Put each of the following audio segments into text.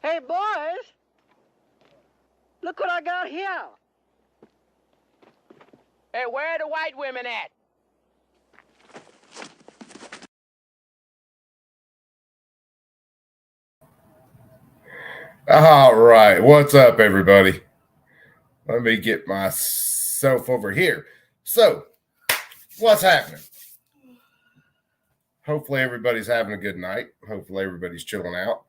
Hey, boys, look what I got here. Hey, where are the white women at? All right. What's up, everybody? Let me get myself over here. So, what's happening? Hopefully, everybody's having a good night. Hopefully, everybody's chilling out.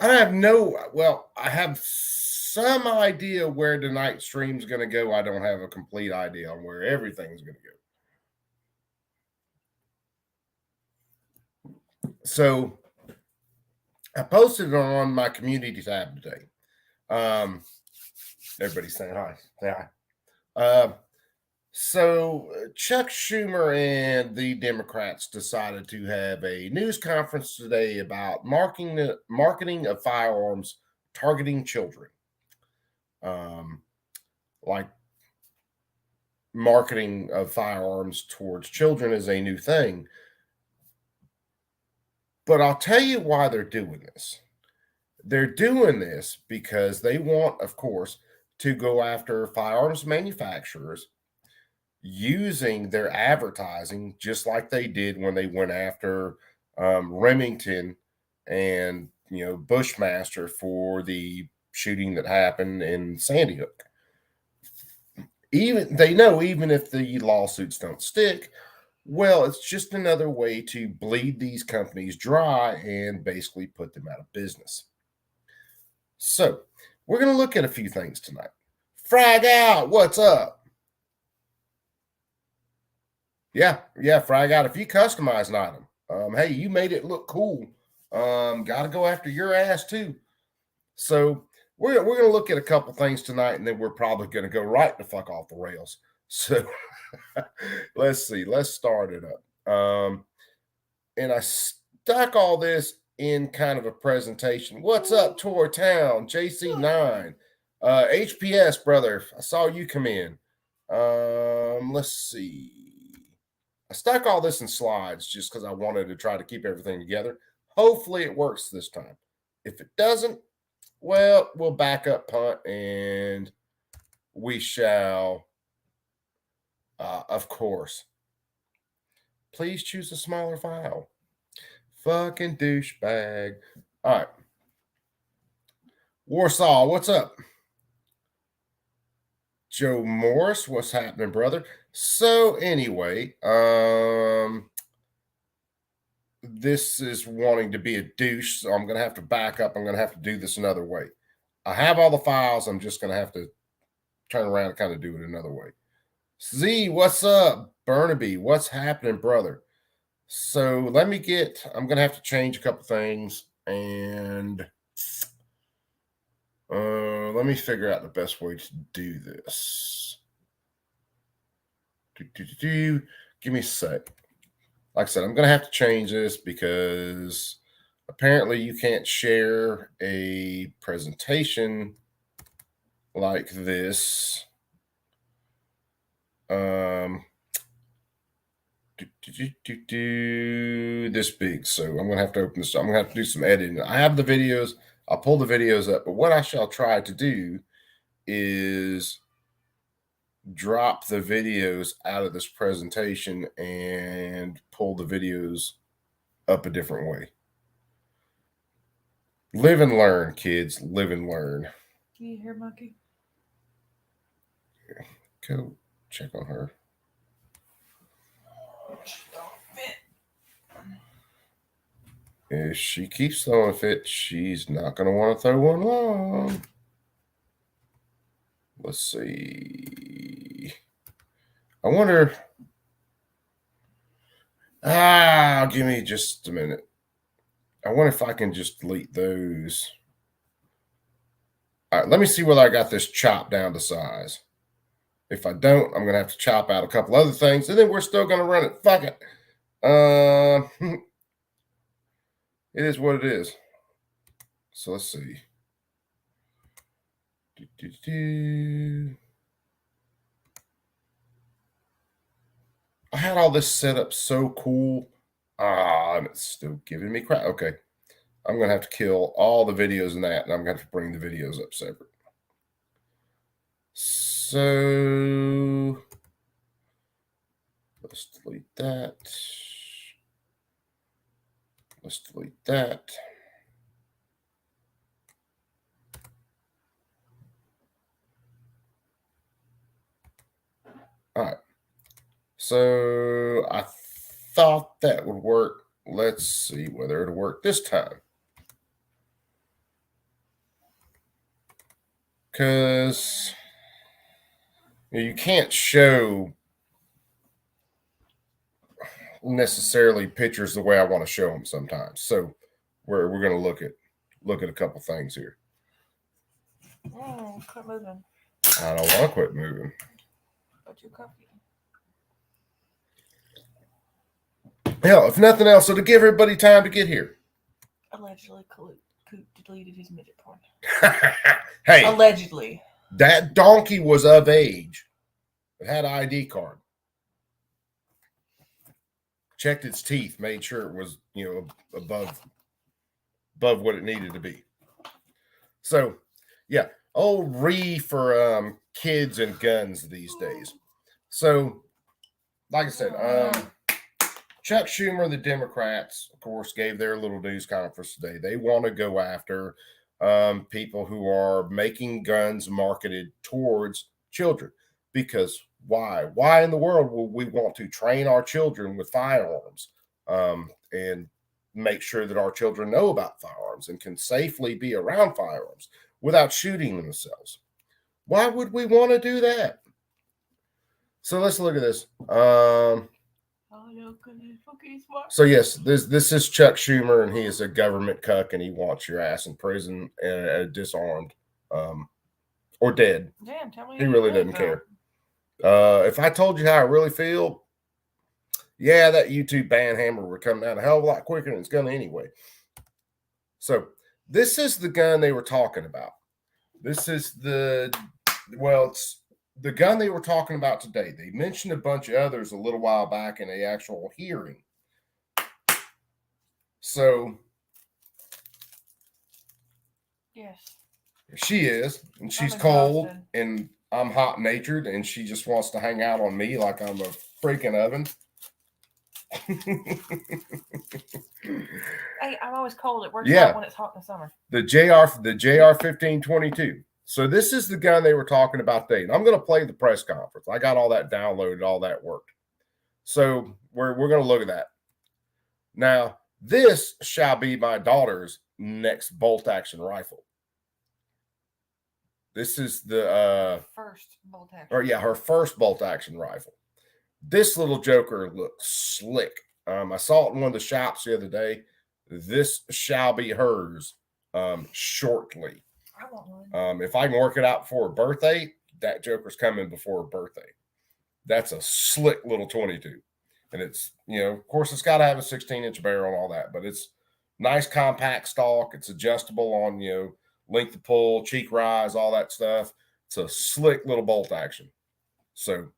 I have some idea where tonight's stream's going to go. I don't have a complete idea on where everything's going to go. So, I posted it on my community tab today. Everybody's saying hi. Say hi. So Chuck Schumer and the Democrats decided to have a news conference today about marketing of firearms targeting children. Like marketing of firearms towards children is a new thing. But I'll tell you why they're doing this. They're doing this because they want, of course, to go after firearms manufacturers using their advertising just like they did when they went after Remington and Bushmaster for the shooting that happened in Sandy Hook. Even if the lawsuits don't stick, well, it's just another way to bleed these companies dry and basically put them out of business. So we're going to look at a few things tonight. Frag out, what's up? Yeah, Frag out. If you customize an item, hey, you made it look cool. Got to go after your ass too. So we're going to look at a couple things tonight, and then we're probably going to go right the fuck off the rails. So let's see. Let's start it up. And I stuck all this in kind of a presentation. What's up, Tour Town? JC9. HPS, brother. I saw you come in. Let's see. I stuck all this in slides just because I wanted to try to keep everything together. Hopefully it works this time. If it doesn't, well, we'll back up, punt, and we shall, of course. Please choose a smaller file. Fucking douchebag. All right. Warsaw, what's up? Joe Morris, what's happening, brother? So anyway, this is wanting to be a douche, so I'm going to have to back up. I'm going to have to do this another way. I have all the files. I'm just going to have to turn around and kind of do it another way. Z, what's up? Burnaby, what's happening, brother? So I'm going to have to change a couple things, and let me figure out the best way to do this. Give me a sec. Like I said, I'm going to have to change this because apparently you can't share a presentation like this. This big. So I'm going to have to open this. I'm going to have to do some editing. I have the videos. I'll pull the videos up. But what I shall try to do is drop the videos out of this presentation and pull the videos up a different way. Live and learn, kids. Live and learn. Can you hear Monkey? Go check on her. If she keeps throwing a fit, she's not going to want to throw one long. Let's see. I wonder. Give me just a minute. I wonder if I can just delete those. All right, let me see whether I got this chopped down to size. If I don't, I'm going to have to chop out a couple other things, and then we're still going to run it. Fuck it. It is what it is. So let's see. I had all this set up so cool. And it's still giving me crap. Okay. I'm going to have to kill all the videos in that, and I'm going to have to bring the videos up separate. So let's delete that. Let's delete that. All right. So I thought that would work. Let's see whether it'll work this time. Because you can't show necessarily pictures the way I want to show them sometimes. So we're going to look at a couple things here. Quit moving. I don't want to quit moving. But you're comfy. Hell, if nothing else, so to give everybody time to get here. Allegedly, Coop deleted his midget porn. Hey, Allegedly. that donkey was of age. It had an ID card. Checked its teeth, made sure it was, above what it needed to be. So, yeah, old Ree for kids and guns these days. So, like I said, Chuck Schumer, the Democrats, of course, gave their little news conference today. They want to go after people who are making guns marketed towards children. Because why? Why in the world will we want to train our children with firearms and make sure that our children know about firearms and can safely be around firearms without shooting themselves? Why would we want to do that? So let's look at this. So yes, this is Chuck Schumer, and he is a government cuck, and he wants your ass in prison and disarmed, or dead. Damn, tell me he really doesn't care. If I told you how I really feel, yeah, that YouTube ban hammer would come down a hell of a lot quicker than it's going to anyway. So this is the gun they were talking about. This is it's the gun they were talking about today. They mentioned a bunch of others a little while back in the actual hearing. So, yes, she is, and she's cold, and I'm hot-natured, and she just wants to hang out on me like I'm a freaking oven. Hey, I'm always cold. It works out when it's hot in the summer. The JR 1522. So this is the gun they were talking about today. And I'm going to play the press conference. I got all that downloaded, all that worked. So we're going to look at that. Now, this shall be my daughter's next bolt-action rifle. This is the first bolt-action. Or yeah, her first bolt-action rifle. This little joker looks slick. I saw it in one of the shops the other day. This shall be hers shortly. I want one. If I can work it out before her birthday, that joker's coming before her birthday. That's a slick little 22. And it's, of course, it's got to have a 16-inch barrel and all that, but it's nice compact stock. It's adjustable on, length of pull, cheek rise, all that stuff. It's a slick little bolt action. So,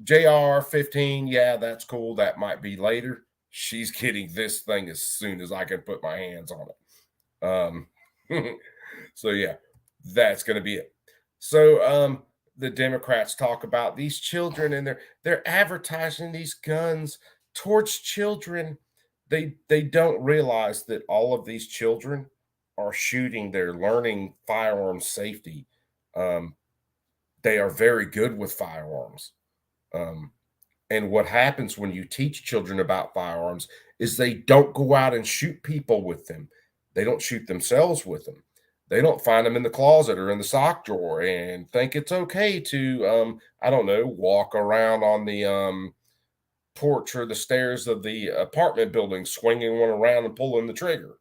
JR 15, yeah, that's cool. That might be later. She's getting this thing as soon as I can put my hands on it. So, yeah, that's going to be it. So, the Democrats talk about these children, and they're advertising these guns towards children. They don't realize that all of these children are shooting. They're learning firearm safety. They are very good with firearms. And what happens when you teach children about firearms is they don't go out and shoot people with them. They don't shoot themselves with them. They don't find them in the closet or in the sock drawer and think it's okay to, walk around on the porch or the stairs of the apartment building, swinging one around and pulling the trigger.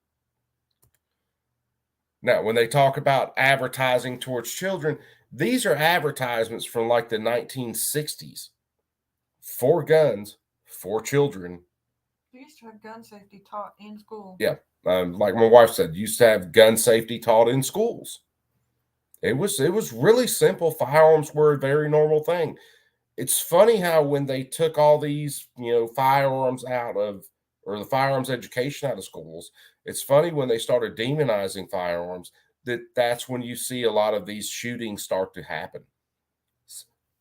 Now, when they talk about advertising towards children, these are advertisements from like the 1960s. For guns, for children. We used to have gun safety taught in school. Yeah. Like my wife said, used to have gun safety taught in schools. It was really simple. Firearms were a very normal thing. It's funny how when they took all these, firearms out of, or the firearms education out of schools, It's funny when they started demonizing firearms that's when you see a lot of these shootings start to happen.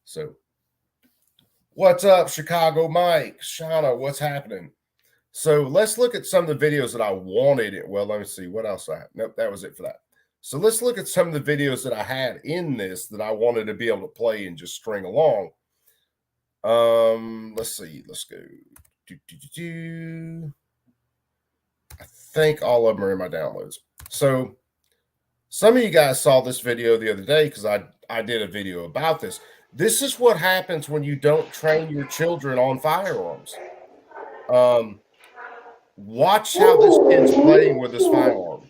So, what's up, Chicago Mike? Shauna, what's happening? So let's look at some of the videos that I wanted. Well, let me see what else I had. Nope, that was it for that. So let's look at some of the videos that I had in this that I wanted to be able to play and just string along. Let's see. Let's go. I think all of them are in my downloads. So some of you guys saw this video the other day because I did a video about this. This is what happens when you don't train your children on firearms. Watch how this kid's playing with his firearm.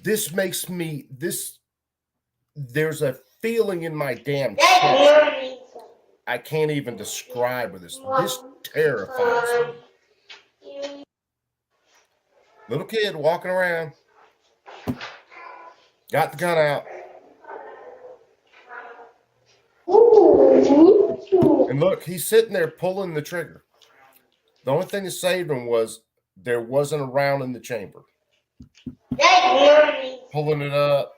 This makes me, there's a feeling in my damn chest I can't even describe with this. This terrifies me. Little kid walking around, got the gun out. And look, he's sitting there pulling the trigger. The only thing that saved him was there wasn't a round in the chamber. Pulling it up,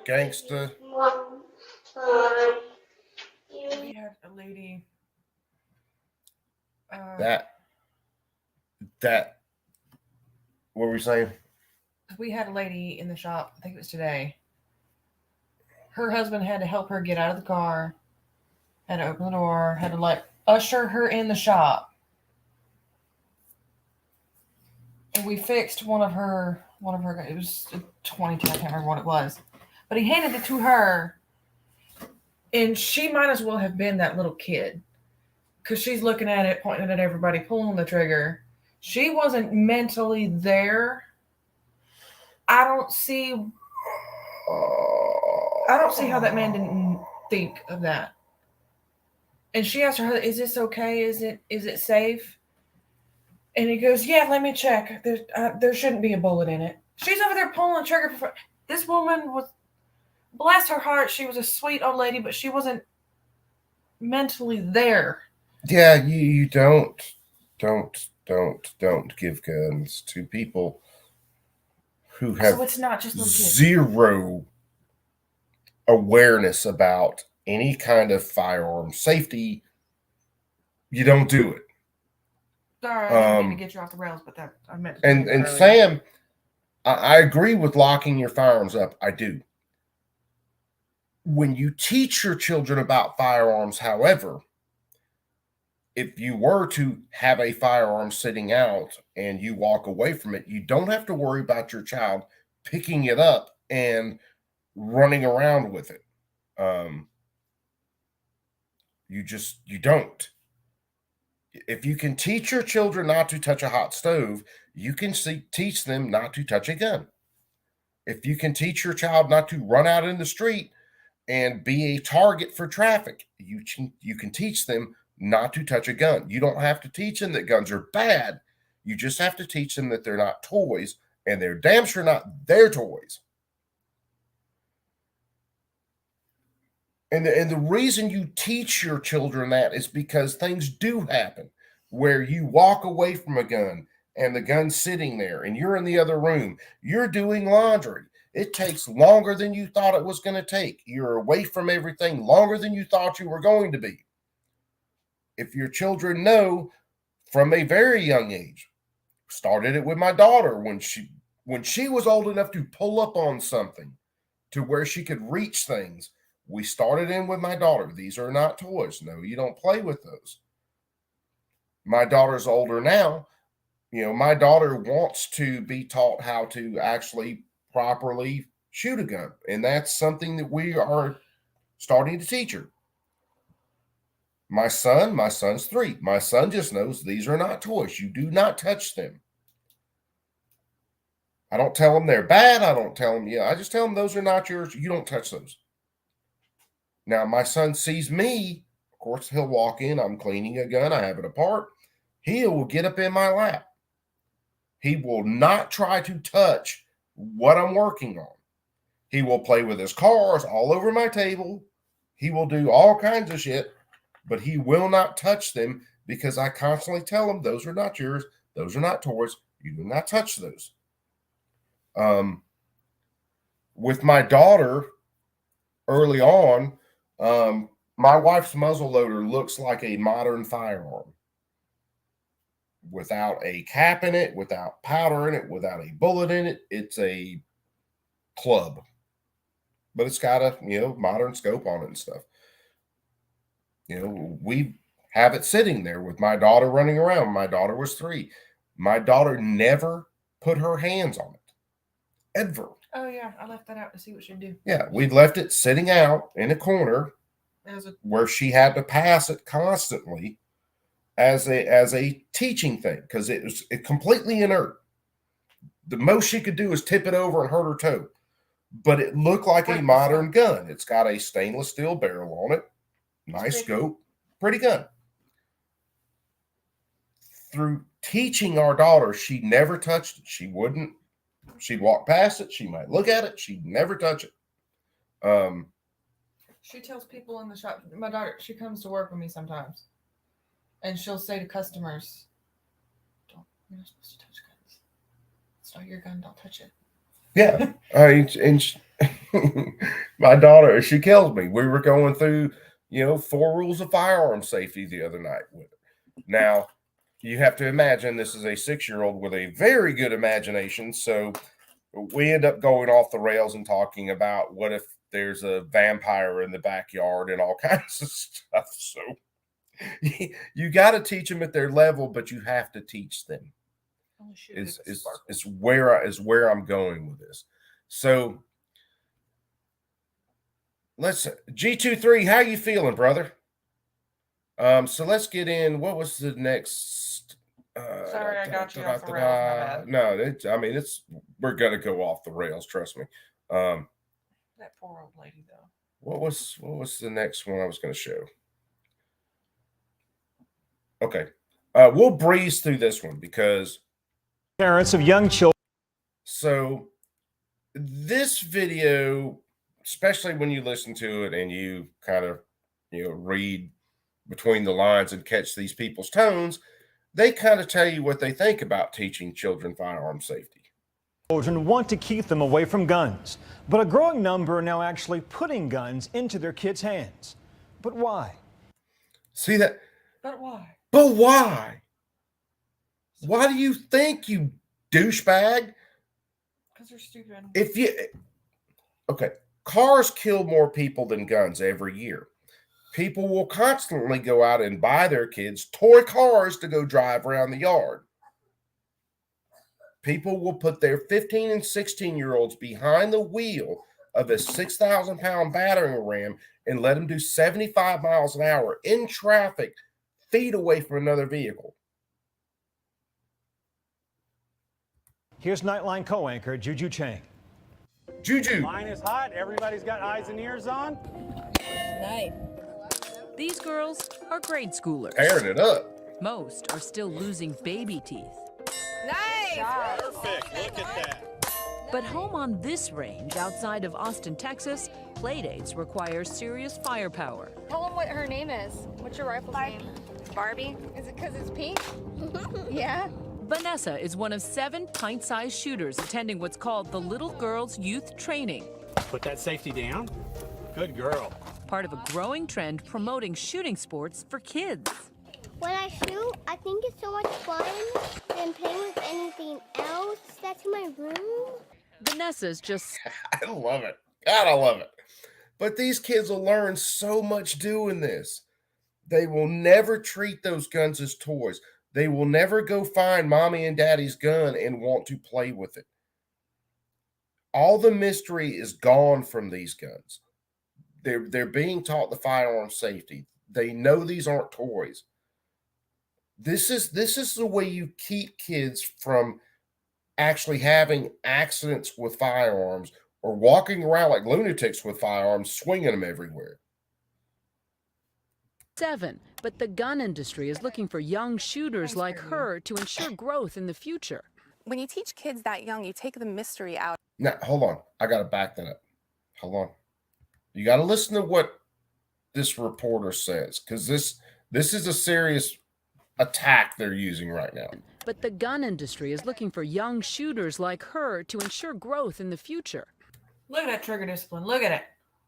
gangsta. We had a lady. What were we saying? We had a lady in the shop. I think it was today. Her husband had to help her get out of the car. Had to open the door. Had to usher her in the shop. And we fixed one of her. It was a 22. I can't remember what it was. But he handed it to her. And she might as well have been that little kid. Because she's looking at it, pointing at everybody, pulling the trigger. She wasn't mentally there. I don't see how that man didn't think of that. And she asked her, "Is this okay? Is it safe?" And he goes, "Yeah, let me check. There shouldn't be a bullet in it." She's over there pulling the trigger. This woman was, bless her heart, she was a sweet old lady, but she wasn't mentally there. Yeah, you don't give guns to people who have so it's not just zero awareness about any kind of firearm safety. You don't do it. Sorry, I didn't mean to get you off the rails, but that I meant. And Sam, I agree with locking your firearms up. I do. When you teach your children about firearms, however, if you were to have a firearm sitting out and you walk away from it, you don't have to worry about your child picking it up and running around with it. You don't. If you can teach your children not to touch a hot stove, you can teach them not to touch a gun. If you can teach your child not to run out in the street and be a target for traffic, you can teach them not to touch a gun. You don't have to teach them that guns are bad. You just have to teach them that they're not toys, and they're damn sure not their toys. And the reason you teach your children that is because things do happen where you walk away from a gun and the gun's sitting there and you're in the other room. You're doing laundry. It takes longer than you thought it was going to take. You're away from everything longer than you thought you were going to be. If your children know from a very young age, started it with my daughter when she was old enough to pull up on something to where she could reach things. We started in with my daughter. These are not toys. No, you don't play with those. My daughter's older now. My daughter wants to be taught how to actually properly shoot a gun. And that's something that we are starting to teach her. My son's 3. My son just knows these are not toys. You do not touch them. I don't tell them they're bad. I don't tell them, I just tell them those are not yours. You don't touch those. Now, my son sees me. Of course, he'll walk in. I'm cleaning a gun. I have it apart. He will get up in my lap. He will not try to touch what I'm working on. He will play with his cars all over my table. He will do all kinds of shit, but he will not touch them because I constantly tell him those are not yours. Those are not toys. You do not touch those. With my daughter early on, my wife's muzzle loader looks like a modern firearm. Without a cap in it, without powder in it, without a bullet in it. It's a club. But it's got a, modern scope on it and stuff. We have it sitting there with my daughter running around. My daughter was 3. My daughter never put her hands on it. Ever. Oh, yeah. I left that out to see what she'd do. Yeah. We left it sitting out in a corner where she had to pass it constantly as a teaching thing, because it was completely inert. The most she could do is tip it over and hurt her toe. But it looked like a modern gun. It's got a stainless steel barrel on it. Nice scope. Pretty gun. Through teaching our daughter, she never touched it. She wouldn't. She'd walk past it. She might look at it. She'd never touch it. She tells people in the shop, my daughter, she comes to work with me sometimes. And she'll say to customers, you're not supposed to touch guns. It's not your gun. Don't touch it. Yeah. My daughter, she kills me. We were going through, 4 rules of firearm safety the other night with her. Now, you have to imagine this is a 6-year-old with a very good imagination. So we end up going off the rails and talking about what if there's a vampire in the backyard and all kinds of stuff. So you got to teach them at their level, but you have to teach them. Is where I'm going with this. So let's G23. How you feeling, brother? So let's get in. What was the next? Sorry, I got you off the rails. My bad. No, we're gonna go off the rails. Trust me. That poor old lady, though. What was the next one I was going to show? Okay, we'll breeze through this one because parents of young children. So this video, especially when you listen to it and you kind of read between the lines and catch these people's tones, they kind of tell you what they think about teaching children firearm safety. Children want to keep them away from guns, but a growing number are now actually putting guns into their kids' hands. But why? See that? But why? But why? Why do you think, you douchebag? Because they're stupid. Okay, cars kill more people than guns every year. People will constantly go out and buy their kids toy cars to go drive around the yard. People will put their 15 and 16-year-olds behind the wheel of a 6,000-pound battering ram and let them do 75 miles an hour in traffic, feet away from another vehicle. Here's Nightline co-anchor Juju Chang. Juju. Line is hot. Everybody's got eyes and ears on. Nice. These girls are grade schoolers. Tearing it up. Most are still losing baby teeth. Nice. Perfect. Look at that. But home on this range outside of Austin, Texas, playdates require serious firepower. Tell them what her name is. What's your rifle's name? Barbie. Is it because it's pink? Yeah. Vanessa is one of 7 pint-sized shooters attending what's called the Little Girls Youth Training. Put that safety down. Good girl. Part of a growing trend promoting shooting sports for kids. When I shoot, I think it's so much fun than playing with anything else that's in my room. Vanessa's just... I love it. God, I love it. But these kids will learn so much doing this. They will never treat those guns as toys. They will never go find mommy and daddy's gun and want to play with it. All the mystery is gone from these guns. They're being taught the firearm safety. They know these aren't toys. This is the way you keep kids from actually having accidents with firearms or walking around like lunatics with firearms, swinging them everywhere. 7, but the gun industry is looking for young shooters like her to ensure growth in the future. When you teach kids that young, you take the mystery out. Now, hold on. I got to back that up. Hold on. You got to listen to what this reporter says, because this is a serious attack they're using right now. But the gun industry is looking for young shooters like her to ensure growth in the future. Look at that trigger discipline. Look at it.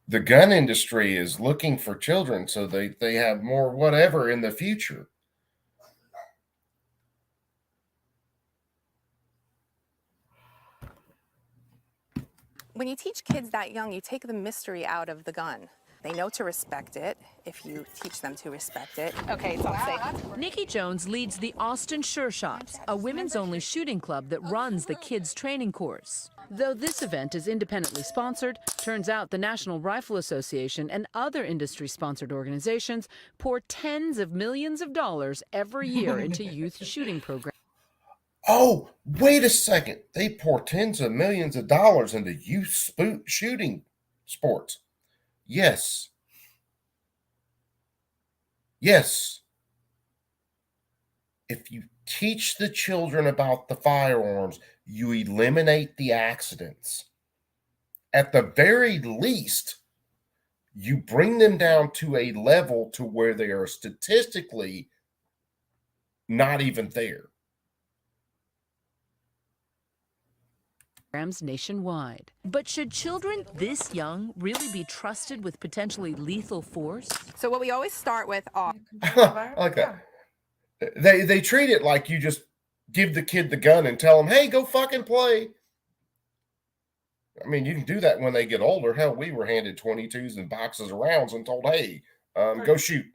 The gun industry is looking for children so they have more whatever in the future. When you teach kids that young, you take the mystery out of the gun. They know to respect it if you teach them to respect it. Okay, it's all safe. Nikki Jones leads the Austin Sure Shots, a women's-only shooting club that runs the kids' training course. Though this event is independently sponsored, turns out the National Rifle Association and other industry-sponsored organizations pour tens of millions of dollars every year into youth shooting programs. Oh, wait a second. They pour tens of millions of dollars into youth shooting sports. Yes. Yes. If you teach the children about the firearms, you eliminate the accidents. At the very least, you bring them down to a level to where they are statistically not even there. Nationwide. But should children this young really be trusted with potentially lethal force? So what we always start with are I like that. They treat it like you just give the kid the gun and tell them, hey, go fucking play. I mean, you can do that when they get older. Hell, we were handed 22s and boxes of rounds and told, hey, go shoot.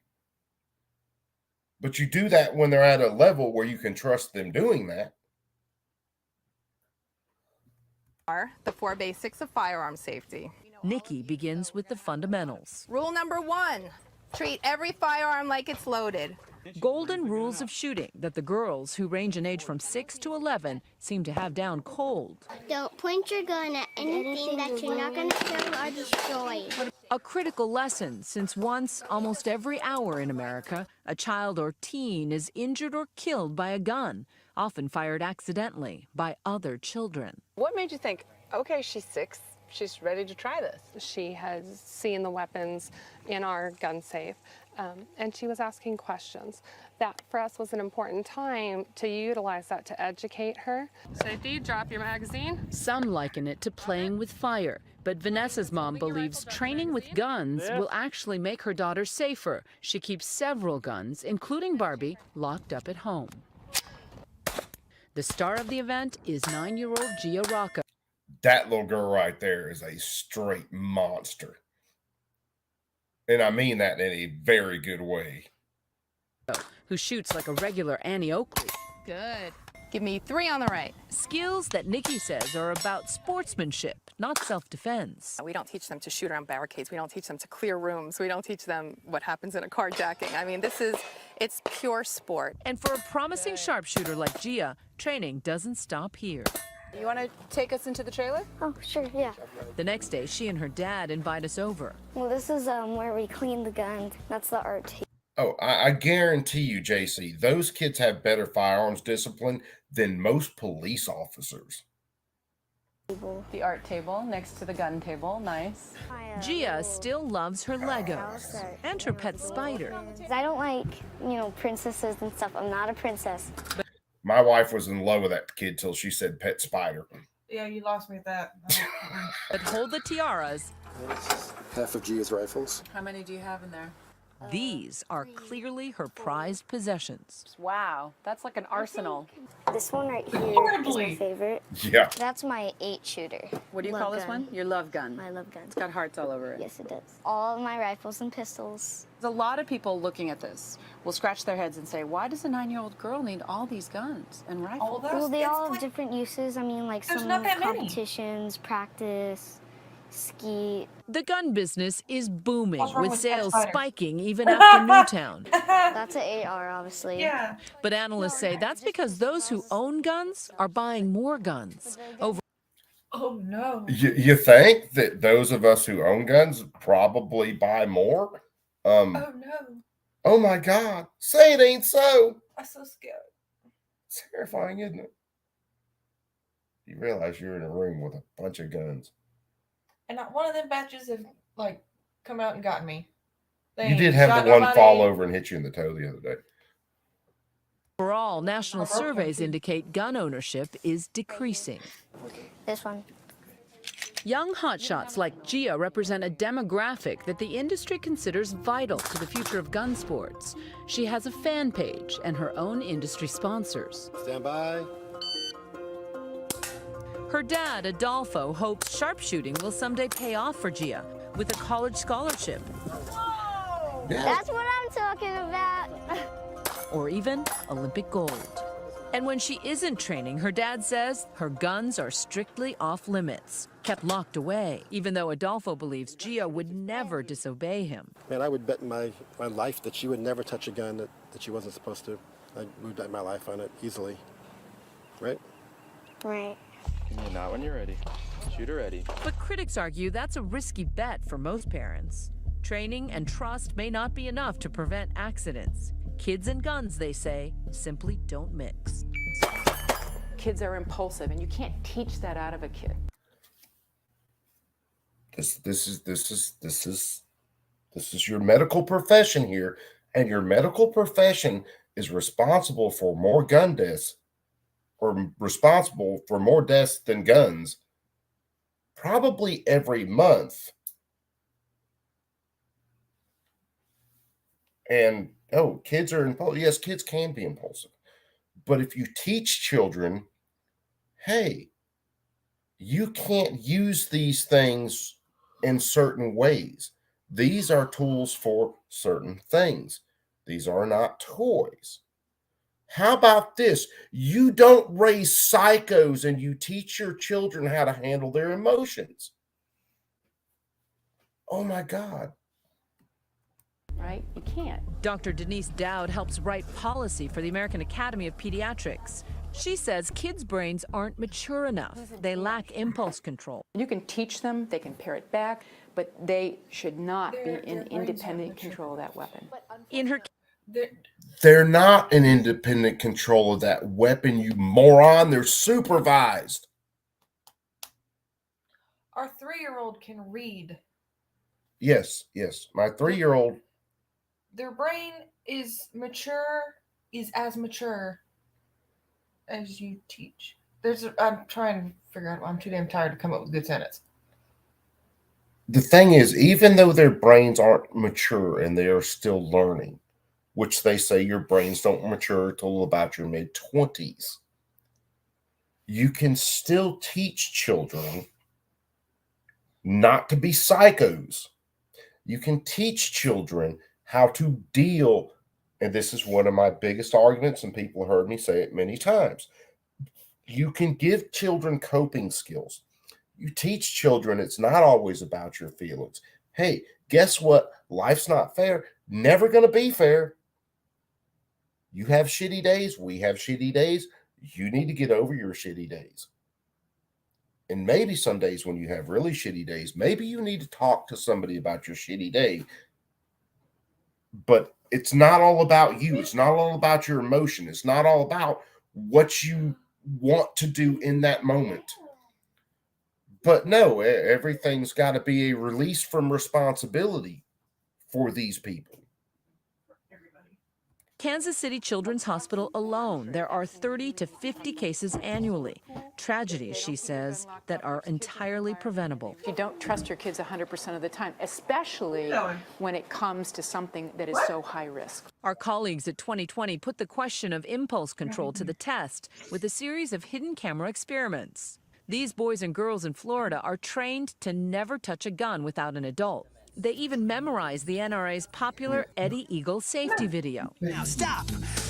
But you do that when they're at a level where you can trust them doing that. the 4 basics of firearm safety. Nikki begins with the fundamentals. Rule number 1, treat every firearm like it's loaded. Golden rules of shooting that the girls who range in age from 6 to 11 seem to have down cold. Don't point your gun at anything that you're not going to kill or destroy. A critical lesson, since once, almost every hour in America, a child or teen is injured or killed by a gun, often fired accidentally by other children. What made you think, okay, she's 6, she's ready to try this? She has seen the weapons in our gun safe, and she was asking questions. That for us was an important time to utilize that to educate her. Safety, drop your magazine. Some liken it to playing with fire, but Vanessa's mom believes training with guns will actually make her daughter safer. She keeps several guns, including Barbie, locked up at home. The star of the event is 9-year-old Gia Rocco. That little girl right there is a straight monster. And I mean that in a very good way. Who shoots like a regular Annie Oakley. Good. Give me 3 on the right. Skills that Nikki says are about sportsmanship, not self-defense. We don't teach them to shoot around barricades. We don't teach them to clear rooms. We don't teach them what happens in a carjacking. I mean, it's pure sport. And for a promising sharpshooter like Gia, training doesn't stop here. You want to take us into the trailer? Oh, sure, yeah. The next day, she and her dad invite us over. Well, this is where we clean the guns. That's the art table. Oh, I guarantee you, JC, those kids have better firearms discipline than most police officers. The art table next to the gun table. Nice. Gia still loves her Legos and her pet spider. I don't like, princesses and stuff. I'm not a princess. My wife was in love with that kid till she said pet spider. Yeah, you lost me at that. But hold the tiaras. Half of Gia's rifles. How many do you have in there? These are clearly her prized possessions. Wow, that's like an arsenal. This one right here is my favorite. Yeah. That's my 8-shooter. What do you call this one? Your love gun. My love gun. It's got hearts all over it. Yes, it does. All of my rifles and pistols. There's a lot of people looking at this will scratch their heads and say, why does a 9-year-old girl need all these guns and rifles? Well, they all have different uses. I mean, like some competitions, practice, ski. The gun business is booming, with sales spiking even after Newtown. That's an AR, obviously. Yeah. But analysts say that's because those who own guns are buying more guns. Oh, no. You think that those of us who own guns probably buy more? Oh, no. Oh, my God. Say it ain't so. I'm so scared. It's terrifying, isn't it? You realize you're in a room with a bunch of guns. And not one of them batches have, come out and gotten me. You did have the one fall over and hit you in the toe the other day. Overall, national surveys indicate gun ownership is decreasing. This one. Young hotshots like Gia represent a demographic that the industry considers vital to the future of gun sports. She has a fan page and her own industry sponsors. Stand by. Her dad, Adolfo, hopes sharpshooting will someday pay off for Gia with a college scholarship. That's what I'm talking about. Or even Olympic gold. And when she isn't training, her dad says her guns are strictly off limits, kept locked away, even though Adolfo believes Gia would never disobey him. Man, I would bet my life that she would never touch a gun that she wasn't supposed to. I would bet my life on it easily. Right? Right. Not when you're ready. Shooter ready. But critics argue that's a risky bet for most parents. Training and trust may not be enough to prevent accidents. Kids and guns, they say, simply don't mix. Kids are impulsive, and you can't teach that out of a kid. This is your medical profession here, and your medical profession is responsible for more gun deaths, or responsible for more deaths than guns, probably every month. And kids are impulsive. Yes, kids can be impulsive. But if you teach children, hey, you can't use these things in certain ways. These are tools for certain things. These are not toys. How about this? You don't raise psychos and you teach your children how to handle their emotions. Oh my God. Right? You can't. Dr. Denise Dowd helps write policy for the American Academy of Pediatrics. She says kids' brains aren't mature enough. They lack impulse control. You can teach them, they can pare it back, but they should not be in independent control of that weapon. In her They're not in independent control of that weapon, you moron. They're supervised. Our 3-year-old can read. Yes. My 3-year-old. Their brain is as mature as you teach. I'm trying to figure out. I'm too damn tired to come up with a good sentence. The thing is, even though their brains aren't mature and they are still learning, which they say your brains don't mature till about your mid-20s, you can still teach children not to be psychos. You can teach children how to deal, and this is one of my biggest arguments, and people heard me say it many times. You can give children coping skills. You teach children it's not always about your feelings. Hey, guess what? Life's not fair. Never going to be fair. You have shitty days. We have shitty days. You need to get over your shitty days. And maybe some days when you have really shitty days, maybe you need to talk to somebody about your shitty day. But it's not all about you. It's not all about your emotion. It's not all about what you want to do in that moment. But no, everything's got to be a release from responsibility for these people. Kansas City Children's Hospital alone, there are 30 to 50 cases annually. Tragedies, she says, that are entirely preventable. You don't trust your kids 100% of the time, especially when it comes to something that is so high risk. Our colleagues at 2020 put the question of impulse control to the test with a series of hidden camera experiments. These boys and girls in Florida are trained to never touch a gun without an adult. They even memorize the NRA's popular Eddie Eagle safety video. Now stop!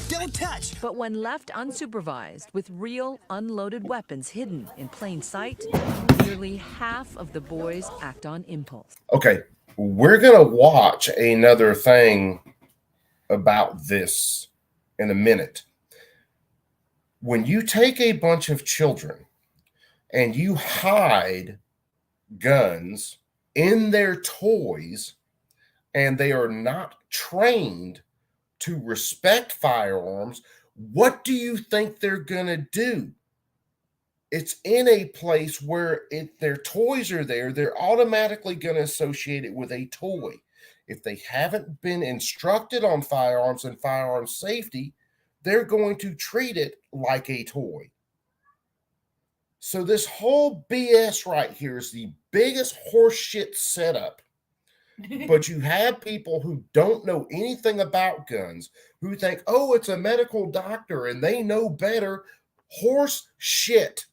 Don't touch! But when left unsupervised with real unloaded weapons hidden in plain sight, nearly half of the boys act on impulse. Okay, we're going to watch another thing about this in a minute. When you take a bunch of children and you hide guns in their toys, and they are not trained to respect firearms, what do you think they're going to do? It's in a place where their toys are there, they're automatically going to associate it with a toy. If they haven't been instructed on firearms and firearm safety, they're going to treat it like a toy. So this whole BS right here is the biggest horseshit setup. But you have people who don't know anything about guns who think, oh, it's a medical doctor and they know better. Horse shit.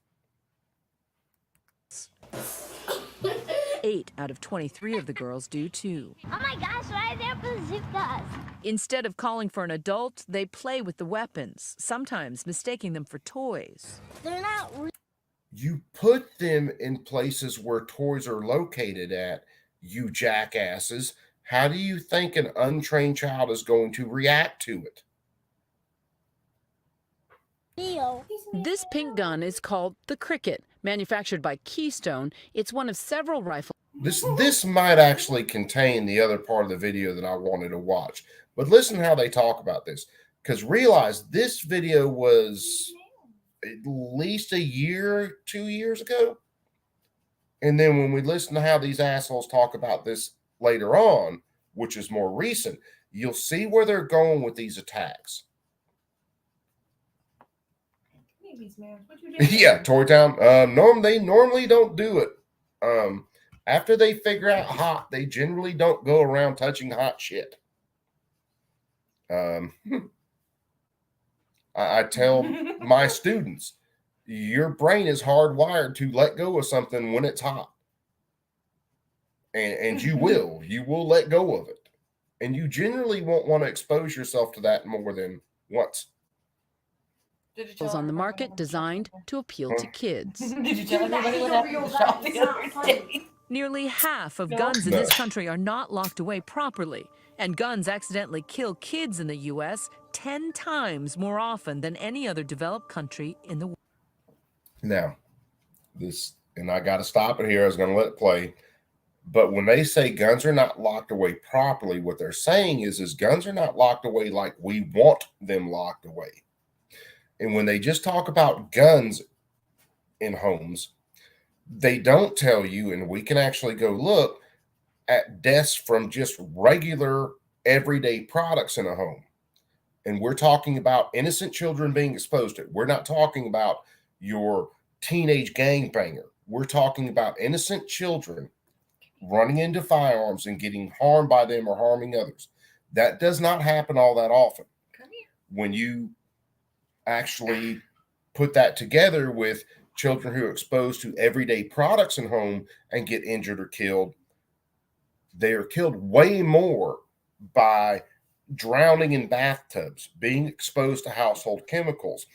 8 out of 23 of the girls do too. Oh my gosh, why is there bazookas? Instead of calling for an adult, they play with the weapons, sometimes mistaking them for toys. They're not real. You put them in places where toys are located at, you jackasses. How do you think an untrained child is going to react to it? This pink gun is called the Cricket, manufactured by Keystone. It's one of several rifles. This might actually contain the other part of the video that I wanted to watch. But listen how they talk about this. Because realize this video was at least a year, 2 years ago. And then when we listen to how these assholes talk about this later on, which is more recent, you'll see where they're going with these attacks. Yeah, Toy Town. They normally don't do it. After they figure out hot, they generally don't go around touching hot shit. I tell my students, your brain is hardwired to let go of something when it's hot. And you will let go of it. And you generally won't want to expose yourself to that more than once. On the market designed to appeal to kids. Did you tell everybody what happened at the shop the other day? Nearly half of guns in this country are not locked away properly, and guns accidentally kill kids in the U.S. 10 times more often than any other developed country in the world. Now, and I got to stop it here. I was going to let it play. But when they say guns are not locked away properly, what they're saying is guns are not locked away like we want them locked away. And when they just talk about guns in homes, they don't tell you, and we can actually go look at deaths from just regular everyday products in a home. And we're talking about innocent children being exposed to it. We're not talking about your teenage gangbanger. We're talking about innocent children running into firearms and getting harmed by them or harming others. That does not happen all that often. When you actually put that together with children who are exposed to everyday products in home and get injured or killed, they are killed way more by drowning in bathtubs, being exposed to household chemicals,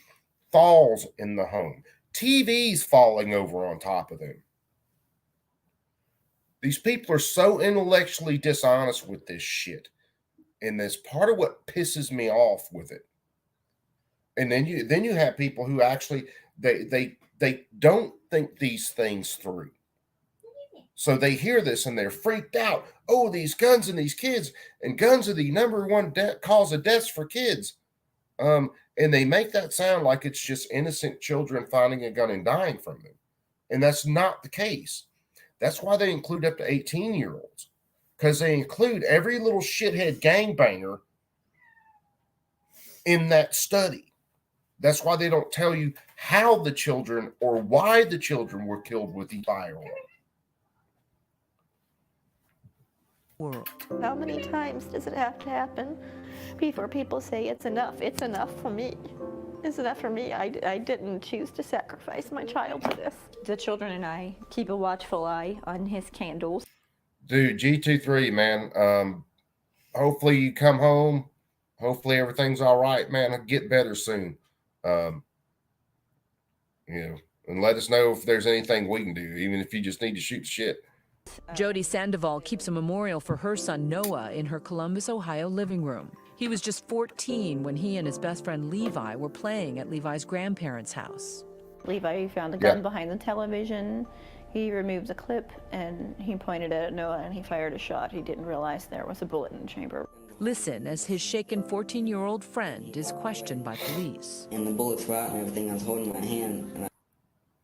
falls in the home, TVs falling over on top of them. These people are so intellectually dishonest with this shit. And that's part of what pisses me off with it. And then you have people who actually they don't think these things through. So they hear this and they're freaked out. Oh, these guns and these kids, and guns are the number one cause of deaths for kids. And they make that sound like it's just innocent children finding a gun and dying from them. And that's not the case. That's why they include up to 18-year-olds, because they include every little shithead gangbanger in that study. That's why they don't tell you how the children or why the children were killed with the firearm. World. How many times does it have to happen before people say it's enough? It's enough for me. It's enough for me. I didn't choose to sacrifice my child to this. The children and I keep a watchful eye on his candles. Dude, G23, man. Hopefully you come home. Hopefully everything's all right, man. Get better soon. And let us know if there's anything we can do, even if you just need to shoot shit. Jody Sandoval keeps a memorial for her son Noah in her Columbus, Ohio living room. He was just 14 when he and his best friend Levi were playing at Levi's grandparents' house. Levi found a gun behind the television. He removed the clip and he pointed it at Noah and he fired a shot. He didn't realize there was a bullet in the chamber. Listen as his shaken 14-year-old friend is questioned by police. And the bullets were out and everything. I was holding my hand.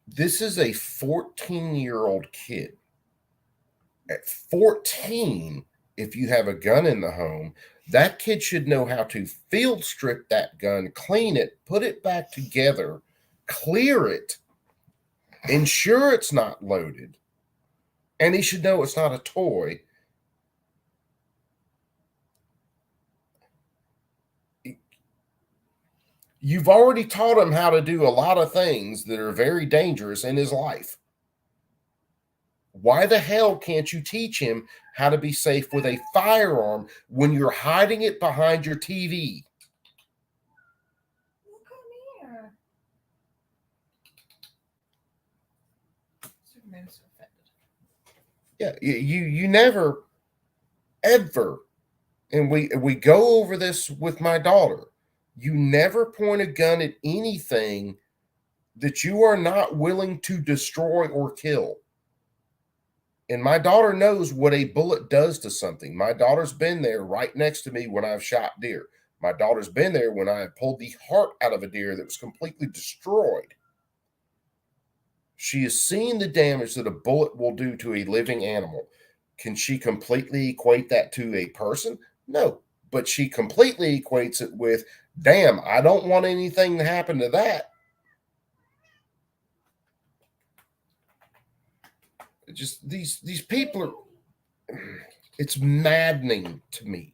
This is a 14-year-old kid. At 14 if you have a gun in the home, that kid should know how to field strip that gun, clean it, put it back together, clear it, ensure it's not loaded, and he should know it's not a toy. You've already taught him how to do a lot of things that are very dangerous in his life. Why the hell can't you teach him how to be safe with a firearm when you're hiding it behind your TV? Come here. Superman's so offended. Yeah, you never, ever, and we go over this with my daughter. You never point a gun at anything that you are not willing to destroy or kill. And my daughter knows what a bullet does to something. My daughter's been there right next to me when I've shot deer. My daughter's been there when I have pulled the heart out of a deer that was completely destroyed. She has seen the damage that a bullet will do to a living animal. Can she completely equate that to a person? No, but she completely equates it with, damn, I don't want anything to happen to that. Just these people are, it's maddening to me.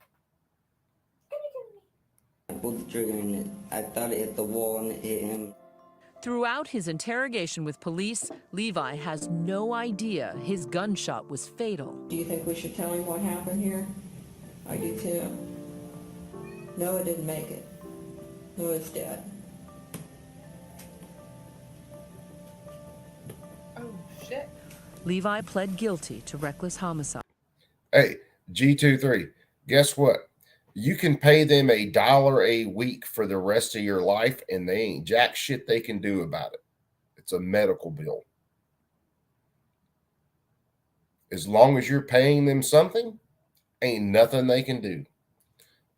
I pulled the trigger and I thought it hit the wall and it hit him. Throughout his interrogation with police, Levi has no idea his gunshot was fatal. Do you think we should tell him what happened here? I do too. Noah didn't make it. Noah's dead. Oh, shit. Levi pled guilty to reckless homicide. Hey, G23, guess what? You can pay them $1 a week for the rest of your life, and they ain't jack shit they can do about it. It's a medical bill. As long as you're paying them something, ain't nothing they can do.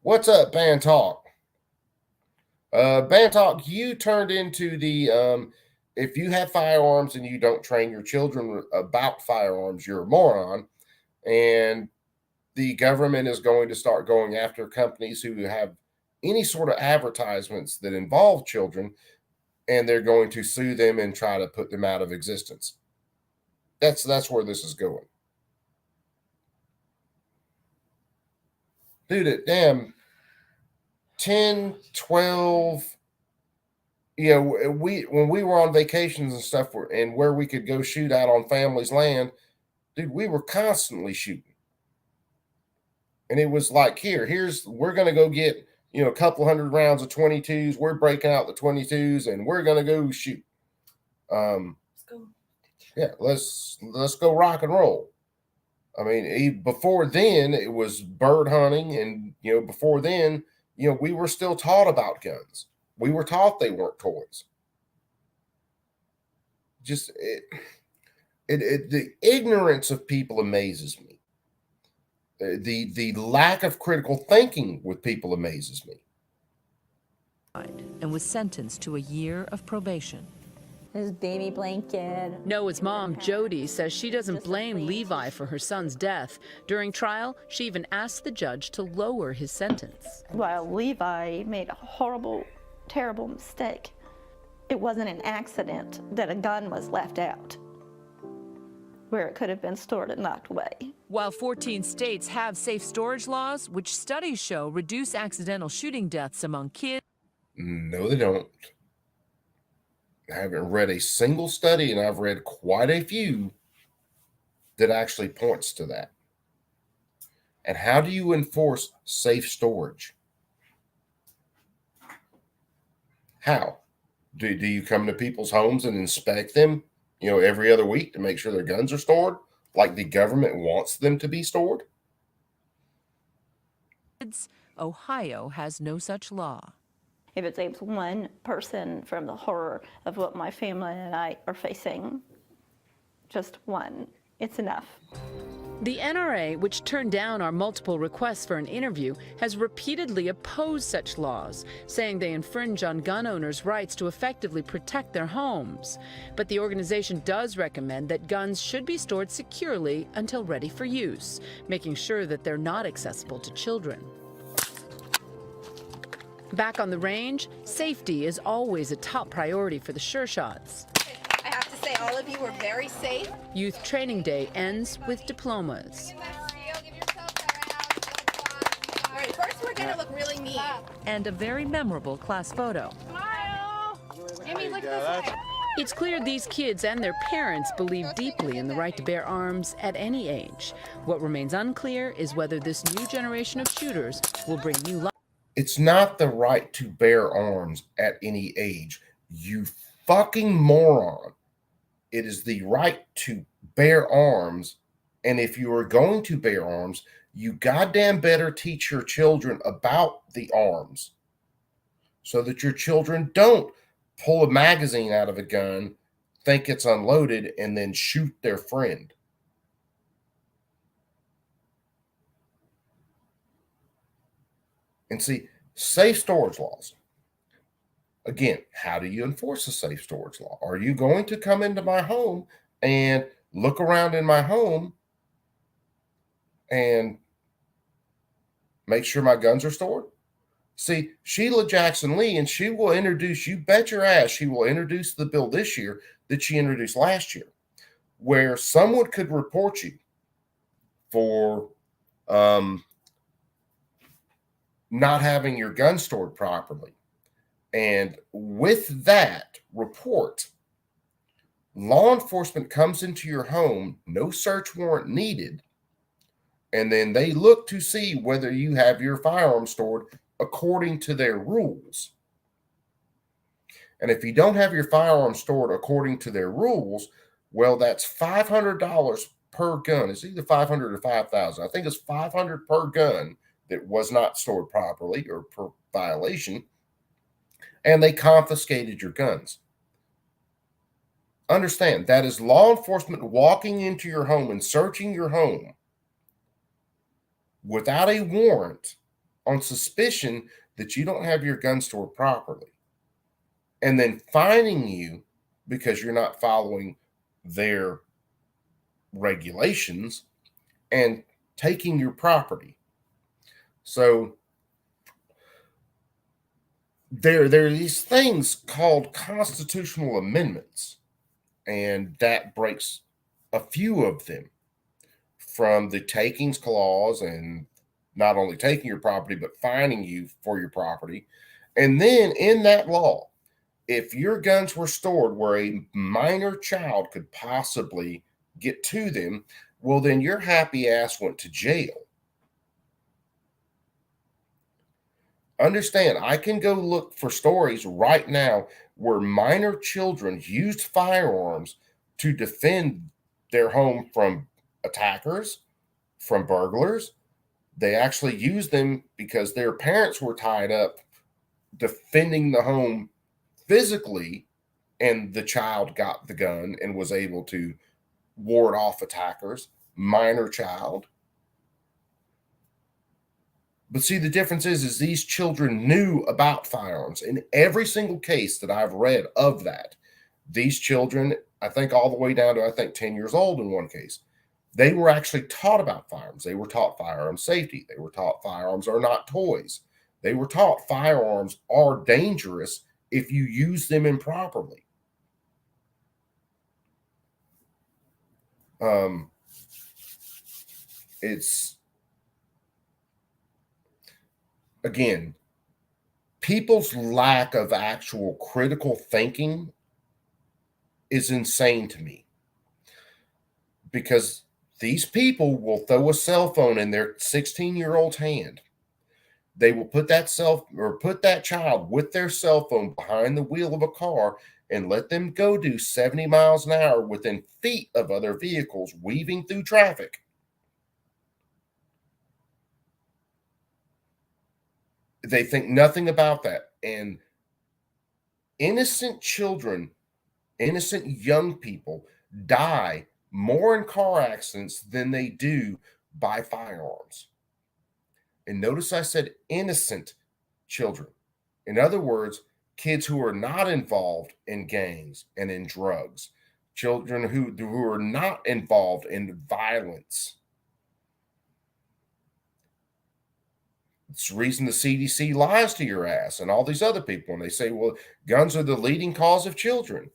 What's up, Bantalk? Bantalk, you turned into the if you have firearms and you don't train your children about firearms, you're a moron. And the government is going to start going after companies who have any sort of advertisements that involve children, and they're going to sue them and try to put them out of existence. That's where this is going. Dude, at damn 10, 12, you know, when we were on vacations and stuff and where we could go shoot out on family's land, dude, we were constantly shooting. And it was like, we're going to go get, you know, a couple hundred rounds of 22s. We're breaking out the 22s and we're going to go shoot. Let's go. Yeah, let's go rock and roll. I mean, before then it was bird hunting, and, you know, before then, you know, we were still taught about guns. We were taught they weren't toys. Just the ignorance of people amazes me. The lack of critical thinking with people amazes me. And was sentenced to a year of probation. His baby blanket. Noah's mom, Jody, says she doesn't blame Levi for her son's death. During trial, she even asked the judge to lower his sentence. While Levi made a horrible, terrible mistake, it wasn't an accident that a gun was left out where it could have been stored and locked away. While 14 states have safe storage laws, which studies show reduce accidental shooting deaths among kids. No, they don't. I haven't read a single study, and I've read quite a few that actually points to that. And how do you enforce safe storage? How? Do you come to people's homes and inspect them, you know, every other week to make sure their guns are stored like the government wants them to be stored? Ohio has no such law. If it saves one person from the horror of what my family and I are facing, just one, It's enough. The NRA, which turned down our multiple requests for an interview, has repeatedly opposed such laws, saying they infringe on gun owners' rights to effectively protect their homes. But the organization does recommend that guns should be stored securely until ready for use, making sure that they're not accessible to children. Back on the range, safety is always a top priority for the Sure Shots. I have to say, all of you were very safe. Youth Training Day ends with diplomas. All right, first we're going to look really neat. And a very memorable class photo. Amy, look this way. It's clear these kids and their parents believe deeply in the right to bear arms at any age. What remains unclear is whether this new generation of shooters will bring new life. It's not the right to bear arms at any age, you fucking moron. It is the right to bear arms, and if you are going to bear arms, you goddamn better teach your children about the arms so that your children don't pull a magazine out of a gun, think it's unloaded, and then shoot their friend. And see, safe storage laws. Again, how do you enforce a safe storage law? Are you going to come into my home and look around in my home and make sure my guns are stored? See, Sheila Jackson Lee, and she will introduce, you bet your ass, she will introduce the bill this year that she introduced last year, where someone could report you for not having your gun stored properly. And with that report, law enforcement comes into your home, no search warrant needed, and then they look to see whether you have your firearm stored according to their rules. And if you don't have your firearm stored according to their rules, well, that's $500 per gun. It's either $500 or $5,000. I think it's $500 per gun that was not stored properly or per violation, and they confiscated your guns. Understand, that is law enforcement walking into your home and searching your home without a warrant on suspicion that you don't have your gun stored properly, and then fining you because you're not following their regulations and taking your property. So there are these things called constitutional amendments, and that breaks a few of them, from the takings clause and not only taking your property, but fining you for your property. And then in that law, if your guns were stored where a minor child could possibly get to them, well, then your happy ass went to jail. Understand, I can go look for stories right now where minor children used firearms to defend their home from attackers, from burglars. They actually used them because their parents were tied up defending the home physically, and the child got the gun and was able to ward off attackers. Minor child. But see, the difference is these children knew about firearms. In every single case that I've read of that, these children, I think all the way down to, 10 years old in one case, they were actually taught about firearms. They were taught firearm safety. They were taught firearms are not toys. They were taught firearms are dangerous if you use them improperly. It's, again, people's lack of actual critical thinking is insane to me, because these people will throw a cell phone in their 16-year-old's hand. They will put that child with their cell phone behind the wheel of a car and let them go do 70 miles an hour within feet of other vehicles weaving through traffic. They think nothing about that. And innocent children, innocent young people die more in car accidents than they do by firearms. And notice I said innocent children. In other words, kids who are not involved in gangs and in drugs, children who are not involved in violence. It's the reason the CDC lies to your ass and all these other people. And they say, well, guns are the leading cause of children.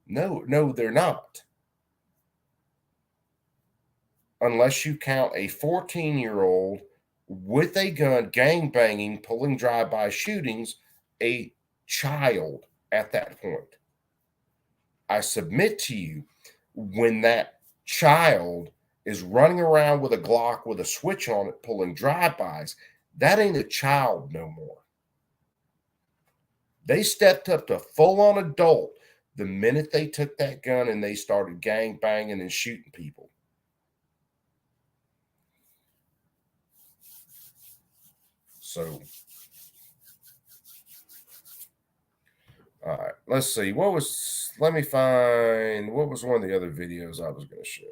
No, they're not. Unless you count a 14-year-old with a gun, gang banging, pulling drive-by shootings, a child at that point. I submit to you, when that child is running around with a Glock with a switch on it, pulling drive-bys, that ain't a child no more. They stepped up to full-on adult the minute they took that gun and they started gang banging and shooting people. So, all right, let's see. What was one of the other videos I was going to show?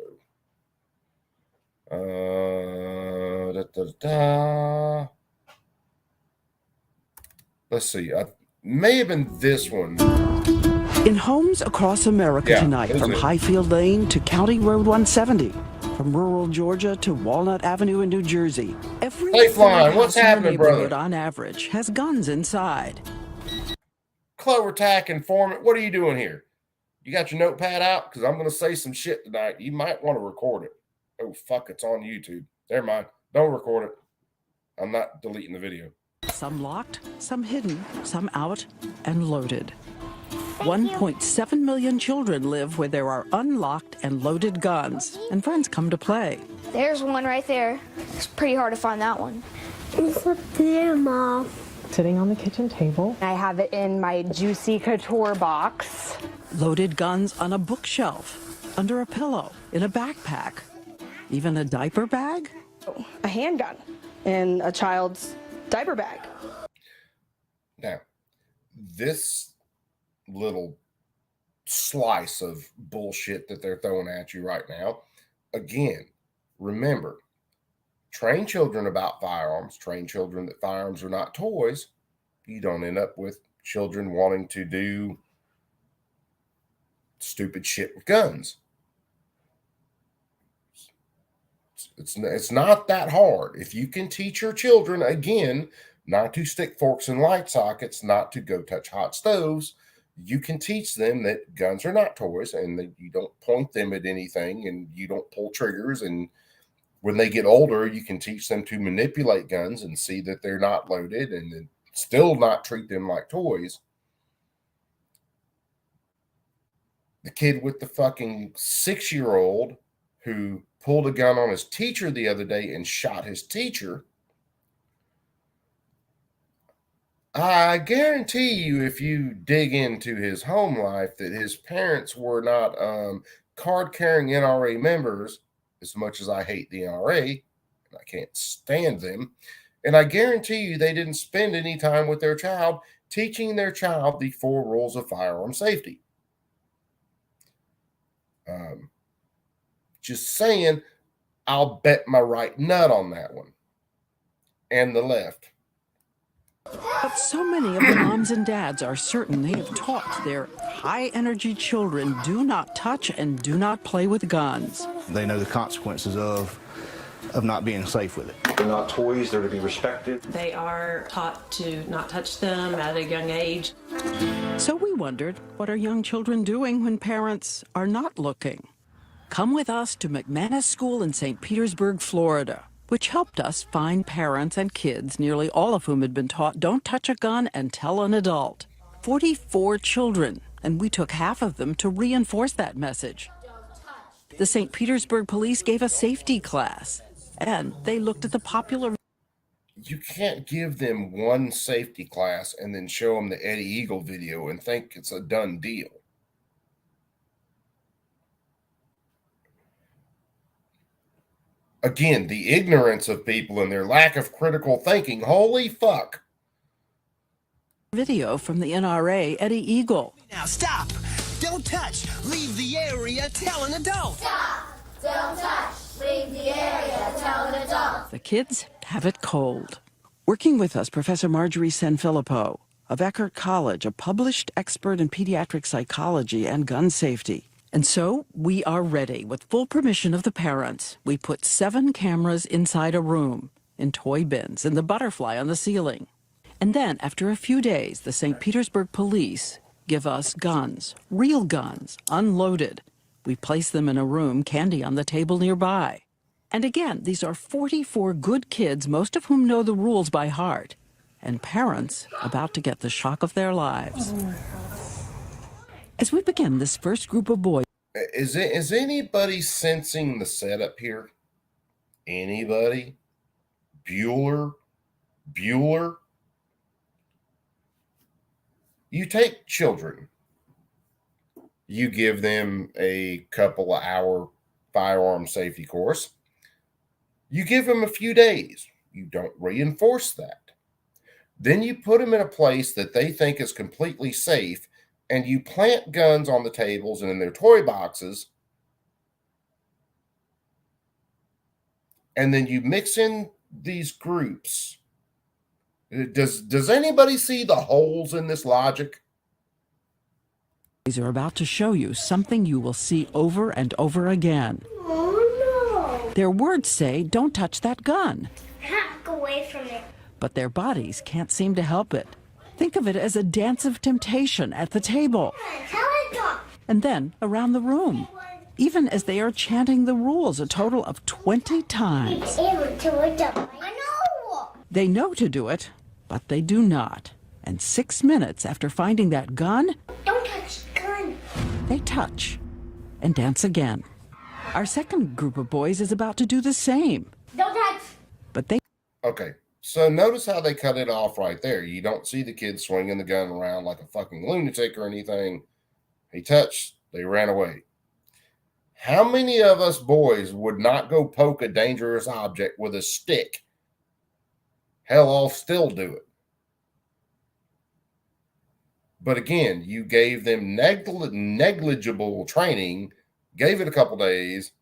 Let's see. May have been this one. In homes across America tonight, from Highfield Lane to County Road 170, from rural Georgia to Walnut Avenue in New Jersey, every Lifeline, what's happening, brother? On average, has guns inside. Clover Tack informant, what are you doing here? You got your notepad out? Because I'm going to say some shit tonight. You might want to record it. Oh, fuck, it's on YouTube. Never mind. Don't record it. I'm not deleting the video. Some locked, some hidden, some out and loaded. 1.7 million children live where there are unlocked and loaded guns, and friends come to play. There's one right there. It's pretty hard to find that one. It's up there, Mom. Sitting on the kitchen table. I have it in my Juicy Couture box. Loaded guns on a bookshelf, under a pillow, in a backpack, even a diaper bag. A handgun in a child's diaper bag. Now, this little slice of bullshit that they're throwing at you right now, again, remember, train children about firearms, train children that firearms are not toys. You don't end up with children wanting to do stupid shit with guns. It's not that hard. If you can teach your children, again, not to stick forks in light sockets, not to go touch hot stoves, you can teach them that guns are not toys and that you don't point them at anything and you don't pull triggers. And when they get older, you can teach them to manipulate guns and see that they're not loaded and then still not treat them like toys. The kid with the fucking 6-year-old who pulled a gun on his teacher the other day and shot his teacher. I guarantee you, if you dig into his home life, that his parents were not card-carrying NRA members, as much as I hate the NRA, and I can't stand them. And I guarantee you they didn't spend any time with their child teaching their child the 4 rules of firearm safety. Just saying, I'll bet my right nut on that one. And the left. But so many of the moms and dads are certain they have taught their high-energy children do not touch and do not play with guns. They know the consequences of not being safe with it. They're not toys, they're to be respected. They are taught to not touch them at a young age. So we wondered, what are young children doing when parents are not looking? Come with us to McManus School in St. Petersburg, Florida, which helped us find parents and kids, nearly all of whom had been taught don't touch a gun and tell an adult. 44 children, and we took half of them to reinforce that message. The St. Petersburg police gave a safety class, and they looked at the popular... You can't give them one safety class and then show them the Eddie Eagle video and think it's a done deal. Again, the ignorance of people and their lack of critical thinking. Holy fuck. Video from the NRA, Eddie Eagle. Now stop. don't touch, leave the area, tell an adult. Stop, don't touch, leave the area, tell an adult. The kids have it cold. Working with us, Professor Marjorie Sanfilippo of Eckerd College, a published expert in pediatric psychology and gun safety. And so we are ready. With full permission of the parents, we put 7 cameras inside a room, in toy bins, and the butterfly on the ceiling. And then, after a few days, the St. Petersburg police give us guns, real guns, unloaded. We place them in a room, candy on the table nearby. And again, these are 44 good kids, most of whom know the rules by heart, and parents about to get the shock of their lives. As we begin this first group of boys... Is anybody sensing the setup here? Anybody? Bueller? You take children. You give them a couple of hour firearm safety course. You give them a few days. You don't reinforce that. Then you put them in a place that they think is completely safe, and you plant guns on the tables and in their toy boxes, and then you mix in these groups. Does anybody see the holes in this logic? These are about to show you something you will see over and over again. Oh no! Their words say, don't touch that gun. Back away from it. But their bodies can't seem to help it. Think of it as a dance of temptation at the table. And then around the room, even as they are chanting the rules a total of 20 times. They know to do it, but they do not. And 6 minutes after finding that gun, Don't touch the gun. they touch and dance again. Our second group of boys is about to do the same. Don't touch. But they... Okay, so notice how they cut it off right there. You don't see the kid swinging the gun around like a fucking lunatic or anything. He touched, they ran away. How many of us boys would not go poke a dangerous object with a stick? Hell, I'll still do it. But again, you gave them negligible training, gave it a couple days,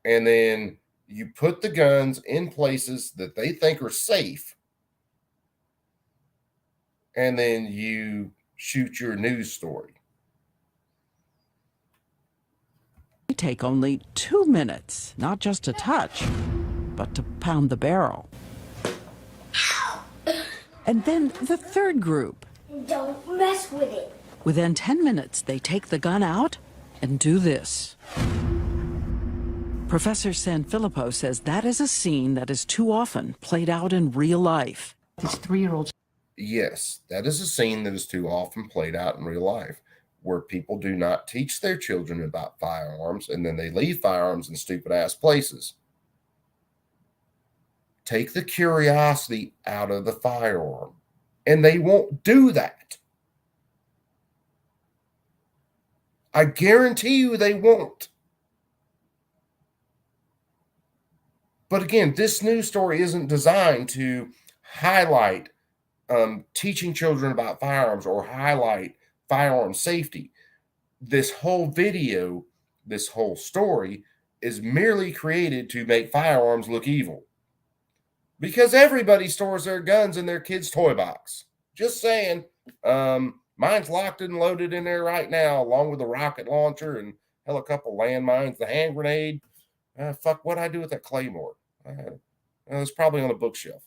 and then you put the guns in places that they think are safe, and then you shoot your news story. They take only 2 minutes, not just to touch, but to pound the barrel. And then the third group. Don't mess with it. Within 10 minutes, they take the gun out and do this. Professor Sanfilippo says that is a scene that is too often played out in real life. These 3-year-olds. Yes, that is a scene that is too often played out in real life, where people do not teach their children about firearms, and then they leave firearms in stupid-ass places. Take the curiosity out of the firearm, and they won't do that. I guarantee you they won't. But again, this news story isn't designed to highlight teaching children about firearms or highlight firearm safety. This whole video, this whole story is merely created to make firearms look evil. Because everybody stores their guns in their kid's toy box. Just saying. Mine's locked and loaded in there right now, along with a rocket launcher and hell, a couple landmines, the hand grenade. Fuck, what'd I do with that claymore? It's probably on a bookshelf.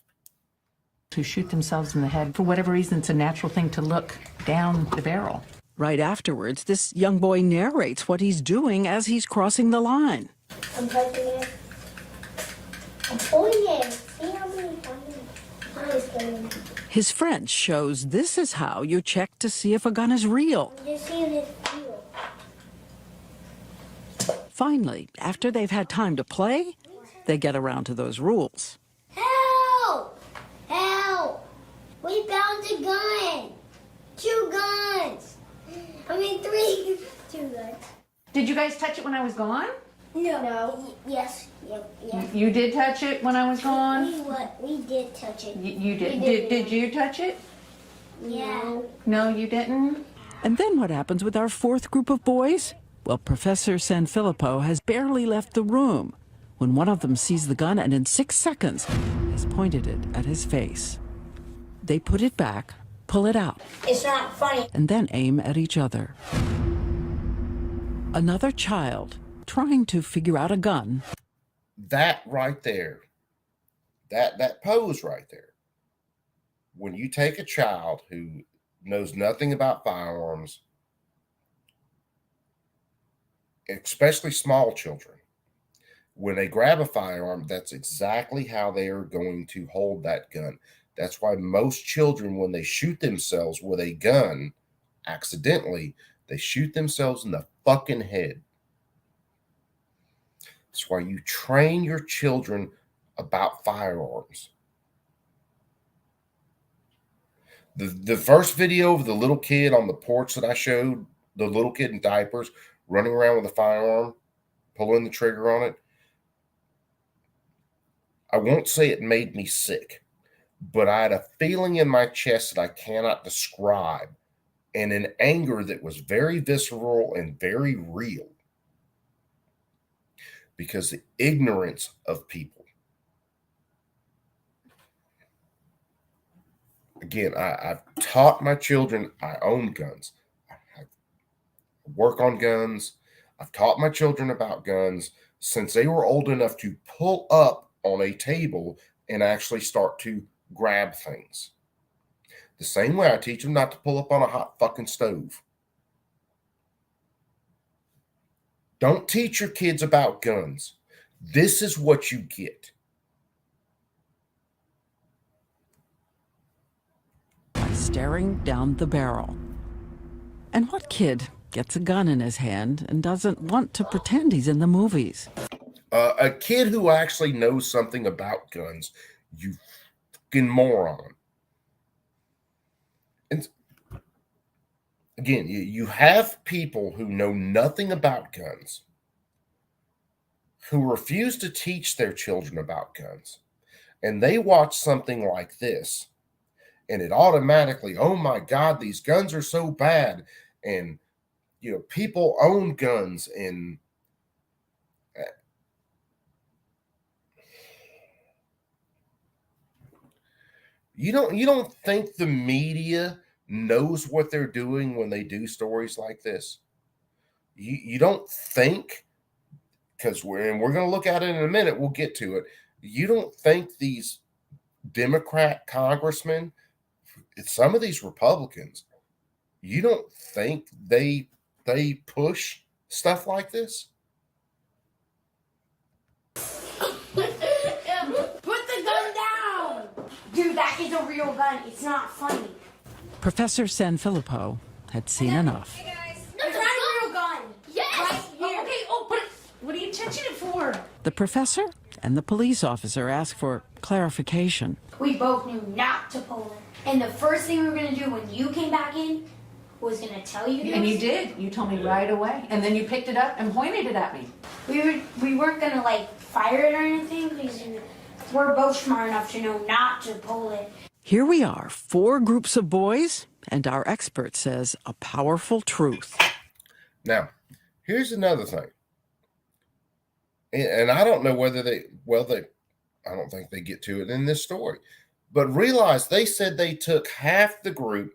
To shoot themselves in the head. For whatever reason, it's a natural thing to look down the barrel. Right afterwards, this young boy narrates what he's doing as he's crossing the line. I'm touching it. I'm pulling it. See how many times? His friend shows this is how you check to see if a gun is real. Just see if it's real. Finally, after they've had time to play, they get around to those rules. Help! Help! We found a gun! 2 guns! 3. 2 guns. Did you guys touch it when I was gone? No. Yes. Yep. You did touch it when I was gone? We did touch it. You did. Did you touch it? Yeah. No, you didn't? And then what happens with our fourth group of boys? Well, Professor Sanfilippo has barely left the room when one of them sees the gun and in 6 seconds has pointed it at his face. They put it back, pull it out. It's not funny. And then aim at each other. Another child trying to figure out a gun. That right there, that pose right there. When you take a child who knows nothing about firearms, especially small children, when they grab a firearm, that's exactly how they are going to hold that gun. That's why most children, when they shoot themselves with a gun accidentally, they shoot themselves in the fucking head. That's why you train your children about firearms. The first video of the little kid on the porch that I showed, the little kid in diapers running around with a firearm, pulling the trigger on it, I won't say it made me sick, but I had a feeling in my chest that I cannot describe, and an anger that was very visceral and very real, because the ignorance of people. Again, I've taught my children, I own guns. I work on guns. I've taught my children about guns since they were old enough to pull up on a table and actually start to grab things. The same way I teach them not to pull up on a hot fucking stove. Don't teach your kids about guns. This is what you get. Staring down the barrel. And what kid gets a gun in his hand and doesn't want to pretend he's in the movies? A kid who actually knows something about guns, you fucking moron. And again, you have people who know nothing about guns, who refuse to teach their children about guns, and they watch something like this, and it automatically, oh my God, these guns are so bad, and you know, people own guns, and you don't think the media knows what they're doing when they do stories like this? You don't think, because we're going to look at it in a minute, we'll get to it. You don't think these Democrat congressmen, some of these Republicans, you don't think they push stuff like this? Put the gun down! Dude, that is a real gun. It's not funny. Professor Sanfilippo had seen enough. Hey guys, it's not a real gun. Yes! Right here. Okay, but what are you touching it for? The professor and the police officer asked for clarification. We both knew not to pull it. And the first thing we were going to do when you came back in was going to tell you this. And you did. You told me right away. And then you picked it up and pointed it at me. We weren't going to, like, fire it or anything because we're both smart enough to know not to pull it. Here we are, 4 groups of boys, and our expert says a powerful truth. Now, here's another thing. And I don't know whether I don't think they get to it in this story. But realize they said they took half the group,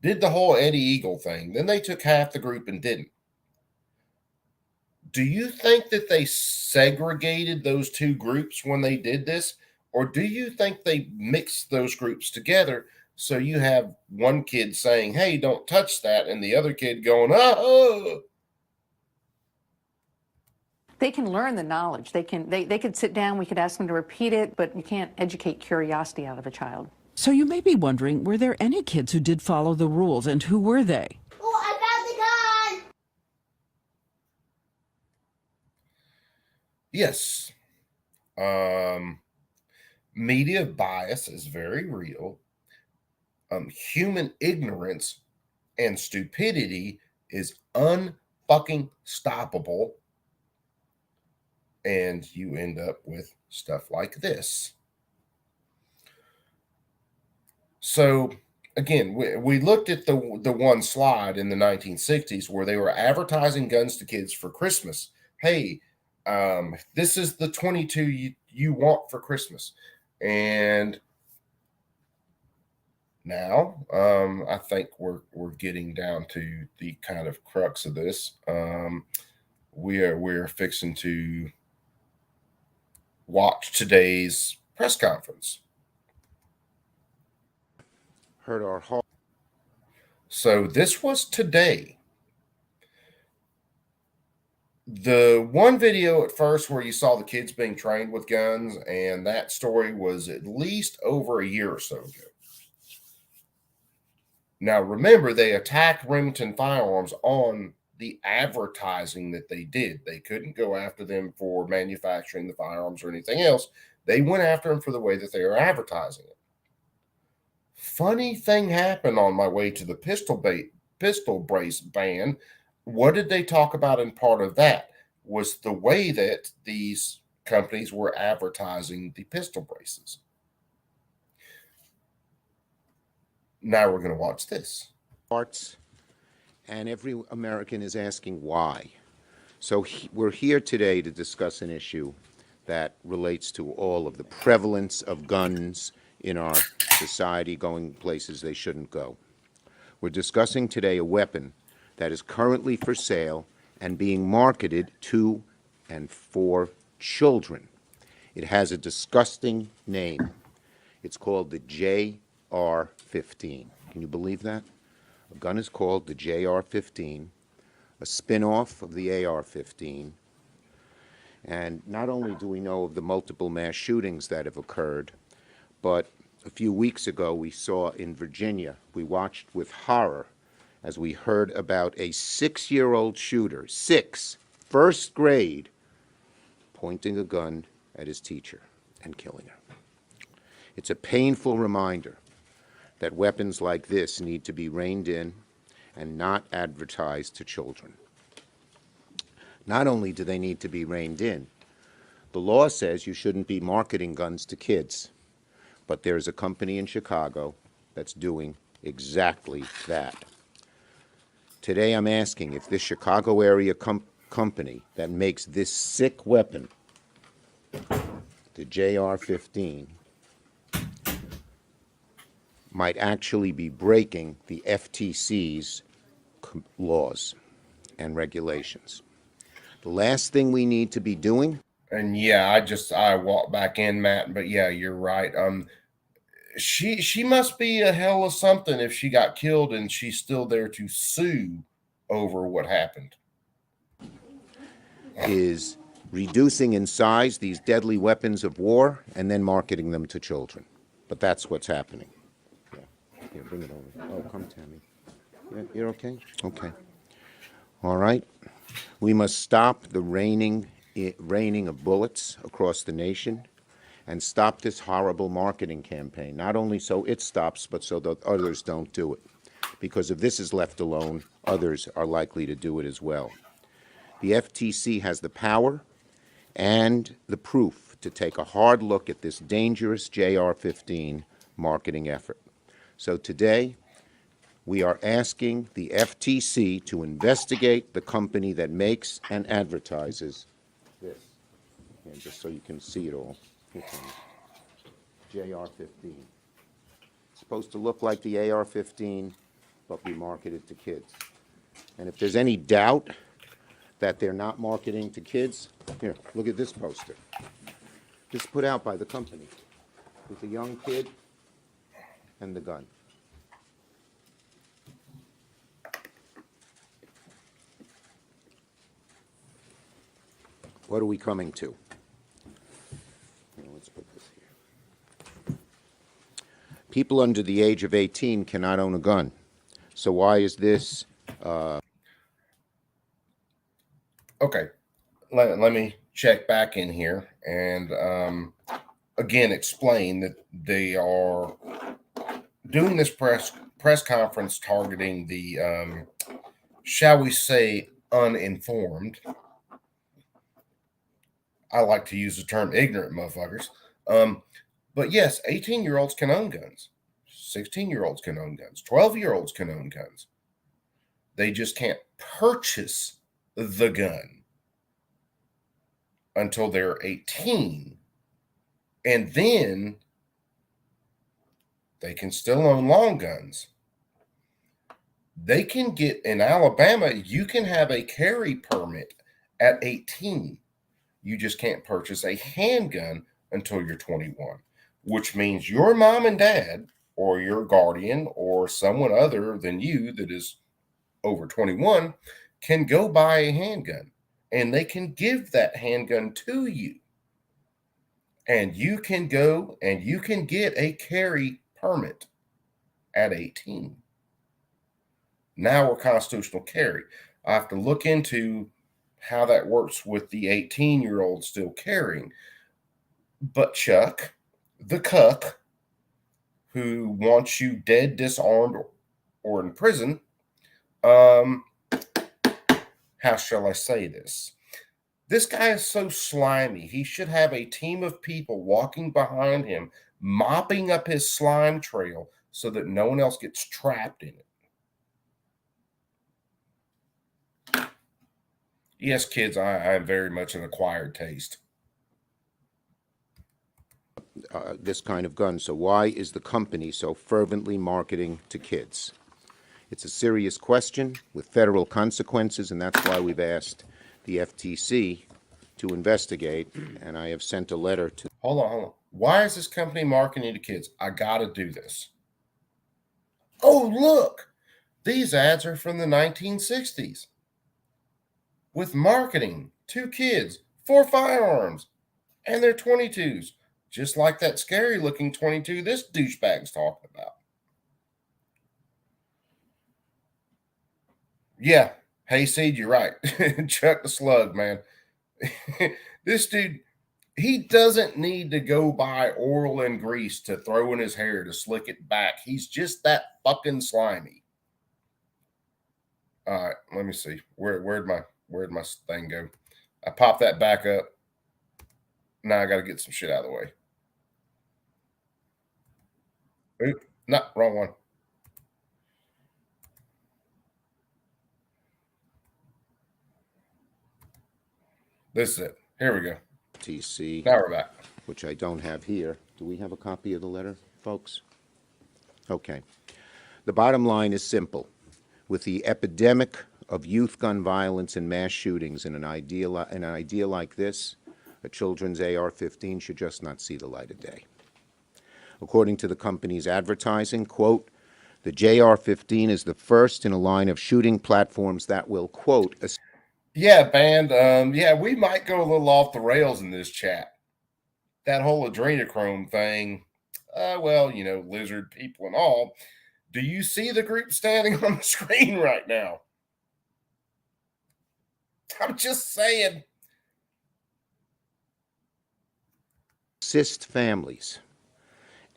did the whole Eddie Eagle thing. Then they took half the group and didn't. Do you think that they segregated those 2 groups when they did this? Or do you think they mixed those groups together so you have one kid saying, hey, don't touch that, and the other kid going, oh. They can learn the knowledge. They could sit down, we could ask them to repeat it, but you can't educate curiosity out of a child. So you may be wondering, were there any kids who did follow the rules, and who were they? Oh, I found the gun! Yes. Media bias is very real. Human ignorance and stupidity is unfucking stoppable. And you end up with stuff like this. So again, we looked at the one slide in the 1960s where they were advertising guns to kids for Christmas. Hey, this is the 22 you want for Christmas. And now I think we're getting down to the kind of crux of this. We're fixing to watch today's press conference. Heard our heart. So this was today. The one video at first where you saw the kids being trained with guns, and that story was at least over a year or so ago. Now, remember, they attacked Remington Firearms on the advertising that they did. They couldn't go after them for manufacturing the firearms or anything else. They went after them for the way that they were advertising it. Funny thing happened on my way to the pistol brace ban. What did they talk about in part of that? Was the way that these companies were advertising the pistol braces. Now we're going to watch this. Hearts, and every American is asking why. So we're here today to discuss an issue that relates to all of the prevalence of guns in our society going places they shouldn't go. We're discussing today a weapon that is currently for sale and being marketed to and for children. It has a disgusting name. It's called the JR-15. Can you believe that? A gun is called the JR-15, a spin-off of the AR-15. And not only do we know of the multiple mass shootings that have occurred, but a few weeks ago we saw in Virginia, we watched with horror as we heard about a 6-year-old shooter, first grade, pointing a gun at his teacher and killing her. It's a painful reminder that weapons like this need to be reined in and not advertised to children. Not only do they need to be reined in, the law says you shouldn't be marketing guns to kids, but there's a company in Chicago that's doing exactly that. Today I'm asking if this Chicago area company that makes this sick weapon, the JR-15, might actually be breaking the FTC's laws and regulations. The last thing we need to be doing. And yeah, I walked back in, Matt, but yeah, you're right. She must be a hell of something if she got killed and she's still there to sue over what happened. Is reducing in size these deadly weapons of war and then marketing them to children. But that's what's happening. Yeah, here, bring it over. Oh, come, Tammy. You're okay? Okay. All right. We must stop the raining of bullets across the nation and stop this horrible marketing campaign, not only so it stops, but so that others don't do it. Because if this is left alone, others are likely to do it as well. The FTC has the power and the proof to take a hard look at this dangerous JR-15 marketing effort. So today, we are asking the FTC to investigate the company that makes and advertises this. And just so you can see it all. JR-15. It's supposed to look like the AR-15, but be marketed to kids. And if there's any doubt that they're not marketing to kids, here, look at this poster. This put out by the company with a young kid and the gun. What are we coming to? Here, let's put this here. People under the age of 18 cannot own a gun. So why is this? Okay, let me check back in here and again explain that they are doing this press conference targeting the, shall we say, uninformed. I like to use the term ignorant motherfuckers. But yes, 18-year-olds can own guns. 16-year-olds can own guns. 12-year-olds can own guns. They just can't purchase the gun until they're 18. And then they can still own long guns. They can get, in Alabama, you can have a carry permit at 18. You just can't purchase a handgun until you're 21, which means your mom and dad or your guardian or someone other than you that is over 21 can go buy a handgun, and they can give that handgun to you. And you can go and you can get a carry permit at 18. Now we're constitutional carry. I have to look into how that works with the 18-year-old still carrying. But Chuck, the cuck, who wants you dead, disarmed, or in prison, how shall I say this? This guy is so slimy. He should have a team of people walking behind him, mopping up his slime trail so that no one else gets trapped in it. Yes, kids, I am very much an acquired taste. This kind of gun. So why is the company so fervently marketing to kids? It's a serious question with federal consequences, and that's why we've asked the FTC to investigate, and I have sent a letter to... Hold on. Why is this company marketing to kids? I got to do this. Oh, look. These ads are from the 1960s. With marketing to kids for firearms, and they're 22s, just like that scary-looking 22 this douchebag's talking about. Yeah, Hayseed, you're right. Chuck the Slug, man. This dude, he doesn't need to go buy oil and grease to throw in his hair to slick it back. He's just that fucking slimy. All right, let me see. Where'd my thing go? I popped that back up. Now I got to get some shit out of the way. Oop, no, wrong one. This is it. Here we go. FTC. Now we're back. Which I don't have here. Do we have a copy of the letter, folks? Okay. The bottom line is simple. With the epidemic of youth gun violence and mass shootings in an idea like this, a children's AR-15 should just not see the light of day. According to the company's advertising, quote, the JR-15 is the first in a line of shooting platforms that will, quote, yeah, band. Yeah, we might go a little off the rails in this chat. That whole adrenochrome thing, well, you know, lizard people and all. Do you see the group standing on the screen right now? I'm just saying. Assist families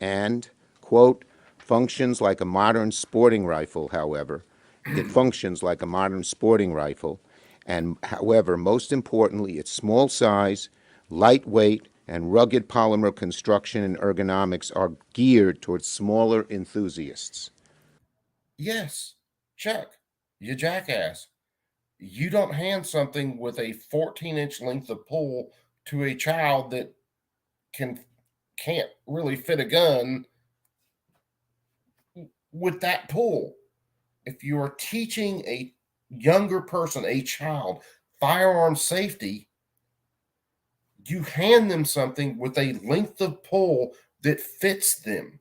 and, quote, functions like a modern sporting rifle, however. It functions like a modern sporting rifle. And however, most importantly, its small size, lightweight, and rugged polymer construction and ergonomics are geared towards smaller enthusiasts. Yes, Chuck, you jackass. You don't hand something with a 14-inch length of pull to a child that can't really fit a gun with that pull. If you are teaching a younger person, a child, firearm safety, you hand them something with a length of pull that fits them.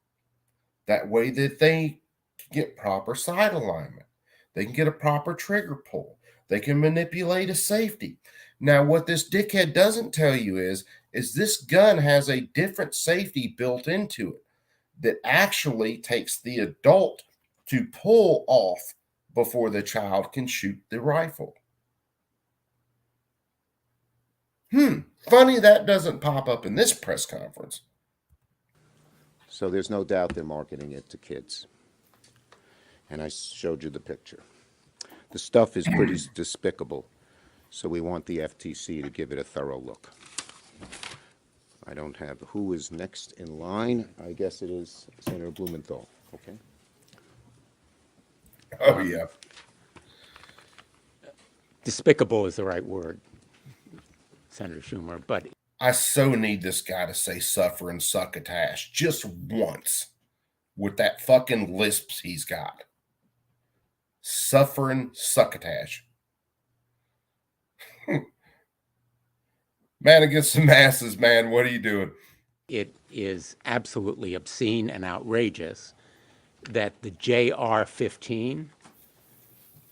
That way that they can get proper sight alignment. They can get a proper trigger pull. They can manipulate a safety. Now, what this dickhead doesn't tell you is this gun has a different safety built into it that actually takes the adult to pull off before the child can shoot the rifle. Funny that doesn't pop up in this press conference. So there's no doubt they're marketing it to kids. And I showed you the picture. The stuff is pretty despicable, so we want the FTC to give it a thorough look. I don't have who is next in line. I guess it is Senator Blumenthal. Okay. Oh, yeah. Despicable is the right word, Senator Schumer, but I so need this guy to say suffering succotash just once with that fucking lisps he's got. Suffering succotash. Man against the masses, man. What are you doing? it is absolutely obscene and outrageous that the JR-15,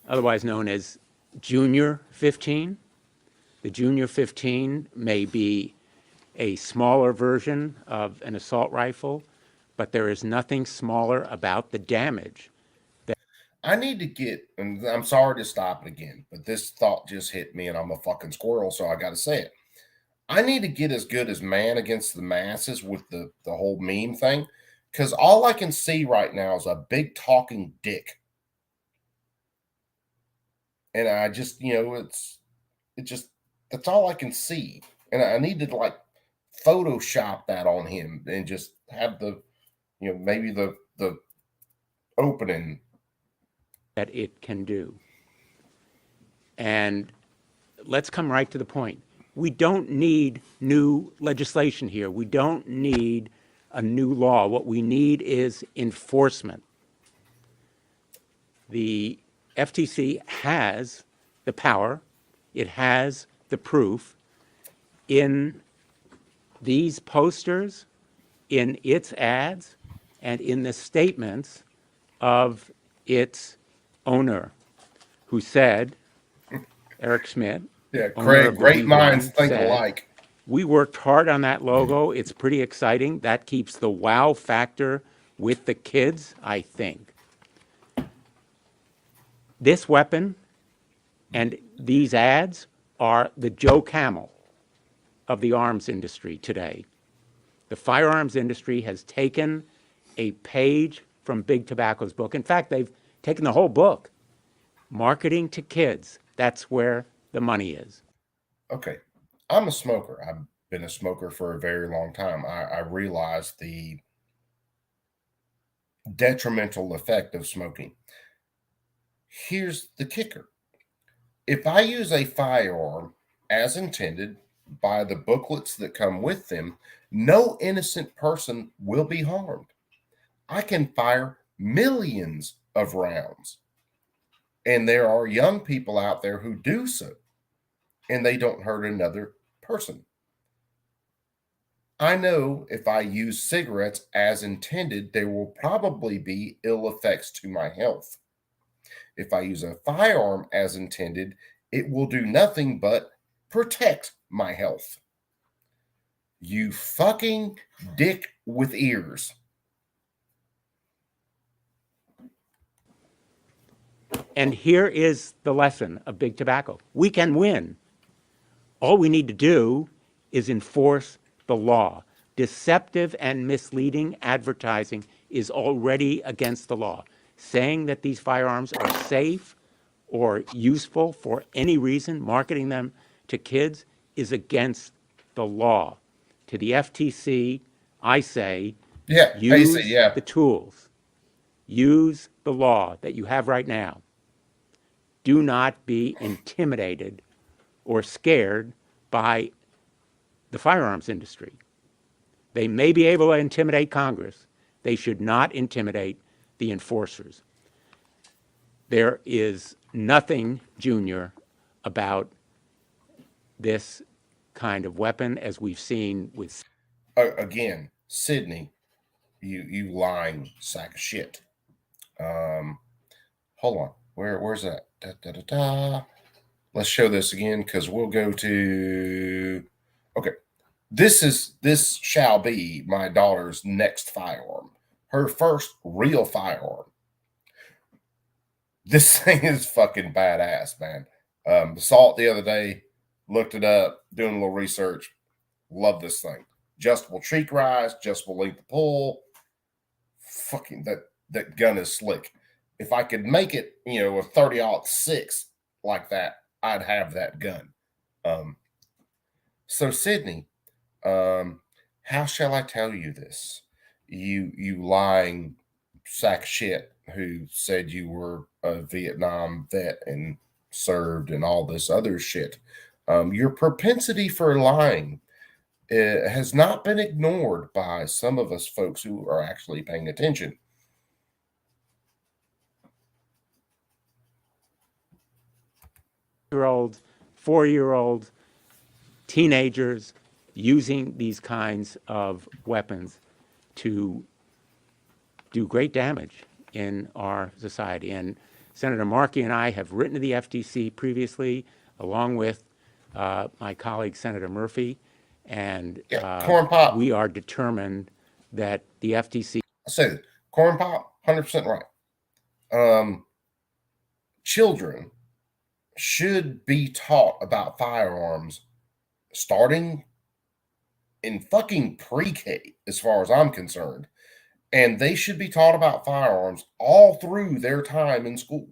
otherwise known as Junior 15, the Junior 15 may be a smaller version of an assault rifle, but there is nothing smaller about the damage. I need to get, and I'm sorry to stop it again, but this thought just hit me and I'm a fucking squirrel, so I got to say it. I need to get as good as Man Against the Masses with the whole meme thing, because all I can see right now is a big talking dick. And I just, that's all I can see. And I need to like Photoshop that on him and just have the, maybe the opening that it can do. And let's come right to the point. We don't need new legislation here. We don't need a new law. What we need is enforcement. The FTC has the power. It has the proof in these posters, in its ads, and in the statements of its owner, who said, Eric Schmidt, yeah, great minds think alike. We worked hard on that logo. It's pretty exciting. That keeps the wow factor with the kids, I think. This weapon and these ads are the Joe Camel of the arms industry today. The firearms industry has taken a page from Big Tobacco's book. In fact, they've taken the whole book. Marketing to kids. That's where the money is. Okay. I'm a smoker. I've been a smoker for a very long time. I realize the detrimental effect of smoking. Here's the kicker. If I use a firearm as intended by the booklets that come with them, no innocent person will be harmed. I can fire millions of rounds. And there are young people out there who do so, and they don't hurt another person. I know if I use cigarettes as intended, there will probably be ill effects to my health. If I use a firearm as intended, it will do nothing but protect my health. You fucking dick with ears. And here is the lesson of Big Tobacco. We can win. All we need to do is enforce the law. Deceptive and misleading advertising is already against the law. Saying that these firearms are safe or useful for any reason, marketing them to kids, is against the law. To the FTC, I say, use the tools. Use the law that you have right now. Do not be intimidated or scared by the firearms industry. They may be able to intimidate Congress. They should not intimidate the enforcers. There is nothing, Junior, about this kind of weapon as we've seen with... Again, Sydney, you lying sack of shit. Hold on. Where's that? Let's show this again because we'll go to... Okay. This shall be my daughter's next firearm. Her first real firearm. This thing is fucking badass, man. Saw it the other day, looked it up, doing a little research. Love this thing. Adjustable cheek rise, adjustable length of pull. Fucking that gun is slick. If I could make it, a 30-06 like that, I'd have that gun. So Sydney, how shall I tell you this? You lying sack of shit who said you were a Vietnam vet and served and all this other shit. Your propensity for lying has not been ignored by some of us folks who are actually paying attention. Year-old, 4-year-old teenagers using these kinds of weapons to do great damage in our society. And Senator Markey and I have written to the FTC previously, along with my colleague Senator Murphy, and Corn Pop. we are determined that the FTC. I say that. Corn Pop, 100% right. Children should be taught about firearms starting in fucking pre-K, as far as I'm concerned. And they should be taught about firearms all through their time in school.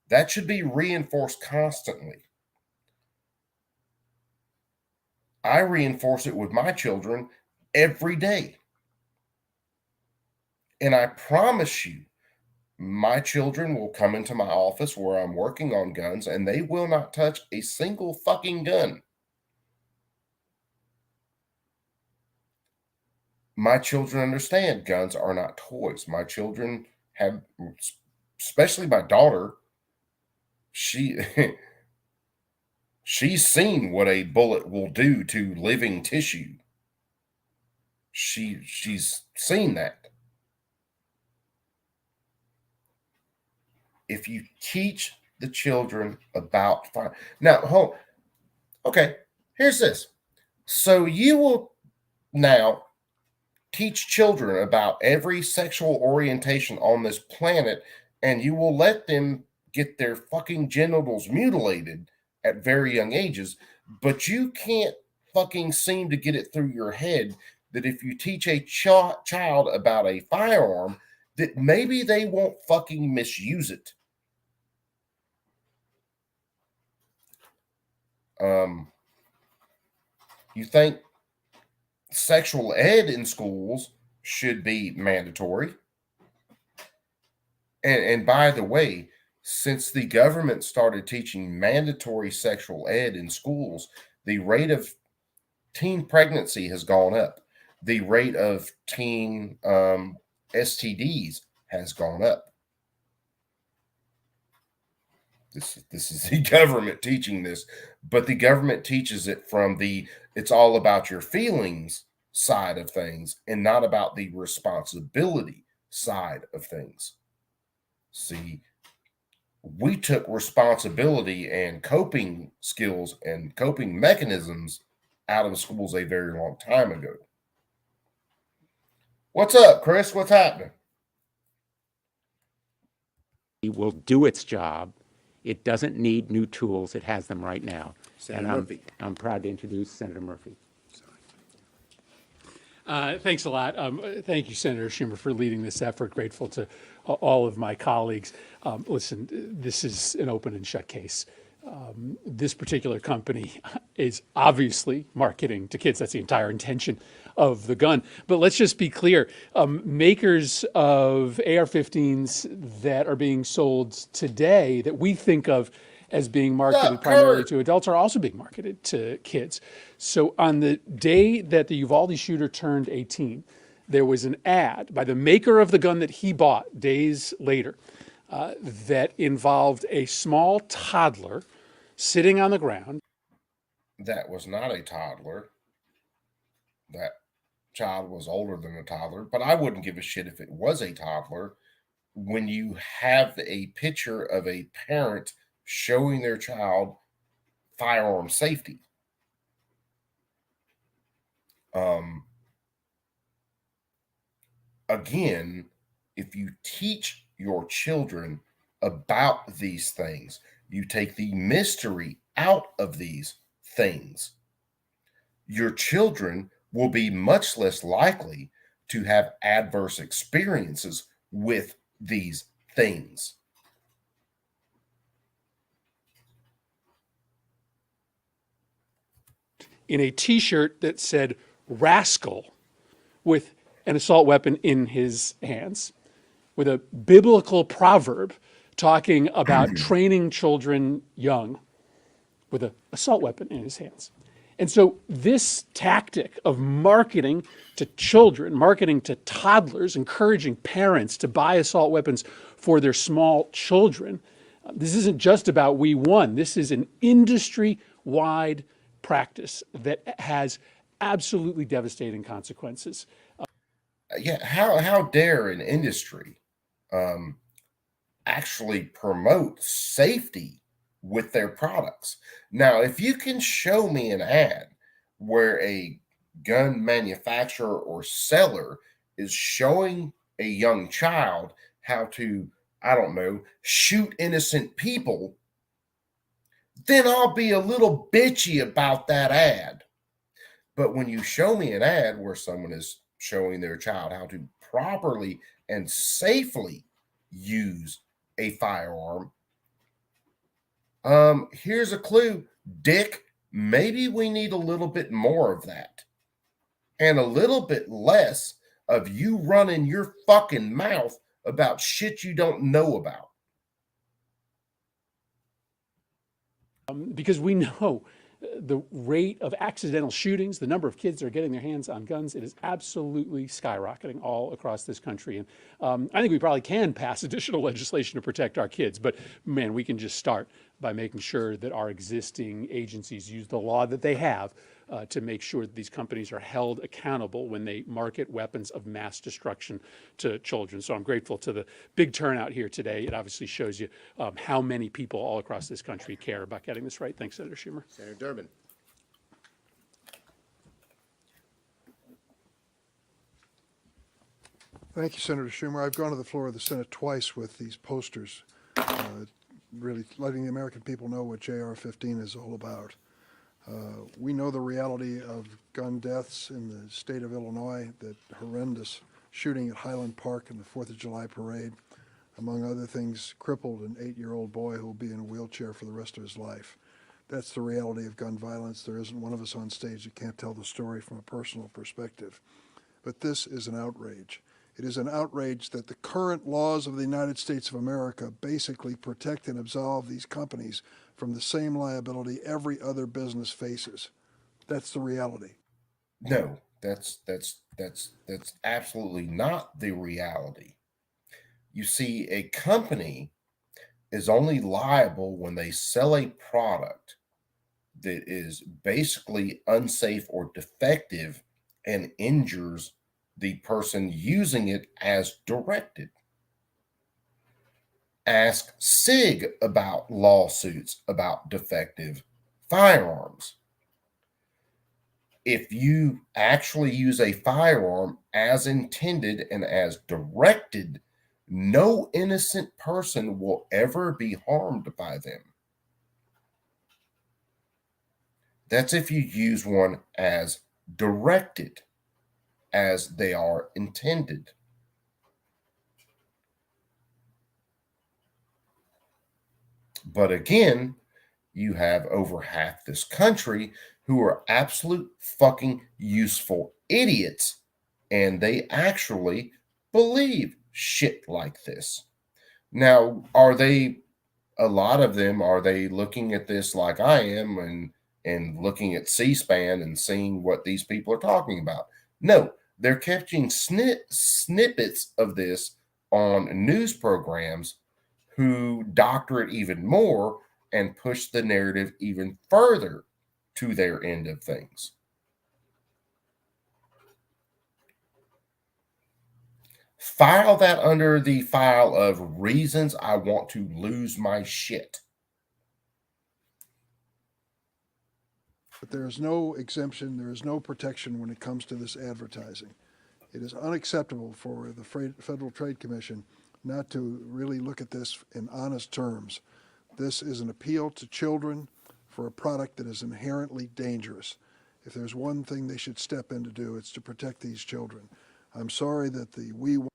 That should be reinforced constantly. I reinforce it with my children every day. And I promise you, my children will come into my office where I'm working on guns and they will not touch a single fucking gun. My children understand guns are not toys. My children have, especially my daughter, she's seen what a bullet will do to living tissue. She's seen that. If you teach the children about fire. Now, okay, here's this. So you will now teach children about every sexual orientation on this planet, and you will let them get their fucking genitals mutilated at very young ages, but you can't fucking seem to get it through your head that if you teach a child about a firearm, that maybe they won't fucking misuse it. You think sexual ed in schools should be mandatory? And by the way, since the government started teaching mandatory sexual ed in schools, the rate of teen pregnancy has gone up. The rate of teen STDs has gone up. This is the government teaching this, but the government teaches it from the it's all about your feelings side of things and not about the responsibility side of things. See, we took responsibility and coping skills and coping mechanisms out of schools a very long time ago. What's up, Chris? What's happening? It will do its job. It doesn't need new tools. It has them right now. Senator and Murphy. I'm proud to introduce Senator Murphy. Thanks a lot. Thank you, Senator Schumer, for leading this effort. Grateful to all of my colleagues. Listen, this is an open and shut case. This particular company is obviously marketing to kids. That's the entire intention of the gun. But let's just be clear. Makers of AR-15s that are being sold today that we think of as being marketed primarily to adults are also being marketed to kids. So on the day that the Uvalde shooter turned 18, there was an ad by the maker of the gun that he bought days later that involved a small toddler sitting on the ground. That was not a toddler. That child was older than a toddler, but I wouldn't give a shit if it was a toddler when you have a picture of a parent showing their child firearm safety. Again, if you teach your children about these things, you take the mystery out of these things, your children will be much less likely to have adverse experiences with these things. In a t-shirt that said rascal with an assault weapon in his hands with a biblical proverb talking about training children young with an assault weapon in his hands. And so this tactic of marketing to children, marketing to toddlers, encouraging parents to buy assault weapons for their small children, this isn't just about We Won. This is an industry-wide practice that has absolutely devastating consequences. Yeah, how dare an industry actually promote safety with their products? Now, if you can show me an ad where a gun manufacturer or seller is showing a young child how to, I don't know, shoot innocent people, then I'll be a little bitchy about that ad. But when you show me an ad where someone is showing their child how to properly and safely use a firearm, here's a clue, Dick. Maybe we need a little bit more of that and a little bit less of you running your fucking mouth about shit you don't know about. Because we know the rate of accidental shootings, the number of kids that are getting their hands on guns, it is absolutely skyrocketing all across this country. And I think we probably can pass additional legislation to protect our kids, but man, we can just start by making sure that our existing agencies use the law that they have to make sure that these companies are held accountable when they market weapons of mass destruction to children. So I'm grateful to the big turnout here today. It obviously shows you how many people all across this country care about getting this right. Thanks, Senator Schumer. Senator Durbin. Thank you, Senator Schumer. I've gone to the floor of the Senate twice with these posters, really letting the American people know what JR-15 is all about. We know the reality of gun deaths in the state of Illinois, that horrendous shooting at Highland Park in the 4th of July parade, among other things, crippled an 8-year-old boy who will be in a wheelchair for the rest of his life. That's the reality of gun violence. There isn't one of us on stage that can't tell the story from a personal perspective. But this is an outrage. It is an outrage that the current laws of the United States of America basically protect and absolve these companies from the same liability every other business faces. That's the reality. No, that's absolutely not the reality. You see, a company is only liable when they sell a product that is basically unsafe or defective and injures the person using it as directed. Ask SIG about lawsuits about defective firearms. If you actually use a firearm as intended and as directed, no innocent person will ever be harmed by them. That's if you use one as directed, as they are intended. But again, you have over half this country who are absolute fucking useful idiots, and they actually believe shit like this. Now, are they, a lot of them, are they looking at this like I am and looking at C-SPAN and seeing what these people are talking about? No, they're catching snippets of this on news programs who doctor it even more and push the narrative even further to their end of things. File that under the file of reasons I want to lose my shit. But there is no exemption, there is no protection when it comes to this advertising. It is unacceptable for the Federal Trade Commission not to really look at this in honest terms. This is an appeal to children for a product that is inherently dangerous. If there's one thing they should step in to do, it's to protect these children. I'm sorry that the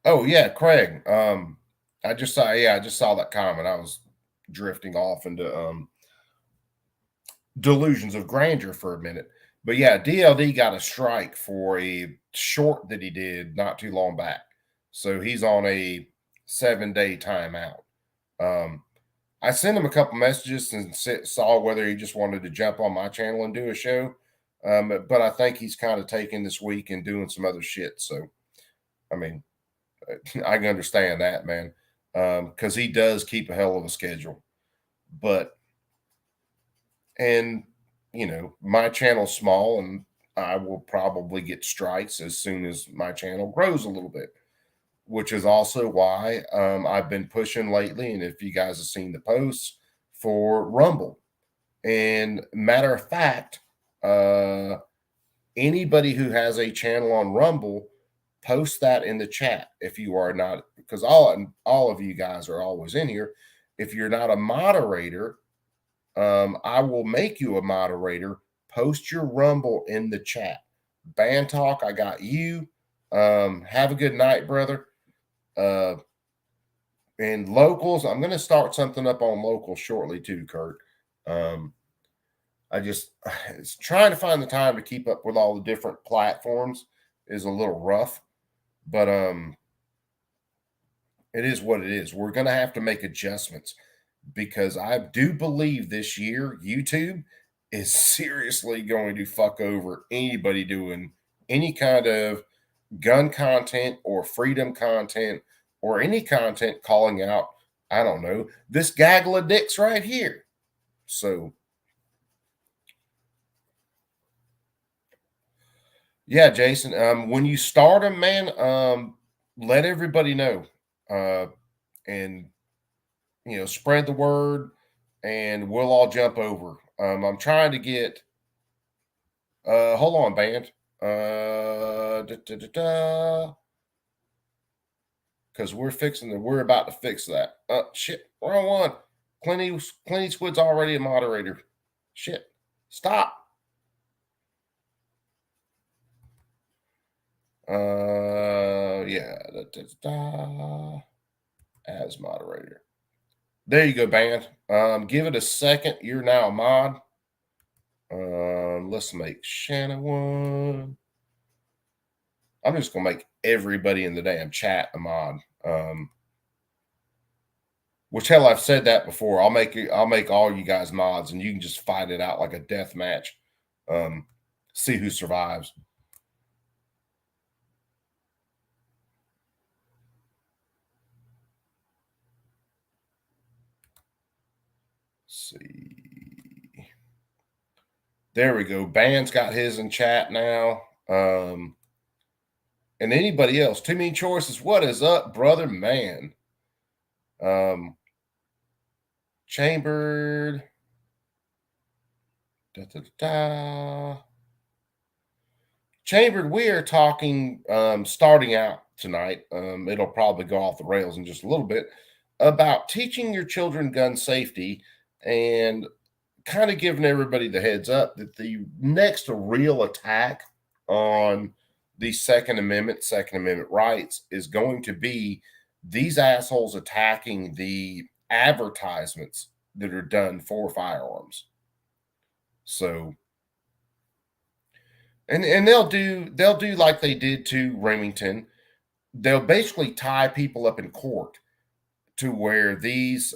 Oh yeah, Craig. I just saw that comment. I was drifting off into delusions of grandeur for a minute. But yeah, DLD got a strike for a short that he did not too long back. So he's on a 7-day timeout. I sent him a couple messages and saw whether he just wanted to jump on my channel and do a show. But I think he's kind of taking this week and doing some other shit. So, I mean, I can understand that, man, because he does keep a hell of a schedule. But, and, you know, my channel's small, and I will probably get strikes as soon as my channel grows a little bit, which is also why I've been pushing lately. And if you guys have seen the posts for Rumble, and matter of fact, anybody who has a channel on Rumble, post that in the chat. If you are not, because all of you guys are always in here. If you're not a moderator, I will make you a moderator. Post your Rumble in the chat. Band Talk, I got you. Have a good night, brother. And locals, I'm going to start something up on local shortly too, Kurt. It's trying to find the time to keep up with all the different platforms is a little rough, but it is what it is. We're going to have to make adjustments, because I do believe this year YouTube is seriously going to fuck over anybody doing any kind of gun content or freedom content or any content calling out, I don't know, this gaggle of dicks right here. So, yeah, Jason, when you start them, man, let everybody know, and, you know, spread the word, and we'll all jump over. I'm trying to get, hold on, band. Because we're about to fix that. Shit, wrong one. Clint Eastwood's already a moderator. Shit, stop. Yeah, as moderator. There you go, band. Give it a second. You're now a mod. Let's make Shannon one. I'm just gonna make everybody in the damn chat a mod. Which, hell, I've said that before. I'll make all you guys mods, and you can just fight it out like a death match. See who survives. See. There we go. Band's got his in chat now. And anybody else? Too many choices. What is up, brother, man? Chambered. Chambered, we are talking, starting out tonight. It'll probably go off the rails in just a little bit, about teaching your children gun safety, and kind of giving everybody the heads up that the next real attack on the Second Amendment rights is going to be these assholes attacking the advertisements that are done for firearms. So, and they'll do like they did to Remington. They'll basically tie people up in court to where these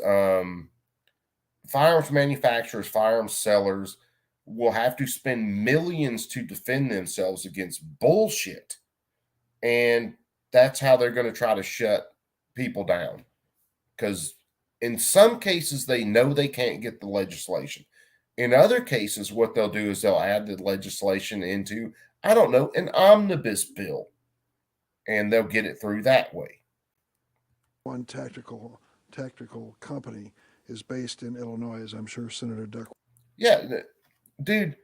firearms manufacturers, firearms sellers will have to spend millions to defend themselves against bullshit. And that's how they're going to try to shut people down. Because in some cases, they know they can't get the legislation. In other cases, what they'll do is they'll add the legislation into, I don't know, an omnibus bill. And they'll get it through that way. One tactical company is based in Illinois, as I'm sure Senator Duck. Yeah, dude,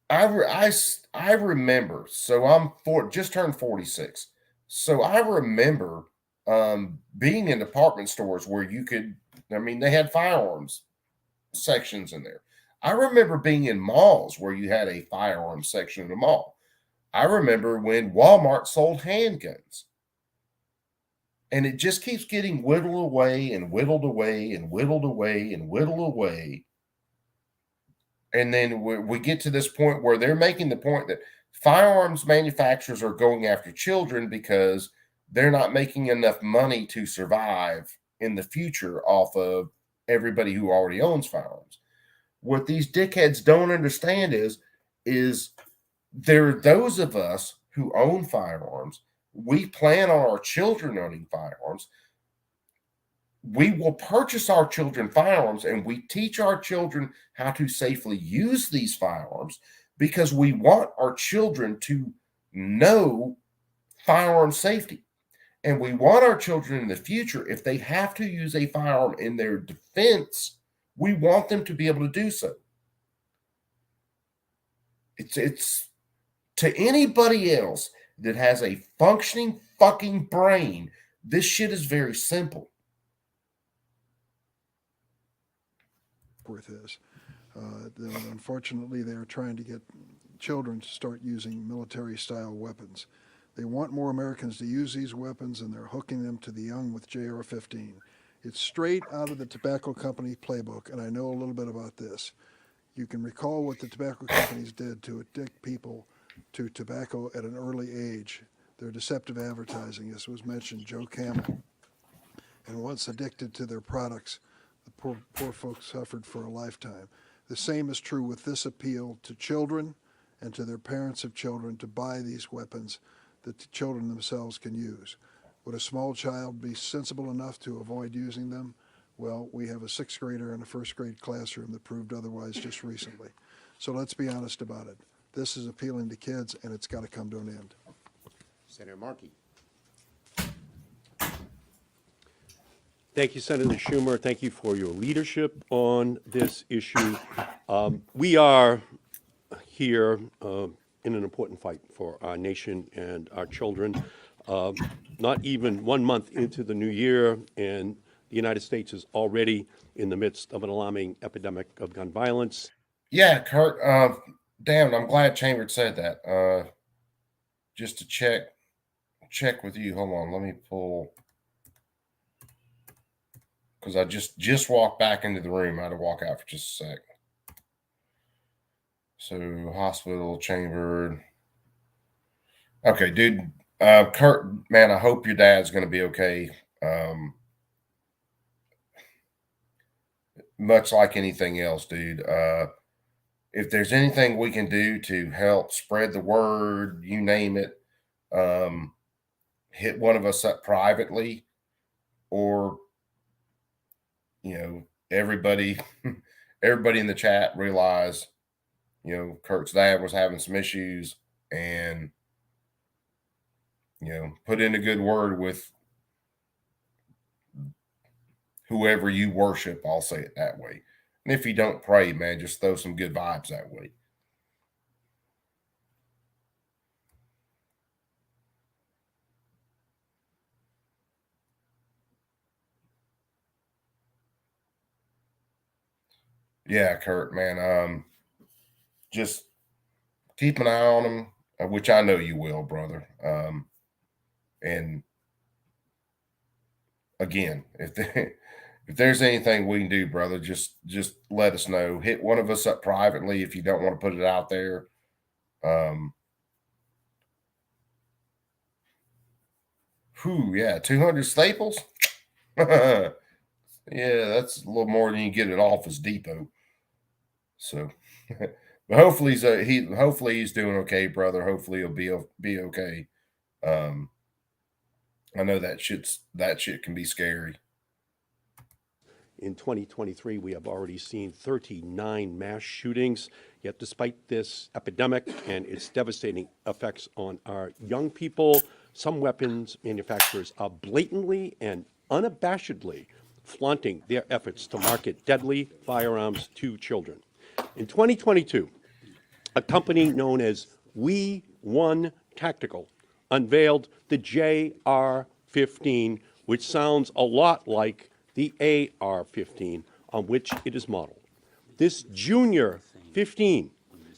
I remember. So I'm just turned 46. So I remember being in department stores where you could, they had firearms sections in there. I remember being in malls where you had a firearms section in the mall. I remember when Walmart sold handguns. And it just keeps getting whittled away and whittled away and whittled away and whittled away. And then we get to this point where they're making the point that firearms manufacturers are going after children because they're not making enough money to survive in the future off of everybody who already owns firearms. What these dickheads don't understand is there are those of us who own firearms. We plan on our children owning firearms. We will purchase our children firearms, and we teach our children how to safely use these firearms because we want our children to know firearm safety. And we want our children in the future, if they have to use a firearm in their defense, we want them to be able to do so. It's to anybody else that has a functioning fucking brain, this shit is very simple. Worth is. Unfortunately, they're trying to get children to start using military-style weapons. They want more Americans to use these weapons, and they're hooking them to the young with JR-15. It's straight out of the tobacco company playbook, and I know a little bit about this. You can recall what the tobacco companies did to addict people to tobacco at an early age. Their deceptive advertising, as was mentioned, Joe Camel. And once addicted to their products, the poor folks suffered for a lifetime. The same is true with this appeal to children and to their parents of children to buy these weapons that the children themselves can use. Would a small child be sensible enough to avoid using them? Well, we have a sixth grader in a first grade classroom that proved otherwise just recently. So let's be honest about it. This is appealing to kids, and it's got to come to an end. Senator Markey. Thank you, Senator Schumer. Thank you for your leadership on this issue. We are here in an important fight for our nation and our children. Not even 1 month into the new year, and the United States is already in the midst of an alarming epidemic of gun violence. Yeah, Kurt. Damn, I'm glad Chambers said that. Just to check with you. Hold on, let me pull, because I just walked back into the room. I had to walk out for just a sec. So hospital, Chamber. Okay, dude. Kurt, man, I hope your dad's going to be okay. Much like anything else, dude. If there's anything we can do to help spread the word, you name it, hit one of us up privately, or, you know, everybody in the chat realize, you know, Kurt's dad was having some issues, and, you know, put in a good word with whoever you worship. I'll say it that way. And if you don't pray, man, just throw some good vibes that way. Yeah, Kurt, man. Just keep an eye on them, which I know you will, brother. And again, if there's anything we can do, brother, just let us know. Hit one of us up privately if you don't want to put it out there. Yeah, 200 staples. Yeah, that's a little more than you get at Office Depot. So, but hopefully he's doing okay, brother. Hopefully he'll be okay. I know that shit can be scary. In 2023, we have already seen 39 mass shootings. Yet despite this epidemic and its devastating effects on our young people, some weapons manufacturers are blatantly and unabashedly flaunting their efforts to market deadly firearms to children. In 2022, a company known as We One Tactical unveiled the JR-15, which sounds a lot like the AR-15 on which it is modeled. This Junior 15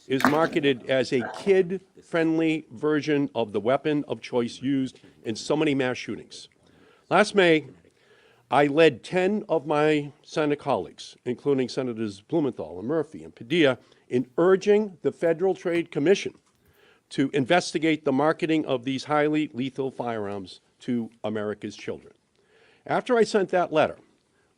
is marketed as a kid-friendly version of the weapon of choice used in so many mass shootings. Last May, I led 10 of my Senate colleagues, including Senators Blumenthal and Murphy and Padilla, in urging the Federal Trade Commission to investigate the marketing of these highly lethal firearms to America's children. After I sent that letter,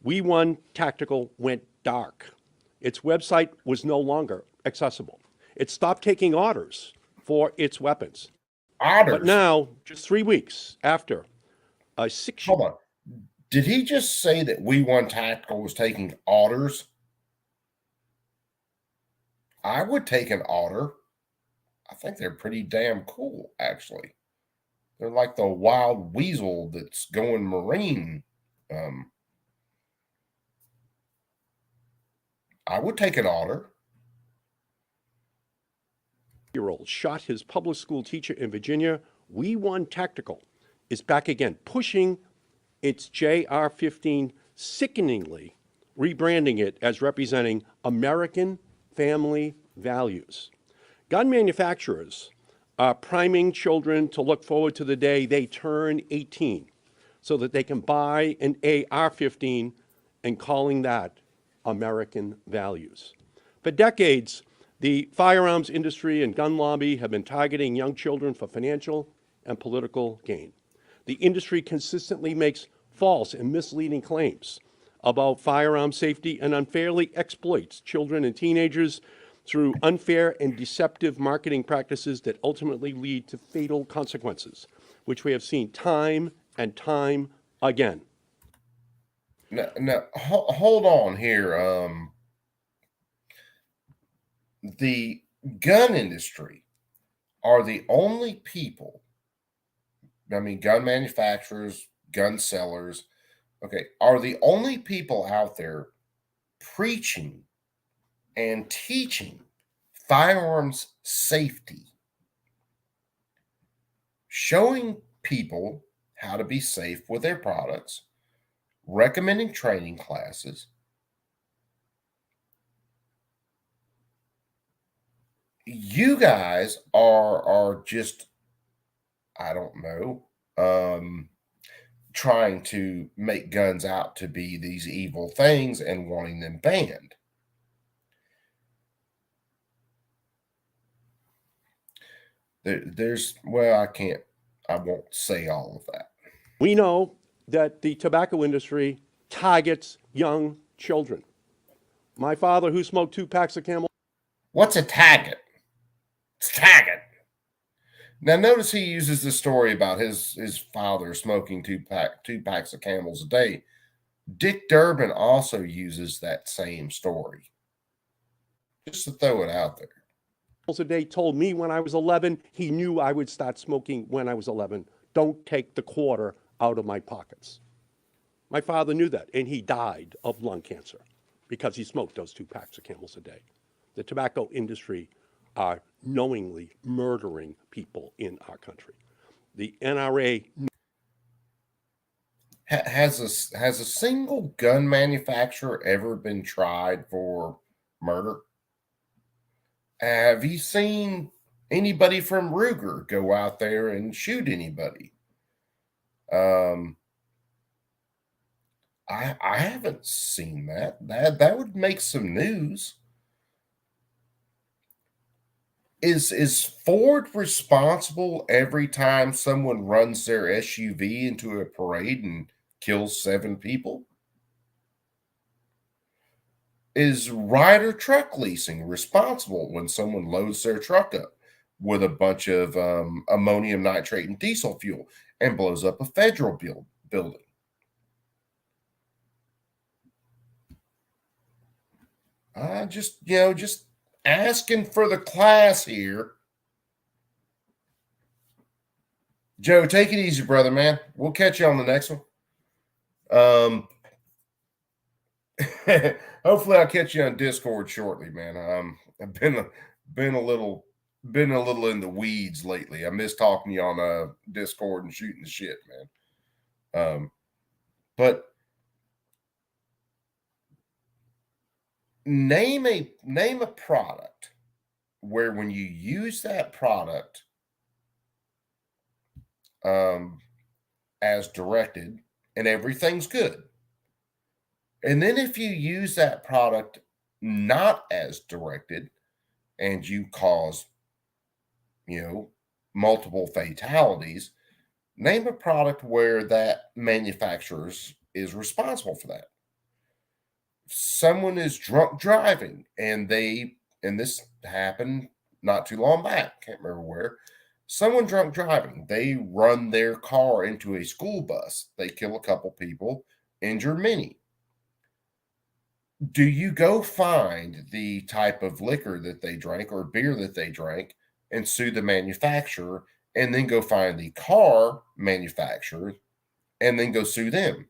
We Won Tactical went dark. Its website was no longer accessible. It stopped taking orders for its weapons. Orders? But now, just 3 weeks after a 6 Hold on. Did he just say that We Won Tactical was taking orders? I would take an order. I think they're pretty damn cool, actually. They're like the wild weasel that's going marine. I would take an order. Year-old shot his public school teacher in Virginia. We Won Tactical is back again, pushing its JR-15, sickeningly rebranding it as representing American family values. Gun manufacturers are priming children to look forward to the day they turn 18 so that they can buy an AR-15 and calling that American values. For decades, the firearms industry and gun lobby have been targeting young children for financial and political gain. The industry consistently makes false and misleading claims about firearm safety and unfairly exploits children and teenagers through unfair and deceptive marketing practices that ultimately lead to fatal consequences, which we have seen time and time again. Now, hold on here. The gun industry are the only people, I mean, gun manufacturers, gun sellers, okay, are the only people out there preaching and teaching firearms safety, showing people how to be safe with their products, recommending training classes. You guys are just, I don't know, trying to make guns out to be these evil things and wanting them banned. Well, I won't say all of that. We know that the tobacco industry targets young children. My father, who smoked 2 packs of Camel. What's a target? It's target. Now, notice he uses the story about his father smoking two packs of Camels a day. Dick Durbin also uses that same story. Just to throw it out there. A day told me when I was 11, he knew I would start smoking when I was 11. Don't take the quarter out of my pockets. My father knew that, and he died of lung cancer because he smoked those 2 packs of Camels a day. The tobacco industry are knowingly murdering people in our country. The NRA has a single gun manufacturer ever been tried for murder? Have you seen anybody from Ruger go out there and shoot anybody? I haven't seen that. That would make some news. Is Ford responsible every time someone runs their SUV into a parade and kills 7 people? Is Ryder Truck Leasing responsible when someone loads their truck up with a bunch of ammonium nitrate and diesel fuel and blows up a federal building? Just asking for the class here. Joe, take it easy, brother, man. We'll catch you on the next one. Hopefully I'll catch you on Discord shortly, man. I've been a little in the weeds lately. I miss talking to you on Discord and shooting the shit, man. But name a product where when you use that product as directed and everything's good. And then if you use that product not as directed and you cause, multiple fatalities, name a product where that manufacturer is responsible for that. Someone is drunk driving and this happened not too long back, can't remember where. Someone drunk driving, they run their car into a school bus. They kill a couple people, injure many. Do you go find the type of liquor that they drank or beer that they drank and sue the manufacturer, and then go find the car manufacturer and then go sue them?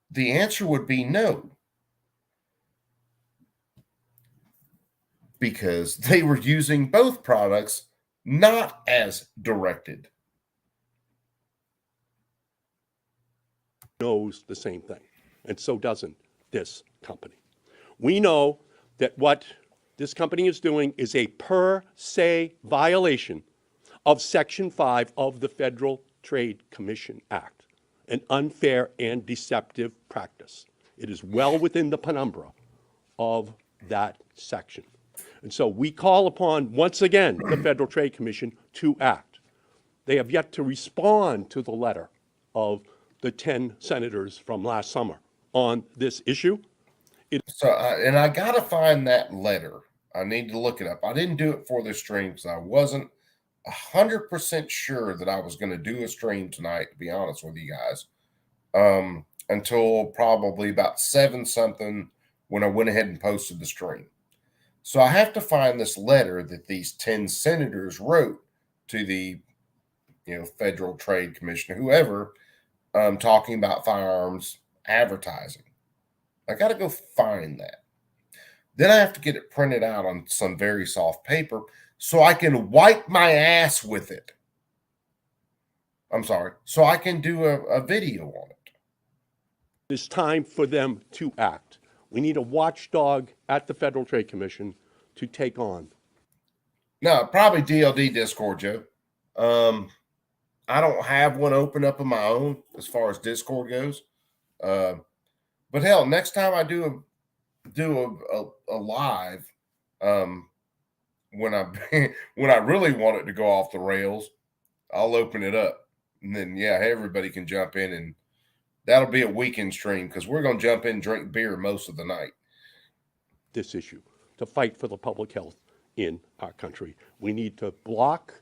The answer would be no, because they were using both products not as directed. Knows the same thing, and so doesn't this company. We know that what this company is doing is a per se violation of Section 5 of the Federal Trade Commission Act, an unfair and deceptive practice. It is well within the penumbra of that section. And so we call upon, once again, the Federal Trade Commission to act. They have yet to respond to the letter of the 10 senators from last summer on this issue. And I got to find that letter. I need to look it up. I didn't do it for this stream because I wasn't 100% sure that I was going to do a stream tonight, to be honest with you guys, until probably about 7 something when I went ahead and posted the stream. So I have to find this letter that these 10 senators wrote to the, Federal Trade Commission, whoever, talking about firearms advertising. I got to go find that. Then I have to get it printed out on some very soft paper so I can wipe my ass with it. I'm sorry. So I can do a video on it. It's time for them to act. We need a watchdog at the Federal Trade Commission to take on. No, probably DLD Discord, Joe. I don't have one open up of my own as far as Discord goes. But hell, next time I do a live, when I really want it to go off the rails, I'll open it up, and then everybody can jump in, and that'll be a weekend stream because we're going to jump in and drink beer most of the night. This issue to fight for the public health in our country. We need to block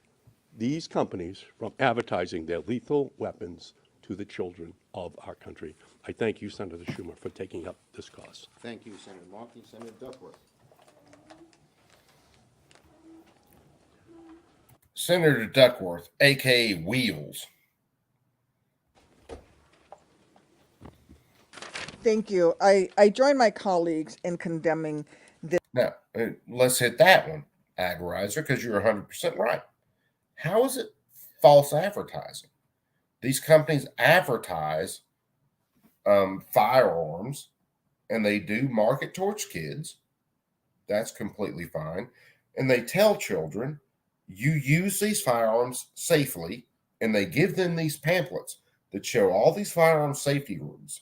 these companies from advertising their lethal weapons to the children of our country. I thank you, Senator Schumer, for taking up this cause. Thank you, Senator Markey. Senator Duckworth. Senator Duckworth, a.k.a. Wheels. Thank you. I join my colleagues in condemning this. Now, let's hit that one, Agorizer, because you're 100% right. How is it false advertising? These companies advertise firearms, and they do market towards kids. That's completely fine. And they tell children, you use these firearms safely, and they give them these pamphlets that show all these firearm safety rules.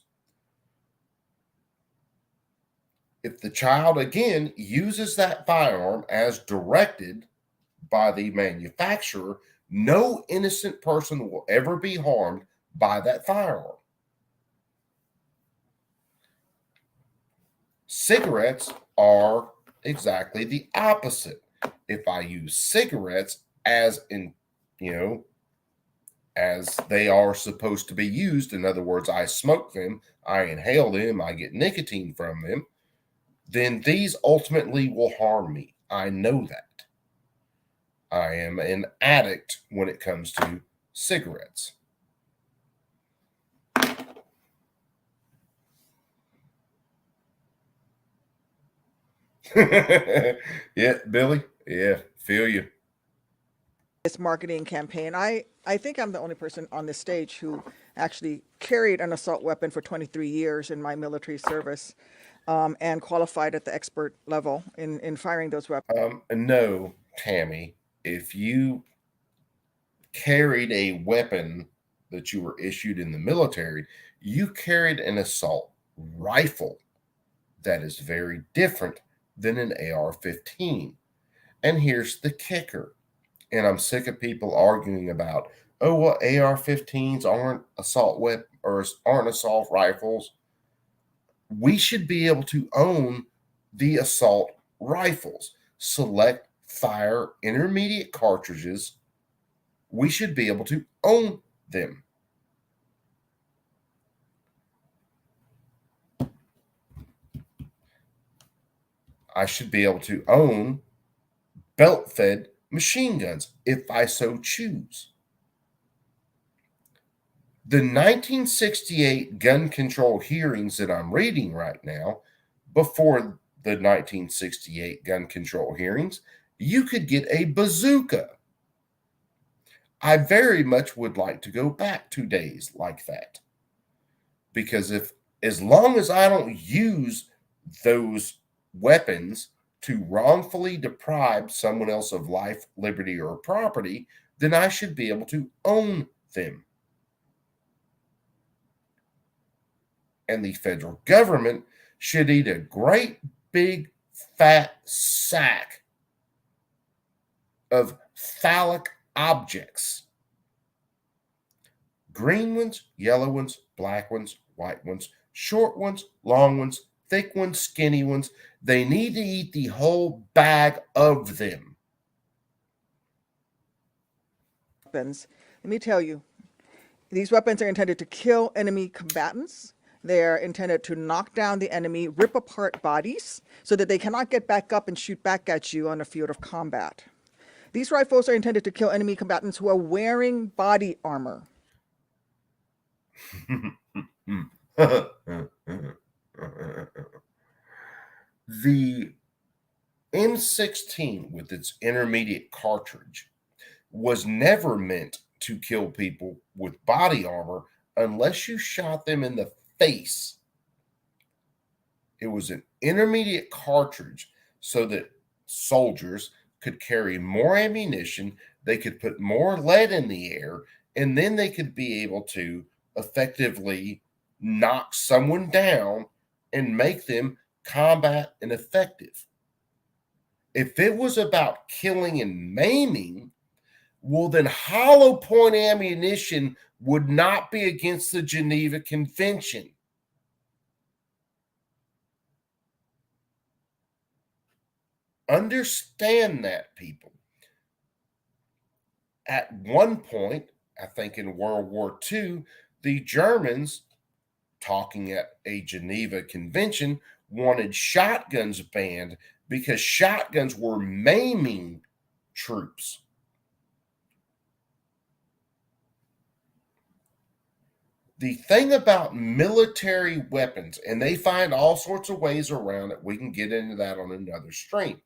If the child, again, uses that firearm as directed by the manufacturer, no innocent person will ever be harmed by that firearm. Cigarettes are exactly the opposite. If I use cigarettes as as they are supposed to be used, in other words, I smoke them, I inhale them, I get nicotine from them, then these ultimately will harm me. I know that. I am an addict when it comes to cigarettes. Yeah, Billy. Yeah, feel you. This marketing campaign. I think I'm the only person on this stage who actually carried an assault weapon for 23 years in my military service, and qualified at the expert level in firing those weapons. No, Tammy, if you carried a weapon that you were issued in the military, you carried an assault rifle that is very different than an AR-15. And here's the kicker. And I'm sick of people arguing about, oh, well, AR-15s aren't assault weapons or aren't assault rifles. We should be able to own the assault rifles. Select fire intermediate cartridges. We should be able to own them. I should be able to own belt-fed machine guns if I so choose. The 1968 gun control hearings that I'm reading right now, before the 1968 gun control hearings, you could get a bazooka. I very much would like to go back to days like that. Because as long as I don't use those weapons to wrongfully deprive someone else of life, liberty, or property, then I should be able to own them. And the federal government should eat a great big fat sack of phallic objects. Green ones, yellow ones, black ones, white ones, short ones, long ones, thick ones, skinny ones. They need to eat the whole bag of them. Weapons. Let me tell you, these weapons are intended to kill enemy combatants. They are intended to knock down the enemy, rip apart bodies so that they cannot get back up and shoot back at you on the field of combat. These rifles are intended to kill enemy combatants who are wearing body armor. The M16 with its intermediate cartridge was never meant to kill people with body armor unless you shot them in the face. It was an intermediate cartridge so that soldiers could carry more ammunition, they could put more lead in the air, and then they could be able to effectively knock someone down and make them combat and effective. If it was about killing and maiming, well, then hollow point ammunition would not be against the Geneva Convention. Understand that, people. At one point, I think in World War II, the Germans, talking at a Geneva Convention, wanted shotguns banned because shotguns were maiming troops. The thing about military weapons, and they find all sorts of ways around it, we can get into that on another stream.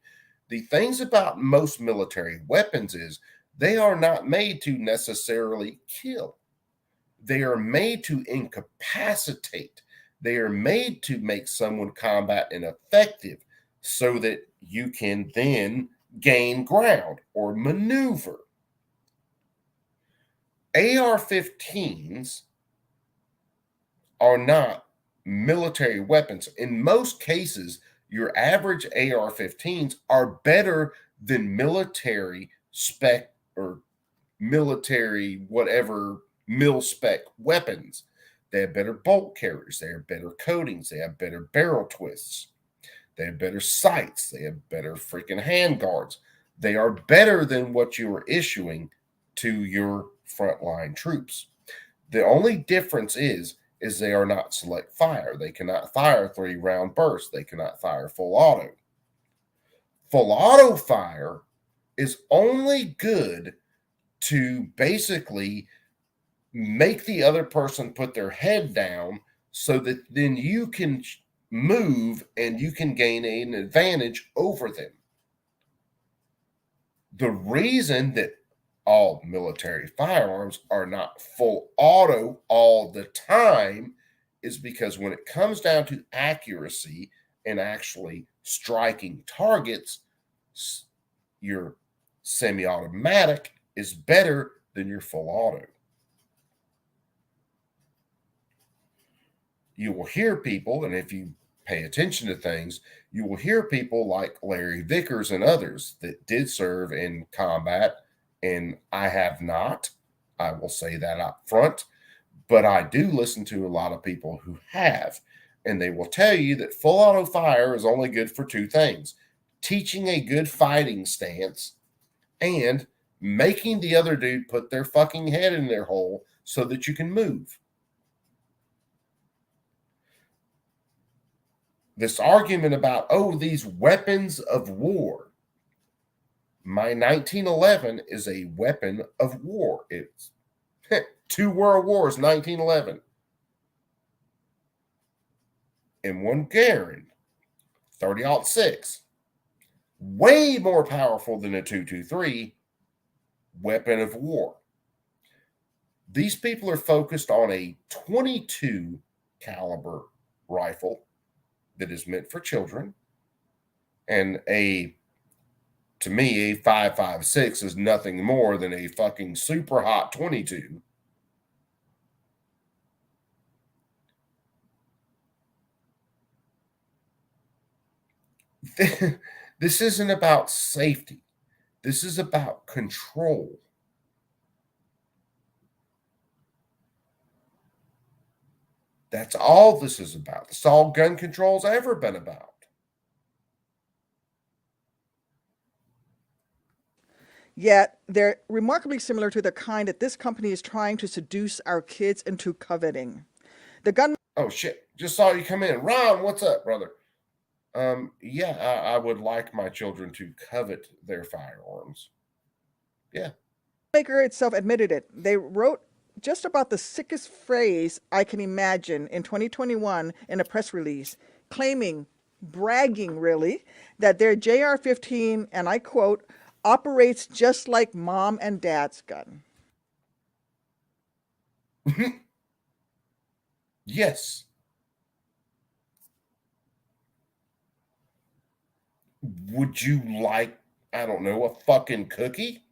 The things about most military weapons is they are not made to necessarily kill. They are made to incapacitate. They are made to make someone combat ineffective so that you can then gain ground or maneuver. AR-15s are not military weapons. In most cases, your average AR-15s are better than military spec or military whatever mil-spec weapons. They have better bolt carriers. They have better coatings. They have better barrel twists. They have better sights. They have better freaking handguards. They are better than what you are issuing to your frontline troops. The only difference is they are not select fire. They cannot fire 3-round bursts. They cannot fire full auto. Full auto fire is only good to basically make the other person put their head down so that then you can move and you can gain an advantage over them. The reason that all military firearms are not full auto all the time is because when it comes down to accuracy and actually striking targets, your semi-automatic is better than your full auto. you will hear people, and if you pay attention to things, you will hear people like Larry Vickers and others that did serve in combat, and I have not. I will say that up front, but I do listen to a lot of people who have, and they will tell you that full auto fire is only good for two things: teaching a good fighting stance and making the other dude put their fucking head in their hole so that you can move. This argument about, oh, these weapons of war. My 1911 is a weapon of war. It's 2 world wars, 1911. M1 Garand, 30-06. Way more powerful than a 223 weapon of war. These people are focused on a 22 caliber rifle that is meant for children, and to me, a 5.56 is nothing more than a fucking super hot 22. This isn't about safety. This is about control. That's all this is about. That's all gun control's ever been about. Yet they're remarkably similar to the kind that this company is trying to seduce our kids into coveting. The gun. Oh shit! Just saw you come in, Ron. What's up, brother? Yeah, I would like my children to covet their firearms. Yeah. Maker itself admitted it. They wrote just about the sickest phrase I can imagine in 2021 in a press release, claiming, bragging really, that their JR-15, and I quote, operates just like mom and dad's gun. Yes. Would you like, I don't know, a fucking cookie?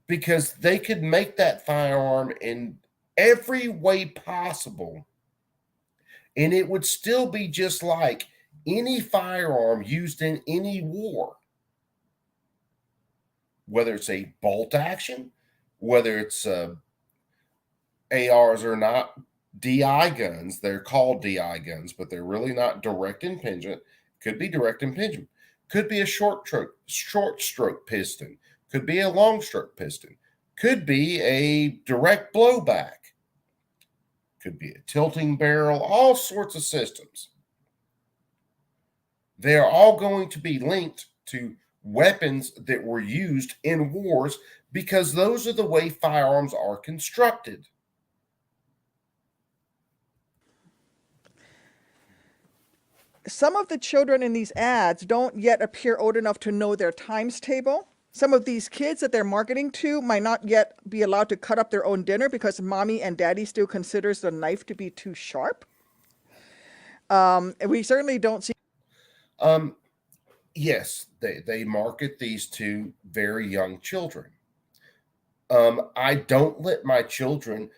Because they could make that firearm in every way possible, and it would still be just like any firearm used in any war. Whether it's a bolt action, whether it's ARs or not, DI guns, they're called DI guns, but they're really not direct impingement. Could be direct impingement. Could be a short stroke piston. Could be a long stroke piston. Could be a direct blowback. Could be a tilting barrel. All sorts of systems. They are all going to be linked to weapons that were used in wars because those are the way firearms are constructed. Some of the children in these ads don't yet appear old enough to know their times table. Some of these kids that they're marketing to might not yet be allowed to cut up their own dinner because mommy and daddy still considers the knife to be too sharp. We certainly don't see. Yes, they market these to very young children. I don't let my children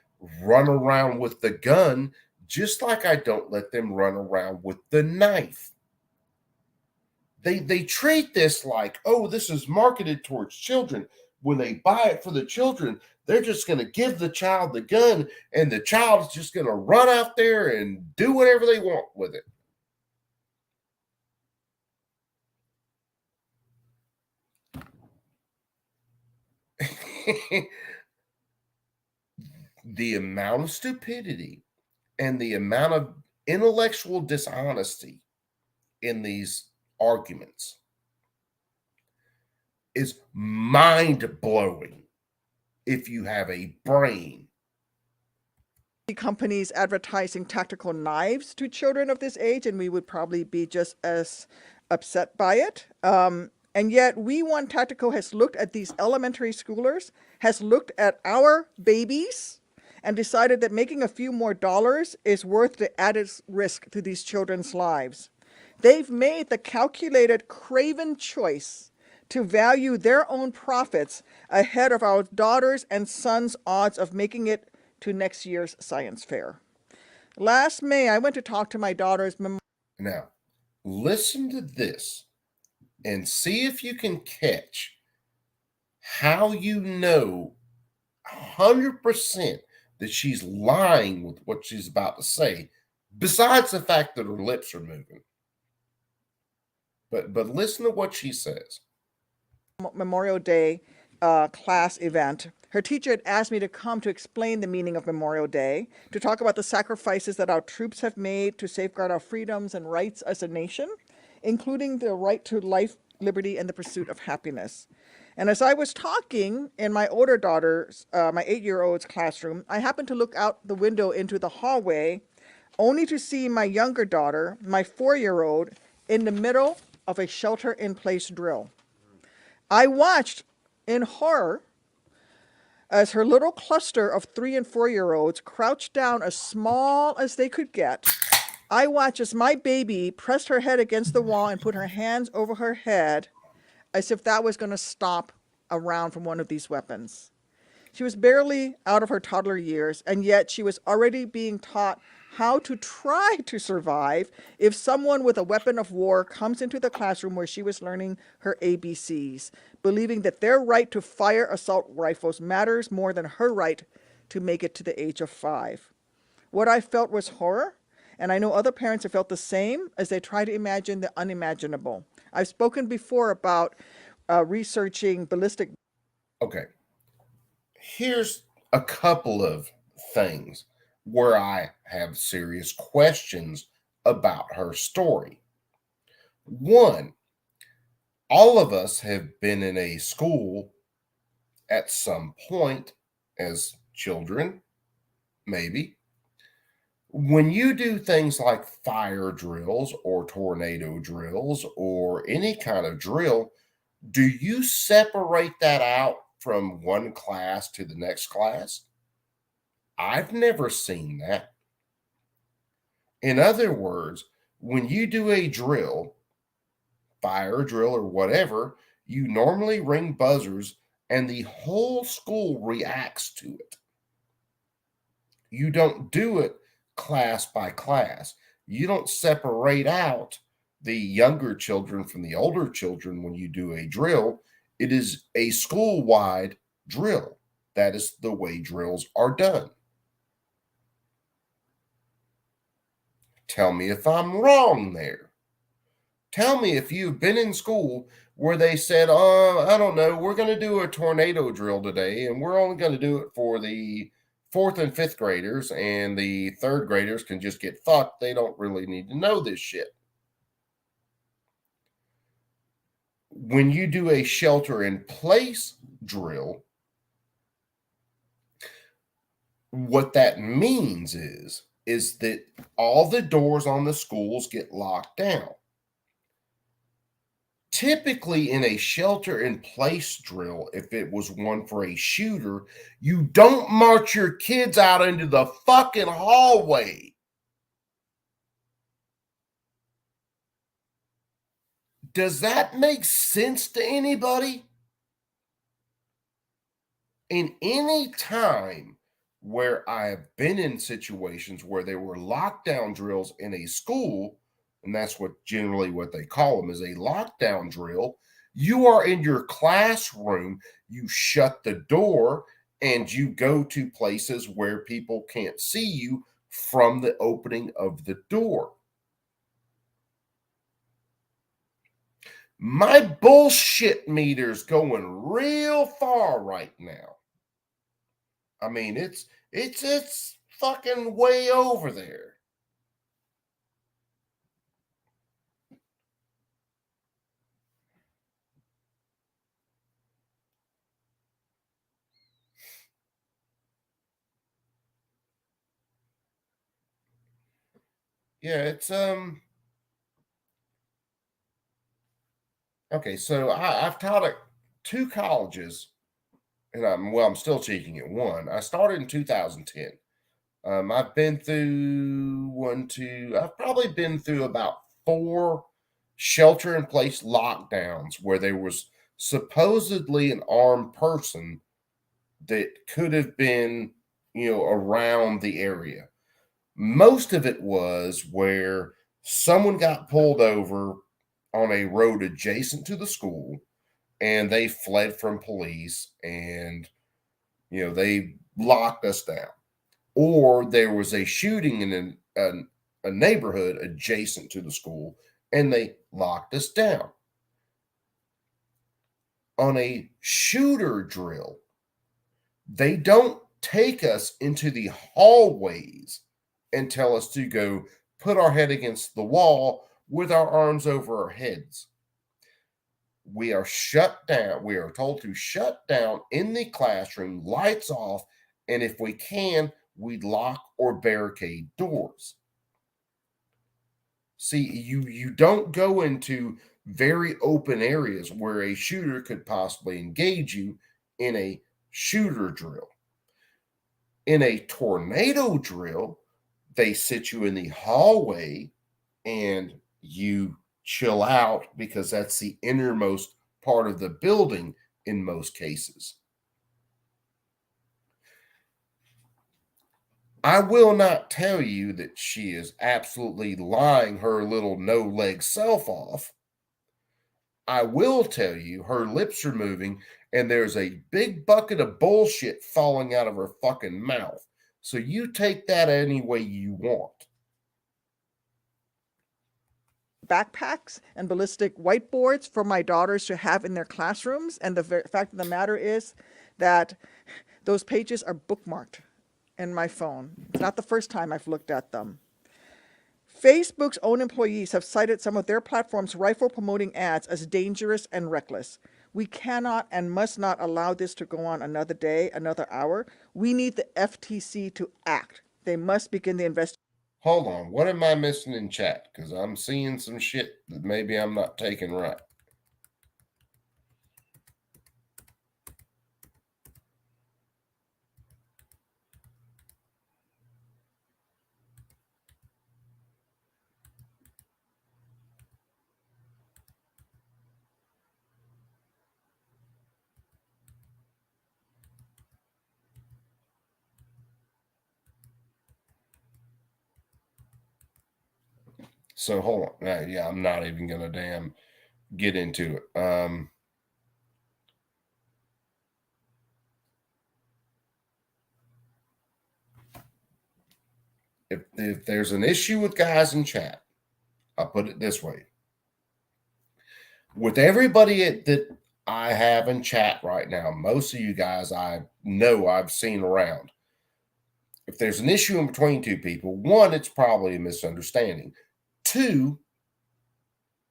run around with the gun, just like I don't let them run around with the knife. They treat this like, oh, this is marketed towards children. When they buy it for the children, they're just going to give the child the gun, and the child is just going to run out there and do whatever they want with it. The amount of stupidity and the amount of intellectual dishonesty in these arguments is mind-blowing if you have a brain. Companies advertising tactical knives to children of this age, and we would probably be just as upset by it. And yet We Want Tactical has looked at these elementary schoolers, has looked at our babies, and decided that making a few more dollars is worth the added risk to these children's lives. They've made the calculated, craven choice to value their own profits ahead of our daughters' and sons' odds of making it to next year's science fair. Last May, I went to talk to my daughter's Now, listen to this and see if you can catch how you know 100% that she's lying with what she's about to say, besides the fact that her lips are moving. But listen to what she says. Memorial Day class event. Her teacher had asked me to come to explain the meaning of Memorial Day, to talk about the sacrifices that our troops have made to safeguard our freedoms and rights as a nation, including the right to life, liberty, and the pursuit of happiness. And as I was talking in my older daughter's, my 8-year-old's classroom, I happened to look out the window into the hallway, only to see my younger daughter, my 4-year-old, in the middle of a shelter-in-place drill. I watched in horror as her little cluster of 3- and 4-year-olds crouched down as small as they could get. I watched as my baby pressed her head against the wall and put her hands over her head as if that was going to stop a round from one of these weapons. She was barely out of her toddler years, and yet she was already being taught how to try to survive if someone with a weapon of war comes into the classroom where she was learning her ABCs, believing that their right to fire assault rifles matters more than her right to make it to the age of 5. What I felt was horror, and I know other parents have felt the same as they try to imagine the unimaginable. I've spoken before about researching ballistic. Okay. Here's a couple of things where I have serious questions about her story. One, all of us have been in a school at some point as children, maybe. When you do things like fire drills or tornado drills or any kind of drill, do you separate that out from one class to the next class? I've never seen that. In other words, when you do a drill, fire drill or whatever, you normally ring buzzers and the whole school reacts to it. You don't do it class by class. You don't separate out the younger children from the older children when you do a drill. It is a school-wide drill. That is the way drills are done. Tell me if I'm wrong there. Tell me if you've been in school where they said, I don't know, we're going to do a tornado drill today, and we're only going to do it for the 4th and 5th graders, and the 3rd graders can just get fucked. They don't really need to know this shit. When you do a shelter-in-place drill, what that means is that all the doors on the schools get locked down. Typically, in a shelter-in-place drill, if it was one for a shooter, you don't march your kids out into the fucking hallway. Does that make sense to anybody? In any time where I have been in situations where there were lockdown drills in a school, and that's what generally what they call them is a lockdown drill, you are in your classroom, you shut the door, and you go to places where people can't see you from the opening of the door. My bullshit meter's going real far right now. I mean, it's fucking way over there. Yeah, it's okay, so I've taught at 2 colleges, and I'm still teaching at one. I started in 2010. I've been through I've probably been through about 4 shelter-in-place lockdowns where there was supposedly an armed person that could have been, around the area. Most of it was where someone got pulled over on a road adjacent to the school and they fled from police and, they locked us down. Or there was a shooting in a neighborhood adjacent to the school and they locked us down. On a shooter drill, they don't take us into the hallways and tell us to go put our head against the wall with our arms over our heads. We are shut down. We are told to shut down in the classroom, lights off, and if we can, we lock or barricade doors. See, you don't go into very open areas where a shooter could possibly engage you in a shooter drill. In a tornado drill, they sit you in the hallway and you chill out because that's the innermost part of the building in most cases. I will not tell you that she is absolutely lying her little no-leg self off. I will tell you her lips are moving and there's a big bucket of bullshit falling out of her fucking mouth. So you take that any way you want. Backpacks and ballistic whiteboards for my daughters to have in their classrooms. And the fact of the matter is that those pages are bookmarked in my phone. It's not the first time I've looked at them. Facebook's own employees have cited some of their platform's rifle promoting ads as dangerous and reckless. We cannot and must not allow this to go on another day, another hour. We need the FTC to act. They must begin the investigation. Hold on. What am I missing in chat? Because I'm seeing some shit that maybe I'm not taking right. So hold on. Yeah, I'm not even going to damn get into it. If there's an issue with guys in chat, I'll put it this way. With everybody that I have in chat right now, most of you guys I know I've seen around. If there's an issue in between two people, one, it's probably a misunderstanding. Two,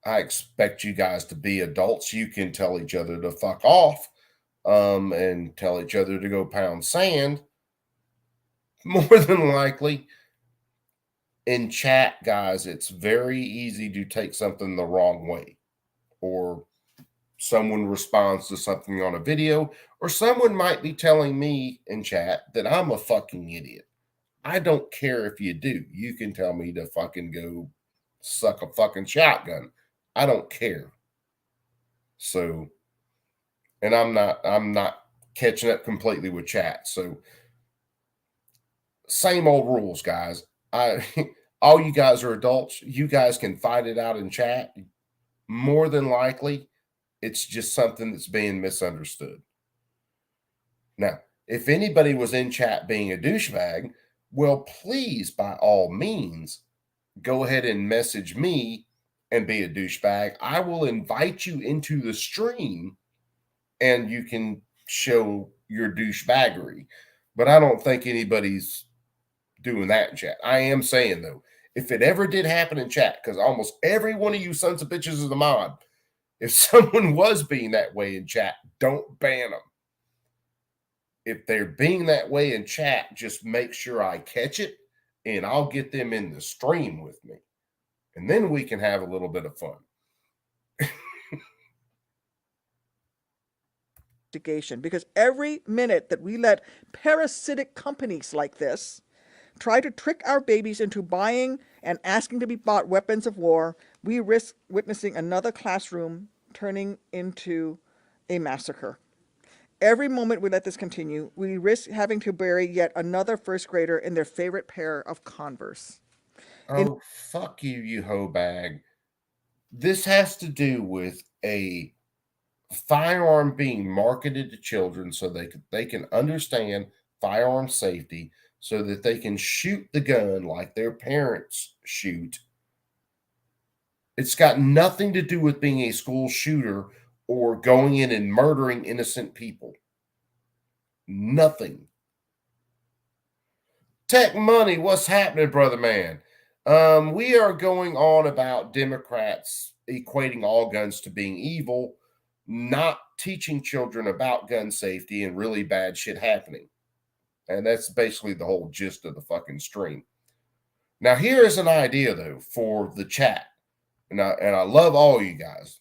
I expect you guys to be adults. You can tell each other to fuck off and tell each other to go pound sand. More than likely, in chat, guys, it's very easy to take something the wrong way. Or someone responds to something on a video, or someone might be telling me in chat that I'm a fucking idiot. I don't care if you do. You can tell me to fucking go suck a fucking shotgun. I don't care. So, and I'm not catching up completely with chat. So, same old rules, guys. All you guys are adults. You guys can fight it out in chat. More than likely, it's just something that's being misunderstood. Now, if anybody was in chat being a douchebag, well, please, by all means, go ahead and message me and be a douchebag. I will invite you into the stream and you can show your douchebaggery. But I don't think anybody's doing that in chat. I am saying, though, if it ever did happen in chat, because almost every one of you sons of bitches is a mod, if someone was being that way in chat, don't ban them. If they're being that way in chat, just make sure I catch it and I'll get them in the stream with me. And then we can have a little bit of fun. Because every minute that we let parasitic companies like this try to trick our babies into buying and asking to be bought weapons of war, we risk witnessing another classroom turning into a massacre. Every moment we let this continue, we risk having to bury yet another first grader in their favorite pair of Converse. Oh, fuck you, you hoe bag. This has to do with a firearm being marketed to children so they can understand firearm safety so that they can shoot the gun like their parents shoot. It's got nothing to do with being a school shooter or going in and murdering innocent people. Nothing. Tech Money, what's happening, brother man? We are going on about Democrats equating all guns to being evil, not teaching children about gun safety, and really bad shit happening. And that's basically the whole gist of the fucking stream. Now, here is an idea, though, for the chat. And I love all you guys.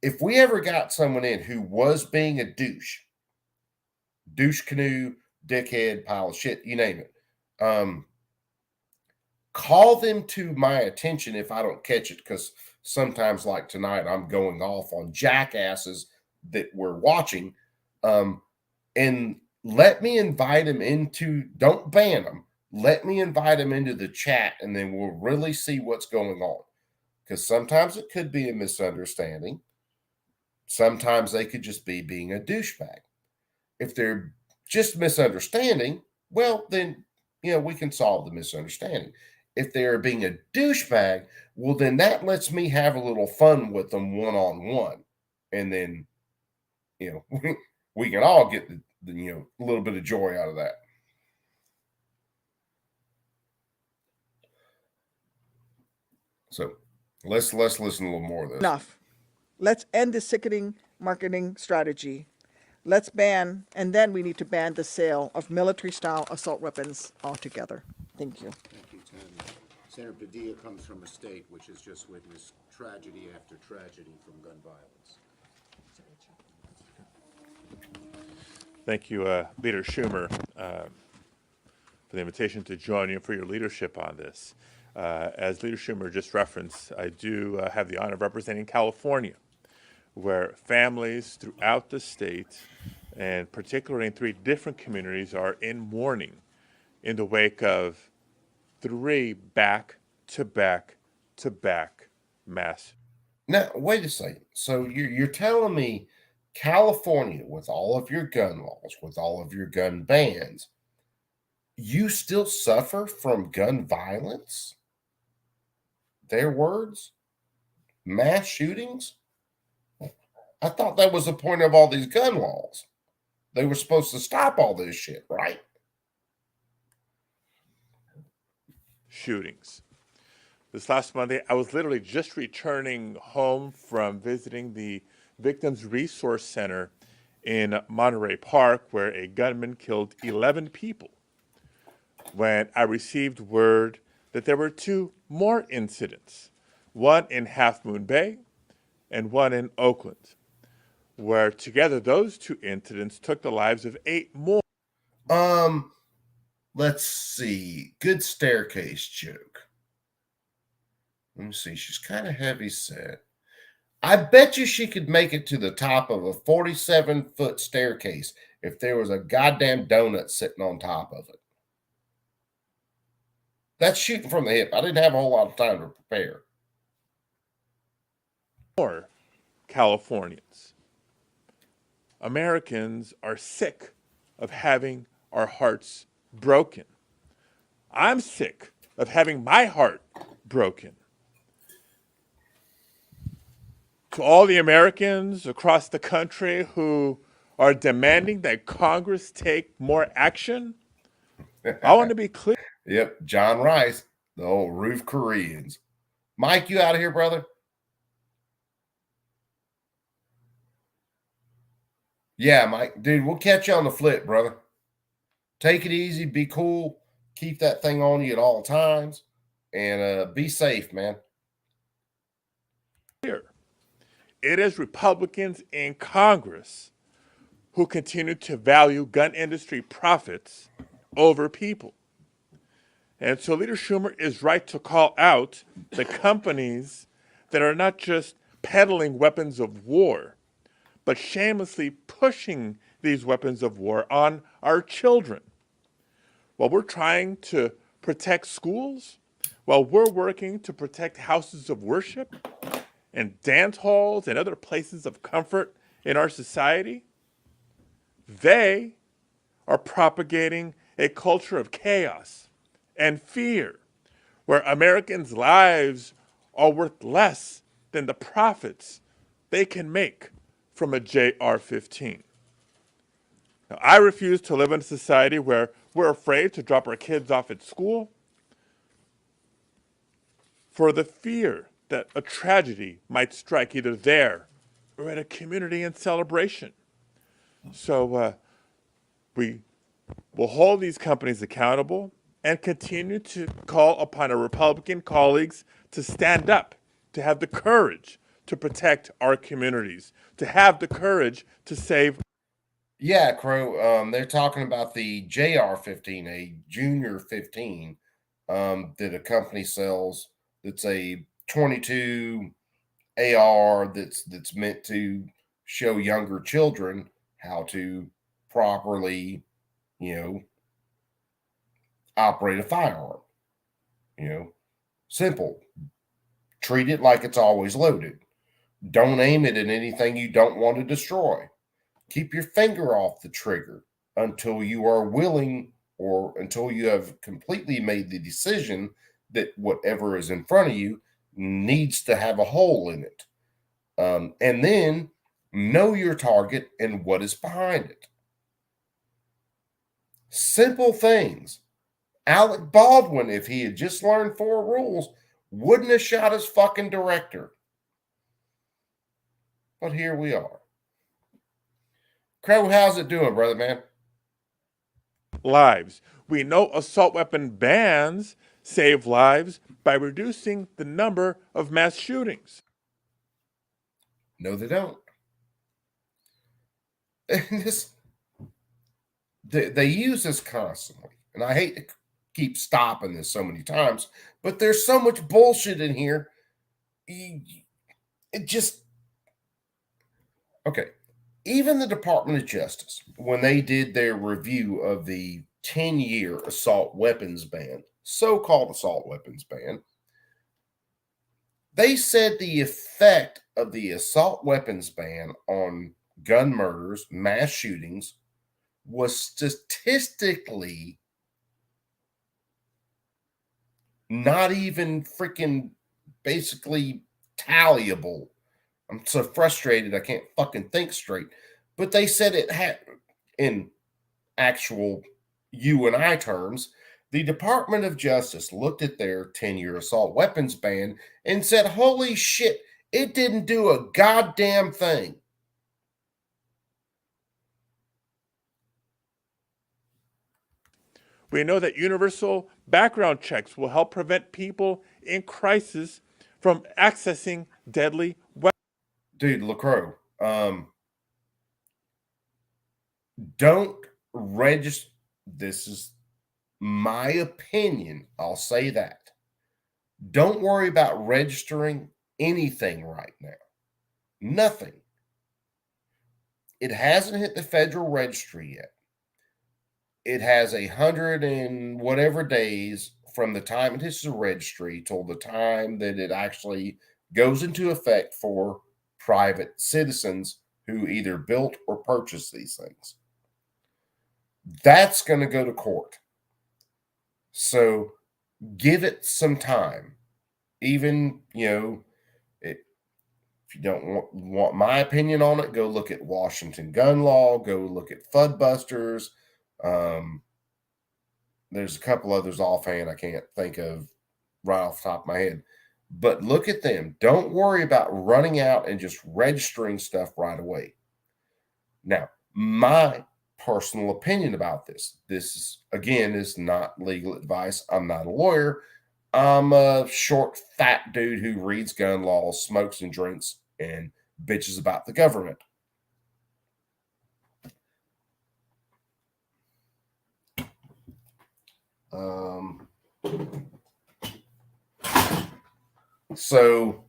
If we ever got someone in who was being a douche canoe, dickhead, pile of shit, you name it, call them to my attention if I don't catch it, because sometimes, like tonight, I'm going off on jackasses that we're watching, and let me invite them into, don't ban them, let me invite them into the chat, and then we'll really see what's going on, because sometimes it could be a misunderstanding. Sometimes they could just be being a douchebag. If they're just misunderstanding, well, then, we can solve the misunderstanding. If they're being a douchebag, well, then that lets me have a little fun with them one-on-one. And then, we can all get a little bit of joy out of that. So let's listen a little more of this. Enough. Let's end this sickening marketing strategy. Let's ban, and then we need to ban the sale of military-style assault weapons altogether. Thank you. Thank you, Tanya. Senator Padilla comes from a state which has just witnessed tragedy after tragedy from gun violence. Thank you, Leader Schumer, for the invitation to join you, for your leadership on this. As Leader Schumer just referenced, I do have the honor of representing California, where families throughout the state, and particularly in 3 different communities, are in mourning in the wake of 3 back-to-back-to-back mass. Now, wait a second. So you're telling me California, with all of your gun laws, with all of your gun bans, you still suffer from gun violence? Their words? Mass shootings? I thought that was the point of all these gun laws. They were supposed to stop all this shit, right? Shootings. This last Monday, I was literally just returning home from visiting the Victims Resource Center in Monterey Park, where a gunman killed 11 people, when I received word that there were 2 more incidents, one in Half Moon Bay and one in Oakland, where together those 2 incidents took the lives of 8 more. Let's see. Good staircase joke. Let me see. She's kind of heavy set. I bet you she could make it to the top of a 47-foot staircase if there was a goddamn donut sitting on top of it. That's shooting from the hip. I didn't have a whole lot of time to prepare. More Californians. Americans are sick of having our hearts broken. I'm sick of having my heart broken. To all the Americans across the country who are demanding that Congress take more action, I want to be clear. Yep, John Rice, the old roof Koreans. Mike, you out of here, brother? Yeah, Mike. Dude, we'll catch you on the flip, brother. Take it easy, be cool, keep that thing on you at all times, and be safe, man. It is Republicans in Congress who continue to value gun industry profits over people. And so Leader Schumer is right to call out the companies that are not just peddling weapons of war, but shamelessly pushing these weapons of war on our children. While we're trying to protect schools, while we're working to protect houses of worship and dance halls and other places of comfort in our society, they are propagating a culture of chaos and fear, where Americans' lives are worth less than the profits they can make from a JR-15. Now, I refuse to live in a society where we're afraid to drop our kids off at school for the fear that a tragedy might strike either there or at a community in celebration. So we will hold these companies accountable and continue to call upon our Republican colleagues to stand up, to have the courage to protect our communities, to have the courage to save. Yeah, Crow. They're talking about the JR-15, a Junior 15, that a company sells. It's a 22 AR that's meant to show younger children how to properly, operate a firearm. Simple. Treat it like it's always loaded. Don't aim it at anything you don't want to destroy. Keep your finger off the trigger until you are willing, or until you have completely made the decision that whatever is in front of you needs to have a hole in it. And then know your target and what is behind it. Simple things. Alec Baldwin, if he had just learned 4 rules, wouldn't have shot his fucking director. But here we are. Crow, how's it doing, brother man? Lives. We know assault weapon bans save lives by reducing the number of mass shootings. No, they don't. They use this constantly, and I hate to keep stopping this so many times, but there's so much bullshit in here. It just okay. Even the Department of Justice, when they did their review of the 10-year assault weapons ban, so-called assault weapons ban, they said the effect of the assault weapons ban on gun murders, mass shootings, was statistically not even freaking basically tallyable. I'm so frustrated I can't fucking think straight. But they said it had, in actual you and I terms, the Department of Justice looked at their 10-year assault weapons ban and said, holy shit, it didn't do a goddamn thing. We know that universal background checks will help prevent people in crisis from accessing deadly weapons. Dude, LaCroix, don't register. This is my opinion. I'll say that. Don't worry about registering anything right now. Nothing. It hasn't hit the federal registry yet. It has 100 and whatever days from the time it hits the registry till the time that it actually goes into effect for private citizens who either built or purchased these things. That's going to go to court. So give it some time. Even, if you don't want my opinion on it, go look at Washington gun law, go look at Fudbusters. There's a couple others offhand I can't think of right off the top of my head. But look at them. Don't worry about running out and just registering stuff right away. Now, my personal opinion about this is, again, is not legal advice. I'm not a lawyer. I'm a short, fat dude who reads gun laws, smokes and drinks, and bitches about the government. So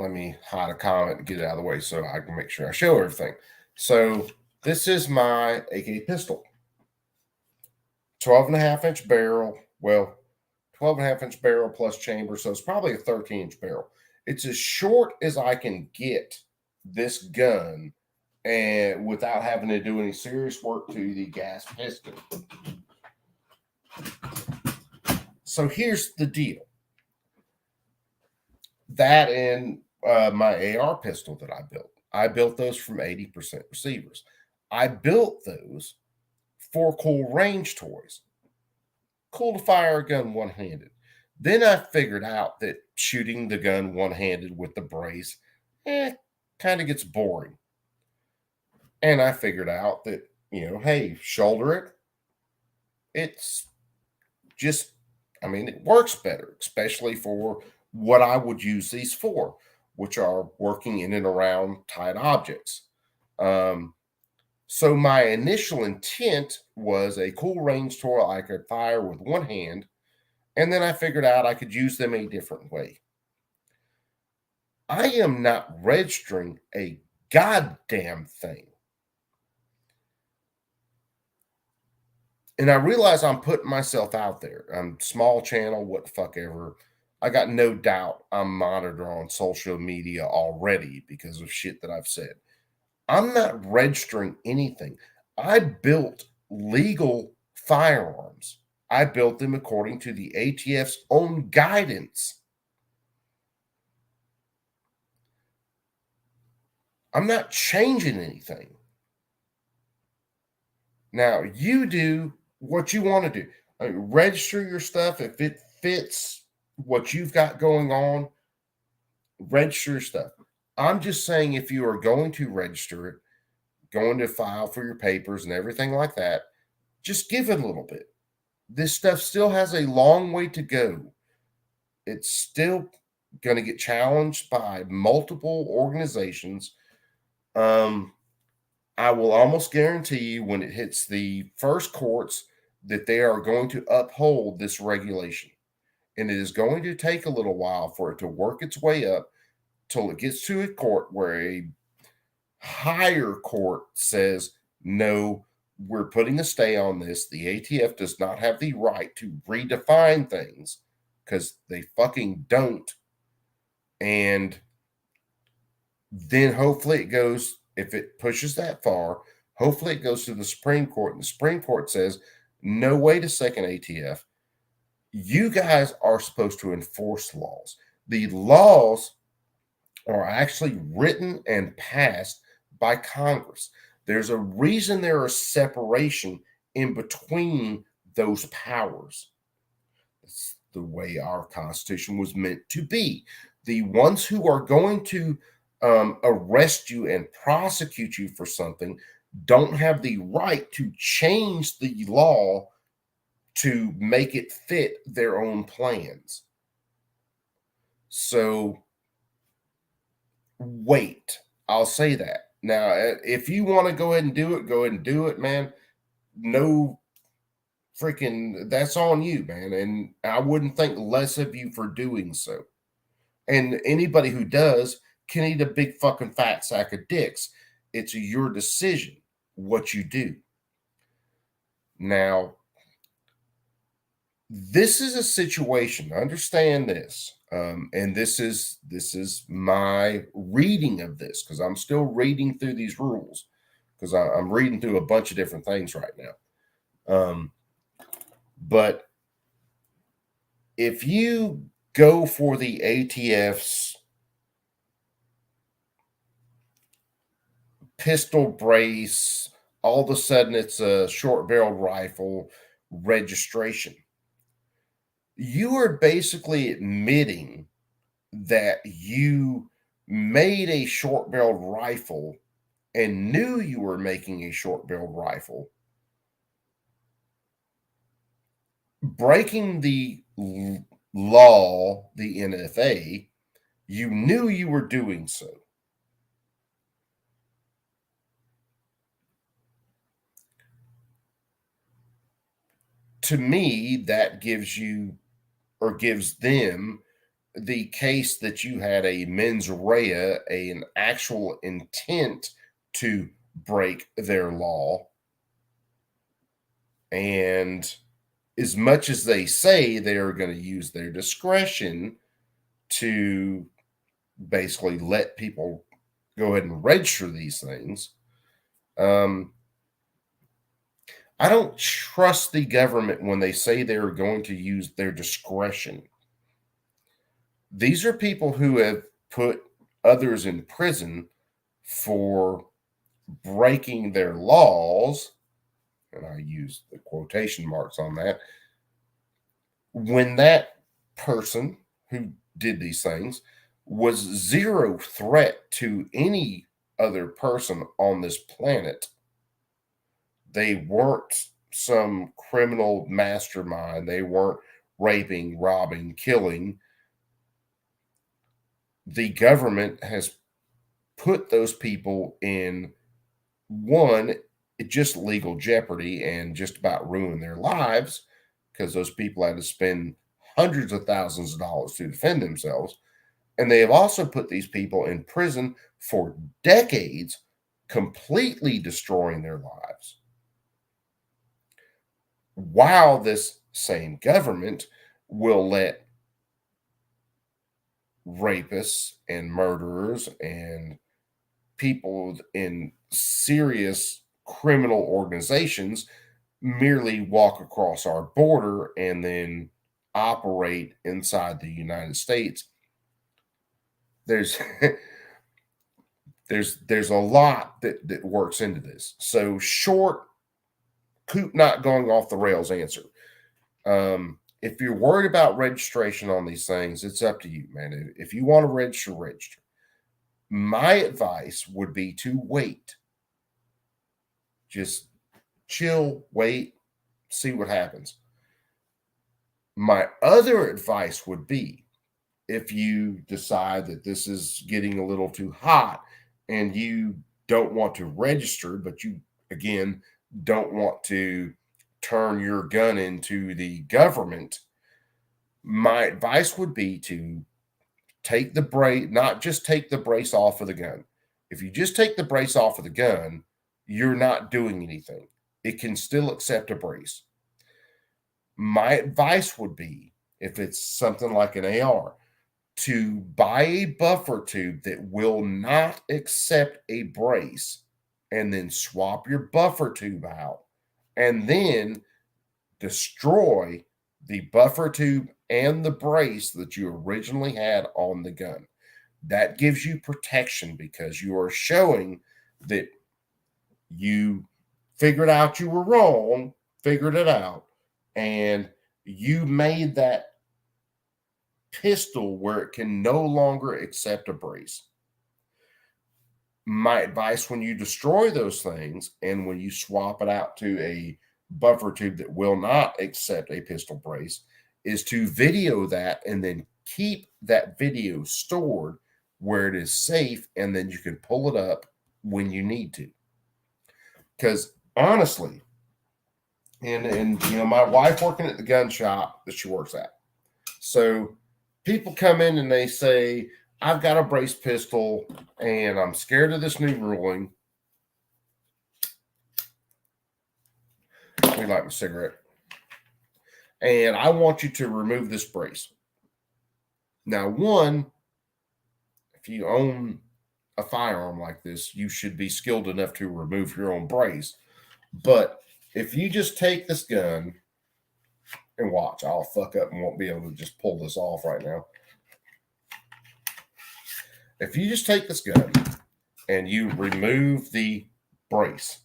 let me hide a comment and get it out of the way so I can make sure I show everything. So this is my AK pistol. 12.5-inch barrel. Well, 12.5-inch barrel plus chamber. So it's probably a 13-inch barrel. It's as short as I can get this gun and without having to do any serious work to the gas piston. So here's the deal. That and my AR pistol that I built those from 80% receivers. I built those for cool range toys. Cool to fire a gun one-handed. Then I figured out that shooting the gun one-handed with the brace kind of gets boring. And I figured out that, hey, shoulder it. It's just, it works better, especially for what I would use these for, which are working in and around tight objects. So my initial intent was a cool range toy I could fire with one hand, and then I figured out I could use them a different way. I am not registering a goddamn thing. And I realize I'm putting myself out there. I'm small channel, what the fuck ever. I got no doubt I'm monitored on social media already because of shit that I've said. I'm not registering anything. I built legal firearms. I built them according to the ATF's own guidance. I'm not changing anything. Now, you do what you want to do. Register your stuff if it fits what you've got going on. Register your stuff. I'm just saying if you are going to register it, going to file for your papers and everything like that, just give it a little bit. This stuff still has a long way to go. It's still going to get challenged by multiple organizations. I will almost guarantee you when it hits the first courts that they are going to uphold this regulation. And it is going to take a little while for it to work its way up till it gets to a court where a higher court says, no, we're putting a stay on this. The ATF does not have the right to redefine things because they fucking don't. And then hopefully it goes, if it pushes that far, hopefully it goes to the Supreme Court, and the Supreme Court says, no, wait a second, ATF. You guys are supposed to enforce laws. The laws are actually written and passed by Congress. There's a reason there is separation in between those powers. It's the way our Constitution was meant to be. The ones who are going to arrest you and prosecute you for something don't have the right to change the law to make it fit their own plans. So wait, I'll say that. Now, if you want to go ahead and do it, man. No freaking, that's on you, man. And I wouldn't think less of you for doing so. And anybody who does can eat a big fucking fat sack of dicks. It's your decision what you do. Now, this is a situation, understand this, and this is my reading of this, because I'm still reading through these rules, because I'm reading through a bunch of different things right now. But if you go for the ATF's pistol brace, all of a sudden it's a short-barreled rifle registration. You are basically admitting that you made a short-barreled rifle and knew you were making a short-barreled rifle, breaking the law, the NFA. You knew you were doing so. To me, that gives you, or gives them, the case that you had a mens rea, an actual intent to break their law. And as much as they say they are going to use their discretion to basically let people go ahead and register these things, I don't trust the government when they say they're going to use their discretion. These are people who have put others in prison for breaking their laws, and I use the quotation marks on that. When that person who did these things was zero threat to any other person on this planet, they weren't some criminal mastermind. They weren't raping, robbing, killing. The government has put those people in, one, just legal jeopardy and just about ruin their lives, because those people had to spend hundreds of thousands of dollars to defend themselves. And they have also put these people in prison for decades, completely destroying their lives. While this same government will let rapists and murderers and people in serious criminal organizations merely walk across our border and then operate inside the United States. There's a lot that works into this. So short, Coop not going off the rails answer. If you're worried about registration on these things, it's up to you, man. If you want to register, register. My advice would be to wait. Just chill, wait, see what happens. My other advice would be, if you decide that this is getting a little too hot and you don't want to register, but you, again, don't want to turn your gun into the government, my advice would be to take the brace, not just take the brace off of the gun. If you just take the brace off of the gun, you're not doing anything. It can still accept a brace. My advice would be, if it's something like an AR, to buy a buffer tube that will not accept a brace, and then swap your buffer tube out, and then destroy the buffer tube and the brace that you originally had on the gun. That gives you protection, because you are showing that you figured out you were wrong, figured it out, and you made that pistol where it can no longer accept a brace. My advice, when you destroy those things and when you swap it out to a buffer tube that will not accept a pistol brace, is to video that and then keep that video stored where it is safe, and then you can pull it up when you need to. Because honestly, and you know, my wife working at the gun shop that she works at, so people come in and they say, I've got a brace pistol and I'm scared of this new ruling. Let me light my cigarette. And I want you to remove this brace. Now, one, if you own a firearm like this, you should be skilled enough to remove your own brace. But if you just take this gun, and watch, I'll fuck up and won't be able to just pull this off right now. If you just take this gun and you remove the brace,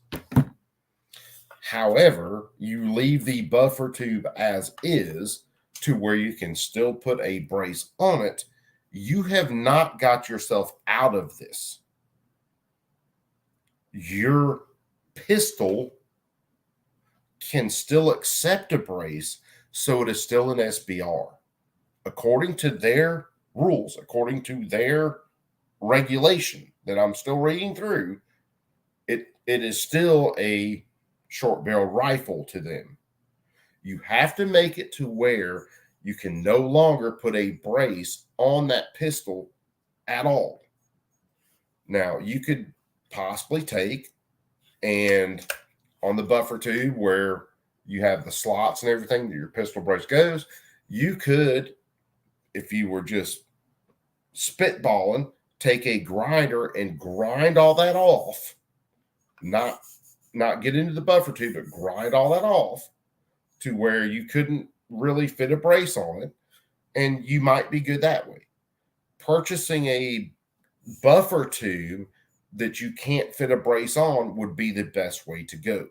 however, you leave the buffer tube as is to where you can still put a brace on it, you have not got yourself out of this. Your pistol can still accept a brace, so it is still an SBR. According to their rules, according to their regulation that I'm still reading through, it is still a short barrel rifle to them. You have to make it to where You can no longer put a brace on that pistol at all. Now, you could possibly take and on the buffer tube where you have the slots and everything that your pistol brace goes, you could, if you were just spitballing, take a grinder and grind all that off, not get into the buffer tube, but grind all that off to where you couldn't really fit a brace on it, and you might be good that way. Purchasing a buffer tube that you can't fit a brace on would be the best way to go.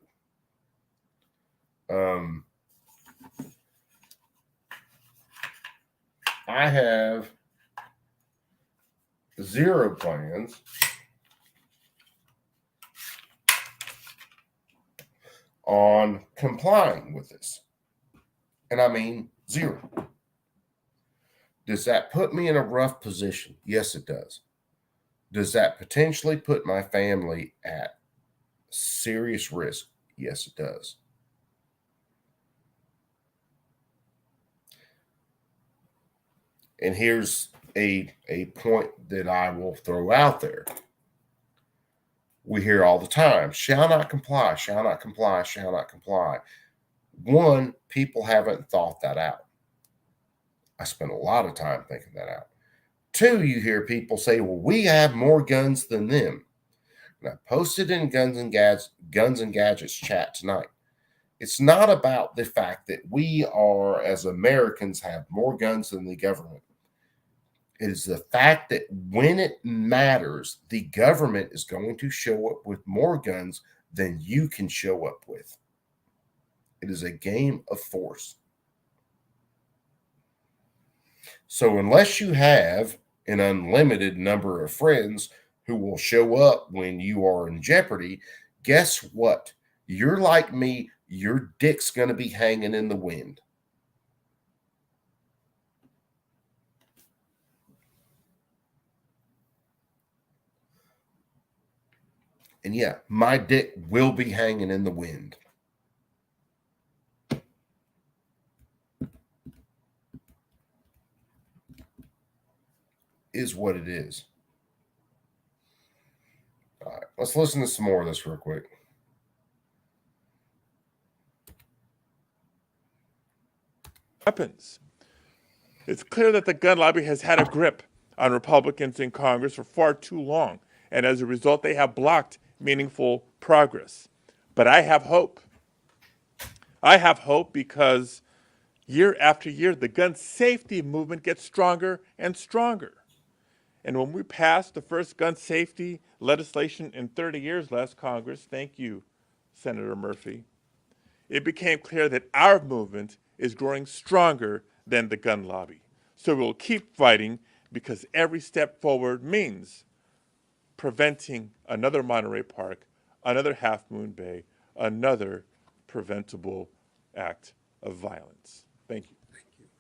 I have zero plans on complying with this. And I mean zero. Does that put me in a rough position? Yes, it does. Does that potentially put my family at serious risk? Yes, it does. And here's a point that I will throw out there. We hear all the time, shall not comply, shall not comply, shall not comply. One, people haven't thought that out. I spent a lot of time thinking that out. Two, you hear people say, well, we have more guns than them. And I posted in Guns and Gadgets chat tonight. It's not about the fact that we are, as Americans, have more guns than the government. It is the fact that when it matters, the government is going to show up with more guns than you can show up with. It is a game of force. So unless you have an unlimited number of friends who will show up when you are in jeopardy, guess what? You're like me, your dick's going to be hanging in the wind. And yeah, my dick will be hanging in the wind. Is what it is. All right, let's listen to some more of this real quick. Weapons. It's clear that the gun lobby has had a grip on Republicans in Congress for far too long, and as a result, they have blocked meaningful progress. But I have hope. I have hope because year after year, the gun safety movement gets stronger and stronger. And when we passed the first gun safety legislation in 30 years last Congress, thank you, Senator Murphy, it became clear that our movement is growing stronger than the gun lobby. So we'll keep fighting because every step forward means preventing another Monterey Park, another Half Moon Bay, another preventable act of violence. Thank you.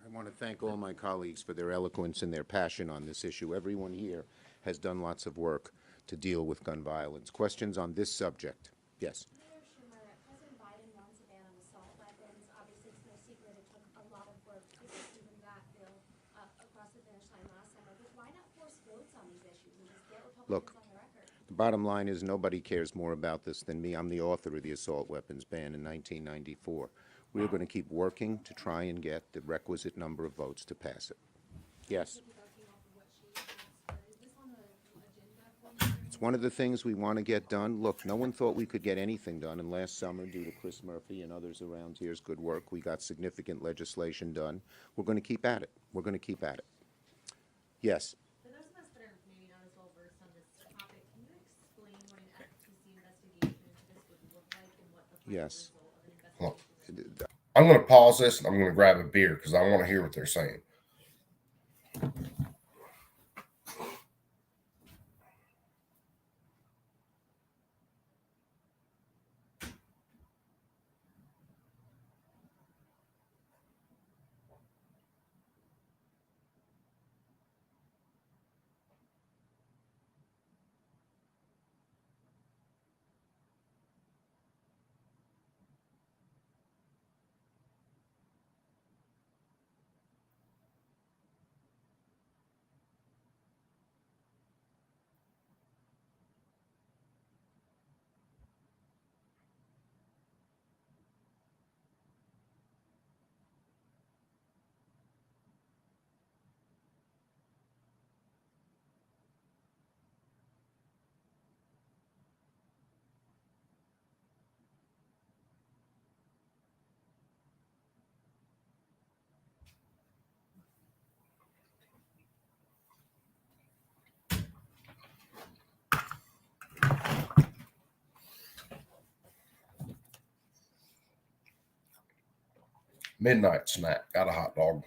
I want to thank all my colleagues for their eloquence and their passion on this issue. Everyone here has done lots of work to deal with gun violence. Questions on this subject? Yes. Mayor Schumer, President Biden wants a ban on assault weapons. Obviously, it's no secret it took a lot of work to get even that bill across the finish line last summer. But why not force votes on these issues and just get Republicans Look, on the record? the bottom line is nobody cares more about this than me. I'm the author of the assault weapons ban in 1994. We're going to keep working to try and get the requisite number of votes to pass it. Yes. It's one of the things we want to get done. Look, no one thought we could get anything done, and last summer, due to Chris Murphy and others around here's good work, we got significant legislation done. We're going to keep at it. We're going to keep at it. Yes. For those of us that are maybe not as well versed on this topic, can you explain what an FTC investigation into this would look like and what the final Yes. result of an investigation? I'm going to pause this and I'm going to grab a beer because I want to hear what they're saying. midnight snack. Got a hot dog.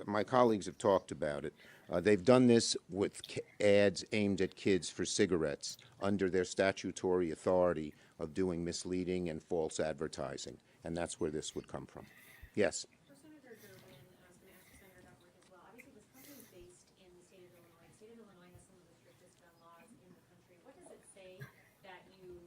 My colleagues have talked about it. They've done this with ads aimed at kids for cigarettes under their statutory authority of doing misleading and false advertising, and that's where this would come from. Yes. For Senator Durbin, I was going to ask Senator Duckworth as well. Obviously, this company is based in the state of Illinois. The state of Illinois has some of the strictest gun laws in the country. What does it say that you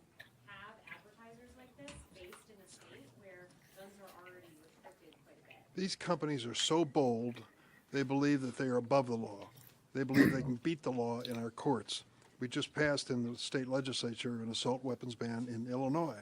have advertisers like this based in a state where guns are already restricted quite a bit? These companies are so bold, they believe that they are above the law. They believe they can beat the law in our courts. We just passed in the state legislature an assault weapons ban in Illinois.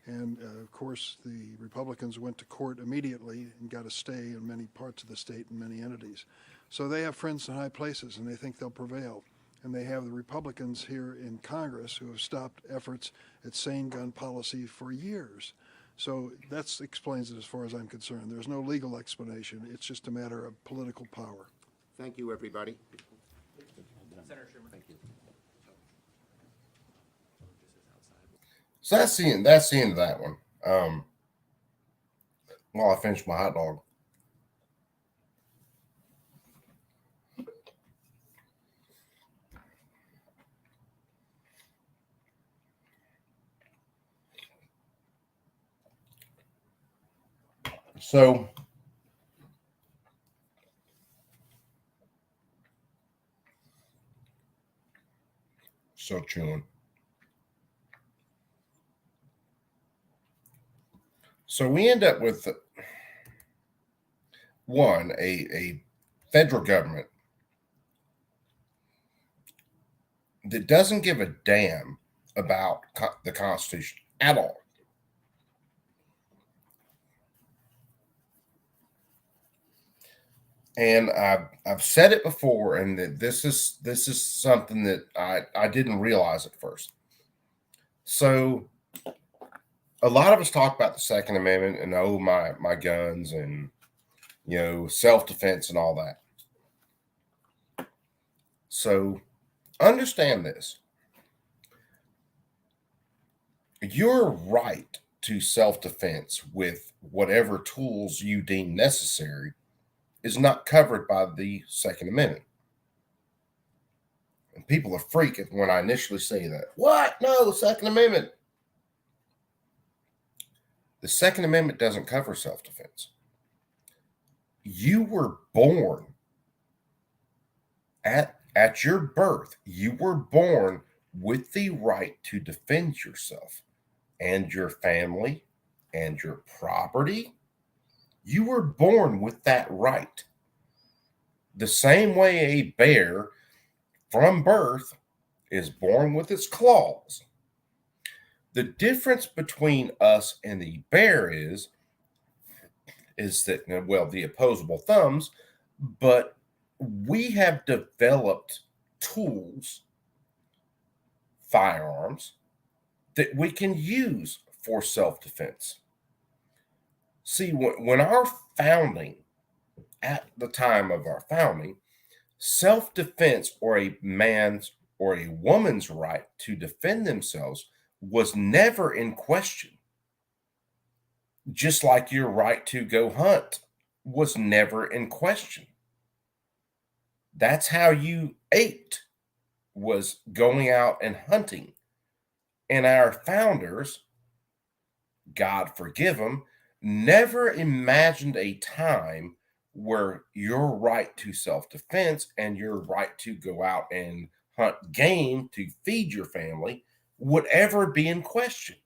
And of course, the Republicans went to court immediately and got a stay in many parts of the state and many entities. So they have friends in high places, and they think they'll prevail. And they have the Republicans here in Congress who have stopped efforts at sane gun policy for years. So that explains it as far as I'm concerned. There's no legal explanation. It's just a matter of political power. Thank you, everybody. Senator Schumer. Thank you. So that's the end of that one. While I finish my hot dog. So still chewing. So we end up with one, a federal government that doesn't give a damn about the Constitution at all. And I've said it before, and that this is something that I didn't realize at first. So a lot of us talk about the Second Amendment and my guns and self-defense and all that. So understand this. Your right to self-defense with whatever tools you deem necessary is not covered by the Second Amendment. And people are freaking when I initially say that. What? No, the Second Amendment. The Second Amendment doesn't cover self-defense. You were born at your birth. You were born with the right to defend yourself and your family and your property. You were born with that right. The same way a bear from birth is born with its claws. The difference between us and the bear is that, well, the opposable thumbs, but we have developed tools, firearms, that we can use for self-defense. See, when our founding, at the time of our founding, self-defense or a man's or a woman's right to defend themselves was never in question. Just like your right to go hunt was never in question. That's how you ate, was going out and hunting. And our founders, God forgive them, never imagined a time where your right to self-defense and your right to go out and hunt game to feed your family would ever be in question.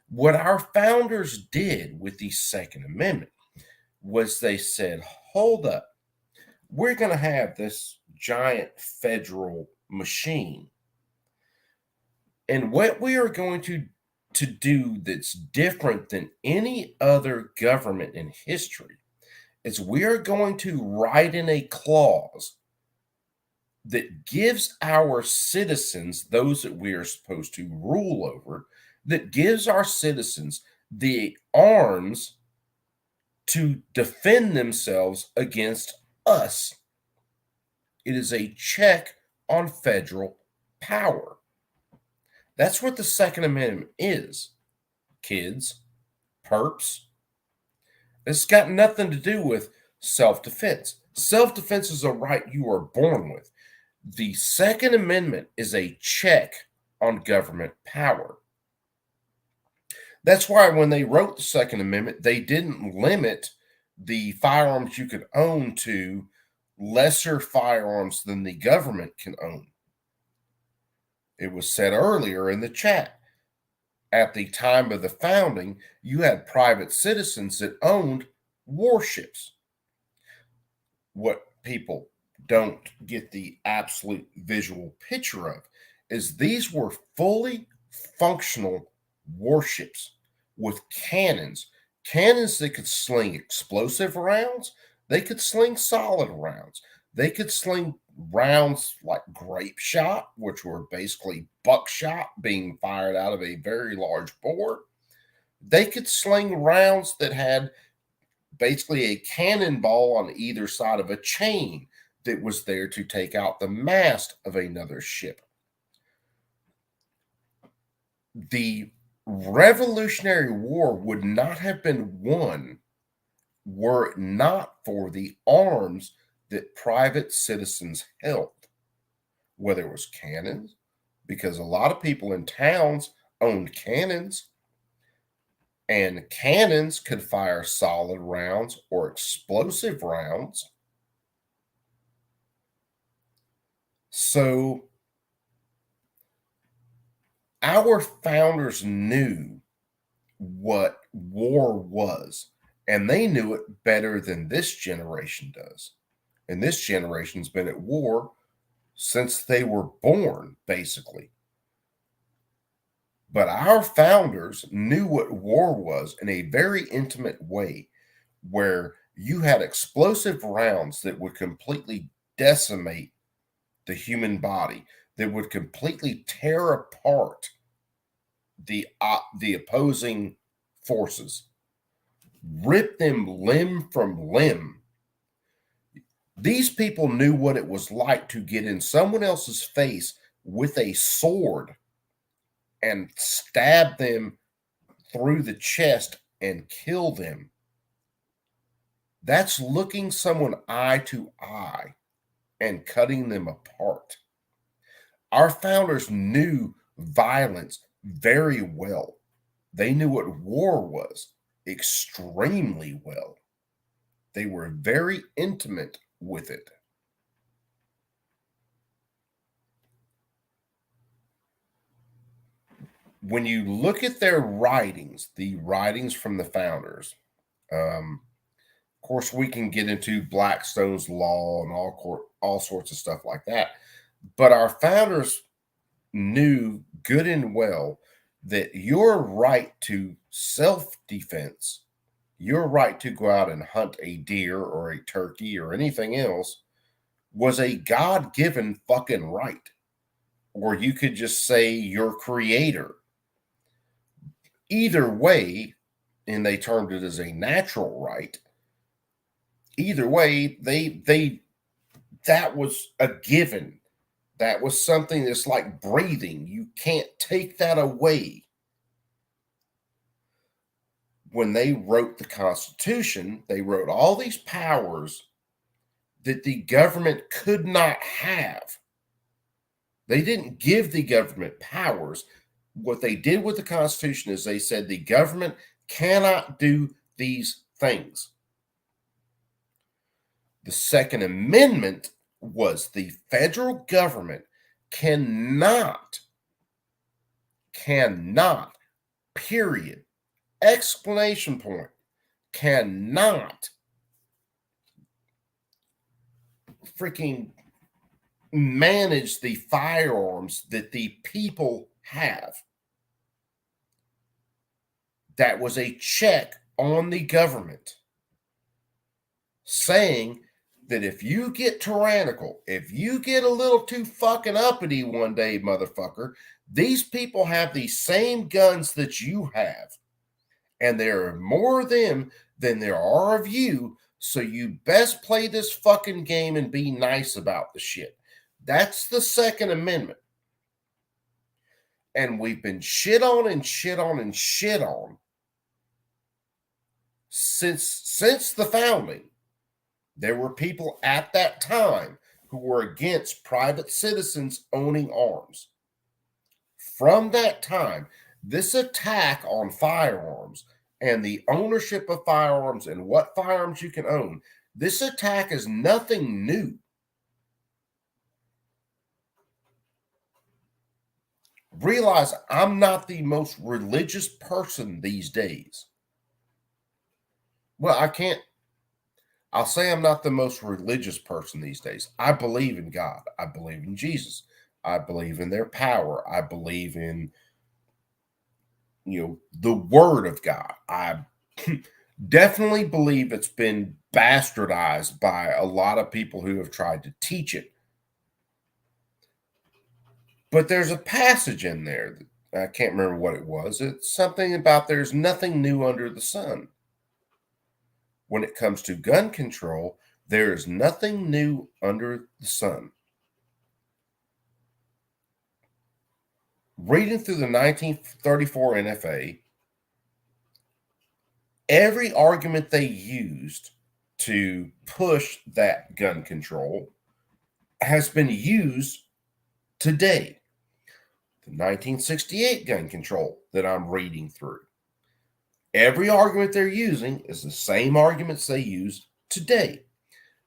What our founders did with the Second Amendment was they said, hold up, we're going to have this giant federal machine. And what we are going to do that's different than any other government in history is we are going to write in a clause that gives our citizens, those that we are supposed to rule over, that gives our citizens the arms to defend themselves against us. It is a check on federal power. That's what the Second Amendment is, kids, perps. It's got nothing to do with self-defense. Self-defense is a right you are born with. The Second Amendment is a check on government power. That's why when they wrote the Second Amendment, they didn't limit the firearms you could own to lesser firearms than the government can own. It was said earlier in the chat, at the time of the founding, you had private citizens that owned warships. What people don't get the absolute visual picture of is these were fully functional warships with cannons that could sling explosive rounds. They could sling solid rounds. They could sling rounds like grape shot, which were basically buckshot being fired out of a very large bore. They could sling rounds that had basically a cannonball on either side of a chain that was there to take out the mast of another ship. The Revolutionary War would not have been won were it not for the arms that private citizens held, whether it was cannons, because a lot of people in towns owned cannons, and cannons could fire solid rounds or explosive rounds. So our founders knew what war was, and they knew it better than this generation does. And this generation's been at war since they were born, basically. But our founders knew what war was in a very intimate way, where you had explosive rounds that would completely decimate the human body, that would completely tear apart the opposing forces, rip them limb from limb. These people knew what it was like to get in someone else's face with a sword and stab them through the chest and kill them. That's looking someone eye to eye and cutting them apart. Our founders knew violence very well. They knew what war was extremely well. They were very intimate with it. When you look at their writings, the writings from the founders, of course, we can get into Blackstone's law and all sorts of stuff like that. But our founders knew good and well that your right to self-defense, your right to go out and hunt a deer or a turkey or anything else, was a God-given fucking right. Or you could just say your creator. Either way, and they termed it as a natural right. Either way, that was a given. That was something that's like breathing. You can't take that away. When they wrote the Constitution, they wrote all these powers that the government could not have. They didn't give the government powers. What they did with the Constitution is they said the government cannot do these things. The Second Amendment was the federal government cannot, period, exclamation point, cannot freaking manage the firearms that the people have. That was a check on the government saying that if you get tyrannical, if you get a little too fucking uppity one day, motherfucker, these people have the same guns that you have. And there are more of them than there are of you. So you best play this fucking game and be nice about the shit. That's the Second Amendment. And we've been shit on and shit on and shit on since the founding, there were people at that time who were against private citizens owning arms. From that time, this attack on firearms and the ownership of firearms and what firearms you can own, this attack is nothing new. Realize I'm not the most religious person these days. Well, I'll say I'm not the most religious person these days. I believe in God. I believe in Jesus. I believe in their power. I believe in, the word of God. I definitely believe it's been bastardized by a lot of people who have tried to teach it. But there's a passage in there that I can't remember what it was. It's something about there's nothing new under the sun. When it comes to gun control, there is nothing new under the sun. Reading through the 1934 NFA, every argument they used to push that gun control has been used today. The 1968 gun control that I'm reading through. Every argument they're using is the same arguments they use today.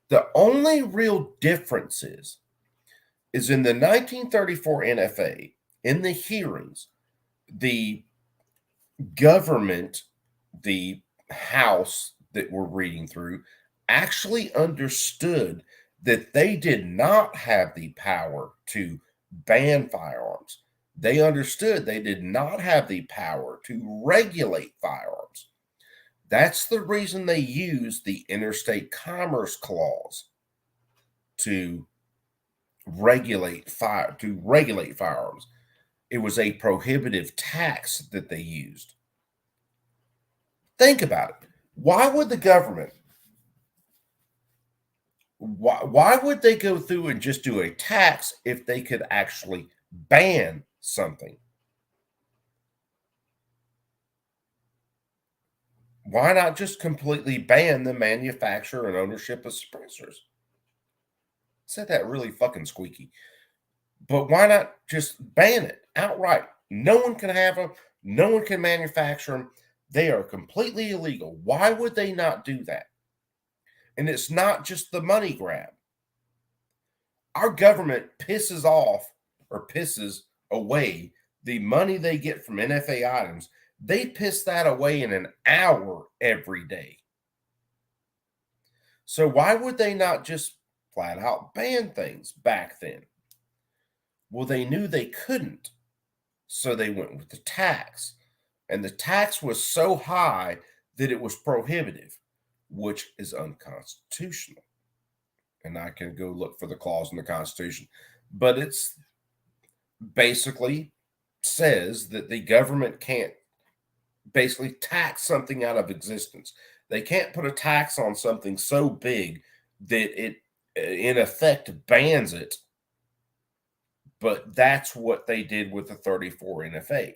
The only real difference is in the 1934 NFA, in the hearings, the government, the House that we're reading through, actually understood that they did not have the power to ban firearms. They understood they did not have the power to regulate firearms. That's the reason they used the Interstate Commerce Clause to regulate firearms. It was a prohibitive tax that they used. Think about it. Why would the government, why would they go through and just do a tax if they could actually ban something? Why not just completely ban the manufacture and ownership of suppressors? Said that really fucking squeaky. But why not just ban it outright? No one can have them. No one can manufacture them. They are completely illegal. Why would they not do that? And it's not just the money grab. Our government pisses off or pisses away the money they get from NFA items. They piss that away in an hour every day. So why would they not just flat out ban things back then? Well, they knew they couldn't. So they went with the tax. And the tax was so high that it was prohibitive, which is unconstitutional. And I can go look for the clause in the Constitution. But it's basically says that the government can't basically tax something out of existence. They can't put a tax on something so big that it, in effect, bans it. But that's what they did with the 34 NFA.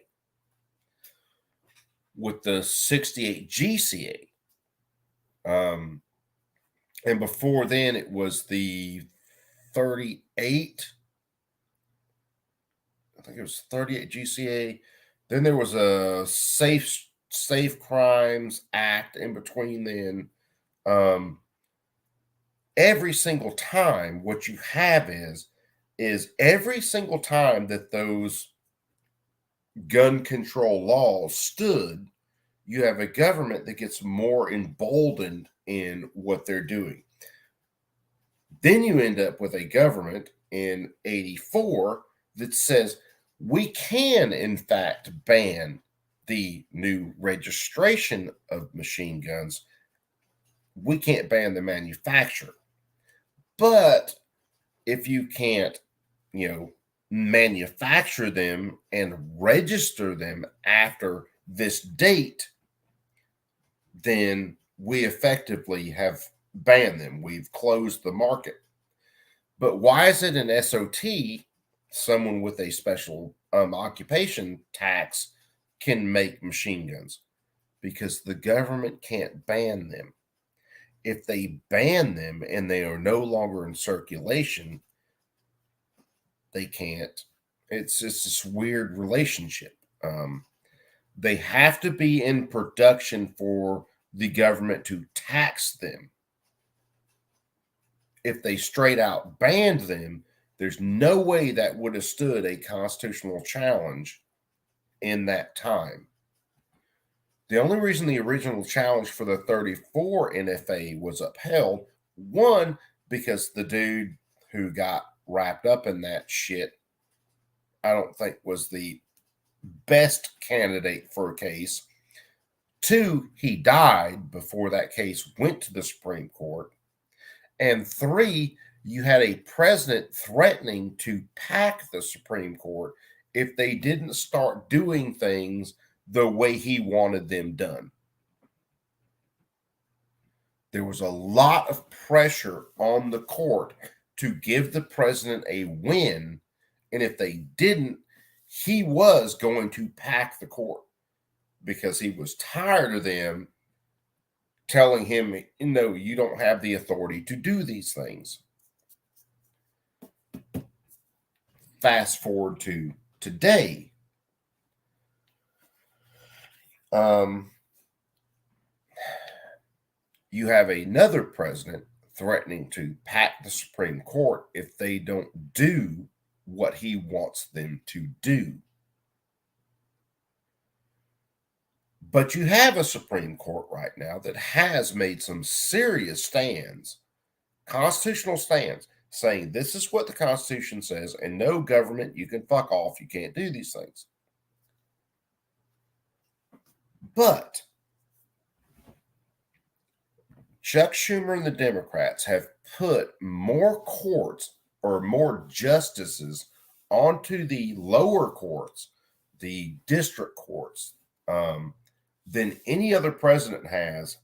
With the 68 GCA. And before then, it was the 38. I think it was 38 GCA. Then there was a Safe Crimes Act in between then. Every single time, what you have is every single time that those gun control laws stood, you have a government that gets more emboldened in what they're doing. Then you end up with a government in 84 that says we can, in fact, ban the new registration of machine guns. We can't ban the manufacturer. But if you can't, manufacture them and register them after this date, then we effectively have banned them. We've closed the market. But why is it an SOT, someone with a special occupation tax, can make machine guns? because the government can't ban them. If they ban them and they are no longer in circulation, they can't. It's just this weird relationship. They have to be in production for the government to tax them. If they straight out banned them, there's no way that would have stood a constitutional challenge in that time. The only reason the original challenge for the 34 NFA was upheld, one, because the dude who got wrapped up in that shit, I don't think was the best candidate for a case. Two, he died before that case went to the Supreme Court. And three, you had a president threatening to pack the Supreme Court if they didn't start doing things the way he wanted them done. There was a lot of pressure on the court to give the president a win, and if they didn't, he was going to pack the court because he was tired of them telling him, no, you don't have the authority to do these things. Fast forward to today. You have another president threatening to pack the Supreme Court if they don't do what he wants them to do. But you have a Supreme Court right now that has made some serious stands, constitutional stands, saying this is what the Constitution says, and no government, you can fuck off, you can't do these things. But Chuck Schumer and the Democrats have put more courts or more justices onto the lower courts, the district courts, than any other president has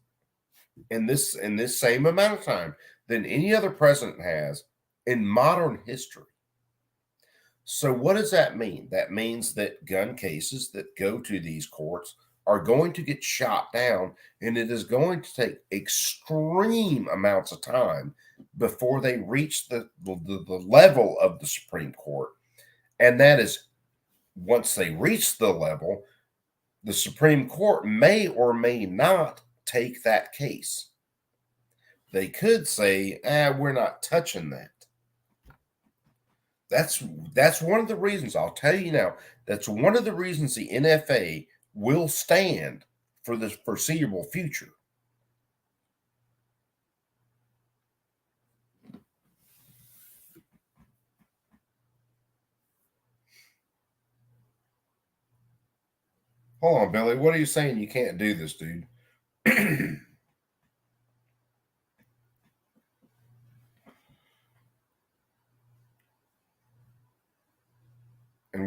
in this same amount of time, than any other president has in modern history. So what does that mean? That means that gun cases that go to these courts are going to get shot down, and it is going to take extreme amounts of time before they reach the level of the Supreme Court. And that is, once they reach the level, the Supreme Court may or may not take that case. They could say, we're not touching that. That's one of the reasons, I'll tell you now, that's one of the reasons the NFA will stand for the foreseeable future. Hold on, Billy. What are you saying? You can't do this, dude. And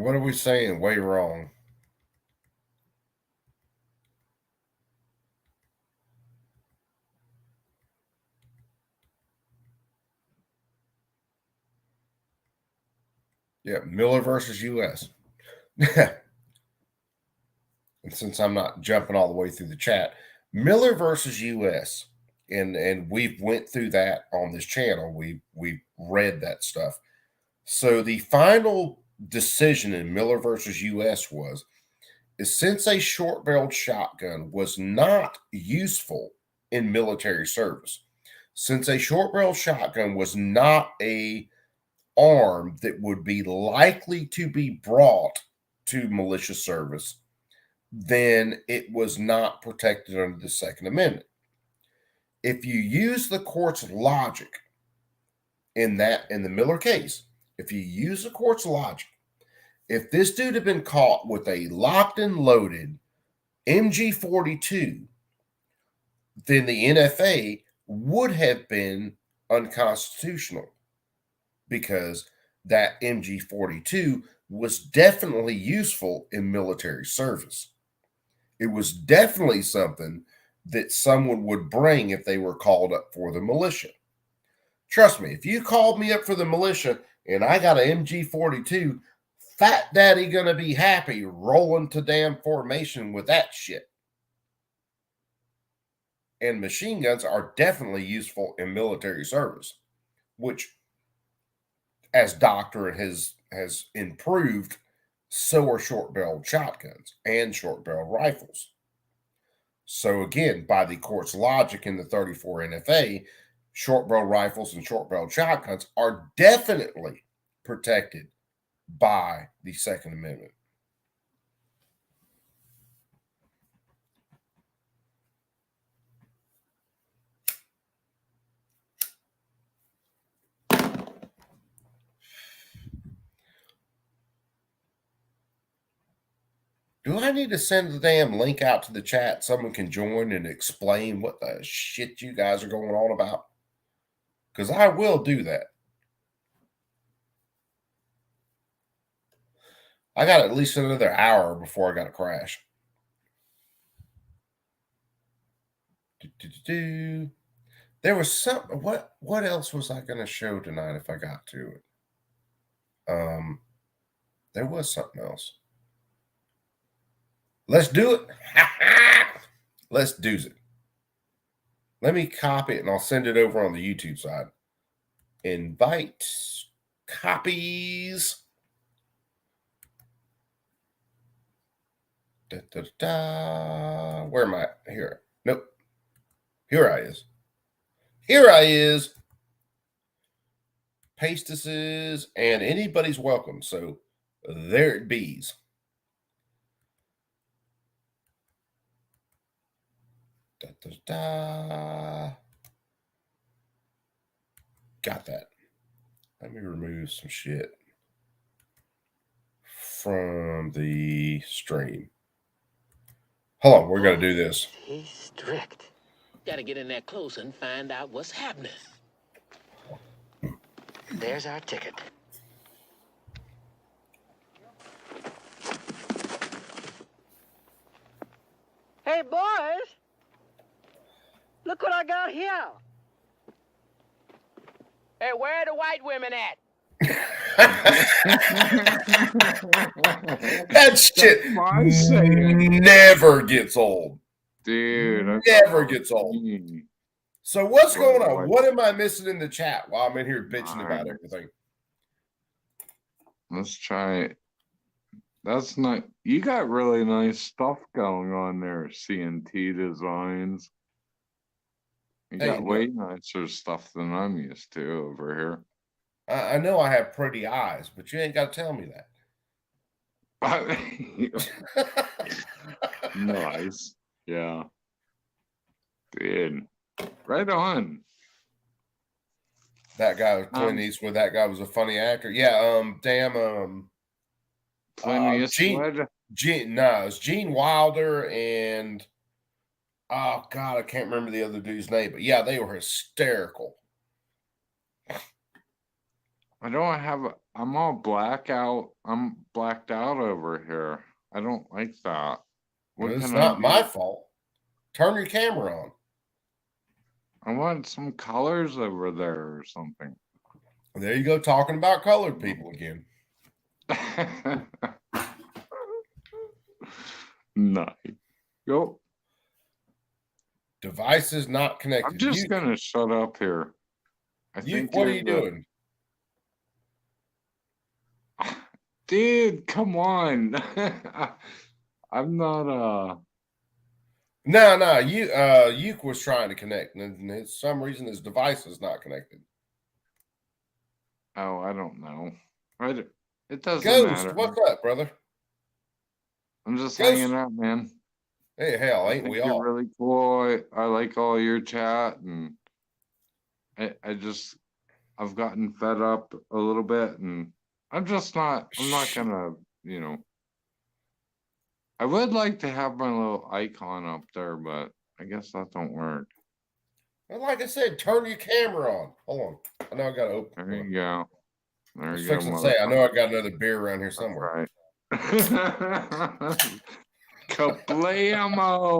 what are we saying way wrong? Yeah, Miller versus U.S. And since I'm not jumping all the way through the chat, Miller versus U.S. And we've went through that on this channel. We've read that stuff. So the final decision in Miller versus U.S. is since a short-barreled shotgun was not useful in military service, since a short-barreled shotgun was not a arm that would be likely to be brought to militia service, then it was not protected under the Second Amendment. If you use the court's logic in the Miller case, if you use the court's logic, if this dude had been caught with a locked and loaded MG42, then the NFA would have been unconstitutional because that MG42 was definitely useful in military service. It was definitely something that someone would bring if they were called up for the militia. Trust me, if you called me up for the militia and I got an MG42, Fat Daddy gonna be happy rolling to damn formation with that shit. and machine guns are definitely useful in military service, which, as doctrine has improved, so are short-barreled shotguns and short-barreled rifles. So again, by the court's logic in the 34 NFA, short-barreled rifles and short-barreled shotguns are definitely protected by the Second Amendment. Do I need to send the damn link out to the chat? Someone can join and explain what the shit you guys are going on about? Because I will do that. I got at least another hour before I got to crash. There was something. What else was I going to show tonight if I got to it? There was something else. Let's do it. Let's do it. Let me copy it and I'll send it over on the YouTube side. Invite copies. Da, da, da. Where am I? Here. Nope. Here I is. Here I is. Pastices and anybody's welcome. So there it bees. Da, da, da. Got that. Let me remove some shit from the stream. Hold on, we're going to do this. He's strict. Gotta get in there close and find out what's happening. There's our ticket. Hey, boys, look what I got here. Hey, where are the white women at? That shit never gets old. Dude, never gets old. So what's going on? What am I missing in the chat while I'm in here bitching about everything? Let's try it. That's not, you got really nice stuff going on there, CNT Designs. You got way nicer stuff than I'm used to over here. I know I have pretty eyes, but you ain't got to tell me that. Nice. Yeah. Dude. Right on. That guy was Clint Eastwood. That guy was a funny actor. Yeah, Clint Eastwood? It's Gene Wilder and oh God, I can't remember the other dude's name, but yeah, they were hysterical. I'm all blackout. I'm blacked out over here. I don't like that. Well, it's not my fault. Turn your camera on. I want some colors over there or something. There you go, talking about colored people again. Nice. Go. Devices not connected. I'm just gonna shut up here. What are you doing? Dude, come on. I'm not No, Uke was trying to connect, and for some reason his device is not connected. Oh, I don't know. It doesn't Ghost, matter. what's up, brother? I'm just hanging out, man. Hey, hell, ain't we you're all? really cool. I like all your chat, and I've gotten fed up a little bit, and I'm not gonna, I would like to have my little icon up there, but I guess that don't work. Well, like I said, turn your camera on. Hold on. I know I got to open. There you go. There you go. Say, I know I got another beer around here somewhere. Right. Kablamo!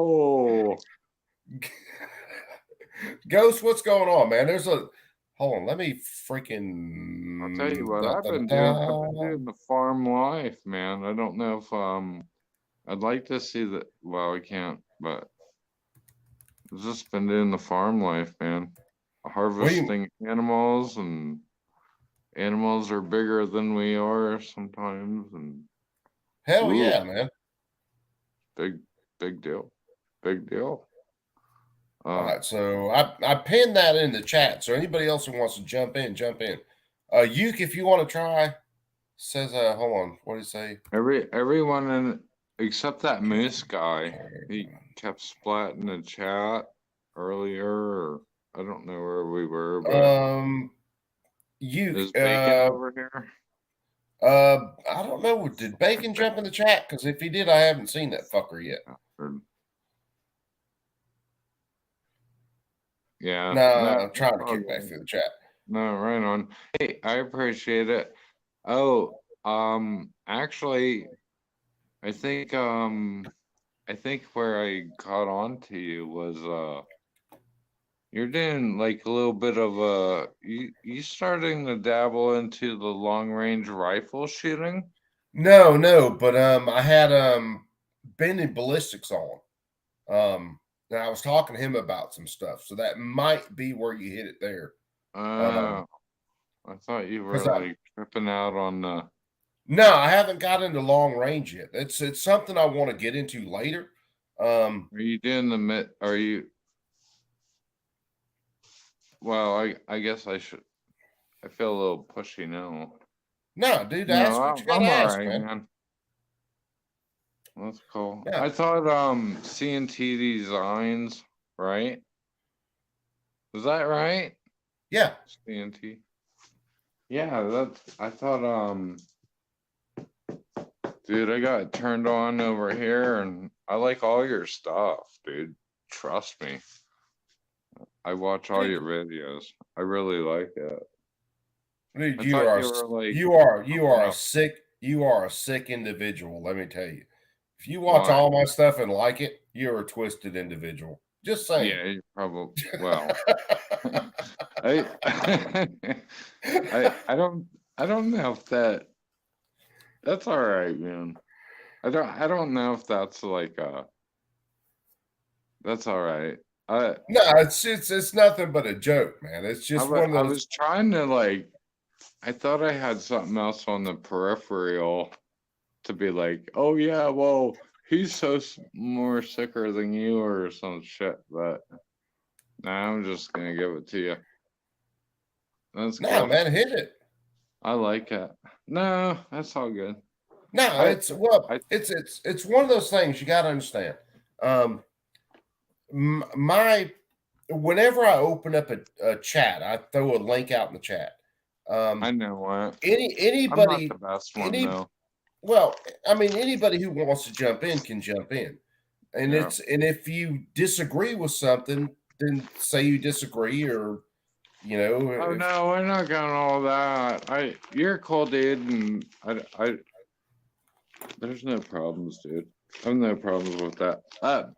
Ghost, what's going on, man? Hold on, let me freaking. I'll tell you what, I've been doing the farm life, man. I don't know if I'd like to see that. Well, I can't, but I've just been doing the farm life, man. Harvesting animals, and animals are bigger than we are sometimes, and Hell ooh, yeah, man. big deal. Big deal. All right, so I pinned that in the chat. So anybody else who wants to jump in, jump in. Uke, if you want to try, says hold on, what did he say? Everyone in except that Moose guy, he kept splatting the chat earlier, or I don't know where we were, but Uke, is Bacon over here? I don't know. Did Bacon jump in the chat? Because if he did, I haven't seen that fucker yet. Yeah. No, I'm trying to all kick back good. through the chat. No, right on. Hey, I appreciate it. Oh, actually, I think where I caught on to you was you're doing like a little bit of you starting to dabble into the long range rifle shooting? No, but I had Benny Ballistics on. And I was talking to him about some stuff, so that might be where you hit it there. I thought you were 'cause like tripping out on the. No, I haven't got into long range yet. It's something I want to get into later. Are you doing the mid? Are you? Well, I guess I should. I feel a little pushy now. No, dude, No, ask what you gotta I'm ask, alright, man. That's cool. Yeah. I thought CNT Designs, right? Was that right? Yeah. CNT. Yeah, I thought dude, I got turned on over here, and I like all your stuff, dude. Trust me. I watch all your videos. I really like it. Dude, I you thought are you were like you are a sick individual, let me tell you. If you watch Why? all my stuff and like it, you're a twisted individual. Just saying. Yeah, you probably well. I don't know if that's all right, man. I don't know if that's like that's all right. No, it's nothing but a joke, man. It's just one of I those. was trying to like, I thought I had something else on the peripheral to be like, oh yeah, well he's so more sicker than you or some shit, but nah, I'm just gonna give it to you. That's No, cool. man, hit it. I like it. No, that's all good. No, it's one of those things you got to understand. Whenever I open up a chat, I throw a link out in the chat. I know what. Anybody, I'm not the best one though. Well, I mean, anybody who wants to jump in can jump in, and Yeah. and if you disagree with something, then say you disagree, or you know. Oh no, we're not going all that. You're a cool dude, and I there's no problems, dude. I have no problems with that.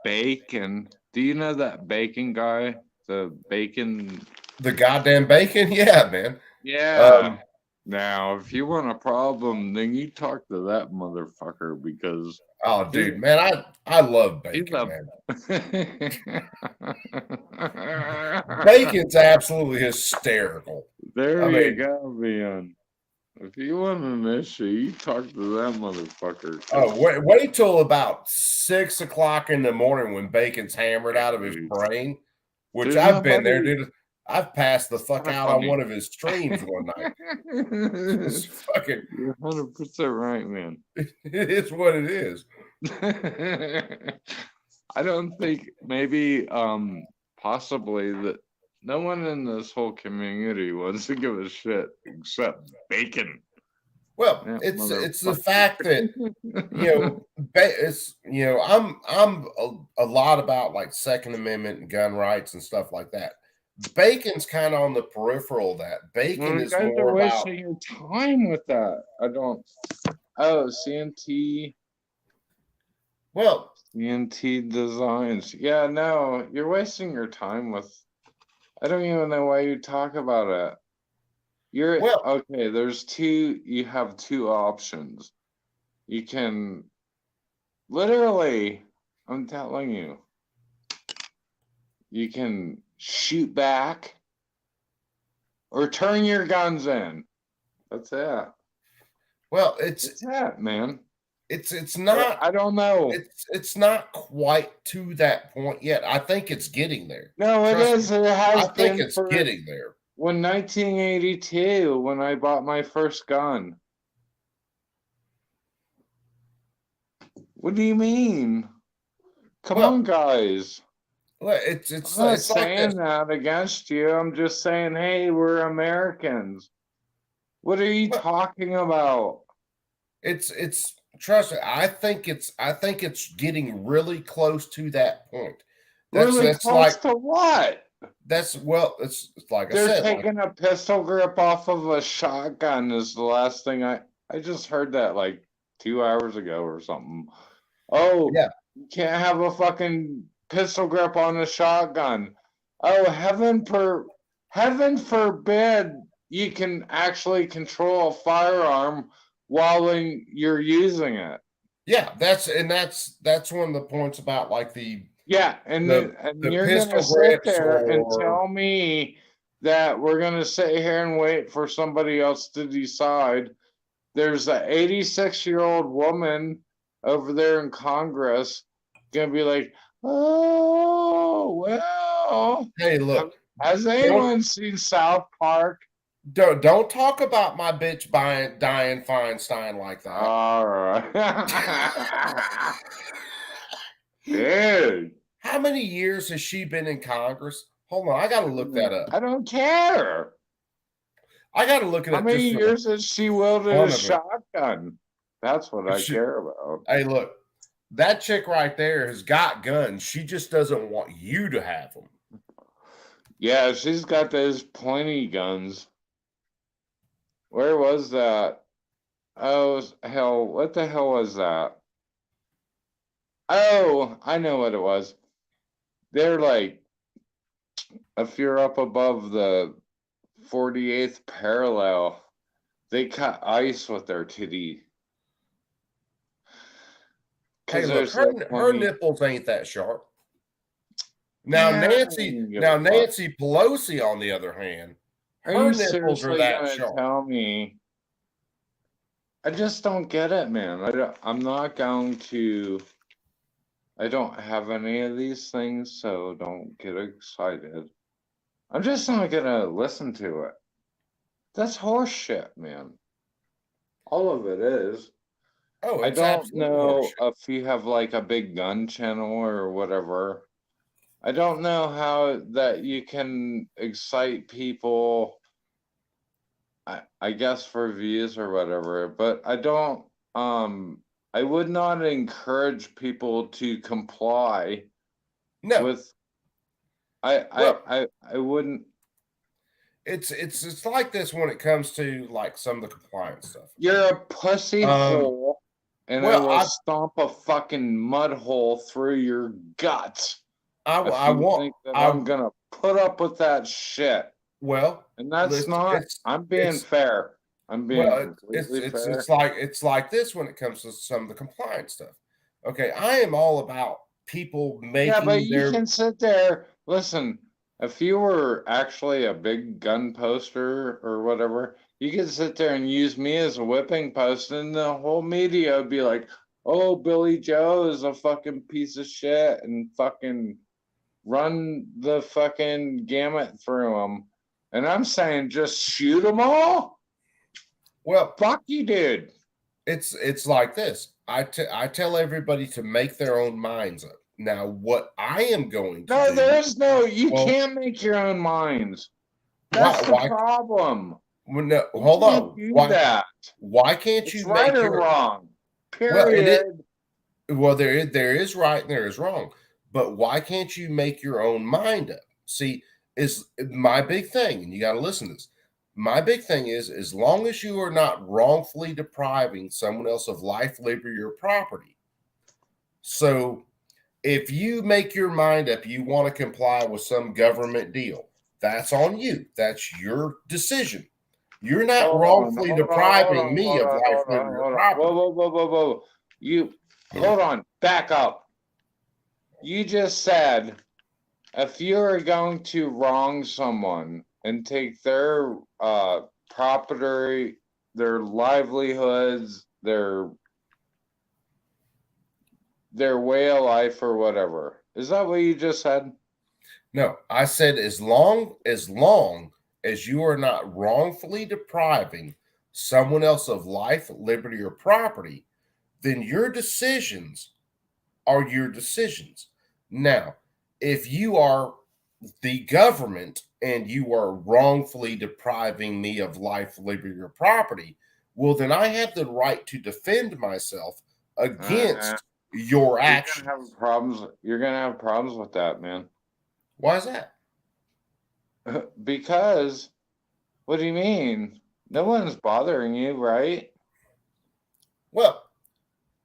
Bacon. Do you know that Bacon guy? The Bacon. The goddamn Bacon, yeah, man. Yeah. Now, if you want a problem, then you talk to that motherfucker because. Oh, dude, man, I love Bacon, man. Bacon's absolutely hysterical. There you go, man. If you want an issue, you talk to that motherfucker. Oh, wait till about 6 o'clock in the morning when Bacon's hammered out of his brain, which There's I've been nobody- there, dude. I've passed the fuck Kinda out funny. on one of his streams one night. It's fucking. You're 100% right, man. It is what it is. I don't think maybe possibly that no one in this whole community wants to give a shit except Bacon. Well, Yeah, it's the fact that it's I'm a lot about like Second Amendment and gun rights and stuff like that. Bacon's kind of on the peripheral of that. Bacon Well, you is guys are more about. wasting your time with that. I don't. Oh, CNT. Well, CNT Designs. Yeah, no, you're wasting your time with. I don't even know why you talk about it. Okay. There's two. You have two options. You can literally. I'm telling you. you can shoot back or turn your guns in. That's it. Well, It's that, man. it's not. I don't know. It's not quite to that point yet. I think it's getting there. No, it Trust is. me. It has I think been it's for getting there. when 1982, when I bought my first gun. What do you mean? Come on, guys. Well, I'm not it's like saying this. that against you. I'm just saying, hey, we're Americans. What are you talking about? It's trust me. I think it's getting really close to that point. Really That's close like to what? it's like I They're said. Like, taking a pistol grip off of a shotgun is the last thing I just heard that like 2 hours ago or something. Oh, yeah. You can't have a fucking pistol grip on a shotgun. Oh, heaven forbid you can actually control a firearm while you're using it. Yeah, that's one of the points about like the Yeah, and the you're pistol gonna sit grips there and or tell me that we're gonna sit here and wait for somebody else to decide. There's an 86-year-old woman over there in Congress gonna be like, oh well. Hey, look. Has anyone seen South Park? Don't talk about my bitch Dianne Feinstein like that. All right. Dude. How many years has she been in Congress? Hold on, I gotta look that up. I don't care. I gotta look at it. How many just for years has she wielded fun a of it. shotgun? That's what I care about. Hey, look, that chick right there has got guns. She just doesn't want you to have them. Yeah, she's got those pointy guns. Where was that? Oh, hell, what the hell was that? Oh, I know what it was. They're like, if you're up above the 48th parallel, they cut ice with their titty. Hey, look, her nipples ain't that sharp. Now, Yeah, Nancy Pelosi, on the other hand, Are her you nipples seriously are that gonna sharp. tell me? I just don't get it, man. I'm not going to. I don't have any of these things, so don't get excited. I'm just not gonna listen to it. That's horse shit, man. All of it is. Oh, I it's don't absolute know horseshit. if you have like a big gun channel or whatever. I don't know how that you can excite people. I guess for views or whatever, but I don't. I would not encourage people to comply. No. With. I wouldn't. It's like this when it comes to like some of the compliance stuff. You're a pussy hole, and well, I will stomp a fucking mud hole through your guts. I'm gonna put up with that shit. Well, and that's listen, not. I'm being fair. I'm being completely fair. It's like this when it comes to some of the compliance stuff. Okay, I am all about people making. Yeah, but you can sit there. Listen, if you were actually a big gun poster or whatever, you could sit there and use me as a whipping post, and the whole media would be like, "Oh, Billy Joe is a fucking piece of shit," and fucking run the fucking gamut through them. And I'm saying, just shoot them all. Well, fuck you, dude. It's like this. I tell everybody to make their own minds up. Now, what I am going to do, there is no. You can't make your own minds. That's the problem. Well, no, hold on. Why can't it's you right make or your wrong? Period. Well, there is right and there is wrong, but why can't you make your own mind up? See, is my big thing, and you got to listen to this. My big thing is, as long as you are not wrongfully depriving someone else of life, liberty, or property. So, if you make your mind up, you want to comply with some government deal, that's on you. That's your decision. You're not wrongfully depriving me of life, liberty, or property. Whoa. You hold on. Back up. You just said if you're going to wrong someone and take their property, their livelihoods, their way of life or whatever, is that what you just said? No, I said as long as you are not wrongfully depriving someone else of life, liberty, or property, then your decisions are your decisions. Now, if you are the government and you are wrongfully depriving me of life, liberty, or property, well, then I have the right to defend myself against your action. You're gonna have problems with that, man. Why is that? Because, what do you mean? No one's bothering you, right? Well,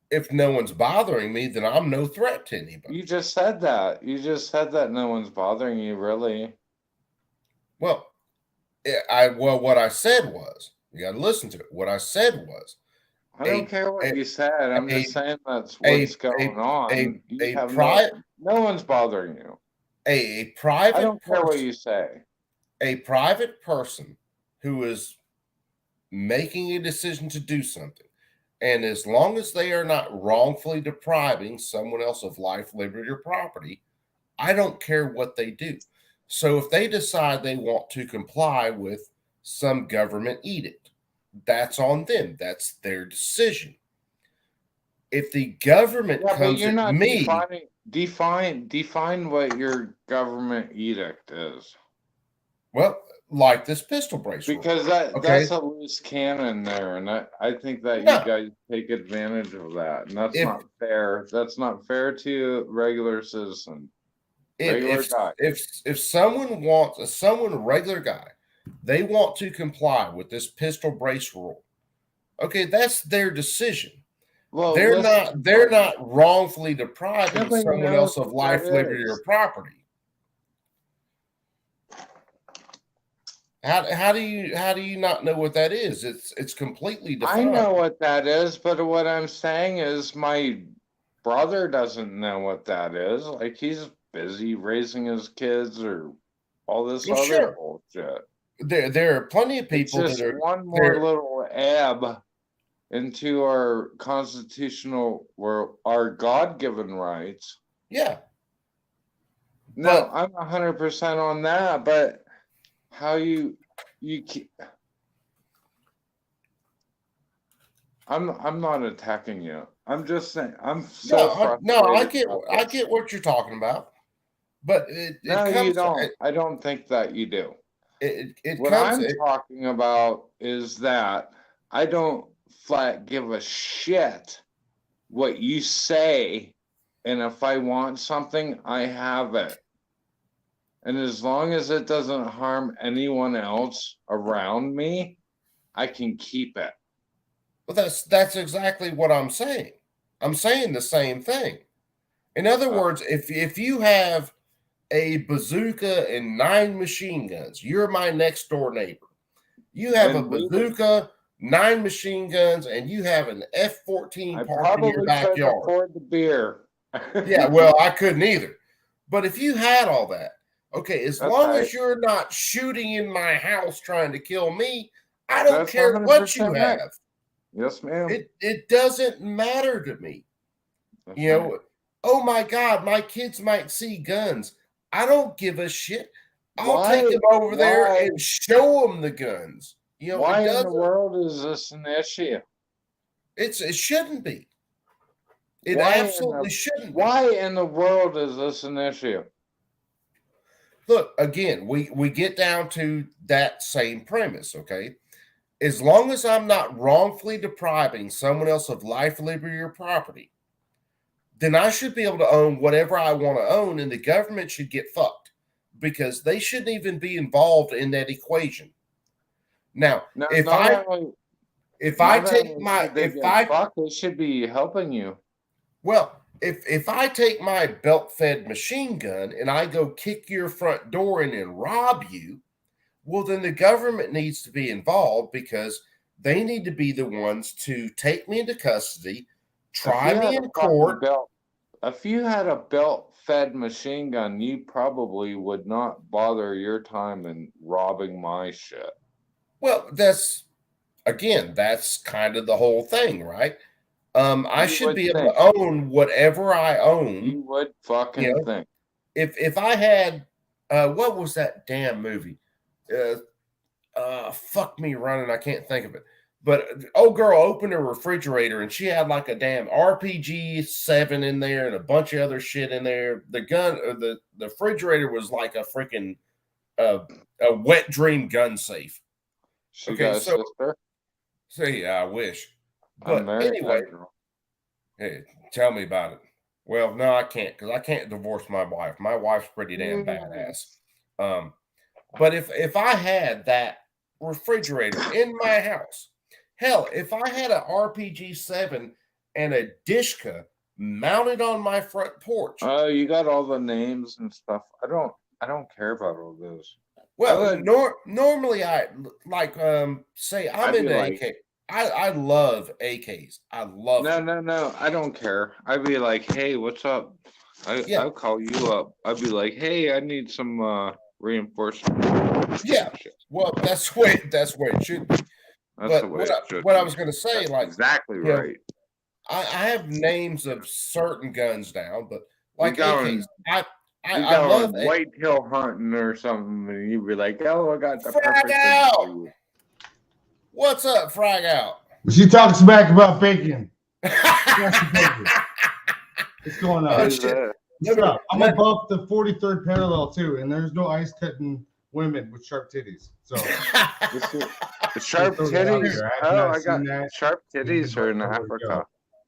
if no one's bothering me, then I'm no threat to anybody. You just said that. You just said that no one's bothering you, really. Well, what I said was, you got to listen to it. What I said was, I don't care what you said. I'm just saying that's what's going on. No one's bothering you. A private I don't care what person, you say. A private person who is making a decision to do something, and as long as they are not wrongfully depriving someone else of life, liberty, or property, I don't care what they do. So if they decide they want to comply with some government edict, that's on them. That's their decision. If the government comes at me, define what your government edict is. Well, like this pistol brace rule. Because that's a loose cannon there, and I think that you guys take advantage of that, and that's not fair. That's not fair to regular citizen. If someone regular guy, they want to comply with this pistol brace rule, okay, that's their decision. Well, they're not wrongfully depriving someone else of life, liberty, or property. How do you not know what that is? It's completely defined. I know what that is, but what I'm saying is my brother doesn't know what that is. Like, he's busy raising his kids or all this other bullshit. There are plenty of people that are one more little ebb into our constitutional or our God-given rights. Yeah. No, I'm 100% on that, but how you I'm not attacking you. I'm just saying I'm so frustrated. I get what you're talking about, but you don't. I don't think that you do. What I'm talking about is that I don't flat give a shit what you say, and if I want something, I have it. And as long as it doesn't harm anyone else around me, I can keep it. Well, that's exactly what I'm saying. I'm saying the same thing. In other words, if you have a bazooka and 9 machine guns, you're my next door neighbor. You have a bazooka, 9 machine guns, and you have an F-14 parked in your backyard. Couldn't afford the beer. Yeah, well, I couldn't either. But if you had all that, okay, as long as you're not shooting in my house trying to kill me, I don't care what you have. Yes, ma'am. It doesn't matter to me. You know, oh my God, my kids might see guns. I don't give a shit. I'll take them over there and show them the guns. You know, why in the world is this an issue? It shouldn't be. It absolutely shouldn't be. Why in the world is this an issue? Look, again, we get down to that same premise, okay? As long as I'm not wrongfully depriving someone else of life, liberty, or property, then I should be able to own whatever I want to own, and the government should get fucked because they shouldn't even be involved in that equation. Now, they should be helping you. Well, if I take my belt-fed machine gun and I go kick your front door in and rob you, well, then the government needs to be involved because they need to be the ones to take me into custody, try me in court. If you had a belt-fed machine gun, you probably would not bother your time in robbing my shit. Well, that's kind of the whole thing, right? I You should would be able think. to own whatever I own. You would fucking You know, think. if I had what was that damn movie? Fuck me running, I can't think of it. But old girl opened her refrigerator and she had like a damn RPG-7 in there and a bunch of other shit in there. The gun, the refrigerator was like a freaking a wet dream gun safe. She got a sister? So yeah, I wish. I'm But married to anyway, that girl. hey, tell me about it. Well, no, I can't because I can't divorce my wife. My wife's pretty damn badass. But if I had that refrigerator in my house, hell, if I had an RPG-7 and a Dishka mounted on my front porch. Oh, you got all the names and stuff. I don't care about all those. Well, normally I like say I'm I'd be into like- AK. I love AKs. I love No. I don't care. I'd be like, hey, what's up? I'll call you up. I'd be like, hey, I need some reinforcement. Yeah. Well, that's the way it should be. That's But the way it should what I be. was going to say, That's like exactly you know, right. I have names of certain guns down, but like going- AKs, I You love going whitetail hunting or something, and you'd be like, oh, I got the Frag perfect thing out! for you. What's up, Frag Out? She talks smack about bacon. What's going on? What is that? What's up? I'm above the 43rd parallel too, and there's no ice cutting women with sharp titties. So The sharp throw that out titties. there. I have Oh, not I got seen that. sharp titties are in Where to Africa, go.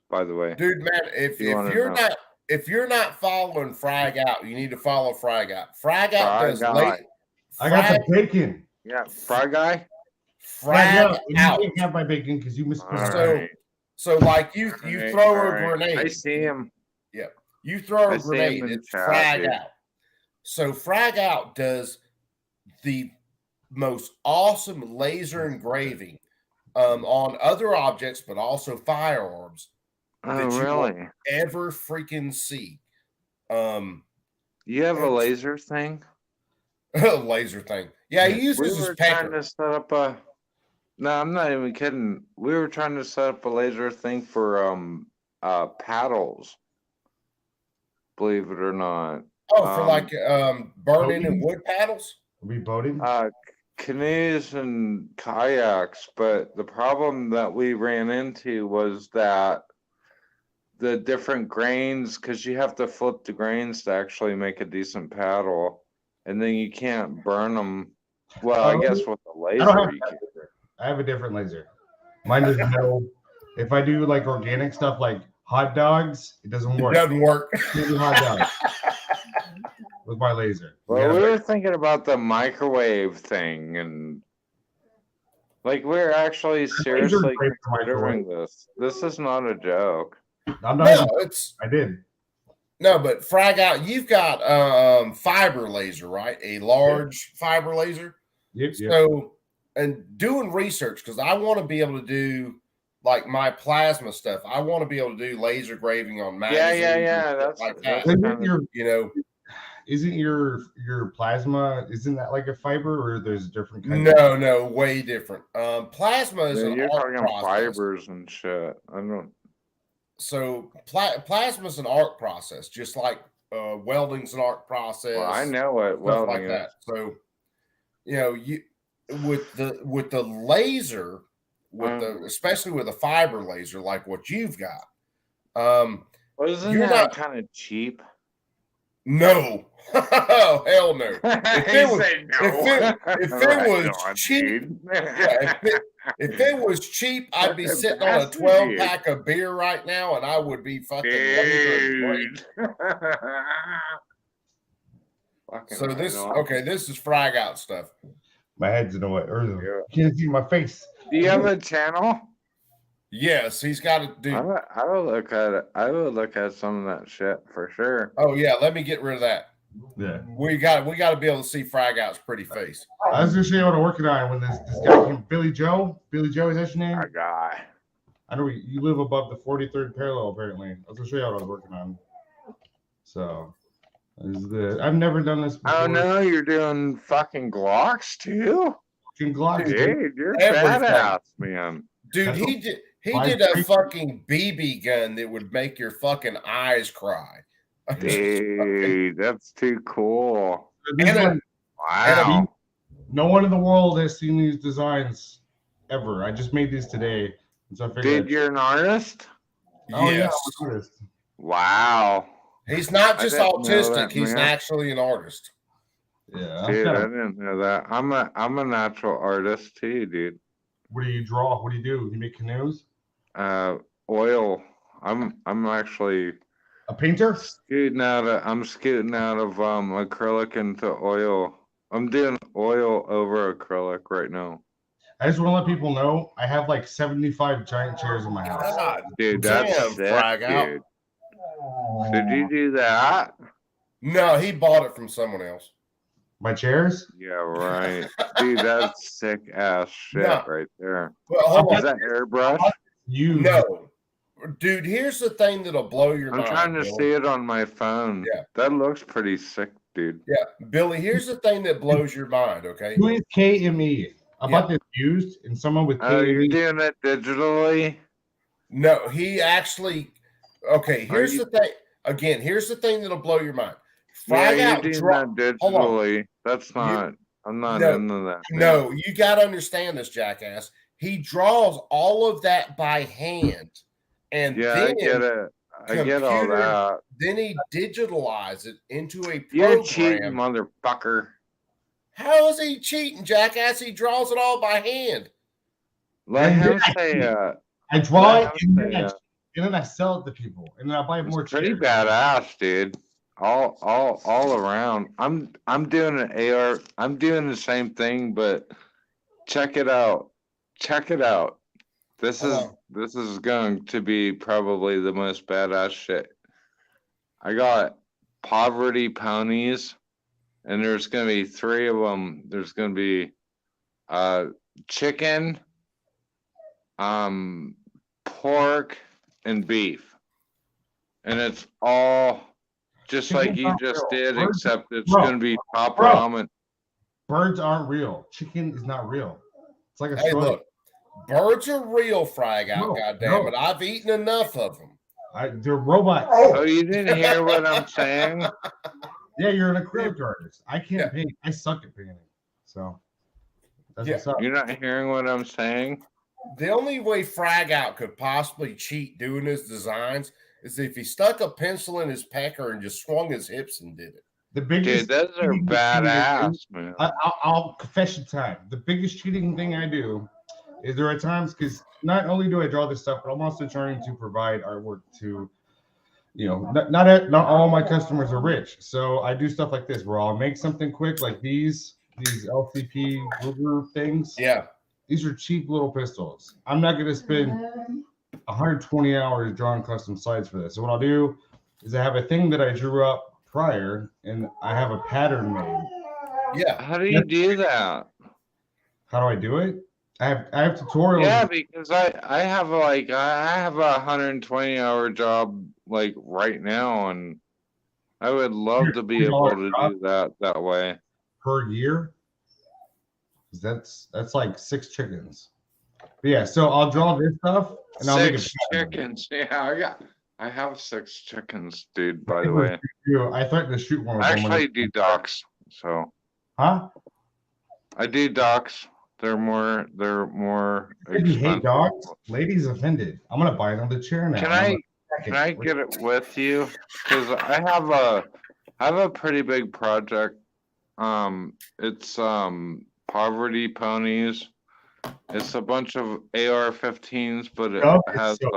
by the way. Dude, man, if You wanna you're know. not following Frag Out, you need to follow Frag Out. Frag Out Frag does Out. late. I got the bacon. Yeah, fry guy. Frag You Out. can't have my bacon because you mispronounced So, it. so like you Alright, throw a alright. grenade. I see him. Yep. You throw I a see him grenade, in it's chat, Frag dude. Out. So Frag Out does the most awesome laser engraving on other objects, but also firearms Oh, that you will really? ever freaking see. You have a laser thing? Laser thing. Yeah, he uses We his were trying pecker. to set up a. No, I'm not even kidding. We were trying to set up a laser thing for paddles. Believe it or not. Oh, for like burning and wood paddles? Are we boating? Canoes and kayaks, but the problem that we ran into was that the different grains, because you have to flip the grains to actually make a decent paddle, and then you can't burn them. Well, I guess with the I don't have laser, you that can. laser. I have a different laser. Mine doesn't know. If I do like organic stuff like hot dogs, it doesn't work. It doesn't work. Can't do hot dogs with my laser. Well, we were thinking about the microwave thing, and like we're actually seriously great for considering this. This is not a joke. I'm not. No, it's I did. no, but Frag Out, you've got fiber laser, right? A large fiber laser. Yep. So, and doing research because I want to be able to do like my plasma stuff. I want to be able to do laser graving on magazines. and Yeah. shit That's like that. Isn't your, You know, isn't your plasma? Isn't that like a fiber, or there's different kinds? no, way different. Plasma is Yeah, an you're arc talking process. fibers and shit. I don't. So plasma is an arc process, just like welding's an arc process. Well, I know what stuff welding like is. that. So, you know, you with the laser, with the especially with a fiber laser like what you've got, Well, isn't you're that not kind of cheap? no. Oh, hell no. If He it was, said no. if it Right was on, cheap, dude. yeah, if it was cheap, I'd be Fucking sitting on a bastard, 12 dude. pack of beer right now, and I would be fucking laser great. Dude. Fucking So right this on. okay, this is Frag Out stuff. My head's in the way. You can't see my face. Do you have a channel? Yes, he's got to do. I will look at it. I will look at some of that shit for sure. Oh yeah, let me get rid of that. Yeah. We got to be able to see Frag Out's pretty face. I was gonna show you what I'm working on when this guy came, Billy Joe. Billy Joe, is that your name? My guy. I know you live above the 43rd parallel apparently. I was gonna show you what I was working on. So I've never done this before. Oh no, you're doing fucking Glocks too? Fucking Glocks, Dude, you're Everything. badass, man. Dude, he did a fucking BB gun that would make your fucking eyes cry. Dude, that's too cool. Wow. No one in the world has seen these designs ever. I just made these today. So I figured Dude, you're an artist? Oh, yeah, Yes. I'm an artist. Wow. He's not I just didn't know autistic, that, he's man. actually an artist. Yeah. Dude, I didn't know that. I'm a natural artist too, dude. What do you draw? What do? You make canoes? Oil. I'm actually a painter. I'm scooting out of acrylic into oil. I'm doing oil over acrylic right now. I just want to let people know I have like 75 giant chairs in my house. Dude, that's Damn, sick, frag out. dude. Did you do that? No, he bought it from someone else. My chairs? Yeah, right. Dude, that's sick ass shit No. right there. Well, hold Is on. that airbrush? No. Dude, here's the thing that'll blow your I'm mind. trying to Billy. see it on my phone. Yeah. That looks pretty sick, dude. Yeah, Billy, here's the thing that blows your mind, okay? Who is KME? I bought this used and someone with Oh, you're KME. doing it digitally? No, he actually. Okay, here's you- the thing. Again, here's the thing that'll blow your mind. Yeah, Frag you're out. doing that Hold on. digitally. That's not. I'm not No, into that. man. No, you got to understand this, jackass. He draws all of that by hand, and Yeah, then I get it. I get all computer- that. Then he digitalizes it into a You're cheating, program. motherfucker. How is he cheating, jackass? He draws it all by hand. Let And him then say I draw let it him and say then, and then I sell it to people, and then I buy more pretty chairs. badass, dude. All around. I'm doing an AR. I'm doing the same thing, but check it out. Check it out. This is going to be probably the most badass shit. I got poverty ponies, and there's gonna be 3 of them. There's gonna be chicken, pork, and beef, and it's all just like you just did, except it's Bro, gonna be top bro. ramen. Birds aren't real. Chicken is not real. It's like a Hey, story. look, birds are real, frag out. No, Goddamn no. it! I've eaten enough of them. They're robots. Oh, you didn't hear what I'm saying? Yeah, you're an acrylic artist. I can't paint. I suck at painting. So that's Yeah. what's up. You're not hearing what I'm saying? The only way frag out could possibly cheat doing his designs is if he stuck a pencil in his pecker and just swung his hips and did it. The biggest. Dude, those are cheating thing I badass, do- man. I'll confession time. The biggest cheating thing I do is there are times because not only do I draw this stuff, but I'm also trying to provide artwork to, not all my customers are rich. So I do stuff like this where I'll make something quick, like these LCP Ruger things. Yeah. These are cheap little pistols. I'm not going to spend 120 hours drawing custom sights for this. So what I'll do is I have a thing that I drew up prior, and I have a pattern made. Yeah. How do you do that? How do I do it? I have tutorials. Yeah, because I have a 120-hour job like right now, and I would love to be able to do that way. Per year. That's like 6 chickens. But yeah, so I'll draw this stuff and I'll make 6 a pattern. chickens. Yeah, I have 6 chickens, dude. By the way, I threatened to shoot one of I them. actually do ducks. So Huh? I do ducks. They're more If you hate expensive. dogs, ladies offended. I'm gonna buy another chair now. Can I get it with you? Because I have a pretty big project. It's poverty ponies. It's a bunch of AR-15s, but it Dog has is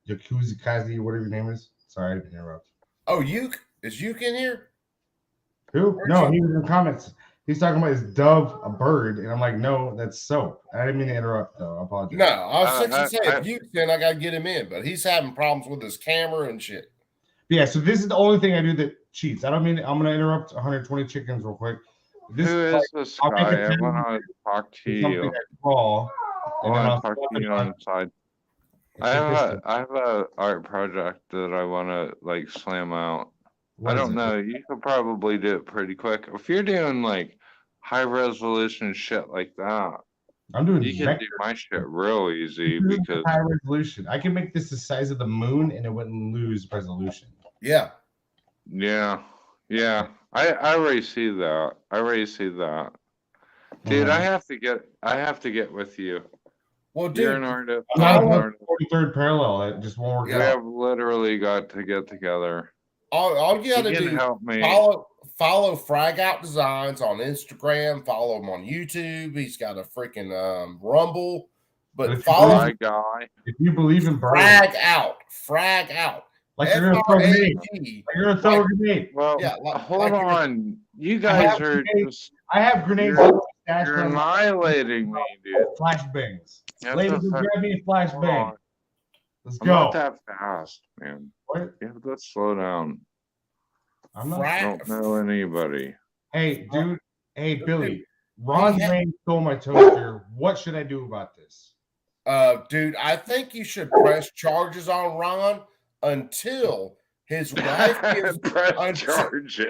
Yakuza Kazi, whatever your name is. Sorry, I didn't interrupt. Oh, is Yuke in here? Who? No, he was in the comments. He's talking about his dove, a bird, and I'm like, no, that's soap. I didn't mean to interrupt, though. I apologize. No, I was fixing to say if Yuke's in, I gotta get him in, but he's having problems with his camera and shit. Yeah, so this is the only thing I do that cheats. I don't mean I'm gonna interrupt 120 chickens real quick. This Who is like, this I'll make guy? a I pattern want to talk to with something you. I draw, I and then want I'll to talk swap to it you on on. the side. It's a pistol. I have a art project that I want to like slam out. I don't know. You could probably do it pretty quick. If you're doing like high resolution shit like that, I'm doing you can vector. do my shit real easy I'm doing because high resolution. I can make this the size of the moon and it wouldn't lose resolution. Yeah. yeah. I already see that. Dude, I have to get with you. Well, You're dude, an artist. I'm not I'm an on artist. 43rd parallel. It just won't work We out. have literally got to get together. all you gotta You can do help me. follow Frag Out Designs on Instagram, follow him on YouTube. He's got a freaking Rumble. But If you follow My guy. If you believe in birds, Frag Out. like you're gonna throw a grenade. FRAG. Like you're gonna throw a grenade. Well, Yeah, hold like you're- on. You I guys have are grenades. just I have grenades. stashed you're on my annihilating me, dude. flashbangs. You have Ladies, to grab fuck- me a Hold flashbang. on. Let's I'm go. not that fast, man. What? You have to slow down. I'm not. I don't know anybody. Hey, dude. Hey, Billy. Ron Wayne stole my toaster. What should I do about this? Dude, I think you should press charges on Ron until his wife gives Press charges.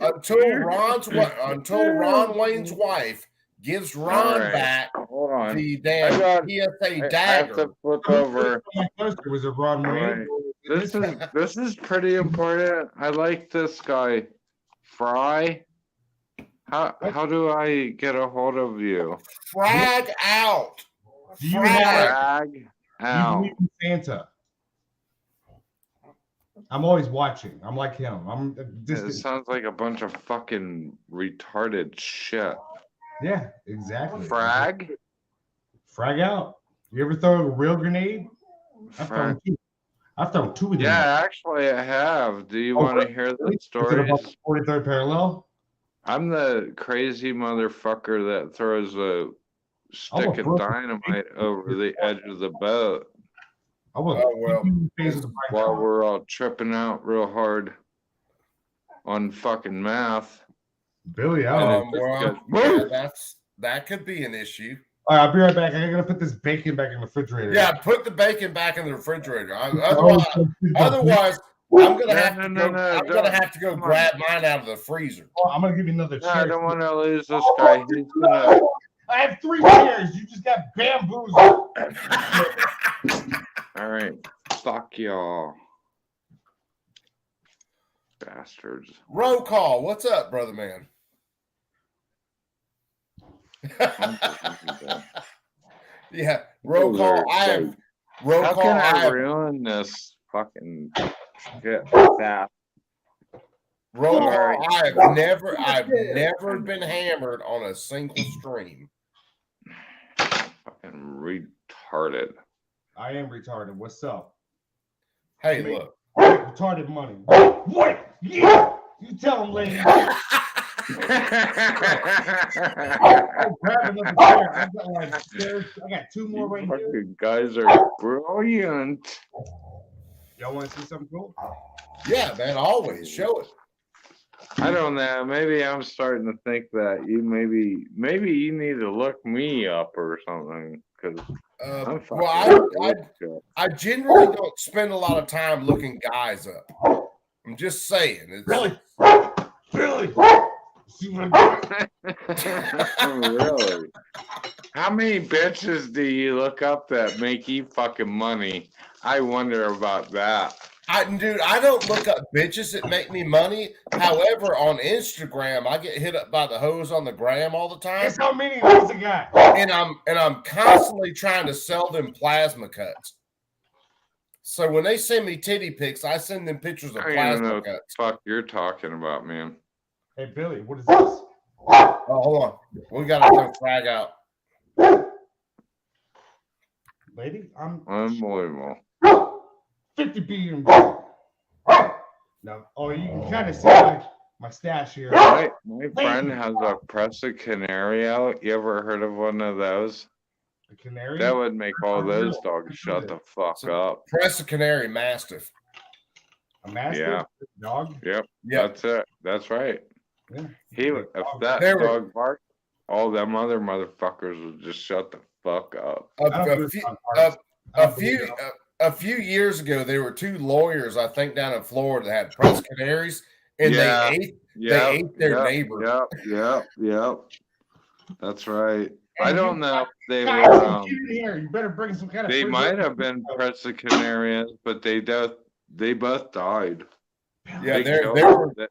until Ron Wayne's wife gives Ron All right, back hold on. the I damn got- PSA I have dagger. to flip over. My toaster was a Ron Wayne. Alright. This is pretty important. I like this guy. Fry. How do I get a hold of you? Frag Out. Do you Frag. Frag You out. believe in Santa? I'm always watching. I'm like him. I'm It distant. sounds like a bunch of fucking retarded shit. Yeah, exactly. Frag? Frag out. You ever throw a real grenade? I've thrown two. I've thrown two of them. Yeah, actually I have. Do you want to hear the Is it stories? about the 43rd parallel? I'm the crazy motherfucker that throws a I'm a stick of broken dynamite over the edge of the boat I was phase of the while we're all tripping out real hard on fucking math. Billy, Well, yeah, that could be an issue. All right, I'll be right back. I gotta put this bacon back in the refrigerator. Yeah, put the bacon back in the refrigerator. Otherwise, I'm gonna have to go. I'm gonna have to go grab mine out of the freezer. Oh, I'm gonna give you another No, I chair. don't want to lose this guy. He's gonna. I have 3 chairs. You just got bamboozled. All right, fuck y'all, bastards. Roll call. What's up, brother man? Yeah, roll call. I have roll How call. can I I have ruin this fucking shit like that? roll call. Sorry. I've never been hammered on a single stream. Fucking retarded. I am retarded. What's up? Hey, look. Retarded money. What? Yeah. You tell him, lady. I'll grab another chair. I've got like chairs. I got 2 more right here. Fucking guys are brilliant. Y'all want to see something cool? Yeah, man. Always show it. I don't know. Maybe I'm starting to think that you maybe you need to look me up or something because Well, I generally don't spend a lot of time looking guys up. I'm just saying. It's, Really? See what I'm doing? Really? How many bitches do you look up that make you fucking money? I wonder about that. Dude, I don't look up bitches that make me money. However, on Instagram, I get hit up by the hoes on the gram all the time. Guess how many of those I got? And I'm constantly trying to sell them plasma cuts. So when they send me titty pics, I send them pictures of I don't even know plasma what the cuts. fuck you're talking about, man. Hey, Billy, what is this? Oh, hold on. We gotta go frag out. Lady, I'm Unbelievable. 50 billion. Now, oh, you can kind of see my stash here. My friend has a Presa Canario. You ever heard of one of those? A canary? That would make all those dogs shut the fuck up. Press a canary mastiff. A mastiff? Yeah. Dog? Yep. Yeah. That's it. That's right. Yeah. If that There we- dog barked, all them other motherfuckers would just shut the fuck up. A few a few years ago, there were two lawyers, I think, down in Florida that had press canaries, and they ate their neighbor. Yep. That's right. I don't know if they Guys, were. get in here. You better bring some kind of. They might have been Presbyterians, but they both died. Yeah, They they're killed them.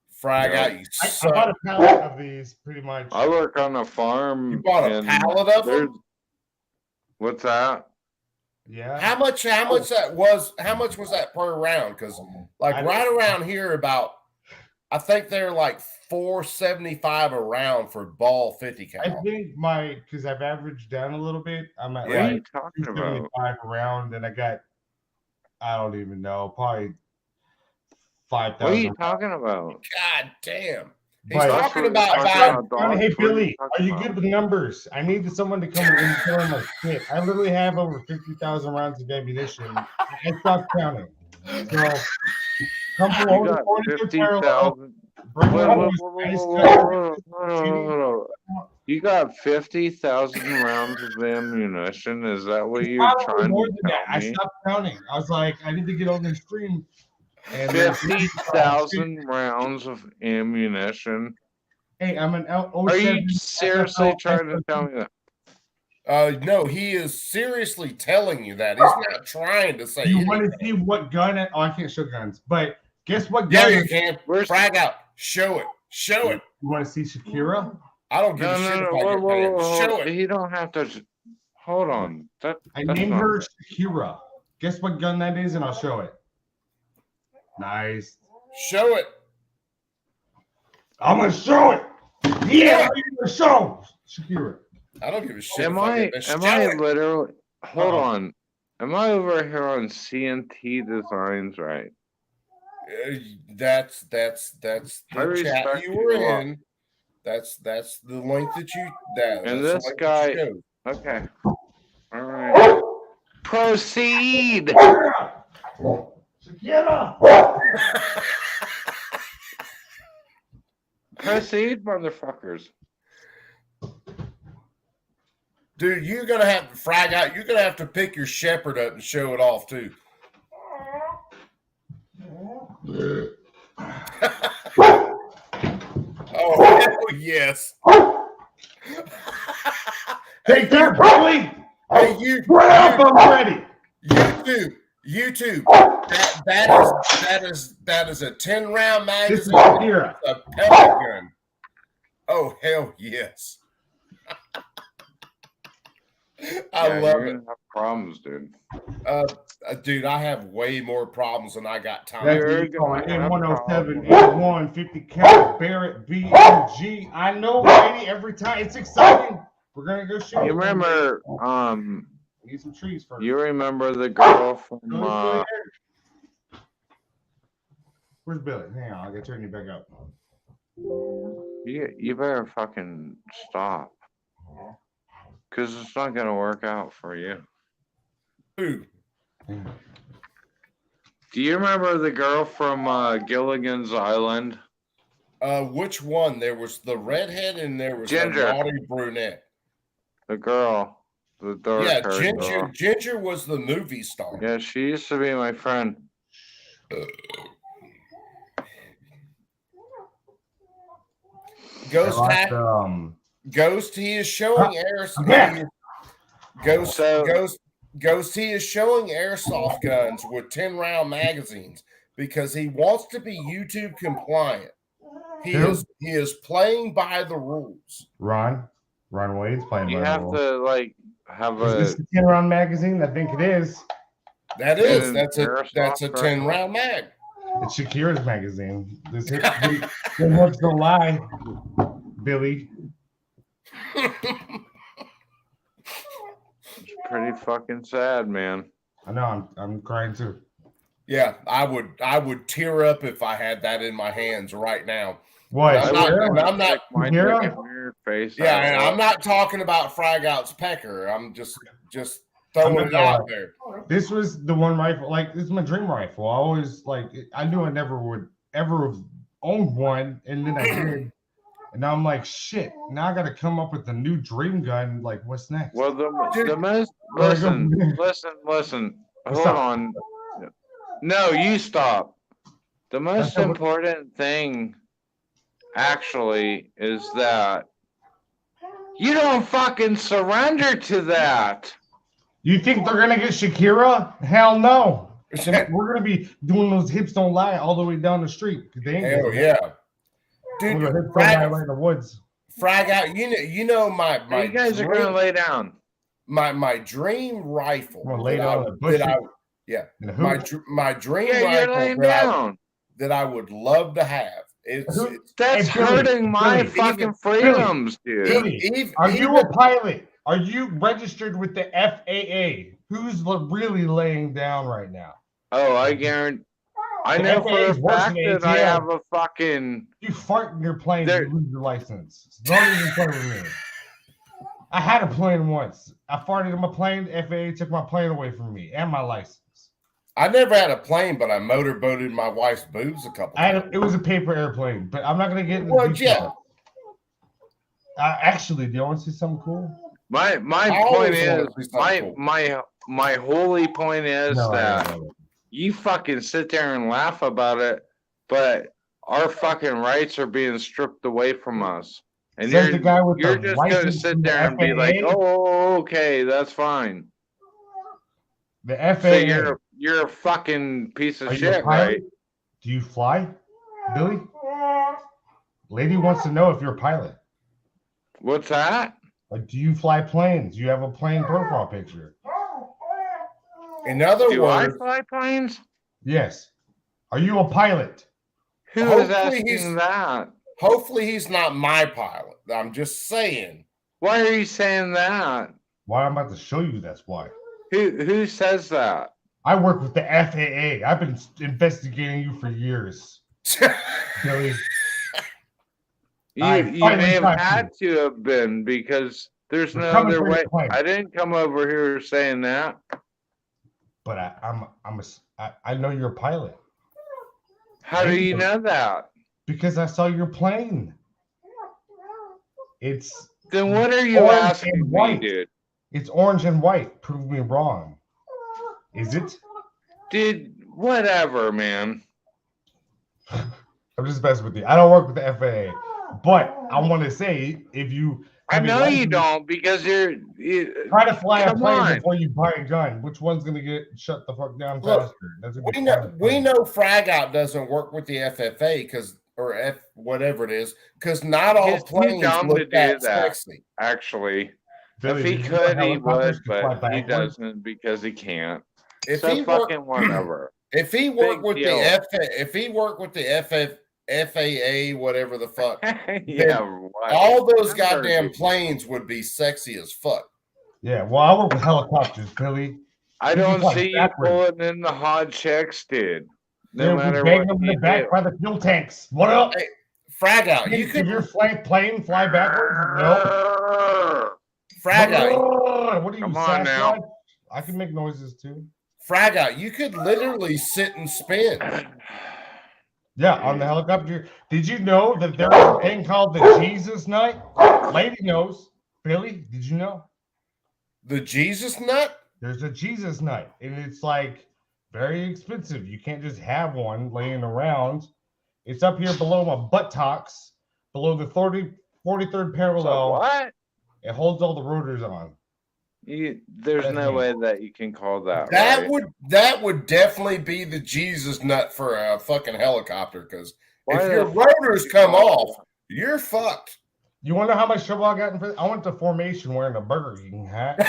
frag out. You I suck. bought a pallet of these, pretty much. I work on a farm. You bought a and pallet of them? there's- What's that? Yeah. How much was that per round? Because like right around here, about I think they're like $4.75 a round for ball 50 cal. I think because I've averaged down a little bit. I'm at What are you like talking about? $2.75 a round, and I don't even know, probably 5,000. What are you talking about? God damn. He's But- talking about buying. Hey Billy, are you good with numbers? I need someone to come and tell my shit. I literally have over 50,000 rounds of ammunition. I stopped counting. So come You forward, got 50,000. bring it on. You got 50,000 rounds of ammunition. Is that what you're Probably trying more to than that. tell I me? stopped counting. I was like, I need to get on the stream. And then- 50,000 rounds of ammunition. Hey, I'm an Are you seriously trying to tell me that? No, he is seriously telling you that. He's not trying to say. You want to see what gun? I can't show guns, but guess what Yeah, gun? you can. Frag out. Show it. Show it. You want to see Shakira? I don't give a shit if I get paid. Show it. You don't have to. Hold on. I that's named not her fair. Shakira. Guess what gun that is, and I'll show it. Nice. Show it. I'm gonna show it. Yeah, I'm gonna show Shakira. I don't give a shit. Am if I? get this. Am Show I it. literally? Hold on. Am I over here on CNT Designs right? That's I the chat respect you were you a lot. in. That's the link that you that. And that's this the link that you guy. showed. Okay. All right. Proceed. Shakira. Proceed, motherfuckers. Dude, you're gonna have to frag out. You're gonna have to pick your shepherd up and show it off too. Oh hell yes! Take that, Billy. Hey, you, Grab, I'm ready. YouTube. That is a 10-round This is magazine. Shakira. A pellet gun. Oh hell yes! I Yeah, love you're it. gonna have problems, dude. Dude, I have way more problems than I got time. That's You're what you call an gonna have M107, problems. A1, 50 cal, Barrett, BMG. I know, lady, every time. It's exciting. We're gonna go shoot. You remember? We need some trees first. You remember the girl from? Where's Billy? Hang on, I gotta turn you back up. You better fucking stop, cause it's not gonna work out for you. Who? Do you remember the girl from Gilligan's Island? Which one? There was the redhead and there was Ginger. the naughty brunette. The girl, the dark Yeah, haired Ginger. girl. Ginger was the movie star. Yeah, she used to be my friend. Ghost I Hack. like, Ghost. He is showing airsoft. yeah. Ghost. He is showing airsoft guns with 10-round magazines because he wants to be YouTube compliant. He Who? is playing by the rules. Ron Wade's playing. You by the have rules. to like have Is a. this the 10 round magazine? I think it is. That is. an That's a airsoft 10-round mag. It's Shakira's magazine. This the words don't lie, Billy. It's pretty fucking sad, man. I know. I'm crying too. Yeah, I would tear up if I had that in my hands right now. What? I'm not. My Shakira? fucking weird face. Yeah, out. and I'm not talking about Frag Out's pecker. I'm just throwing it out there. This was the one rifle. Like, this is my dream rifle. I always I knew I never would ever have owned one, and then I did. And now I'm like, shit. Now I got to come up with a new dream gun. Like, what's next? Well, the most listen. Hold on. No, you stop. The most important thing, actually, is that you don't fucking surrender to that. You think they're gonna get Shakira? Hell no. We're gonna be doing those hips don't lie all the way down the street. They ain't Hell yeah, dude. Right in the woods. Frag out. You know my You guys are gonna lay down. My dream rifle. Lay down the bush. My dream you're laying rifle down. that I would love to have. That's hurting my fucking freedoms, dude. Are you a pilot? Are you registered with the FAA? Who's really laying down right now? Oh, I guarantee. I know for a fact that I have a fucking. You fart in your plane, you lose your license. Don't even play with me. I had a plane once. I farted in my plane. The FAA took my plane away from me and my license. I never had a plane, but I motorboated my wife's boobs a couple times. It was a paper airplane, but I'm not gonna get into details. Actually, do you want to see something cool? My point is, my holy point is that you fucking sit there and laugh about it, but our fucking rights are being stripped away from us. And you're just gonna sit there and be like, oh, okay, that's fine. The FAA. So you're a fucking piece of shit, right? Do you fly, Billy? Lady wants to know if you're a pilot. What's that? Like, do you fly planes? You have a plane profile picture. In other Do words, I fly planes? Yes. Are you a pilot? Who is asking that? Hopefully he's not my pilot. I'm just saying. Why are you saying that? Why I'm about to show you that's why. Who says that? I work with the FAA. I've been investigating you for years. Billy. You may have had to have been, because there's no other way. I didn't come over here saying that. But I know you're a pilot. How do you know that? Because I saw your plane. Then what are you asking me, dude? It's orange and white. Prove me wrong. Is it? Dude, whatever, man. I'm just messing with you. I don't work with the FAA. But I want to say, if you... I know you don't, because you're try to fly a plane before you buy a gun. Which one's going to get shut the fuck down faster? We know Frag Out doesn't work with the FFA or whatever it is, because not all planes look that sexy. Actually, Billy, if he could, he would, but he doesn't because he can't. If so he fucking whatever. If he worked with the FAA, whatever the fuck, all those goddamn planes would be sexy as fuck. Yeah, well, I work with helicopters, Billy. I don't see you pulling in the hot chicks, dude. No matter what. Them in the back by the fuel tanks. What up? Hey, Frag Out, you could your plane fly backwards? No. Frag Out. What are you? Come on now. I can make noises too. Frag Out, you could literally sit and spin. Yeah, on the helicopter. Did you know that there's a thing called the Jesus Nut? Lady knows. Billy, did you know? The Jesus Nut? There's a Jesus Nut, and it's like very expensive. You can't just have one laying around. It's up here below my buttocks, below the 43rd parallel. So what? It holds all the rotors on. There's no way that you can call that. That would definitely be the Jesus Nut for a fucking helicopter, because if your rotors come off, you're fucked. You want to know how much trouble I got in? I went to formation wearing a Burger King hat,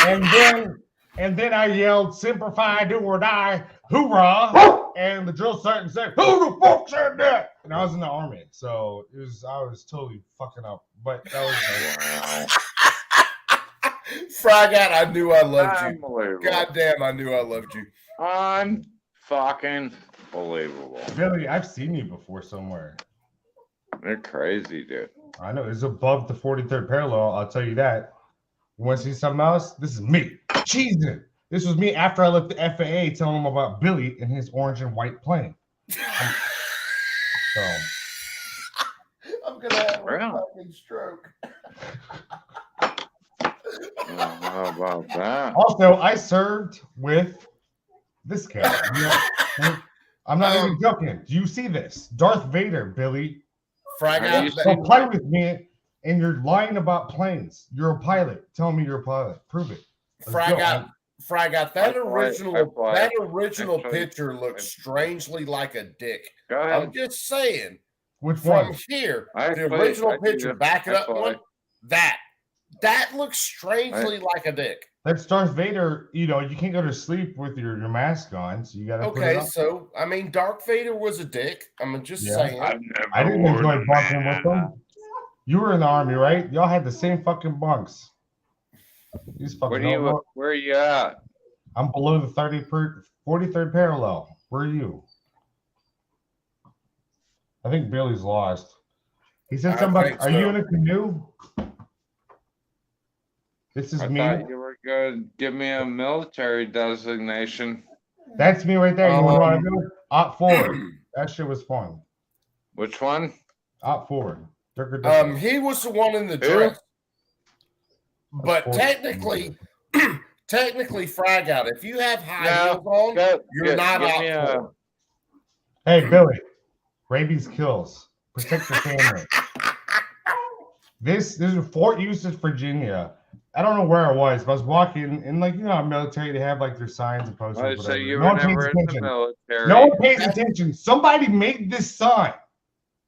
and then I yelled, "Semper Fi, do or die, hoorah!" And the drill sergeant said, "Who the fuck said that?" And I was in the army, so I was totally fucking up. But that was Frag Out, I knew I loved you. God damn, I knew I loved you. Fucking believable. Billy, I've seen you before somewhere. They're crazy, dude. I know. It's above the 43rd parallel. I'll tell you that. You want to see something else? This is me. Cheesing. This was me after I left the FAA telling them about Billy and his orange and white plane. I'm gonna have a Really? fucking stroke. How about that? Also, I served with this guy. I'm not even joking. Do you see this? Darth Vader, Billy. Fry guy. Don't play with me, and you're lying about planes. You're a pilot. Tell me you're a pilot. Prove it. Fry got that I original Actually, picture looks strangely like a dick. Go ahead. I'm just saying. Which From one? here, I the play- original I picture, do. back it I up play. one. That looks strangely like a dick. That's Darth Vader. You know, you can't go to sleep with your mask on, so you got to put it Okay, on. so I mean, Darth Vader was a dick. I'm just saying. I didn't enjoy bunking with them. You were in the army, right? Y'all had the same fucking bunks. These fucking Where are you at? I'm below the 43rd parallel. Where are you? I think Billy's lost. He said I something about, think are so. you in a canoe? This is I me. thought you were going to give me a military designation. That's me right there. You want to do it? Op forward. That shit was fun. Which one? Op forward. Dirk. He was the one in the dress. But technically, Fry Guy, if you have high heels on, you're not give me op forward. Hey, Billy. Rabies kills. Protect your family. This is Fort Eustis, Virginia. I don't know where I was, but I was walking in, like, you know, military, they have like their signs and posters. So you no were one pays never in the attention. military. No one pays attention. Somebody made this sign.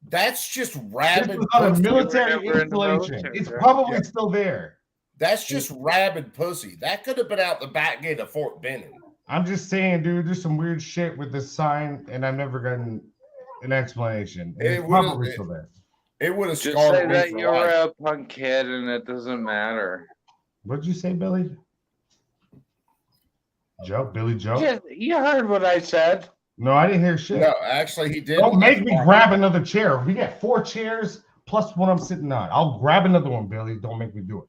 That's just This rabid was on a pussy. military never in the installation. military, It's yeah. probably still there. That's just rabid pussy. That could have been out the back gate of Fort Benning. I'm just saying, dude, there's some weird shit with this sign, and I've never gotten an explanation. And it's probably still there. It would have Just scarred say me that for you're life. a punk kid and it doesn't matter. What'd you say, Billy? Billy Joe? You heard what I said. No, I didn't hear shit. No, actually, he did. Don't make me grab another chair. We got 4 chairs plus one I'm sitting on. I'll grab another one, Billy. Don't make me do it.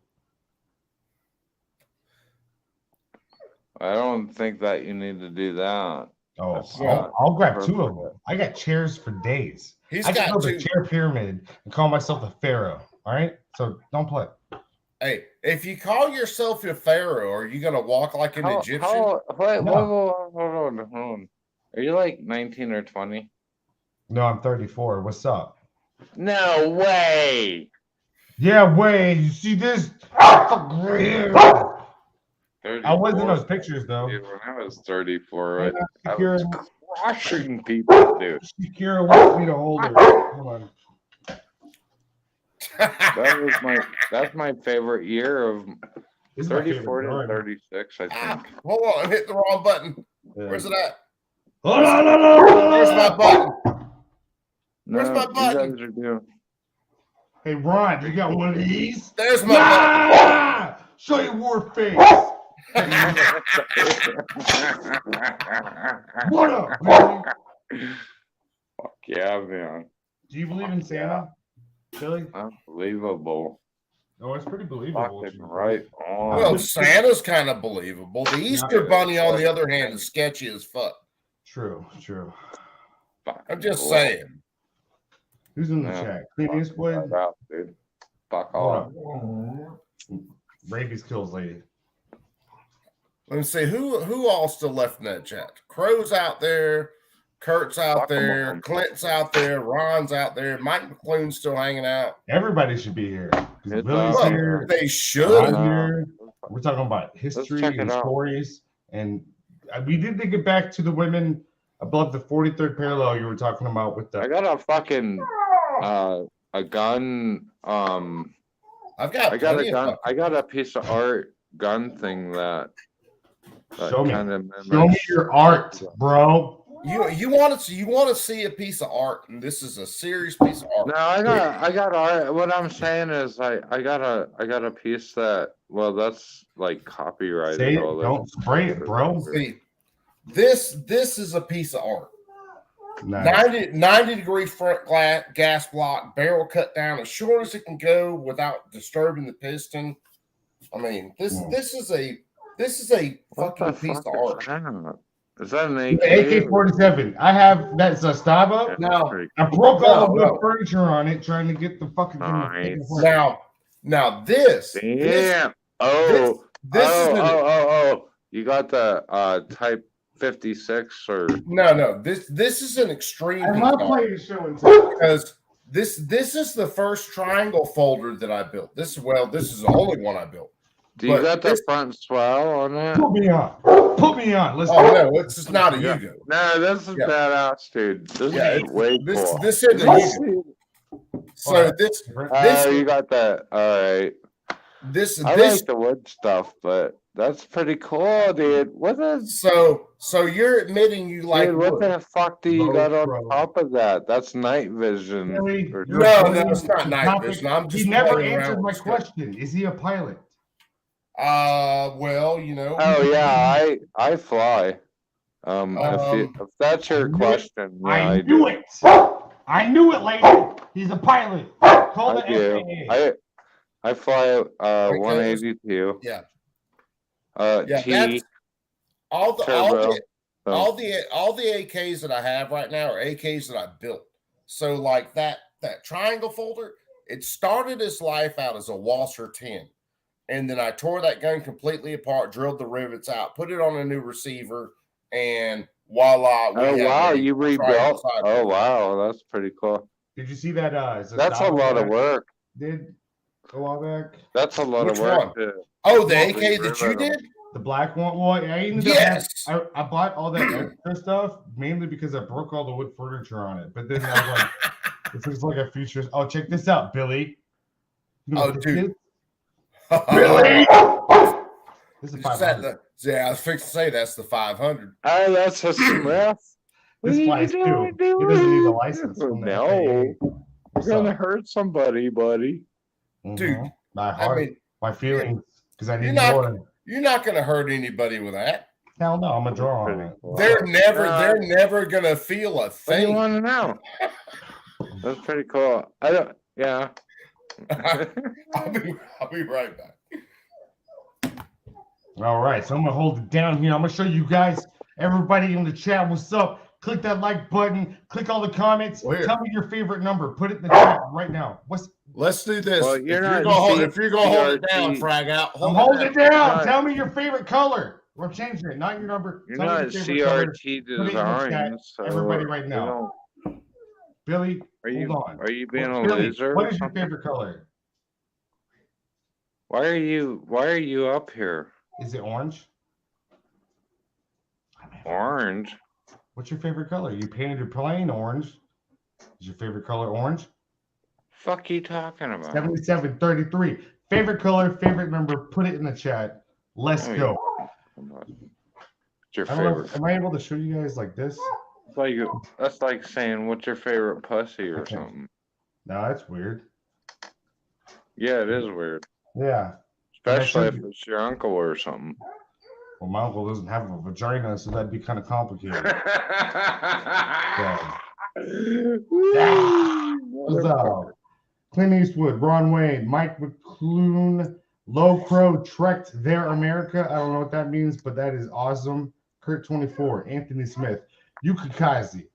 I don't think that you need to do that. Oh, That's I'll grab not 2 of them. I got chairs for days. He's I can got build a 2. chair pyramid and call myself a pharaoh. All right, so don't play. Hey, if you call yourself a pharaoh, are you gonna walk like an Egyptian? Wait, No. hold on. Are you like 19 or 20? No, I'm 34. What's up? No way. Yeah, wait. You see this? I was in those pictures though. Dude, when I was 34, Yeah, I Shakira- was crushing people, dude. Shakira wants me to hold her. Come on. That's my favorite year of This is my 34 favorite to drawing. 36, I think. Hold on, I hit the wrong button. Where's it at? Hold on. Where's my button? Where's my You button? guys are doing. Hey, Ron, you got one of these? There's my button. Show your war face. What up, Billy? Fuck yeah, man. Do you believe in Santa, Billy? Unbelievable. Oh, it's pretty believable. Fucking right on. Well, Santa's kind of believable. The Easter Bunny, on the other hand, is sketchy as fuck. True. I'm just saying. Who's in the Yeah. chat? Clean Eastwood? Fuck off, dude. Fuck Hold off. on. Rabies kills lady. Let me see who all still left in that chat. Crow's out there, Kurt's out Fuck 'em there, all. Clint's out there, Ron's out there, Mike McClune's still hanging out. Everybody should be here. 'Cause It's Billy's out here. They should. I'm here. We're talking about history check it and out. stories. And we did to get back to the women above the 43rd parallel you were talking about with I the. got a fucking a gun. I've got I got a plenty of gun. fucking- I got a piece of art gun thing that Show me. kind of Show me your art, bro. You want to see a piece of art, and this is a serious piece of art. No, I got art. What I'm saying is, I got a piece that, well, that's like copyrighted. Say it. all that. Don't spray it, bro. See, this is a piece of art. Nice. 90-degree front gas block, barrel cut down as short as it can go without disturbing the piston. I mean, this is a What fucking the piece fuck of is art. that? Is that an AK-47. I have that's a Starbucks. No, I broke all the wood no. furniture on it trying to get the fucking thing. Nice. Now this. Damn. This is You got the Type 56 or no. This is an extreme. I love playing show and tell. Because this is the first triangle folder that I built. This is the only one I built. Do you got the front swell on that? Put me on. Let's Oh no, it's just not a Yugo. No, this is badass, dude. This is way cool. This is a Yugo. So this you got that. All right. I like the wood stuff, but that's pretty cool, dude. What is so you're admitting you like dude, what wood. the fuck do you got on top of that? That's night vision. No, it's not night vision. I'm just He never playing around answered my with stuff. question. Is he a pilot? Well, you know. Oh yeah, I fly. If that's your question, yeah, I do. knew it. I knew it, lady. He's a pilot. Call the I do. FAA. I fly 182. Yeah. T that's all the turbo. all the AKs that I have right now are AKs that I built. So like that triangle folder, it started its life out as a Walser 10. And then I tore that gun completely apart, drilled the rivets out, put it on a new receiver, and voila. You rebuilt. Oh wow, that's pretty cool. Did you see that? That's a lot of work. Did a while back. That's a lot Which of work. one? Oh, the AK that you did? The black one. Well, I bought all that extra stuff mainly because I broke all the wood furniture on it. But then I was like, this looks like a future. Oh, check this out, Billy. You know Oh, what this dude. is? Billy. This is 500. Yeah, I was fixing to say that's the 500. Oh, that's a Smith. This flies too. He doesn't need a license. No, you're gonna hurt somebody, buddy. Dude, my heart, my feelings, because I need you're more. You're not going to hurt anybody with that. Hell no, I'm a draw on it. They're never going to feel a What do thing. you want to know? That's pretty cool. I don't. Yeah. I'll be right back. All right, so I'm gonna hold it down here. I'm gonna show you guys, everybody in the chat, what's up. Click that like button. Click all the comments. Tell me your favorite number. Put it in the chat right now. Let's do this. Well, if you're gonna hold it down, frag out. I'm holding it down. Tell me your favorite color. We're changing it. Not your number. You're Tell me not your favorite color. CRT Put it in the chat. designs. So Everybody right now. Billy, hold on. Are you being a Billy, loser? what is your favorite color? Why are you up here? Is it orange? Orange. What's your favorite color? You painted your plane orange. Is your favorite color orange? Fuck you talking about? 7733. Favorite color, favorite number. Put it in the chat. Let's go. What's your I don't know, favorite? am I able to show you guys like this? That's like saying what's your favorite pussy or something. No, that's weird. Yeah, it is weird. Yeah. Especially if it's your uncle or something. Well, my uncle doesn't have a vagina, so that'd be kind of complicated. What's up? Clint Eastwood, Ron Wayne, Mike McClune, Low Crow, Trekked Their America. I don't know what that means, but that is awesome. Kurt 24, Anthony Smith, Yuka Kazi.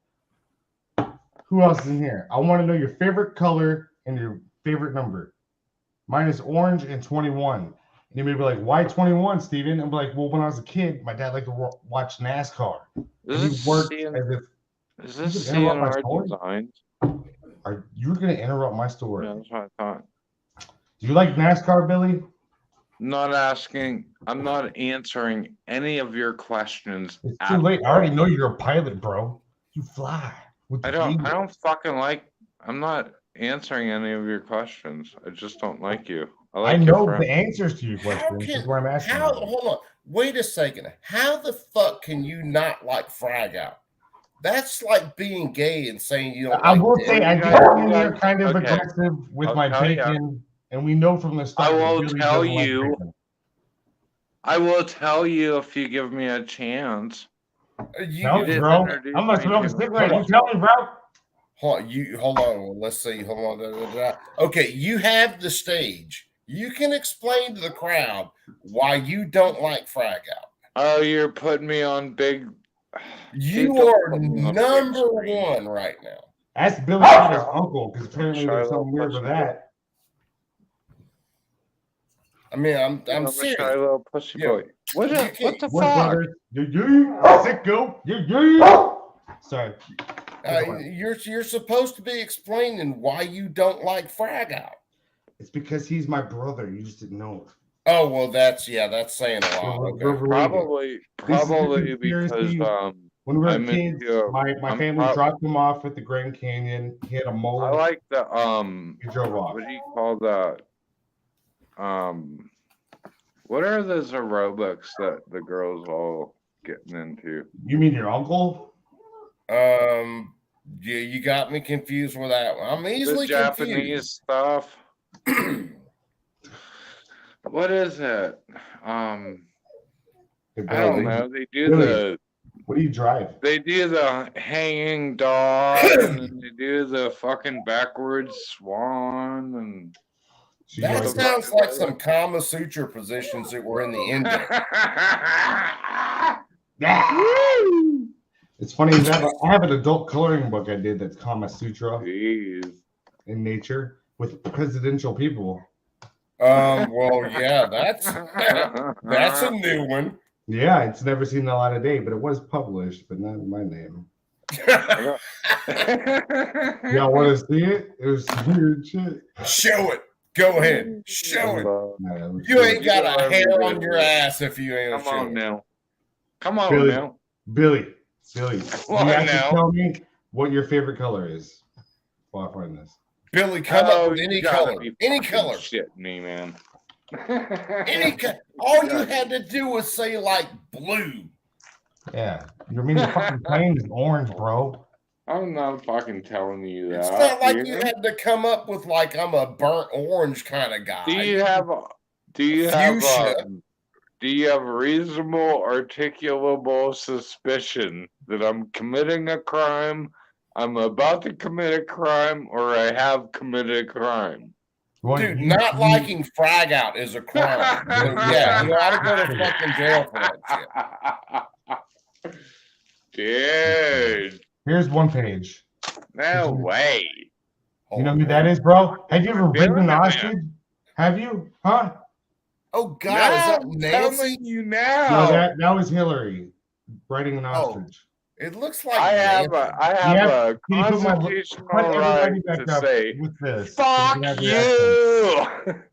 Who else is in here? I want to know your favorite color and your favorite number. Mine is orange and 21. And you may be like, why 21, Steven? I'm like, well, when I was a kid, my dad liked to watch NASCAR. Is this CNR Designs? Are you going to interrupt my story? Yeah, that's what I thought. Do you like NASCAR, Billy? Not asking. I'm not answering any of your questions. It's too late. I already know you're a pilot, bro. You fly. I don't fucking like. I'm not answering any of your questions. I just don't like you. I know the answers to your questions. That's why I'm asking. Hold on. Wait a second. How the fuck can you not like frag out? That's like being gay and saying you don't. I like will say I do come here kind of Okay. aggressive with my tell ya. bacon, and we know from the start. I that will Billy tell doesn't like you. bacon. I will tell you if you give me a chance. No, didn't bro. introduce I'm not me smoking to it. cigarette. You tell me, bro. Hold on. Let's see. Hold on. Okay, you have the stage. You can explain to the crowd why you don't like frag out. Oh, you're putting me on big. You don't are put me on the big number screen. one right now. Ask Billy about his uncle, because apparently there's something weird with Shiloh that. I mean, I'm I'm a serious. shy little pussy Yeah. boy. What You the, can't- what the What, fuck? brother? Sicko. Sorry. You're supposed to be explaining why you don't like Frag Out. It's because he's my brother. You just didn't know it. Oh well, that's saying a lot. We're Okay. related. Probably This is a because conspiracy. When we were I'm kids, into, my I'm family prob- dropped him off at the Grand Canyon. He had a I mullet. like the He drove off. what do you call that? What are those aerobics that the girls all getting into? You mean your uncle? Yeah, you got me confused with that one. I'm The easily Japanese confused. stuff. What is it? I don't know. They do Billy, what do you drive? They do the hanging dog, and then they do the fucking backwards swan, and That sounds like some Kama Sutra positions that were in the index. It's funny. I have an adult coloring book I did that's Kama Sutra in nature with presidential people. Well, yeah, that's a new one. Yeah, it's never seen a lot of day, but it was published, but not in my name. Y'all want to see it? It was weird shit. Show it. Go ahead. Show it. You ain't got a hair on your ass if you ain't. Come on now. Come on Billy, now. Billy, What you have now? to tell me what your favorite color is. While I find this. Billy, come up with you any gotta color. be Any fucking color. shitting me, man. All you had to do was say like blue. Yeah, you mean the fucking plane is orange, bro? I'm not fucking telling you that. It's not like dude. you had to come up with like I'm a burnt orange kind of guy. Do you have reasonable articulable suspicion that I'm committing a crime, I'm about to commit a crime, or I have committed a crime? Dude, not liking Frag Out is a crime. So, yeah, you ought to go to fucking jail for that shit. Dude, Here's one page. no way. You know who that is, bro? Have you ever ridden an man. ostrich? Have you? Huh? Oh God, is that I'm Nancy? telling you No, now. that was Hillary riding an ostrich. It looks like I have Nancy. a Can you put constitutional put everybody right back to up say, with this. so we fuck can have you. reactions.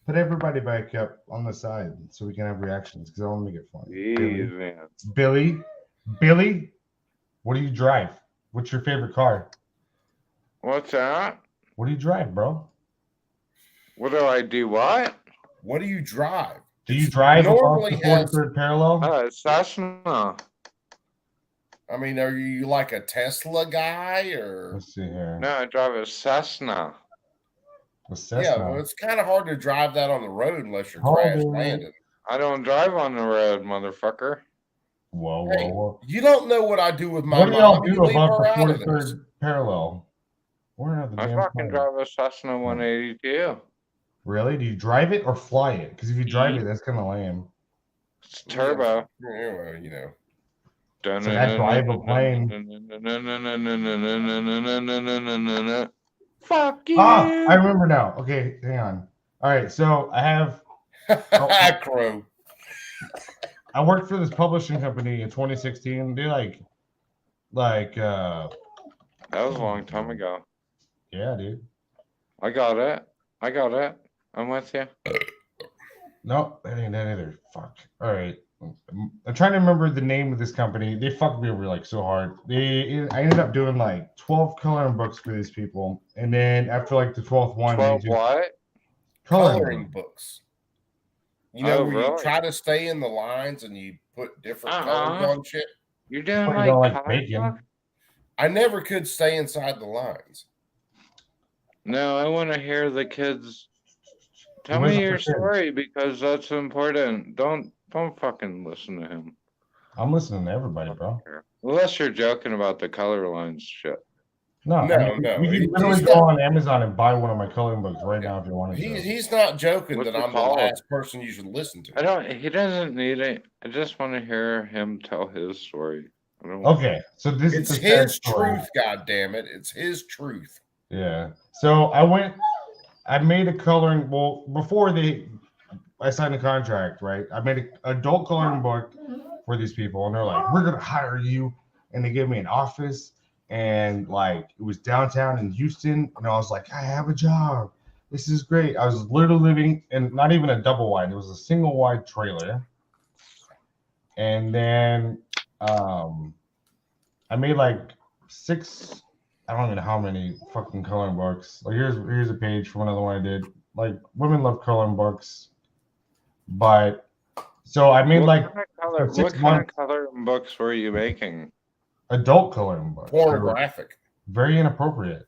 Put everybody back up on the side so we can have reactions because I want to make it fun. Jeez, man. Billy, what do you drive? What's your favorite car? What's that? What do you drive, bro? What do I do? What? What do you drive? Do you drive Normally across the has- 43rd parallel? Cessna. I mean, are you like a Tesla guy or? Let's see here. No, I drive a Cessna. A Cessna. Yeah, well, it's kind of hard to drive that on the road unless you're Hold crash on. landing. I don't drive on the road, motherfucker. Whoa, Hey, whoa. you don't know what I do with my What do y'all mom. You do leave about her out the of this. 43rd parallel? Where are the I damn fucking planes? drive a Cessna 182. Really? Do you drive it or fly it? Because if you drive it, that's kind of lame. It's turbo. Yeah, well, you know. So that's why I have a plane. Fuck you. Ah, I remember now. Okay, hang on. All right, so I have. Crow. I worked for this publishing company in 2016. They like. That was a long time ago. Yeah, dude. I got it. I'm with you. No, that ain't that either. Fuck. All right. I'm trying to remember the name of this company. They fucked me over like so hard. I ended up doing like 12 coloring books for these people, and then after like the 12th one, 12 what? Coloring books. You know, Oh, where you really? try to stay in the lines and you put different colors on shit. You're doing What, you don't like like color bacon? book? I never could stay inside the lines. No, I want to hear the kids. Tell Where's me the your kid? story because that's important. Don't fucking listen to him. I'm listening to everybody, bro. Unless you're joking about the color lines shit. No, I mean, no. You can literally He's go not- on Amazon and buy one of my coloring books right now if you wanted to. He's not joking What's that it I'm called? the last person you should listen to. I don't. He doesn't need it. I just want to hear him tell his story. I don't. Okay, so this It's is the sad his story. truth, God damn it! It's his truth. Yeah. So I made a coloring. Well, before I signed the contract, right? I made an adult coloring book for these people, and they're like, "We're gonna hire you," and they gave me an office, and like it was downtown in Houston, and I was like, "I have a job. This is great." I was literally living in not even a double wide; it was a single wide trailer, and then I made like 6. I don't even know how many fucking coloring books. Like here's a page from another one I did. Like women love coloring books, but so I made What like kind of color? for 6 What kind months of coloring books were you making? adult coloring books. Pornographic. Very inappropriate.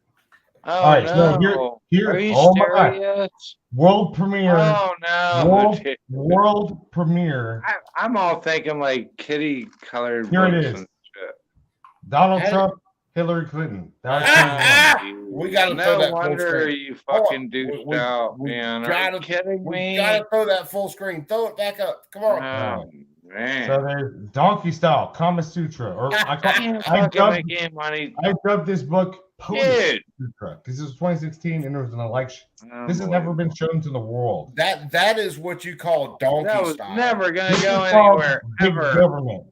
Oh All right, no! so here, Are you oh my God. serious? World premiere. Oh no! World premiere. I'm all thinking like kitty colored Here it books is. and shit. Donald Hey. Trump, Hillary Clinton. That was We gotta throw No that full wonder screen. you Hold on. fucking douched out, man. Are gotta- you kidding We me? gotta throw that full screen. Throw it back up. Come on. Oh man! So there's Donkey Style, Kama Sutra, or I fucking dubbed, making money. I dubbed this book Dude. Pony Sutra because this was 2016 and there was an election. This has never been shown to the world. That is what you call donkey That was style. never gonna This go is called anywhere big ever. government.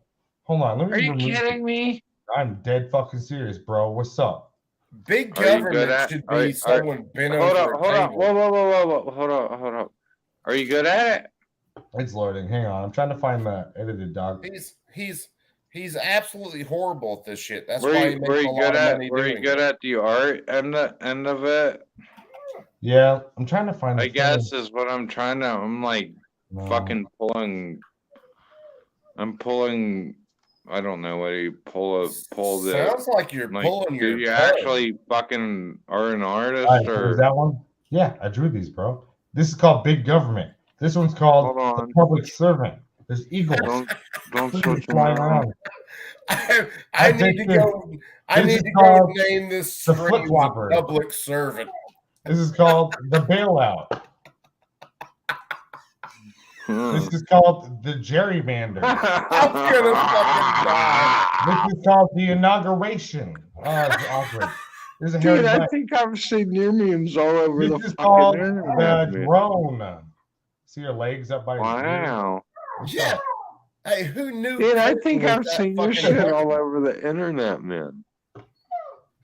Hold on, let me Are you remove kidding it. me? I'm dead fucking serious, bro. What's up? Big Are you good government at- should are- be someone bent Hold over on, a hold on. table. Whoa. Hold on. Are you good at it? It's loading. Hang on, I'm trying to find the edited doc. He's absolutely horrible at this shit. That's why he makes Were a you lot good of at? money Were you doing good it. at the art and the end of it? Yeah, I'm trying to find. I the guess thing. is what I'm trying to. I'm like No. fucking pulling. I'm pulling. I don't know what you pull the. Sounds like you're pulling do your you pug. actually fucking are an artist All right, or? is that one? Yeah, I drew these, bro. This is called Big Government. This one's called Hold on. The Public Servant. There's eagles. Don't Look at switch these flying them around. I need to go. I This need is to go called name this the stream flip-flopper. the public servant. This is called The Bailout. This is called The Gerrymander. I'm gonna fucking die. This is called The Inauguration. Oh, it's awkward. There's a Dude, hairy I butt. think I've seen your memes all over the This is fucking called internet. The man. Drone. See your legs up by his ears? Wow. Yeah. Hey, who knew? Dude, I Clinton think was I've that seen your fucking shit all over the internet, man.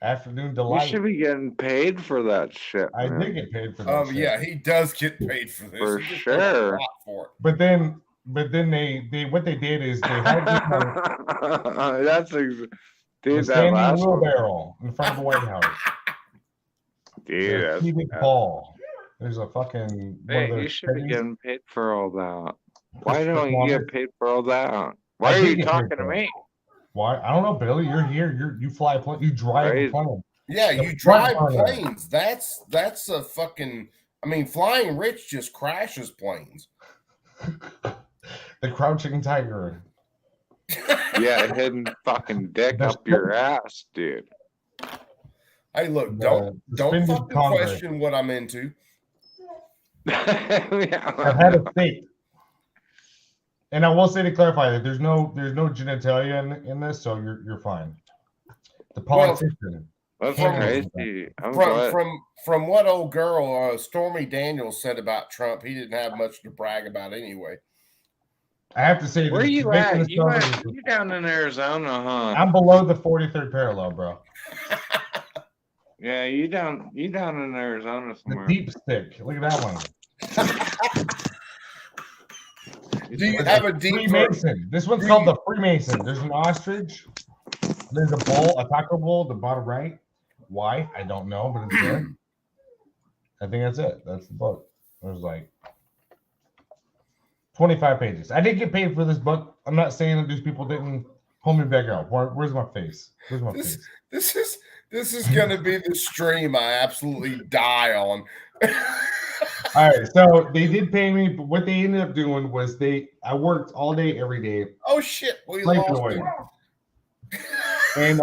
Afternoon You Delight. should be getting paid for that shit. I man. did get paid for that. shit. Yeah, he does get paid for this. For He gets paid a sure. lot for it. But then they what they did is they had me on That's the dude. That standing last one, wheelbarrow in front of the White House. dude. There's a That's, heated ball. There's a fucking one of hey, those you should be teddies. getting paid for all that. Why Push don't you water. get paid for all that? I Why are did you get paid talking to for it. me? Why? I don't know, Billy. You're here. You fly a plane. You drive Crazy. a plane. Yeah, The you drive front runner. planes. That's a fucking. I mean, Flying Rich just crashes planes. The Crouching Tiger. Yeah, hidden fucking dick There's up your ass, dude. Hey, look, The don't suspended fucking Congress. question what I'm into. I've had a steak. And I will say to clarify that there's no genitalia in this, so you're fine. The politician. That's handles crazy. I'm From glad. from what old girl Stormy Daniels said about Trump, he didn't have much to brag about anyway. I have to say, Where this- you making at? this You cover- you down in Arizona, huh? I'm below the 43rd parallel, bro. Yeah, you down in Arizona The somewhere. deep stick. Look at that one. Do you have a deep Freemason. This one's called the Freemason. There's an ostrich. There's a bowl, a taco bowl, the bottom right. Why? I don't know, but it's there. I think that's it. That's the book. There's like 25 pages. I did get paid for this book. I'm not saying that these people didn't pull me back out. Where's my face? Where's my face? This is gonna be the stream I absolutely die on. All right, so they did pay me, but what they ended up doing was I worked all day, every day, Oh shit, we Playboy. lost him. and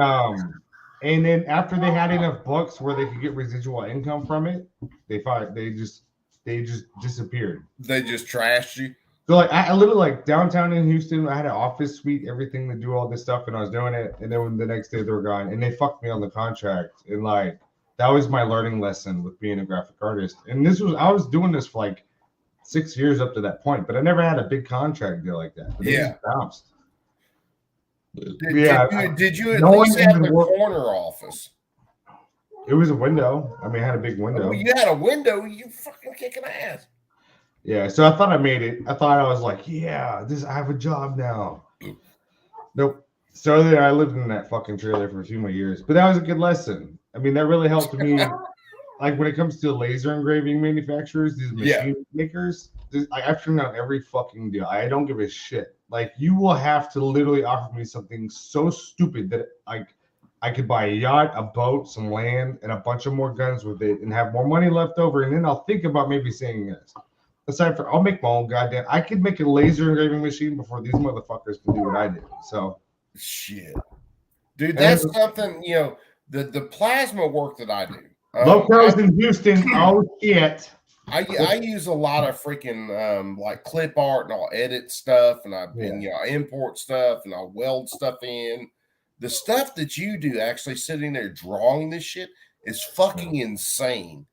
And then after they had enough books where they could get residual income from it, they just disappeared. They just trashed you. So like I literally like downtown in Houston, I had an office suite, everything to do all this stuff, and I was doing it. And then when the next day they were gone, and they fucked me on the contract. And like that was my learning lesson with being a graphic artist. And I was doing this for like 6 years up to that point, but I never had a big contract deal like that. But they just bounced. Did you at least have the corner office? It was a window. I mean, I had a big window. Oh, you had a window. You fucking kicking ass. Yeah, so I thought I made it. I thought I was like, yeah, I have a job now. Nope. So then I lived in that fucking trailer for a few more years, but that was a good lesson. I mean, that really helped me. Like when it comes to laser engraving manufacturers, these machine makers, I've turned down every fucking deal. I don't give a shit. Like you will have to literally offer me something so stupid that I could buy a yacht, a boat, some land, and a bunch of more guns with it, and have more money left over, and then I'll think about maybe saying yes. Aside from, I'll make my own goddamn. I could make a laser engraving machine before these motherfuckers can do what I did. So, shit, dude, that's something the plasma work that I do. Locals in Houston. Oh shit. I use a lot of freaking like clip art, and I'll edit stuff, and I import stuff, and I'll weld stuff in. The stuff that you do, actually sitting there drawing this shit, is fucking insane.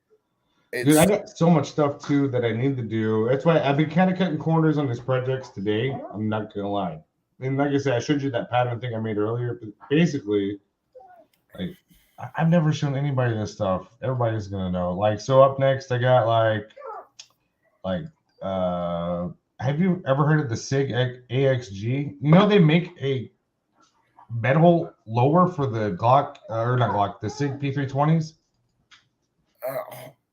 Dude, I got so much stuff too that I need to do. That's why I've been kind of cutting corners on these projects today. I'm not gonna lie. And like I said, I showed you that pattern thing I made earlier. But basically, like I've never shown anybody this stuff. Everybody's gonna know. Like, so up next, I got have you ever heard of the SIG AXG? You know they make a metal lower for the Glock, or not Glock, the SIG P320s.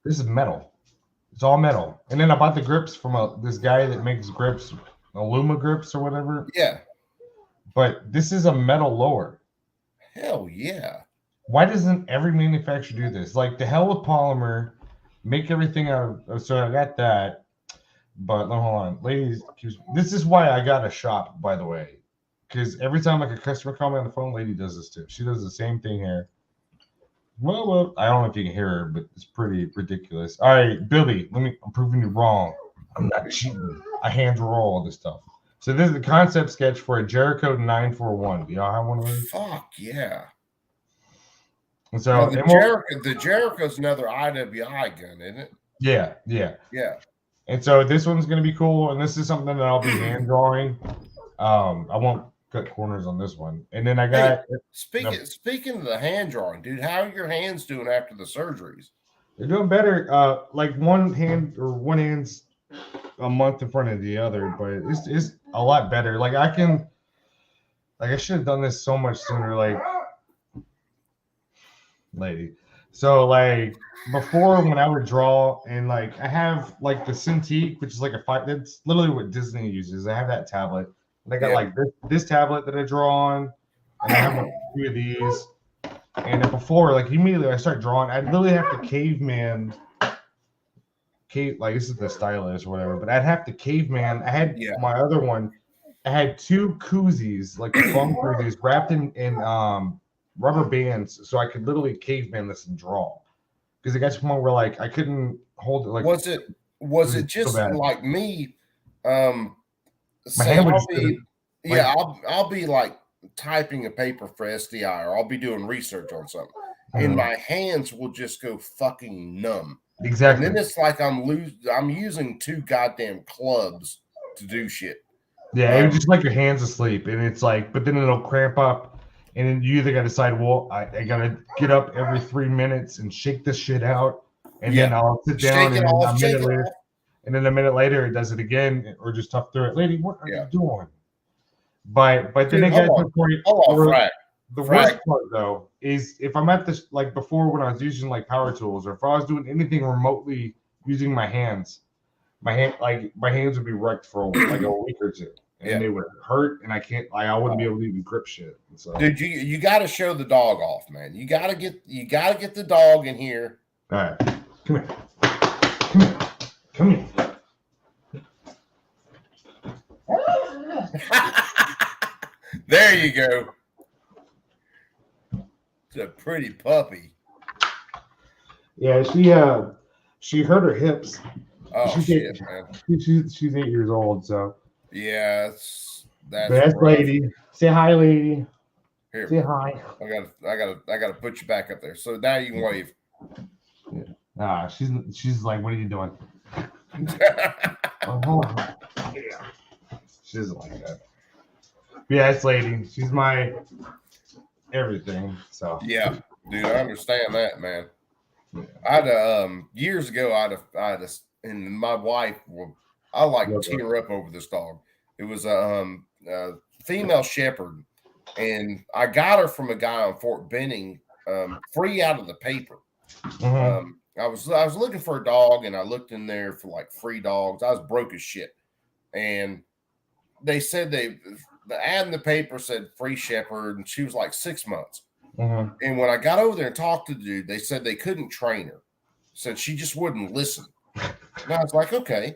This is metal. It's all metal. And then I bought the grips from this guy that makes grips, Aluma grips or whatever. Yeah. But this is a metal lower. Hell yeah. Why doesn't every manufacturer do this? Like the hell with polymer, make everything out of. So I got that. But no, hold on, ladies. This is why I got a shop, by the way. Because every time like a customer call me on the phone, lady does this too. She does the same thing here. Well, I don't know if you can hear her, but it's pretty ridiculous. All right, Billy, I'm proving you wrong. I'm not cheating. I hand draw all this stuff. So this is the concept sketch for a Jericho 941. Do y'all have one of those? Fuck yeah. And so the Jericho's another IWI gun, isn't it? Yeah. And so this one's gonna be cool, and this is something that I'll be hand drawing. I won't cut corners on this one. And then I got speaking of the hand drawing, dude, how are your hands doing after the surgeries? They're doing better. Like one hand's a month in front of the other, but it's a lot better. Like I should have done this so much sooner, lady. So like before, when I would draw, and like I have like the Cintiq, which is like that's literally what Disney uses. I have that tablet. And I got like this tablet that I draw on, and I have like 2 of these. And then before, like immediately I start drawing, I'd literally have to caveman, like this is the stylus or whatever, but I'd have to caveman. I had my other one. I had 2 koozies, like foam koozies, wrapped in rubber bands, so I could literally caveman this and draw. Because it got to the point where like I couldn't hold it. Like, was it just so like me? My hand I'll be like typing a paper for SDI, or I'll be doing research on something, and my hands will just go fucking numb. Exactly. And then it's like I'm using 2 goddamn clubs to do shit. Yeah, it was just like your hands asleep, and it's like, but then it'll cramp up, and then you either got to decide, well, I gotta get up every 3 minutes and shake this shit out, and then I'll sit down and then a minute later it does it again, or just tough through it. Lady, what are you doing? But then it got to the point the worst part though is if I'm at this, like before when I was using like power tools, or if I was doing anything remotely using my hands would be wrecked for like a week or 2, and they would hurt, and I wouldn't be able to even grip shit. So, dude, you got to show the dog off, man. You got to get the dog in here. All right, come here. There you go. a pretty puppy. Yeah, she hurt her hips. Oh she's shit, man. She's 8 years old, so Yeah, that's best rough. lady. Say hi, lady. Here, Say hi. I gotta put you back up there. So now you can wave. She's like, what are you doing? Yeah. She doesn't like that. Yeah, this lady. She's my everything. So Yeah, dude, I understand that, man. I'd years ago, and my wife, I like tear up over this dog. It was a female shepherd, and I got her from a guy on Fort Benning, free out of the paper. I was looking for a dog, and I looked in there for like free dogs. I was broke as shit, and they said the ad in the paper said free shepherd, and she was like 6 months. And when I got over there and talked to the dude, they said they couldn't train her. Said she just wouldn't listen. And I was like, okay.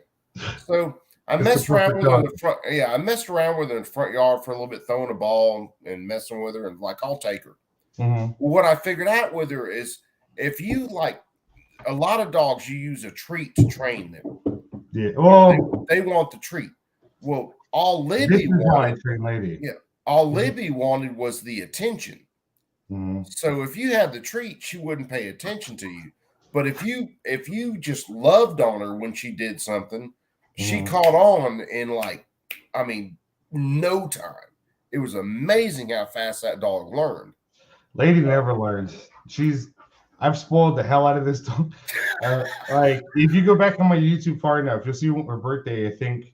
So I messed around with her in the front. Yeah, I messed around with her in the front yard for a little bit, throwing a ball and messing with her, and like, I'll take her. Well, what I figured out with her is if you like a lot of dogs, you use a treat to train them. Yeah. Well, they want the treat. Well, all this Libby is how I wanted, train lady. yeah, all Libby wanted was the attention. So if you had the treat, she wouldn't pay attention to you. But if you just loved on her when she did something, she caught on in like, I mean, no time. It was amazing how fast that dog learned. Lady never learns. I've spoiled the hell out of this dog. Like, if you go back on my YouTube far enough, you'll see her birthday. I think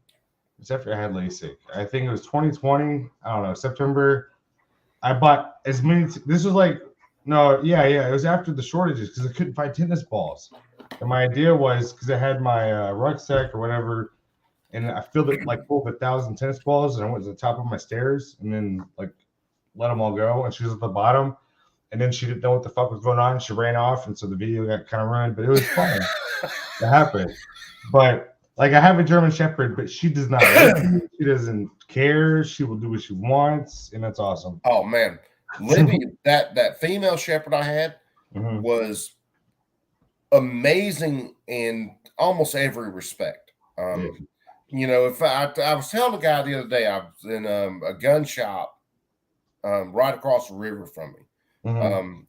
it's after I had LASIK. I think it was 2020. I don't know, September. I bought as many. This was like, no, yeah. It was after the shortages because I couldn't find tennis balls. And my idea was because I had my rucksack or whatever, and I filled it like full of 1,000 tennis balls, and I went to the top of my stairs and then like let them all go. And she was at the bottom, and then she didn't know what the fuck was going on. She ran off, and so the video got kind of ruined. But it was fun. It happened. But like, I have a German Shepherd, but she does not. She doesn't care. She will do what she wants, and that's awesome. Oh man, Libby, that female shepherd I had was amazing in almost every respect. You know, if I was telling a guy the other day, I was in a gun shop right across the river from me.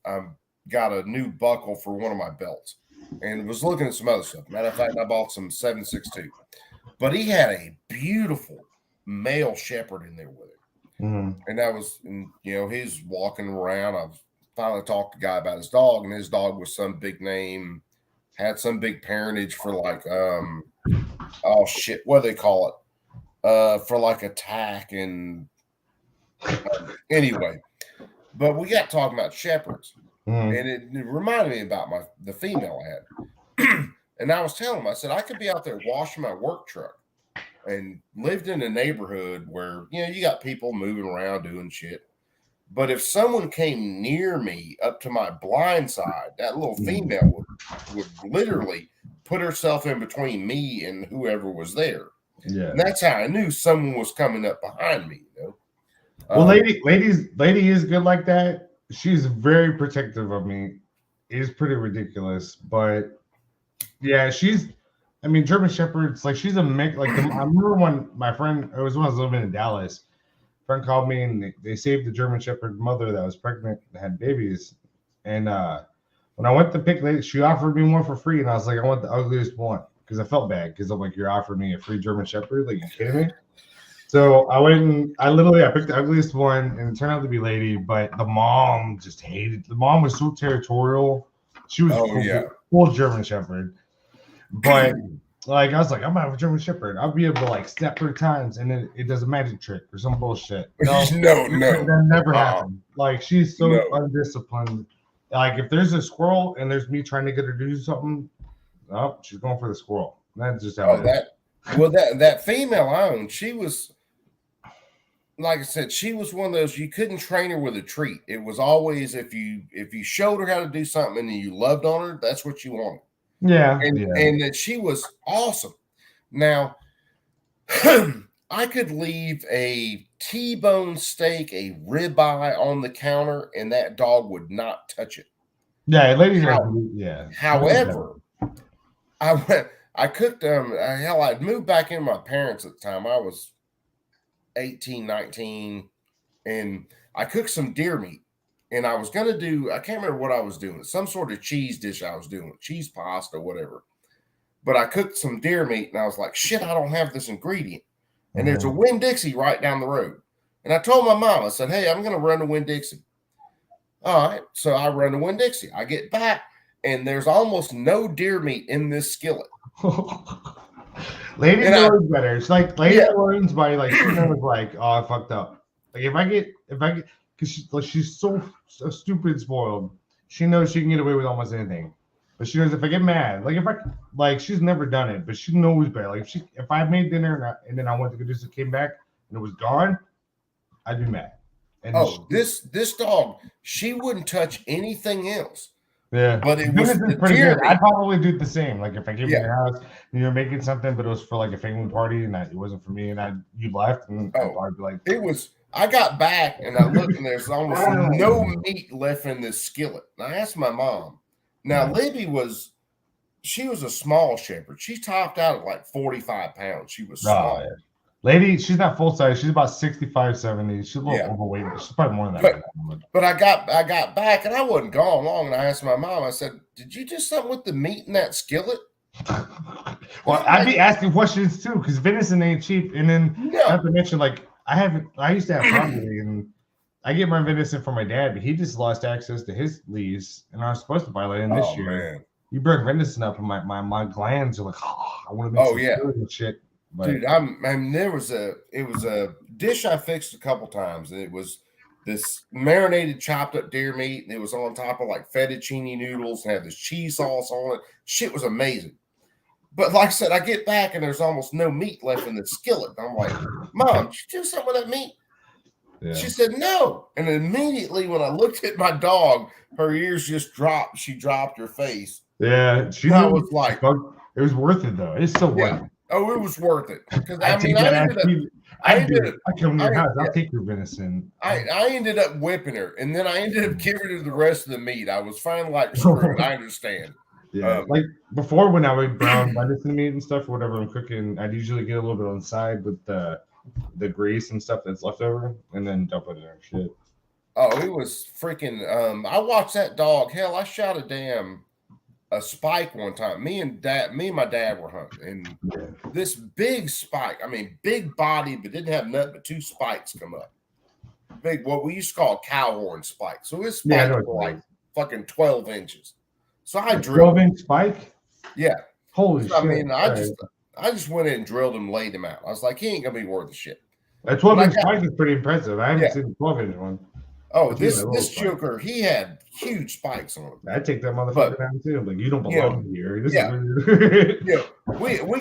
I got a new buckle for one of my belts, and was looking at some other stuff. Matter of fact, I bought some 7.62, but he had a beautiful male shepherd in there with him. And that was, you know, he's walking around. I finally talked to the guy about his dog, and his dog was some big name, had some big parentage for like, oh shit, what do they call it? For like attack and anyway. But we got talking about shepherds, and it reminded me about the female I had. And I was telling him, I said, I could be out there washing my work truck and lived in a neighborhood where, you know, you got people moving around doing shit. But if someone came near me up to my blind side, that little female would literally put herself in between me and whoever was there. Yeah. And that's how I knew someone was coming up behind me, you know. Well, lady is good like that. She's very protective of me. It is pretty ridiculous, but yeah, I mean, German Shepherds, like, she's a mix. Like, I remember when my friend, it was when I was living in Dallas, friend called me and they saved the German Shepherd mother that was pregnant and had babies. And when I went to pick lady, she offered me one for free, and I was like, I want the ugliest one because I felt bad because I'm like, you're offering me a free German Shepherd? Like, you kidding me? So I went and I picked the ugliest one, and it turned out to be lady, but the mom just hated. The mom was so territorial. She was full German Shepherd. But like, I was like, I'm gonna have a German Shepherd. I'll be able to like snap 3 times, and then it does a magic trick or some bullshit. No, that never happened. Like, she's so undisciplined. Like, if there's a squirrel and there's me trying to get her to do something, oh, she's going for the squirrel. That's just how it is. Well, that female I owned, she was, like I said, she was one of those, you couldn't train her with a treat. It was always, if you showed her how to do something and you loved on her, that's what you wanted. Yeah. And that she was awesome. Now, I could leave a T-bone steak, a ribeye on the counter, and that dog would not touch it. Yeah, ladies. However, I cooked hell, I'd moved back in with my parents at the time. I was 18, 19, and I cooked some deer meat. And I was gonna do, I can't remember what I was doing, some sort of cheese dish I was doing, cheese pasta, whatever. But I cooked some deer meat, and I was like, shit, I don't have this ingredient. And there's a Winn-Dixie right down the road. And I told my mom, I said, hey, I'm gonna run to Winn-Dixie. All right, so I run to Winn-Dixie. I get back, and there's almost no deer meat in this skillet. Lady Lauren's better. It's like Lady Lauren's body, like she knows, like, oh, I fucked up. Like if I get, because she's so stupid spoiled, she knows she can get away with almost anything. But she knows if I get mad, like she's never done it, but she knows better. Like if I made dinner and then I went to go do some, came back and it was gone, I'd be mad. And this dog, she wouldn't touch anything else. Yeah, but it was pretty good. I'd probably do the same. Like if I came to your house and you were making something, but it was for like a family party and it wasn't for me, and you left, and I'd be like, it was. I got back and I looked, and there's almost no meat left in this skillet. And I asked my mom. Now Libby she was a small shepherd. She topped out at like 45 pounds. She was small. Yeah. Lady, she's not full size. She's about 65, 70. She's a little overweight. She's probably more than that. But I got back, and I wasn't gone long. And I asked my mom, I said, did you do something with the meat in that skillet? Well, I'd be asking questions too, because venison ain't cheap. And then not to mention, like, I used to have property, and I get my venison from my dad, but he just lost access to his lease, and I was supposed to buy land this year. Man. You bring venison up, and my glands are like, oh, I want to make some food and shit. But, dude, there was a dish I fixed a couple times, and it was this marinated chopped up deer meat, and it was on top of like fettuccine noodles and had this cheese sauce on it. Shit was amazing. But like I said, I get back and there's almost no meat left in the skillet. I'm like, Mom, did you do something with that meat? Yeah. She said no. And immediately when I looked at my dog, her ears just dropped. She dropped her face. Yeah, I was like, it was worth it though. It's so worth it. Oh, it was worth it. Because I come to your house. I'll take your venison. I ended up whipping her, and then I ended up giving her the rest of the meat. I was finally like, screw it, I understand. Yeah, like before when I would brown venison meat and stuff or whatever I'm cooking, I'd usually get a little bit on the side with the grease and stuff that's left over, and then dump it in our shit. Oh, it was freaking. I watched that dog. Hell, I shot a spike one time. Me and my dad were hunting, and this big spike. I mean, big body, but didn't have nothing but two spikes come up. Big, what we used to call cow horn spike. So this spike was like fucking 12 inches. So I drilled 12-inch spike. Yeah. Holy shit! I mean, I just went in and drilled him, laid him out. I was like, he ain't gonna be worth the shit. That 12-inch spike is pretty impressive. I haven't seen a 12-inch one. Oh, this joker, he had huge spikes on him. I'd take that motherfucker down too. Like, you don't belong here. We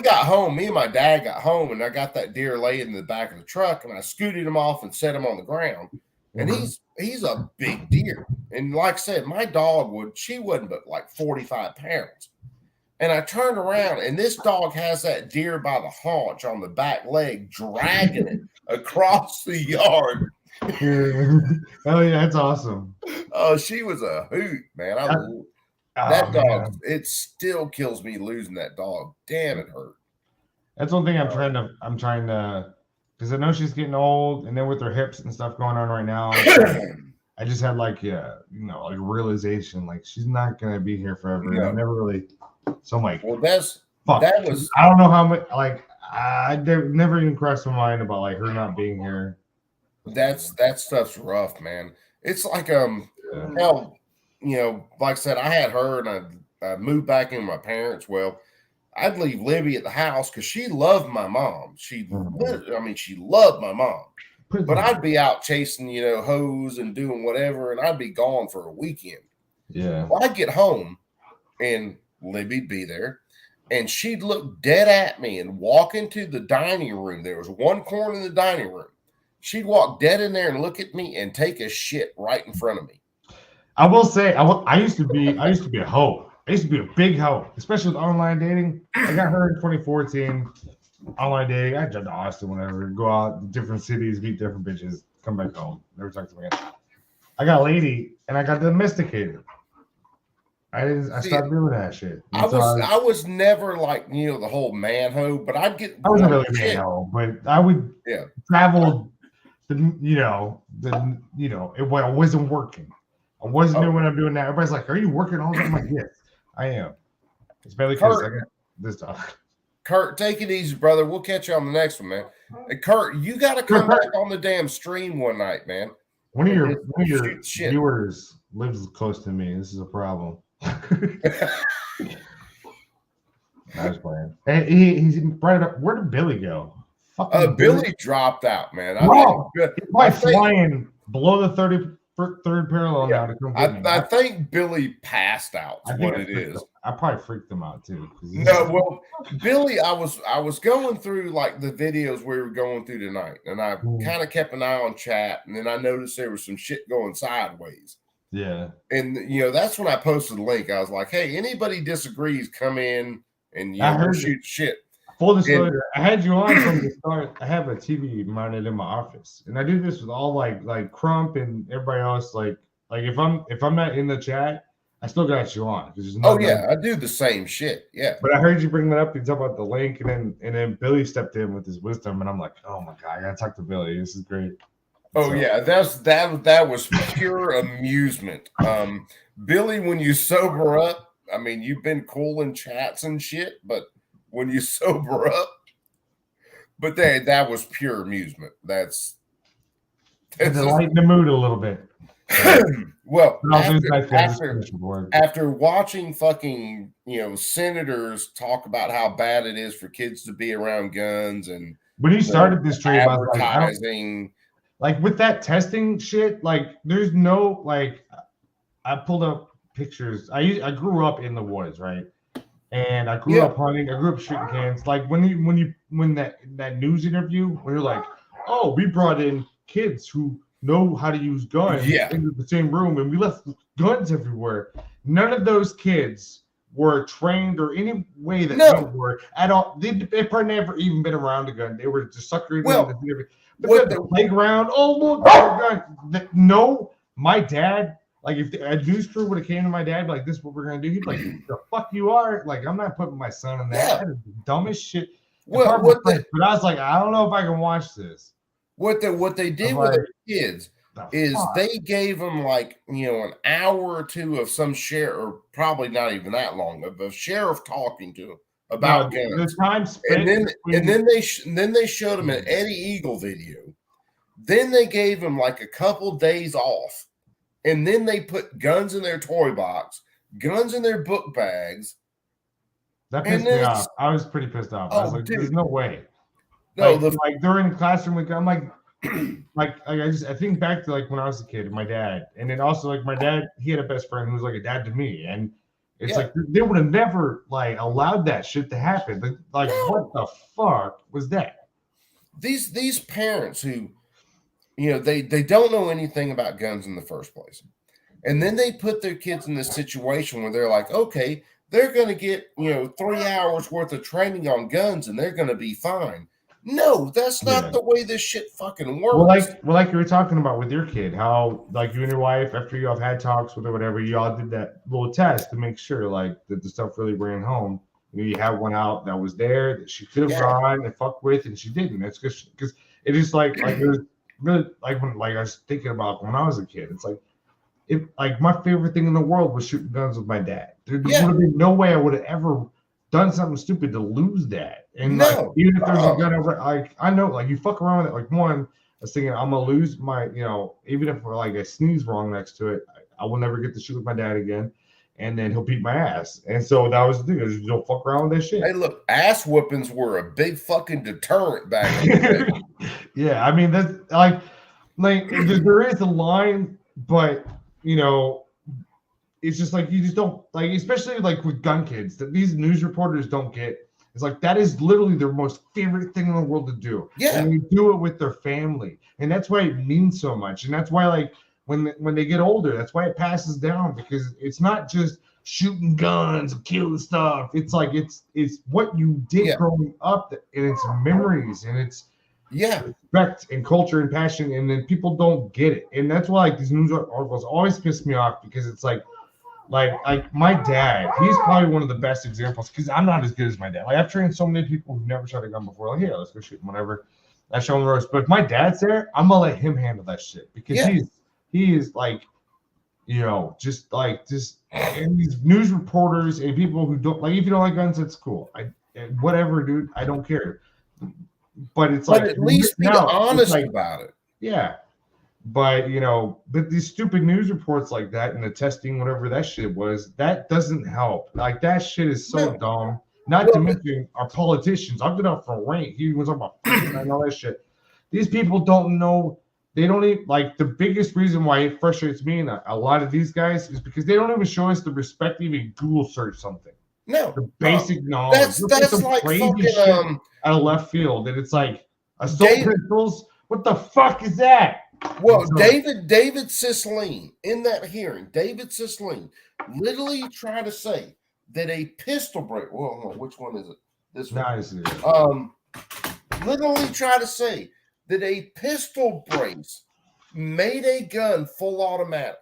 got home. Me and my dad got home, and I got that deer laid in the back of the truck, and I scooted him off and set him on the ground. And he's a big deer. And like I said, my dog she wasn't but like 45 pounds. And I turned around, and this dog has that deer by the haunch on the back leg, dragging it across the yard. Oh yeah, that's awesome. Oh, she was a hoot, man. That dog, it still kills me losing that dog. Damn, it hurt. That's one thing I'm trying to, because I know she's getting old, and then with her hips and stuff going on right now, I just had like like realization, like she's not gonna be here forever. Yeah. I never really. So I'm like, well, I don't know how much. Like, I never even crossed my mind about like her not being here. That stuff's rough, man. It's like hell, like I said, I had her, and I moved back in with my parents. Well, I'd leave Libby at the house because she loved my mom. She loved my mom. But I'd be out chasing, hoes and doing whatever, and I'd be gone for a weekend. Yeah. Well, I'd get home, and Libby'd be there, and she'd look dead at me and walk into the dining room. There was one corner in the dining room. She'd walk dead in there and look at me and take a shit right in front of me. I will say, I used to be a hoe. I used to be a big hoe, especially with online dating. I got her in 2014, online dating. I drive to Austin, whatever. Go out to different cities, meet different bitches, come back home. Never talk to me again. I got a lady, and I got domesticated. I stopped doing that shit. I was never like, you know, the whole manho, but I'd get. I wasn't really manho, but I would travel. It wasn't working. I wasn't doing what I'm doing now. Everybody's like, "Are you working all the time?" I'm like, "Yes, I am." It's barely because I got this stuff. Kurt, take it easy, brother. We'll catch you on the next one, man. Hey, Kurt, you got to come back on the damn stream one night, man. One of your viewers lives close to me. This is a problem. I was playing. And he's brought it up. Where did Billy go? Billy dropped out, man. He's flying below the third parallel now to come get me. I think Billy passed out. Is what it is. I probably freaked him out too. No, well, Billy, I was going through like the videos we were going through tonight, and I kind of kept an eye on chat, and then I noticed there was some shit going sideways. Yeah. And that's when I posted the link. I was like, hey, anybody disagrees, come in and shoot shit. Full disclosure, I had you on from the start. I have a TV mounted in my office, and I do this with all like Crump and everybody else. Like if I'm not in the chat, I still got you on. I do the same shit. Yeah. But I heard you bring that up. You talk about the link, and then Billy stepped in with his wisdom, and I'm like, oh my god, I gotta talk to Billy. This is great. That was pure amusement. Billy, when you sober up, I mean, you've been cool in chats and shit, but when you sober up, but that was pure amusement. That's to lighten the mood a little bit. Well, after watching fucking senators talk about how bad it is for kids to be around guns, and when you started this trade, advertising. Like with that testing shit, like there's no I pulled up pictures. I grew up in the woods, right? And I grew up hunting. I grew up shooting cans. Like when that news interview where you're like, oh, we brought in kids who know how to use guns into the same room, and we left guns everywhere. None of those kids were trained or any way that they were at all. They probably never even been around a gun. They were just suckering. But the playground, oh look, gun. No, my dad, like if a news crew would have came to my dad like, this is what we're gonna do, he'd be like, the fuck you are? Like, I'm not putting my son in that. That is the dumbest shit. But I was like, I don't know if I can watch this. What they did with the kids is they gave them like an hour or two of some share, or probably not even that long, of a sheriff talking to them about guns. And then they showed him an Eddie Eagle video. Then they gave him like a couple days off, and then they put guns in their toy box, guns in their book bags. That pissed me off. I was pretty pissed off. I was like, "There's no way." No, like they're in the classroom with. I'm like, I think back to like when I was a kid, my dad, and then also like my dad, he had a best friend who was like a dad to me, and it's like they would have never like allowed that shit to happen. Like what the fuck was that? These parents who, they don't know anything about guns in the first place, and then they put their kids in this situation where they're like, okay, they're going to get 3 hours worth of training on guns, and they're going to be fine. No, that's not the way this shit fucking works. Well, like you were talking about with your kid, how like you and your wife, after you all had talks with her, whatever, you all did that little test to make sure like that the stuff really ran home. You had one out that was there that she could have gone and fucked with, and she didn't. That's because it is like it was really like when I was thinking about when I was a kid. It's like my favorite thing in the world was shooting guns with my dad. There would have been no way I would have ever done something stupid to lose that. And even if there's a gun over, I know like you fuck around with it. Like one, I was thinking I'm gonna lose my, even if like I sneeze wrong next to it, I will never get to shoot with my dad again, and then he'll beat my ass. And so that was the thing. You don't fuck around with that shit. Hey, look, ass whoopings were a big fucking deterrent back in the day. Yeah, I mean that's like there is a line, but it's just like you just don't like, especially like with gun kids that these news reporters don't get. It's like that is literally their most favorite thing in the world to do. Yeah, and they do it with their family, and that's why it means so much. And that's why like when they get older, that's why it passes down, because it's not just shooting guns, killing stuff. It's like it's what you did growing up, and it's memories, and it's respect and culture and passion, and then people don't get it, and that's why like these news articles always piss me off because it's like my dad, he's probably one of the best examples because I'm not as good as my dad. Like I've trained so many people who've never shot a gun before. Like, yeah, let's go shoot them, whatever. I show him the ropes. But if my dad's there, I'm gonna let him handle that shit because he is like, you know, just and these news reporters and people who don't like. If you don't like guns, it's cool. Whatever, dude. I don't care. But it's like at least be honest about it. Yeah. But you know, but these stupid news reports like that and the testing, whatever that shit was, that doesn't help. Like that shit is so dumb. Not to mention our politicians. I've been up for rank. He was talking about and all that shit. These people don't know. They don't even like the biggest reason why it frustrates me and a lot of these guys is because they don't even show us the respect to even Google search something. No, the basic knowledge. That's like fucking out of left field, and it's like assault pistols. What the fuck is that? Well, David Cicilline in that hearing, David Cicilline literally tried to say that a pistol break. Well, which one is it? This one. Nice. Literally try to say that a pistol brace made a gun full automatic.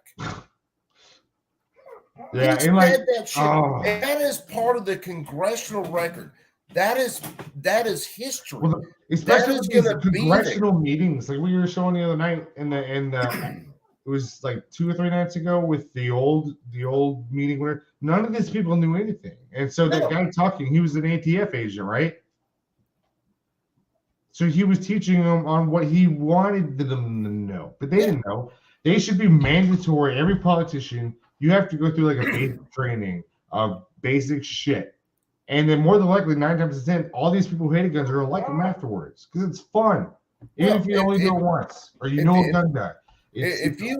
Yeah, and like that shit. And that is part of the congressional record. That is history. Well, especially with these congressional meetings, like we were showing the other night, in the it was like 2 or 3 nights ago with the old meeting where none of these people knew anything, and so that guy talking, he was an ATF agent, right? So he was teaching them on what he wanted them to know, but they didn't know. They should be mandatory. Every politician, you have to go through like a basic training of basic shit. And then more than likely, 9 times out of 10, all these people who hated guns are going to like them afterwards because it's fun. Even if you only do it once or you know a gun guy. If you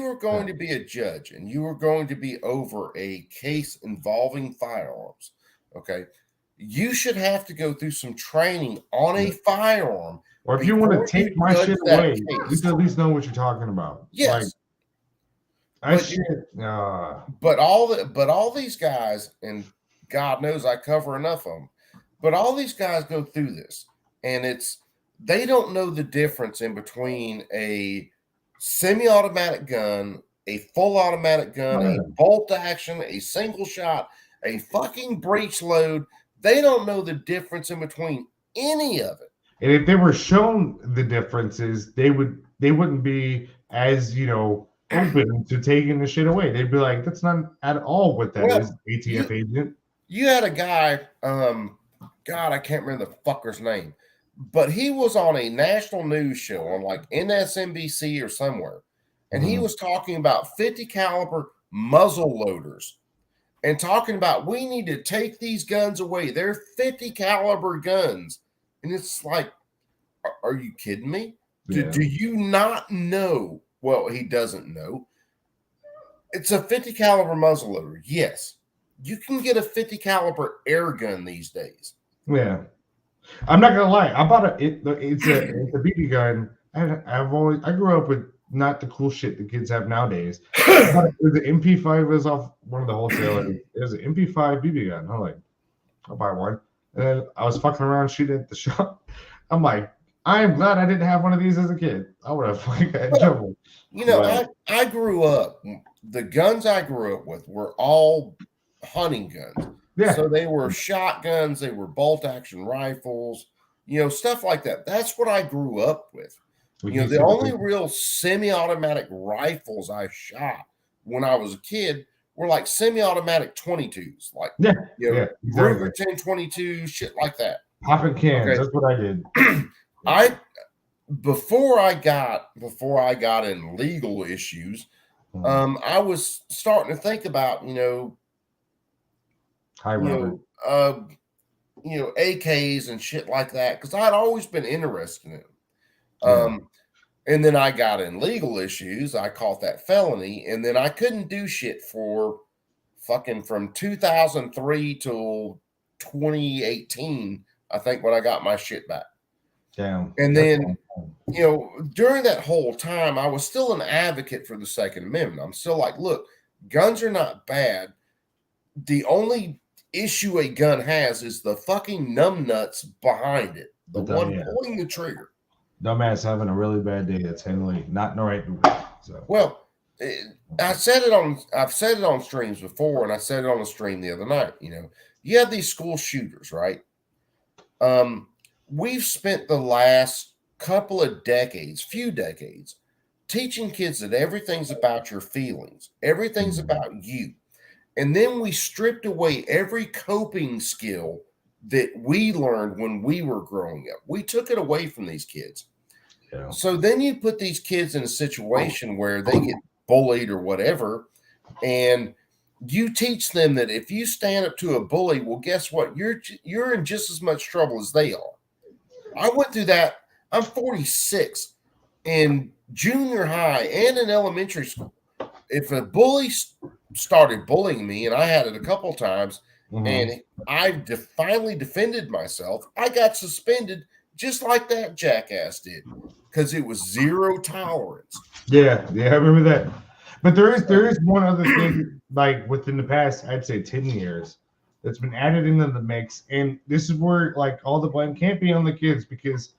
were going to be a judge and you were going to be over a case involving firearms, okay, you should have to go through some training on a firearm. Or if you want to take my shit away, you should at least know what you're talking about. Yes. But all these guys, and God knows I cover enough of them, but all these guys go through this, and they don't know the difference in between a semi-automatic gun, a full automatic gun, a bolt action, a single shot, a fucking breech load. They don't know the difference in between any of it. And if they were shown the differences, they wouldn't be as, you know, open to taking the shit away. They'd be like, that's not at all what that is, ATF agent. You had a guy, God, I can't remember the fucker's name, but he was on a national news show on like MSNBC or somewhere, and he was talking about 50 caliber muzzle loaders and talking about we need to take these guns away. They're 50 caliber guns. And it's like, are you kidding me? Yeah. Do you not know? Well, he doesn't know. It's a 50 caliber muzzleloader. Yes, you can get a 50 caliber air gun these days. Yeah, I'm not gonna lie. I bought it's a BB gun. I grew up with not the cool shit the kids have nowadays. It was an MP5. It was off one of the wholesalers. It was an MP5 BB gun. I'm like, I'll buy one. And then I was fucking around shooting at the shop. I'm like, I'm glad I didn't have one of these as a kid. I would have fucking got in trouble. You know, I grew up. The guns I grew up with were all hunting guns. Yeah. So they were shotguns. They were bolt action rifles. You know, stuff like that. That's what I grew up with. You know, the only real semi-automatic rifles I shot when I was a kid were like semi-automatic 22s, like Ruger 1022, shit like that. Popping cans. Okay. That's what I did. Before I got in legal issues, I was starting to think about, AKs and shit like that, because I'd always been interested in them. And then I got in legal issues. I caught that felony, and then I couldn't do shit for fucking from 2003 till 2018, I think, when I got my shit back. Damn. And then, during that whole time, I was still an advocate for the Second Amendment. I'm still like, look, guns are not bad. the only issue a gun has is the fucking numbnuts behind it, the one pulling the trigger. Dumbass having a really bad day. That's handling not in the right way. So well, I've said it on streams before, and I said it on a stream the other night. You know, you have these school shooters, right? We've spent the last few decades, teaching kids that everything's about your feelings, everything's about you. And then we stripped away every coping skill that we learned when we were growing up. We took it away from these kids. Yeah. So then you put these kids in a situation where they get bullied or whatever, and you teach them that if you stand up to a bully, well, guess what? You're in just as much trouble as they are. I went through that. I'm 46 in junior high and in elementary school. If a bully started bullying me, and I had it a couple times, and I finally defended myself, I got suspended just like that jackass did, because it was zero tolerance. Yeah, I remember that. But there is one other thing, like within the past, I'd say 10 years, that's been added into the mix, and this is where like all the blame can't be on the kids, because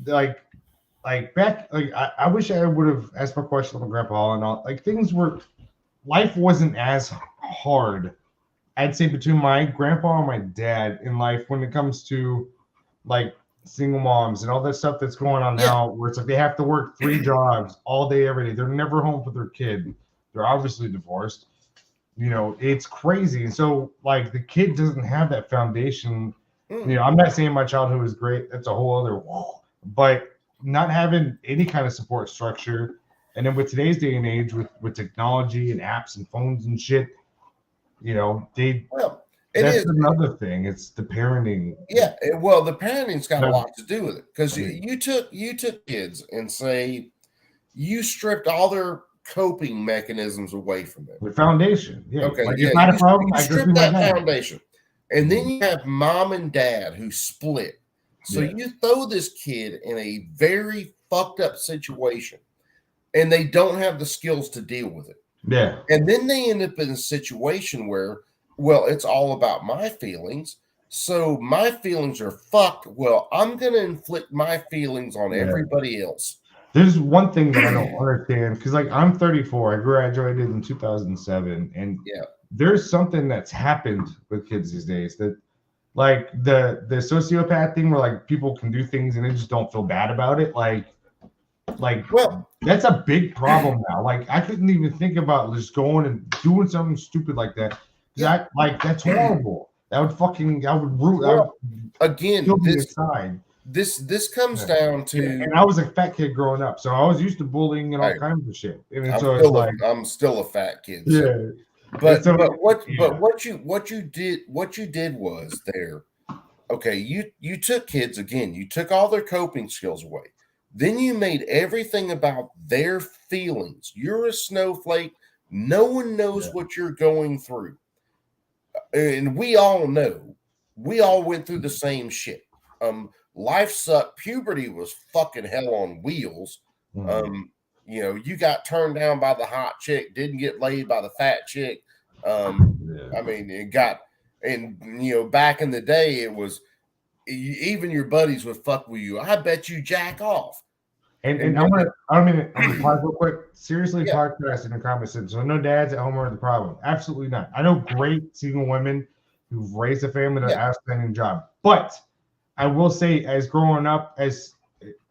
like back, like I wish I would have asked my question of my grandpa and all. Like life wasn't as hard, I'd say, between my grandpa and my dad in life when it comes to like single moms and all that stuff that's going on now, where it's like they have to work 3 jobs all day, every day. They're never home for their kid. They're obviously divorced. You know, it's crazy. And so like the kid doesn't have that foundation. You know, I'm not saying my childhood was great. That's a whole other, but not having any kind of support structure. And then with today's day and age, with technology and apps and phones and shit, you know, that's another thing. It's the parenting. Yeah, well, the parenting's got a lot to do with it, because you took kids and say you stripped all their coping mechanisms away from them. The foundation. Yeah. Okay. Like, Yeah. not a problem. You strip that foundation, and then you have mom and dad who split. So you throw this kid in a very fucked up situation, and they don't have the skills to deal with it. Yeah. And then they end up in a situation where, well, it's all about my feelings. So my feelings are fucked. Well, I'm going to inflict my feelings on everybody else. There's one thing that I don't understand, because like I'm 34. I graduated in 2007, and there's something that's happened with kids these days, that like the sociopath thing, where like people can do things and they just don't feel bad about it. Like well, that's a big problem now. Like I couldn't even think about just going and doing something stupid like that. That's horrible. That would ruin. Well, again, this comes down to. And I was a fat kid growing up, so I was used to bullying and all kinds of shit. And I'm still a fat kid. Yeah. So. But what you did was there. Okay, you took kids again. You took all their coping skills away. Then you made everything about their feelings. You're a snowflake. No one knows what you're going through. And we all know. We all went through the same shit. Life sucked. Puberty was fucking hell on wheels. You know, you got turned down by the hot chick, didn't get laid by the fat chick. I mean, back in the day, it was even your buddies would fuck with you. I bet you jack off. And I'm gonna pause real quick. Seriously, podcast in the comments. So no dads at home are the problem. Absolutely not. I know great single women who've raised a family, done an outstanding job. But I will say, as growing up, as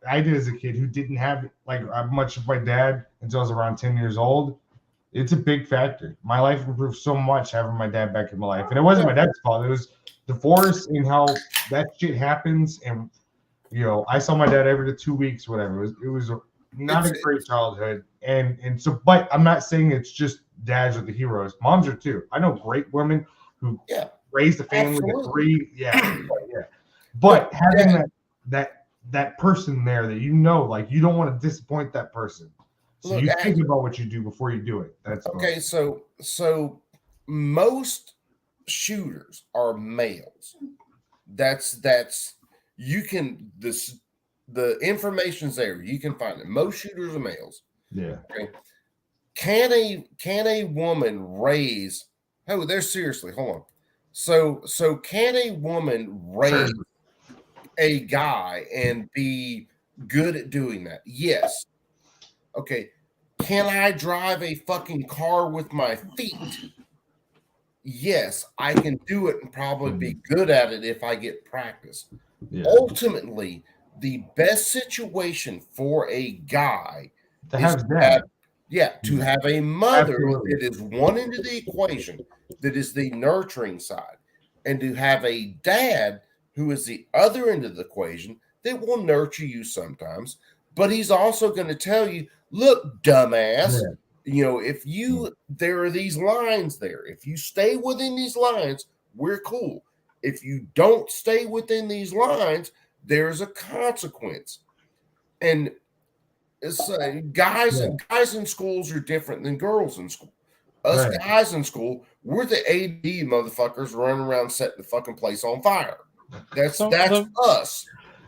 I did as a kid who didn't have like much of my dad until I was around 10 years old, it's a big factor. My life improved so much having my dad back in my life. And it wasn't my dad's fault. It was divorce and how that shit happens. And, you know, I saw my dad every 2 weeks, whatever. It was not a great childhood. And so, but I'm not saying it's just dads are the heroes. Moms are too. I know great women who raised a family of 3. But having that person there that you know, like you don't want to disappoint that person. So you think about what you do before you do it. That's okay. So most shooters are males. That's you can the information's there. You can find it. Most shooters are males. Yeah. Okay. Can a woman raise Oh, they're seriously. Hold on. So can a woman raise a guy and be good at doing that? Yes. Okay. Can I drive a fucking car with my feet? Yes, I can do it and probably be good at it if I get practice. Yeah. Ultimately, the best situation for a guy To is have to that. have, to have a mother Absolutely. that is one end of the equation, that is the nurturing side, and to have a dad who is the other end of the equation that will nurture you sometimes, but he's also going to tell you, look, dumbass, if you, there are these lines there. If you stay within these lines, we're cool. If you don't stay within these lines, there's a consequence. And it's guys in schools are different than girls in school. Us Right. guys in school, we're the AD motherfuckers running around setting the fucking place on fire. That's us.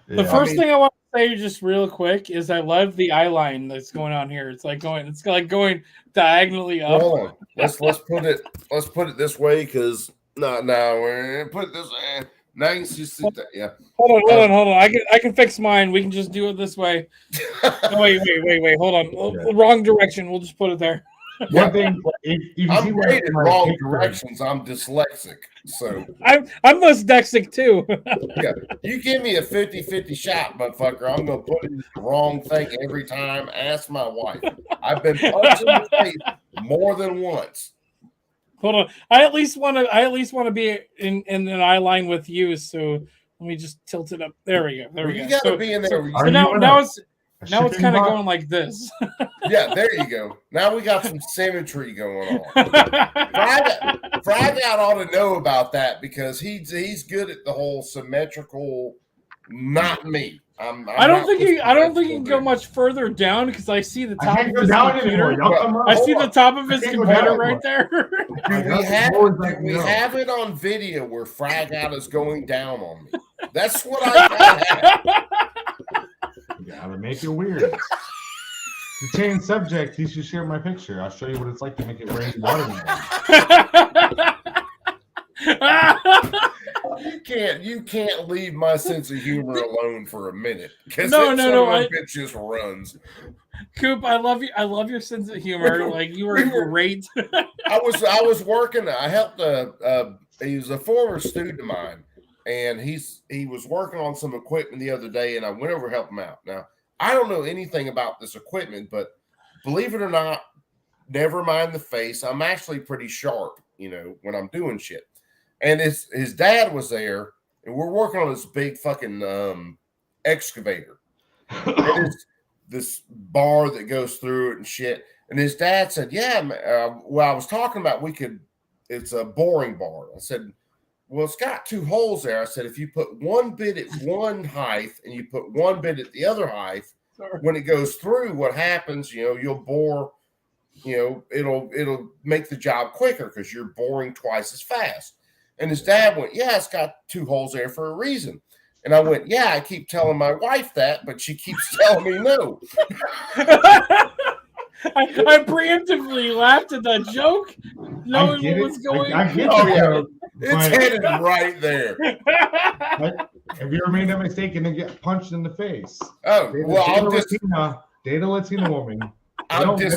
The first thing I want to say just real quick is I love the eye line that's going on here. It's like going diagonally up. Hold on. Let's put it this way, because we're put it this way. Now you can see that. Yeah. Hold on. I can fix mine. We can just do it this way. Oh, wait. Hold on. Wrong direction. We'll just put it there. One thing, if you I'm see great in my wrong picture- directions. I'm dyslexic. So I'm dyslexic too. yeah, you give me a 50-50 shot, motherfucker, I'm gonna put it in the wrong thing every time. Ask my wife. I've been punched in the face more than once. Hold on. I at least want to be in an eye line with you. So let me just tilt it up. There we go. There we You go. gotta be in there. So now it's kind of going like this. Yeah, there you go. Now we got some symmetry going on. Frag out ought to know about that, because he's good at the whole symmetrical. Not me. I don't think he can go much further down, because I see the top can't of go his down computer. anymore. Y'all come up. I see Hold the on. top of I his can't go computer down right anymore. there. Do we have it on video where Frag out is going down on me? That's what I gotta have. You gotta make it weird. To change subject, he should share my picture. I'll show you what it's like to make it rain watermelon. You can't leave my sense of humor alone for a minute, because No, it just runs. Coop, I love you. I love your sense of humor. Like, you are great. I was working. I helped he was a former student of mine, and he was working on some equipment the other day, and I went over to help him out. Now, I don't know anything about this equipment, but believe it or not, never mind the face, I'm actually pretty sharp, when I'm doing shit. And his dad was there, and we're working on this big fucking excavator. And it's this bar that goes through it and shit. And his dad said, I was talking about it's a boring bar. I said, well, it's got two holes there. I said, if you put one bit at one height and you put one bit at the other height, when it goes through, what happens, you'll bore, it'll make the job quicker, because you're boring twice as fast. And his dad went, yeah, it's got two holes there for a reason. And I went, yeah, I keep telling my wife that, but she keeps telling me no. I preemptively laughed at that joke, knowing what was going on. It's headed right there. Have you ever made that mistake and then get punched in the face? Oh, Date a Latina woman. No, They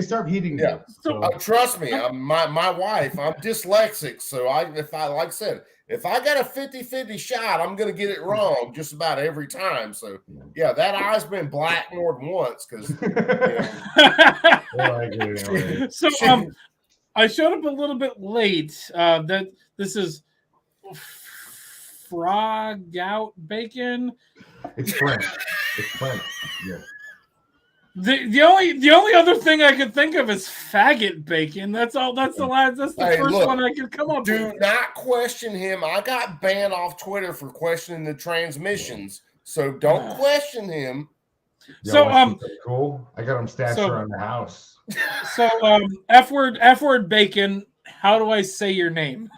start hitting you. So trust me, my wife, I'm dyslexic, so like I said, if I got a 50-50 shot, I'm gonna get it wrong just about every time. So yeah, that eye's been black more than once, because So I showed up a little bit late. That this is frog out bacon. It's French. It's French. Yeah. The only other thing I could think of is faggot bacon. That's all. That's the first one I could come up with. Do not question him. I got banned off Twitter for questioning the transmissions, so don't question him. Cool. I got him stashed around the house. So F word bacon. How do I say your name?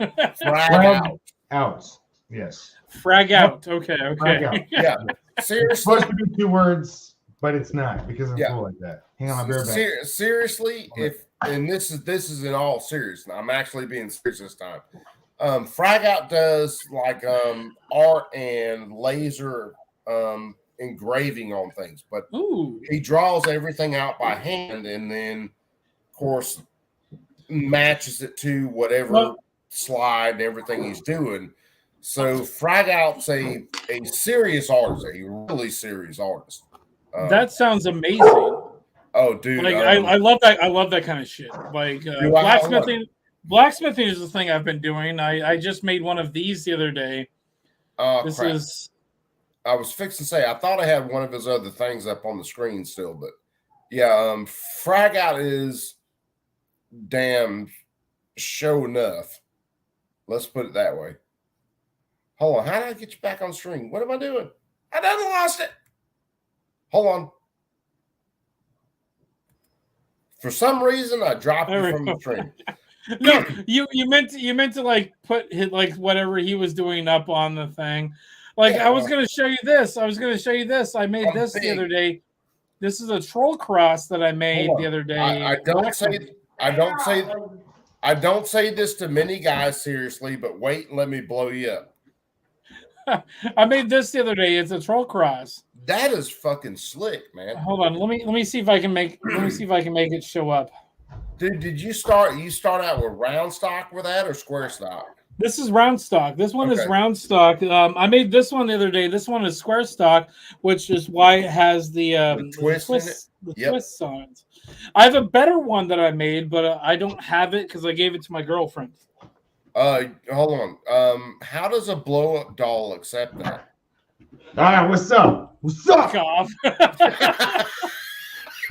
Frag out. Yes. Frag out. Okay. Frag out. Yeah. Seriously. It's supposed to be 2 words. but it's not because I'm Yeah. cool like that. Hang on, I'll be right back. Seriously, this is in all seriousness. I'm actually being serious this time. Frag Out does like art and laser engraving on things, but he draws everything out by hand and then, of course, matches it to whatever slide and everything he's doing. So Frag Out's a serious artist, a really serious artist. That sounds amazing. Oh, dude! Like I love that. I love that kind of shit. Like blacksmithing. Blacksmithing is the thing I've been doing. I just made one of these the other day. This crap. is. I was fixing to say I thought I had one of his other things up on the screen still, but yeah, Frag Out is damn show enough. Let's put it that way. Hold on, how did I get you back on screen? What am I doing? I done lost it. Hold on. For some reason, I dropped you from the screen. No, you meant to like put like whatever he was doing up on the thing. Like I was gonna show you this. I made this the other day. This is a troll cross that I made the other day. I don't say this to many guys seriously, but wait and let me blow you up. I made this the other day. It's a troll cross. That is fucking slick, man. Hold on, let me see if I can make it show up. Dude, did you start out with round stock with that or square stock? This is round stock. This one is round stock. I made this one the other day. This one is square stock, which is why it has the twists on it. I have a better one that I made, but I don't have it because I gave it to my girlfriend. Hold on. How does a blow-up doll accept that? All right, what's up? What's up? Fuck off.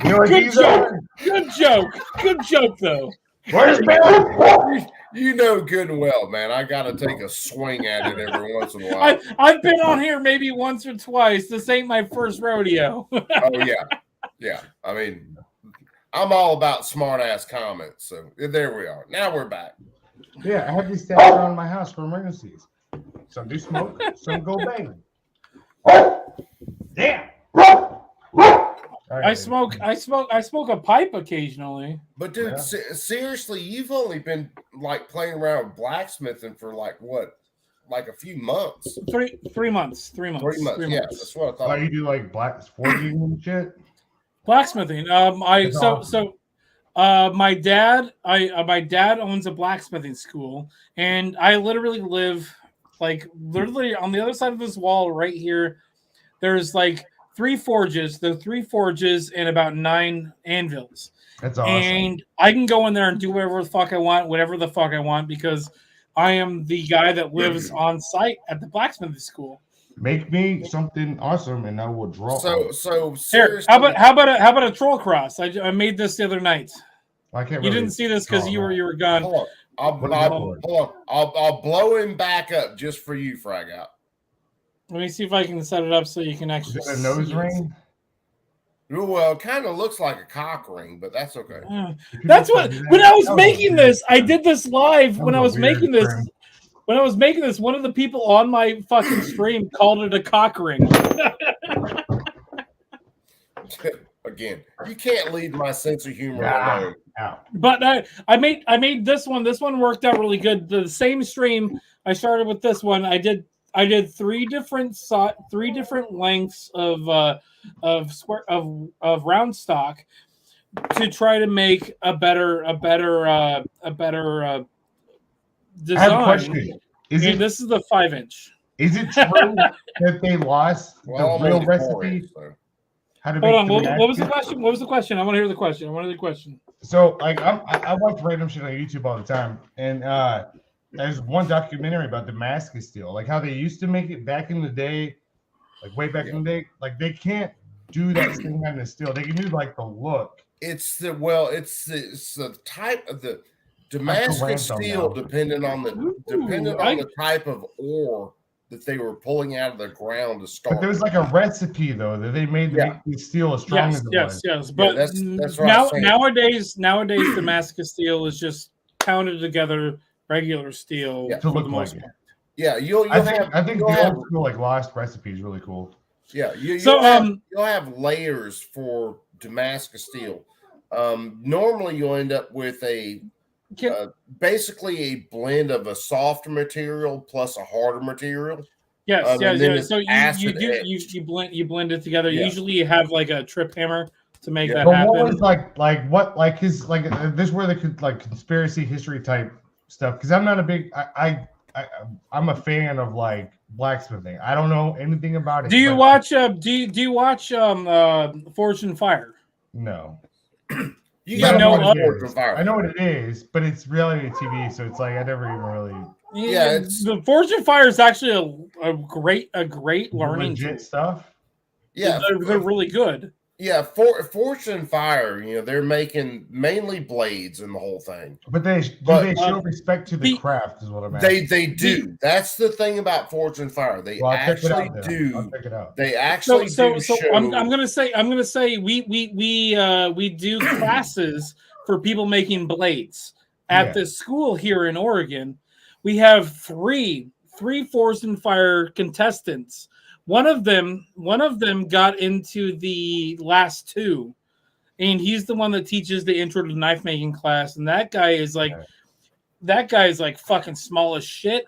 You know what Good these joke. are? Good joke. Good joke, though. Where's Bill? You know good and well, man. I got to take a swing at it every once in a while. I've been on here maybe once or twice. This ain't my first rodeo. Oh, yeah. Yeah. I mean, I'm all about smart-ass comments. So there we are. Now we're back. Yeah, I have these stashed around my house for emergencies. Some do smoke, some go bang. Damn. I smoke a pipe occasionally. But dude, seriously, you've only been like playing around with blacksmithing for like what? Like a few months. 3 months. 3 months. 3 months. Yeah, that's what I thought. Why you do like black forging and shit? Blacksmithing. My dad owns a blacksmithing school, and I literally live literally on the other side of this wall right here. There's like 3 forges. There are 3 forges and about 9 anvils. That's awesome. And I can go in there and do whatever the fuck I want, whatever the fuck I want, because I am the guy that lives on site at the blacksmithing school. Make me something awesome, and I will draw. So here, how about a troll cross? I made this the other night. I can't. You didn't see this because you were gone. Hold on. I'll blow him back up just for you, Frag Out. Let me see if I can set it up so you can actually. Is it a nose ring? Well, it kind of looks like a cock ring, but that's okay. That's what. When I was making this, I did this live. When I was making this, one of the people on my fucking stream called it a cock ring. Again, you can't leave my sense of humor alone. But I made this one. This one worked out really good. The same stream I started with this one. I did 3 different lengths of round stock to try to make a better design. I have a question. This is the 5-inch. Is it true that they lost the real recipe? How to Hold on. make What was the question? What was the question? I want to hear the question. So, like, I watch random shit on YouTube all the time, and there's one documentary about Damascus steel, like how they used to make it back in the day, like way back in the day. Like they can't do that same kind of steel. They can do like the look. It's the type of the Damascus steel, depending on the type of ore that they were pulling out of the ground to start. But there was like a recipe though that they made to make the steel as strong as it was. Yes. But that's nowadays Damascus steel is just pounded together regular steel to for look the most like it. part. Yeah, I think the old school like lost recipe is really cool. Yeah, So, you'll have layers for Damascus steel. Normally, you'll end up with basically a blend of a softer material plus a harder material. Yes, So you blend it together. Yeah. Usually, you have like a trip hammer to make that But happen. what was this is where the conspiracy history type stuff, because I'm not a big I'm a fan of like blacksmithing. I don't know anything about it. Do you watch Forge and Fire? No. I know what it is, but it's reality TV, so it's like I never even really. Yeah, the Forge and Fire is actually a great learning legit tool. Stuff. Yeah, they're really good. Yeah, Forge and Fire, they're making mainly blades in the whole thing. But they show respect to the craft, is what I'm asking. They do. That's the thing about Forge and Fire. They actually do. I'll check it out. They actually do. I'm gonna say we do classes for people making blades at this school here in Oregon. We have three Forge and Fire contestants. One of them got into the last two, and he's the one that teaches the intro to knife making class. And that guy is like fucking small as shit.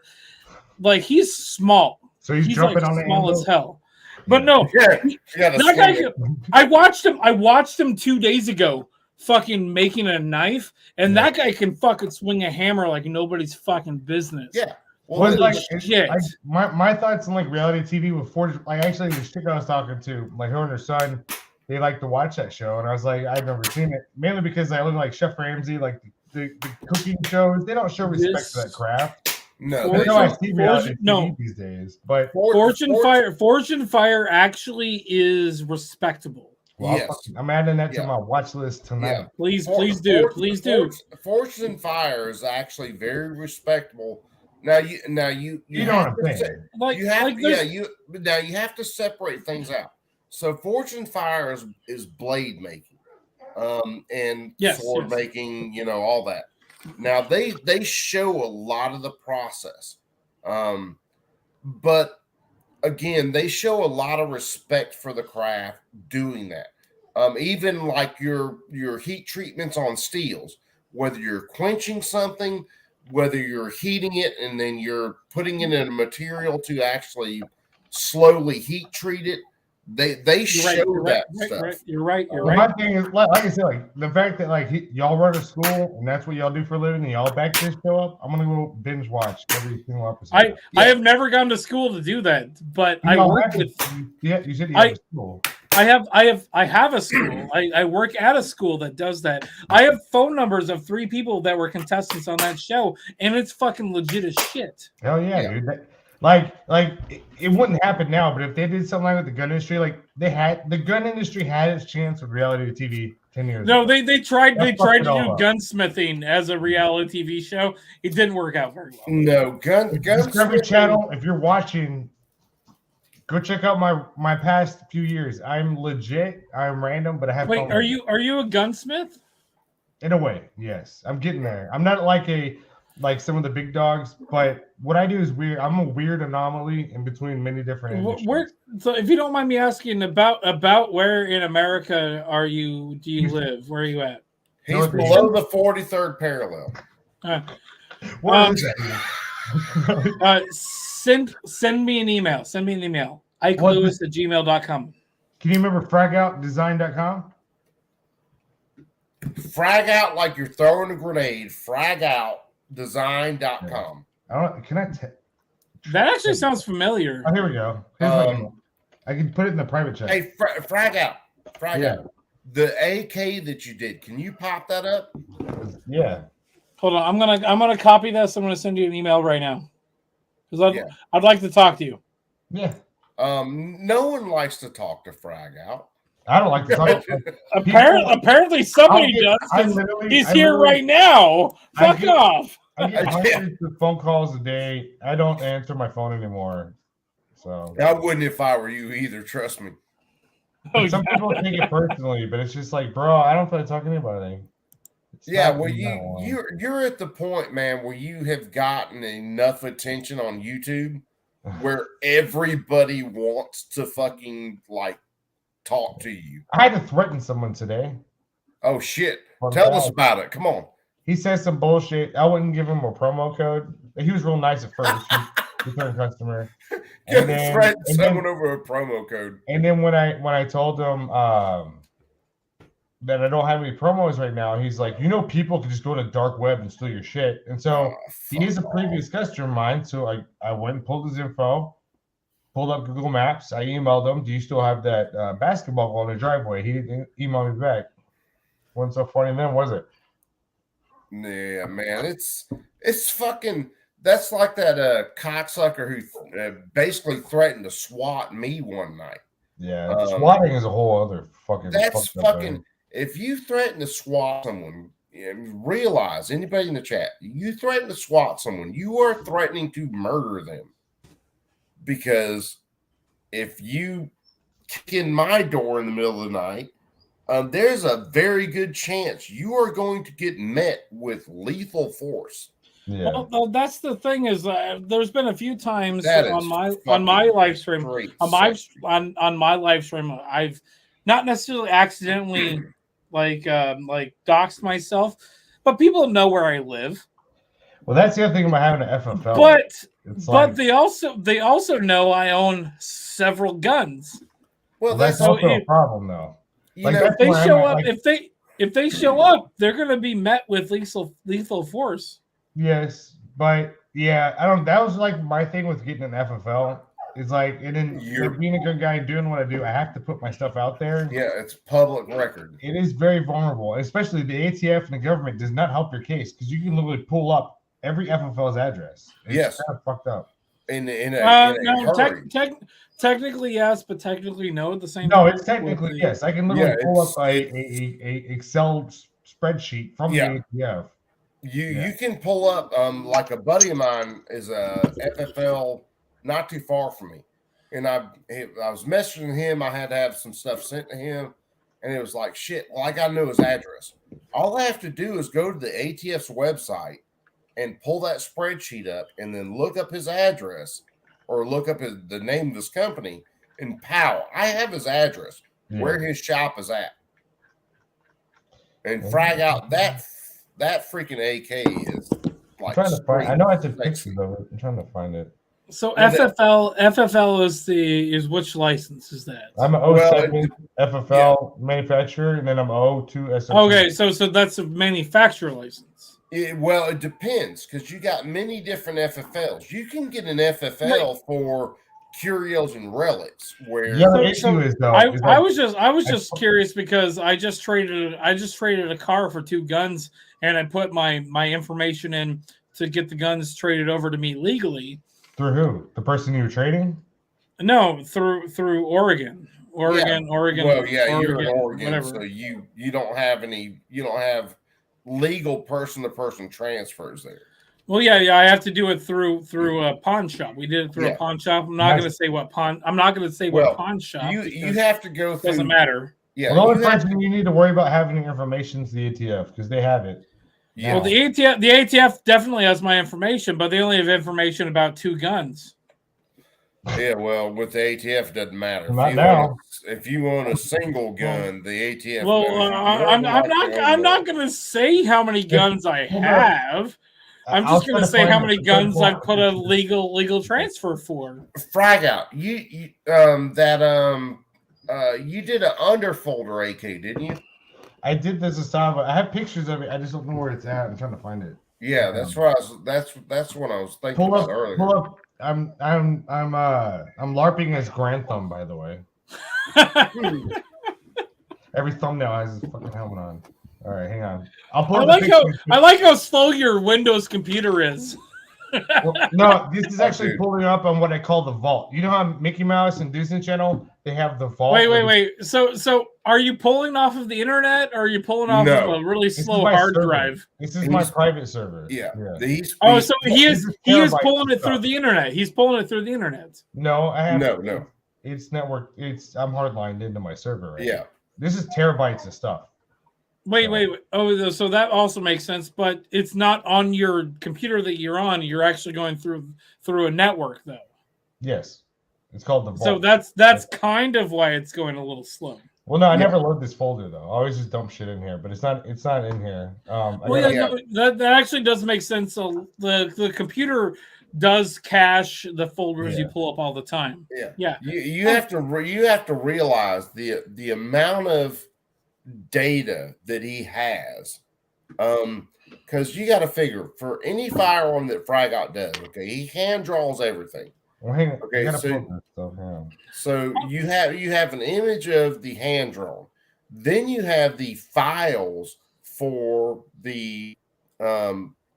Like he's small. So he's jumping like on the small anvil? as hell. But no, that guy. I watched him 2 days ago, fucking making a knife, and that guy can fucking swing a hammer like nobody's fucking business. Yeah. Well, my thoughts on like reality TV with Forge, like actually the chick I was talking to, like her and her son, they like to watch that show, and I was like, I've never seen it, mainly because I look like Chef Ramsay, like the cooking shows, they don't show respect to that craft. No, they know I see reality TV these days, but Forge and Fire actually is respectable. Well, I'm adding that to my watch list tonight. Yeah. Please do. Forge and Fire is actually very respectable. Now you know what I'm saying. You have to separate things out. So Forge and Fire is blade making, and sword making, all that. Now they show a lot of the process, but again, they show a lot of respect for the craft doing that. Even like your heat treatments on steels, whether you're quenching something, whether you're heating it and then you're putting it in a material to actually slowly heat treat it, they show that stuff. You're right. My thing is, like I said, like the fact that like y'all run a school and that's what y'all do for a living, and y'all back this show up, I'm gonna go binge watch every single episode. I have never gone to school to do that, but I work with. Yeah, you said you have a school. I have a school. I work at a school that does that. I have phone numbers of 3 people that were contestants on that show, and it's fucking legit as shit. Hell yeah, dude. It wouldn't happen now, but if they did something like with the gun industry, like the gun industry had its chance with reality TV 10 years ago. No, they tried to do gunsmithing as a reality TV show. It didn't work out very well. No, Discovery Channel, if you're watching, go check out my past few years. I'm legit. I'm random, but I have. Wait, are you a gunsmith? In a way, yes. I'm getting there. I'm not like some of the big dogs, but what I do is weird. I'm a weird anomaly in between many different industries. So, if you don't mind me asking about where in America do you live? Where are you at? He's below the 43rd parallel. What is that? Send me an email. Send me an email. IkeLewis@gmail.com. Can you remember fragoutdesign.com? Frag out like you're throwing a grenade. Fragoutdesign.com. That actually sounds familiar. Oh, here we go. I can put it in the private chat. Hey, frag out. The AK that you did, can you pop that up? Yeah. Hold on. I'm gonna copy this. I'm gonna send you an email right now. Because I'd like to talk to you. Yeah. No one likes to talk to Frag Out. I don't like to talk. Apparently somebody does. He's here right now. Fuck off. I get hundreds of phone calls a day. I don't answer my phone anymore. So I wouldn't if I were you either. Trust me. Some people take it personally, but it's just like, bro, I don't feel like talking to anybody. Well, you're at the point, man, where you have gotten enough attention on YouTube where everybody wants to fucking like talk to you. I had to threaten someone today. Oh shit! Tell us about it. Come on. He says some bullshit. I wouldn't give him a promo code. He was real nice at first. Return customer. Threaten someone over a promo code. And then when I told him that I don't have any promos right now, he's like, people can just go to the dark web and steal your shit. And so he is a previous customer of mine. So I went and pulled his info, pulled up Google Maps. I emailed him, do you still have that basketball goal in the driveway? He didn't email me back. Wasn't so funny then, was it? Yeah, man. It's fucking, that's like that cocksucker who basically threatened to swat me one night. Yeah, swatting is a whole other fucking. That's fucking. If you threaten to swat someone, realize, anybody in the chat, you threaten to swat someone, you are threatening to murder them. Because if you kick in my door in the middle of the night, there's a very good chance you are going to get met with lethal force. Yeah. Well, that's the thing is, there's been a few times on my live stream, on my live stream, I've not necessarily accidentally like doxed myself, but people know where I live. Well, that's the other thing about having an FFL. But they also know I own several guns. Well, that's also a problem, though. If they show up, if they show up, they're going to be met with lethal force. Yes, but yeah, I don't. That was like my thing with getting an FFL. It's like, and then being a good guy and doing what I do, I have to put my stuff out there. Yeah, it's public record. It is very vulnerable, especially the ATF and the government does not help your case because you can literally pull up every FFL's address. It's kind of fucked up. Technically yes, but technically no at the same time. No, it's technically yes. I can literally pull up a Excel spreadsheet from the ATF. You can pull up like a buddy of mine is a FFL not too far from me, and I was messaging him. I had to have some stuff sent to him, and it was like shit. Like I know his address. All I have to do is go to the ATF's website and pull that spreadsheet up, and then look up his address or look up the name of his company, and pow, I have his address where his shop is at, and frag out that freaking AK is like. I'm trying to find. I know I took pictures of it. I'm trying to find it. So FFL is which license is that? I'm an 07 FFL manufacturer, and then I'm 02 SOP. Okay, so that's a manufacturer license. Well, it depends because you got many different FFLs. You can get an FFL for curios and relics. Where the issue is though, I was just curious because I just traded a car for 2 guns, and I put my information in to get the guns traded over to me legally. Through who? The person you were trading? No, through Oregon. Oregon. Well, yeah, you're in Oregon, whatever. so you don't have legal person-to-person transfers there. Well, yeah, I have to do it through a pawn shop. We did it through a pawn shop. I'm not going to say what pawn. I'm not going to say what pawn shop. You have to go through. Doesn't matter. Yeah, well, the only person you need to worry about having the information is the ATF because they have it. Yeah. Well, the ATF definitely has my information, but they only have information about 2 guns. Yeah, well, with the ATF, it doesn't matter. If you own a single gun, the ATF. Well, I'm not going to say how many guns I have. I'm just going to say how many guns I've put a legal transfer for. Frag out. You did an underfolder AK, didn't you? I did this this time, but I have pictures of it. I just don't know where it's at. I'm trying to find it. Yeah, that's what I was thinking about earlier. Pull up. I'm LARPing as Grantham, by the way. Every thumbnail has his fucking helmet on. All right, hang on. I like how slow your Windows computer is. Well, no, this is actually pulling up on what I call the vault. You know how Mickey Mouse and Disney Channel, they have the vault. Wait. So are you pulling off of the internet, or are you pulling off of a really slow hard drive? This is my private server. Yeah. So he is pulling it through the internet. He's pulling it through the internet. No, I have no. It's network. I'm hardlined into my server right now. This is terabytes of stuff. Wait. Oh, so that also makes sense, but it's not on your computer that you're on. You're actually going through a network, though. Yes, it's called the So vault. that's kind of why it's going a little slow. Well, no, I never load this folder though. I always just dump shit in here, but it's not in here. No, that actually does make sense. So the computer does cache the folders you pull up all the time. Yeah. You have to realize the amount of data that he has, because you got to figure for any firearm that Frygott does. Okay, he hand draws everything. Well, hang on. Okay, so you have an image of the hand drawn, then you have the files for the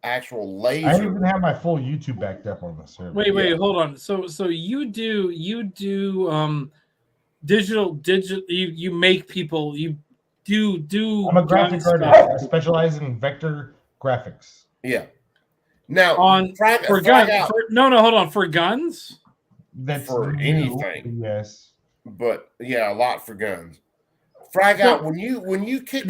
actual laser. I don't even have my full YouTube backed up on the server. Wait, hold on. So you do digital you make people, you do I'm a graphic artist. I specialize in vector graphics. Yeah. Now for guns. Hold on. For guns? That's for new, anything. Yes. But yeah, a lot for guns. Frygott, when you kick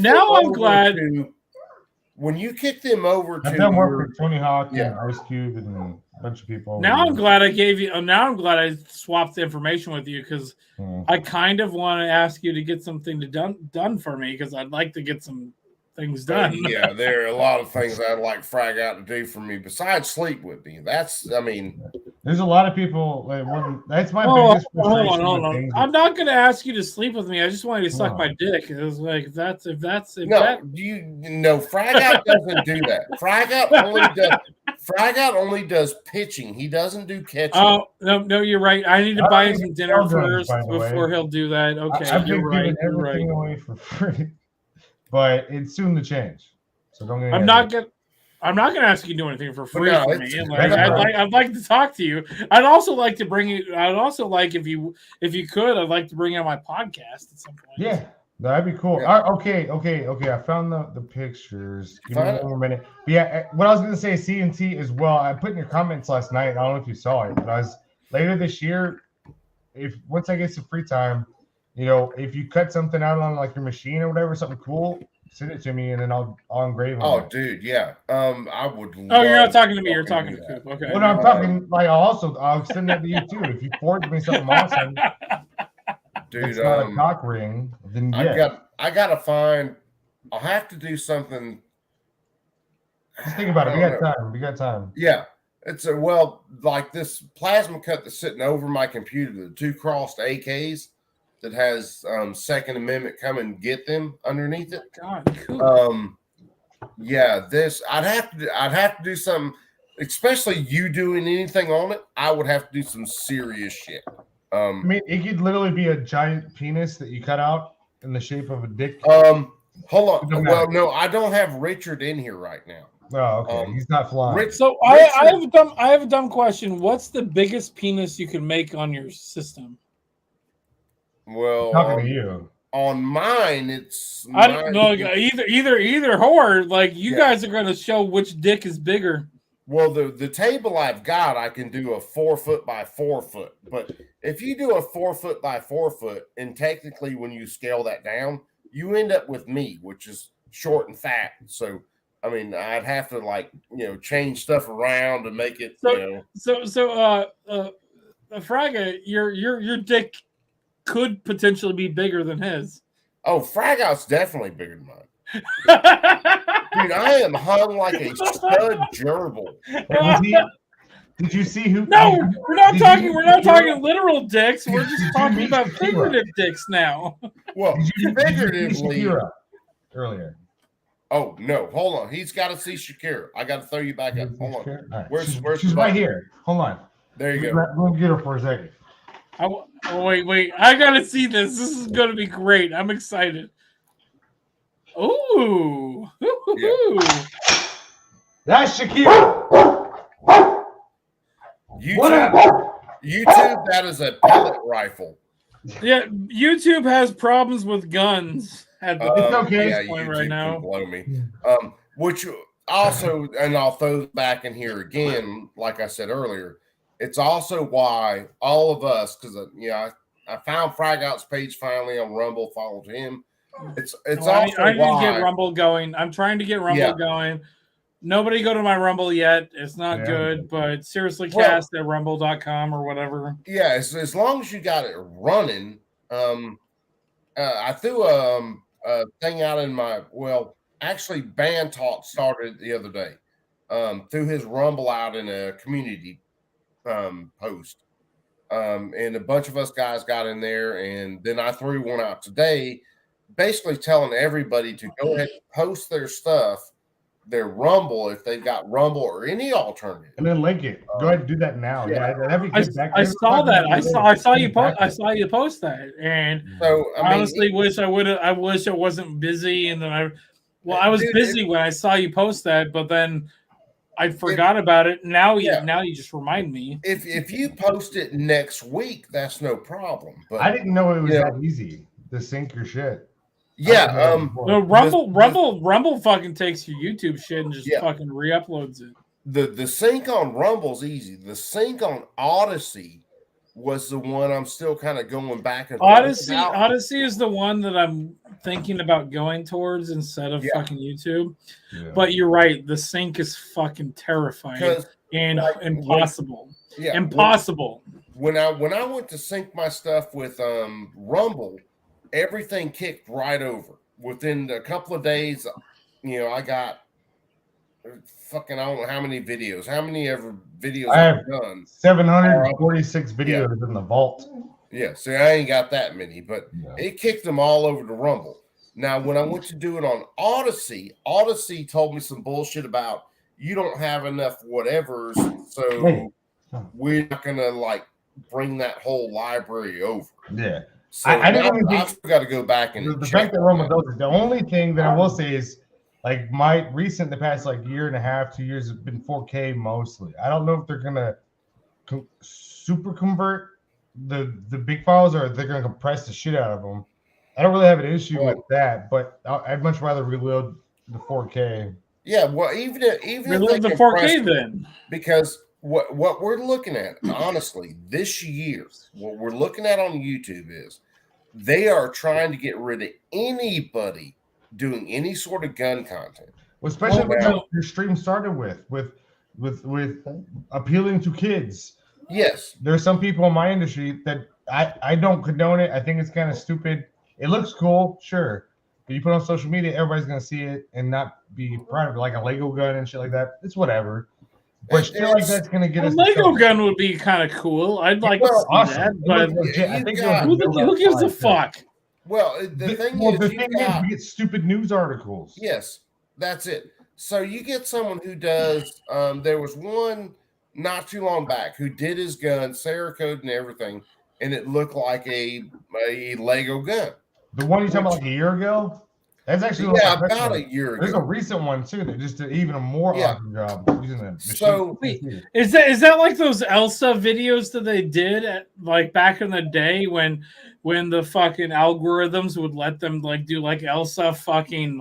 when you kick them over I've to done work with Tony Hawk and Ice Cube and a bunch of people. Now I'm glad I swapped the information with you, because I kind of want to ask you to get something done for me, because I'd like to get some things done. Yeah, there are a lot of things I'd like Frygott to do for me besides sleep with me. There's a lot of people. That's my biggest hold frustration. on. I'm not going to ask you to sleep with me. I just want you to suck my dick. It was like Frygott doesn't do that. Frygott only does pitching. He doesn't do catching. Oh no, you're right. I need to buy him some dinner first before he'll do that. Okay, I've you're been right. giving You're right. everything away for free, but it's soon to change. So don't get. I'm not going to ask you to do anything for free for me. I'd like to talk to you. I'd also like to bring you. I'd also like if you could. I'd like to bring you on my podcast at some point. Yeah, that'd be cool. Yeah. Okay. I found the pictures. Give me one more minute. But yeah, what I was gonna say, CNT as well. I put in your comments last night. I don't know if you saw it, but I was later this year. Once I get some free time, if you cut something out on like your machine or whatever, something cool, send it to me and then I'll engrave on it. Dude, yeah. I would. Oh, you're not talking to me. You're talking to Coop. Okay. Well, no, I'm talking like I'll send that to you too. If you forge me something awesome, dude, it's not a cock ring. Then yeah. I gotta find. I'll have to do something. Just think about it. We got time. Yeah. It's like this plasma cut that's sitting over my computer, the 2 crossed AKs that has Second Amendment come and get them underneath it. God, cool. This I'd have to do some, especially you doing anything on it. I would have to do some serious shit. I mean, it could literally be a giant penis that you cut out in the shape of a dick. Hold on. Well, no, I don't have Richard in here right now. Oh, okay. He's not flying. So I have a dumb question. What's the biggest penis you can make on your system? Well, talking to you. On mine, it's I don't know. Either whore. Like you guys are going to show which dick is bigger. Well, the table I've got, I can do a 4 foot by 4 foot. But if you do a 4 foot by 4 foot, and technically when you scale that down, you end up with me, which is short and fat. So I mean, I'd have to change stuff around to make it. Frygott, your dick could potentially be bigger than his. Oh, Frygott's definitely bigger than mine. Dude, I am hung like a stud gerbil. Did you see who? No, we're not talking literal dicks. We're just talking about figurative dicks now. Well, figuratively. Earlier. Oh no! Hold on. He's got to see Shakira. I got to throw you back up. Hold on. Right. Where's she's right here? Hold on. There you go. We'll get her for a second. Wait! I gotta see this. This is gonna be great. I'm excited. Ooh! Yeah. That's Shakira. YouTube. That is a pellet rifle. Yeah, YouTube has problems with guns. It's okay. Yeah, point YouTube right now. can blow me. Which also, and I'll throw back in here again, like I said earlier, it's also why all of us, because I found Frygott's page finally on Rumble, followed him. It's also I need why to get Rumble going. I'm trying to get Rumble going. Nobody go to my Rumble yet. It's not Yeah. good, but seriously, Well- cast at rumble.com or whatever. Yeah, as long as you got it running. I threw a thing out in my actually Band Talk started the other day. Threw his Rumble out in a community post. And a bunch of us guys got in there, and then I threw one out today, basically telling everybody to go ahead and post their stuff, their Rumble, if they've got Rumble or any alternative. And then link it. Go ahead and do that now. Yeah, that'd be good. I saw that. I saw you post. I saw you post that, and so I honestly wish I would have. I wish I wasn't busy, and then I was busy when I saw you post that, but then I forgot about it. Now you just remind me. If you post it next week, that's no problem. But I didn't know it was that easy to sync your shit. Yeah, no, Rumble fucking takes your YouTube shit and just fucking re-uploads it. The sync on Rumble's easy. The sync on Odyssey was the one I'm still kind of going back and forth about. Odyssey is the one that I'm thinking about going towards instead of fucking YouTube. Yeah. But you're right, the sync is fucking terrifying and impossible. Impossible. When I went to sync my stuff with Rumble, everything kicked right over. Within a couple of days, I got fucking, I don't know how many videos. How many ever videos I have done? 746 videos in the vault. Yeah, see, I ain't got that many, but it kicked them all over to Rumble. Now, when I went to do it on Odyssey told me some bullshit about you don't have enough whatevers, so we're not gonna bring that whole library over. Yeah. So I didn't I've got to go back and the check fact that Rumble does it. The only thing that I will say is the past year and a half, 2 years have been 4K mostly. I don't know if they're gonna super convert the big files or if they're gonna compress the shit out of them. I don't really have an issue with that, but I'd much rather reload the 4K. Yeah, well, even if reload the 4K then, because what we're looking at, honestly, this year, what we're looking at on YouTube is they are trying to get rid of anybody doing any sort of gun content. Well, especially what your stream started with appealing to kids. Yes. There are some people in my industry that I don't condone it. I think it's kind of stupid. It looks cool, sure. But you put it on social media, everybody's gonna see it and not be proud of it, like a Lego gun and shit like that. It's whatever. But shit like that's gonna get us. A Lego gun would be kind of cool. I'd like to see that, but who gives a fuck? Well, the thing is, we get stupid news articles. Yes, that's it. So you get someone who does. There was one not too long back who did his gun, Cerakote and everything, and it looked like a Lego gun. The one you talking about a year ago? That's actually about a year ago. There's a recent one too that just did even a more awesome job using the machine. So is that like those Elsa videos that they did back in the day when the fucking algorithms would let them do Elsa fucking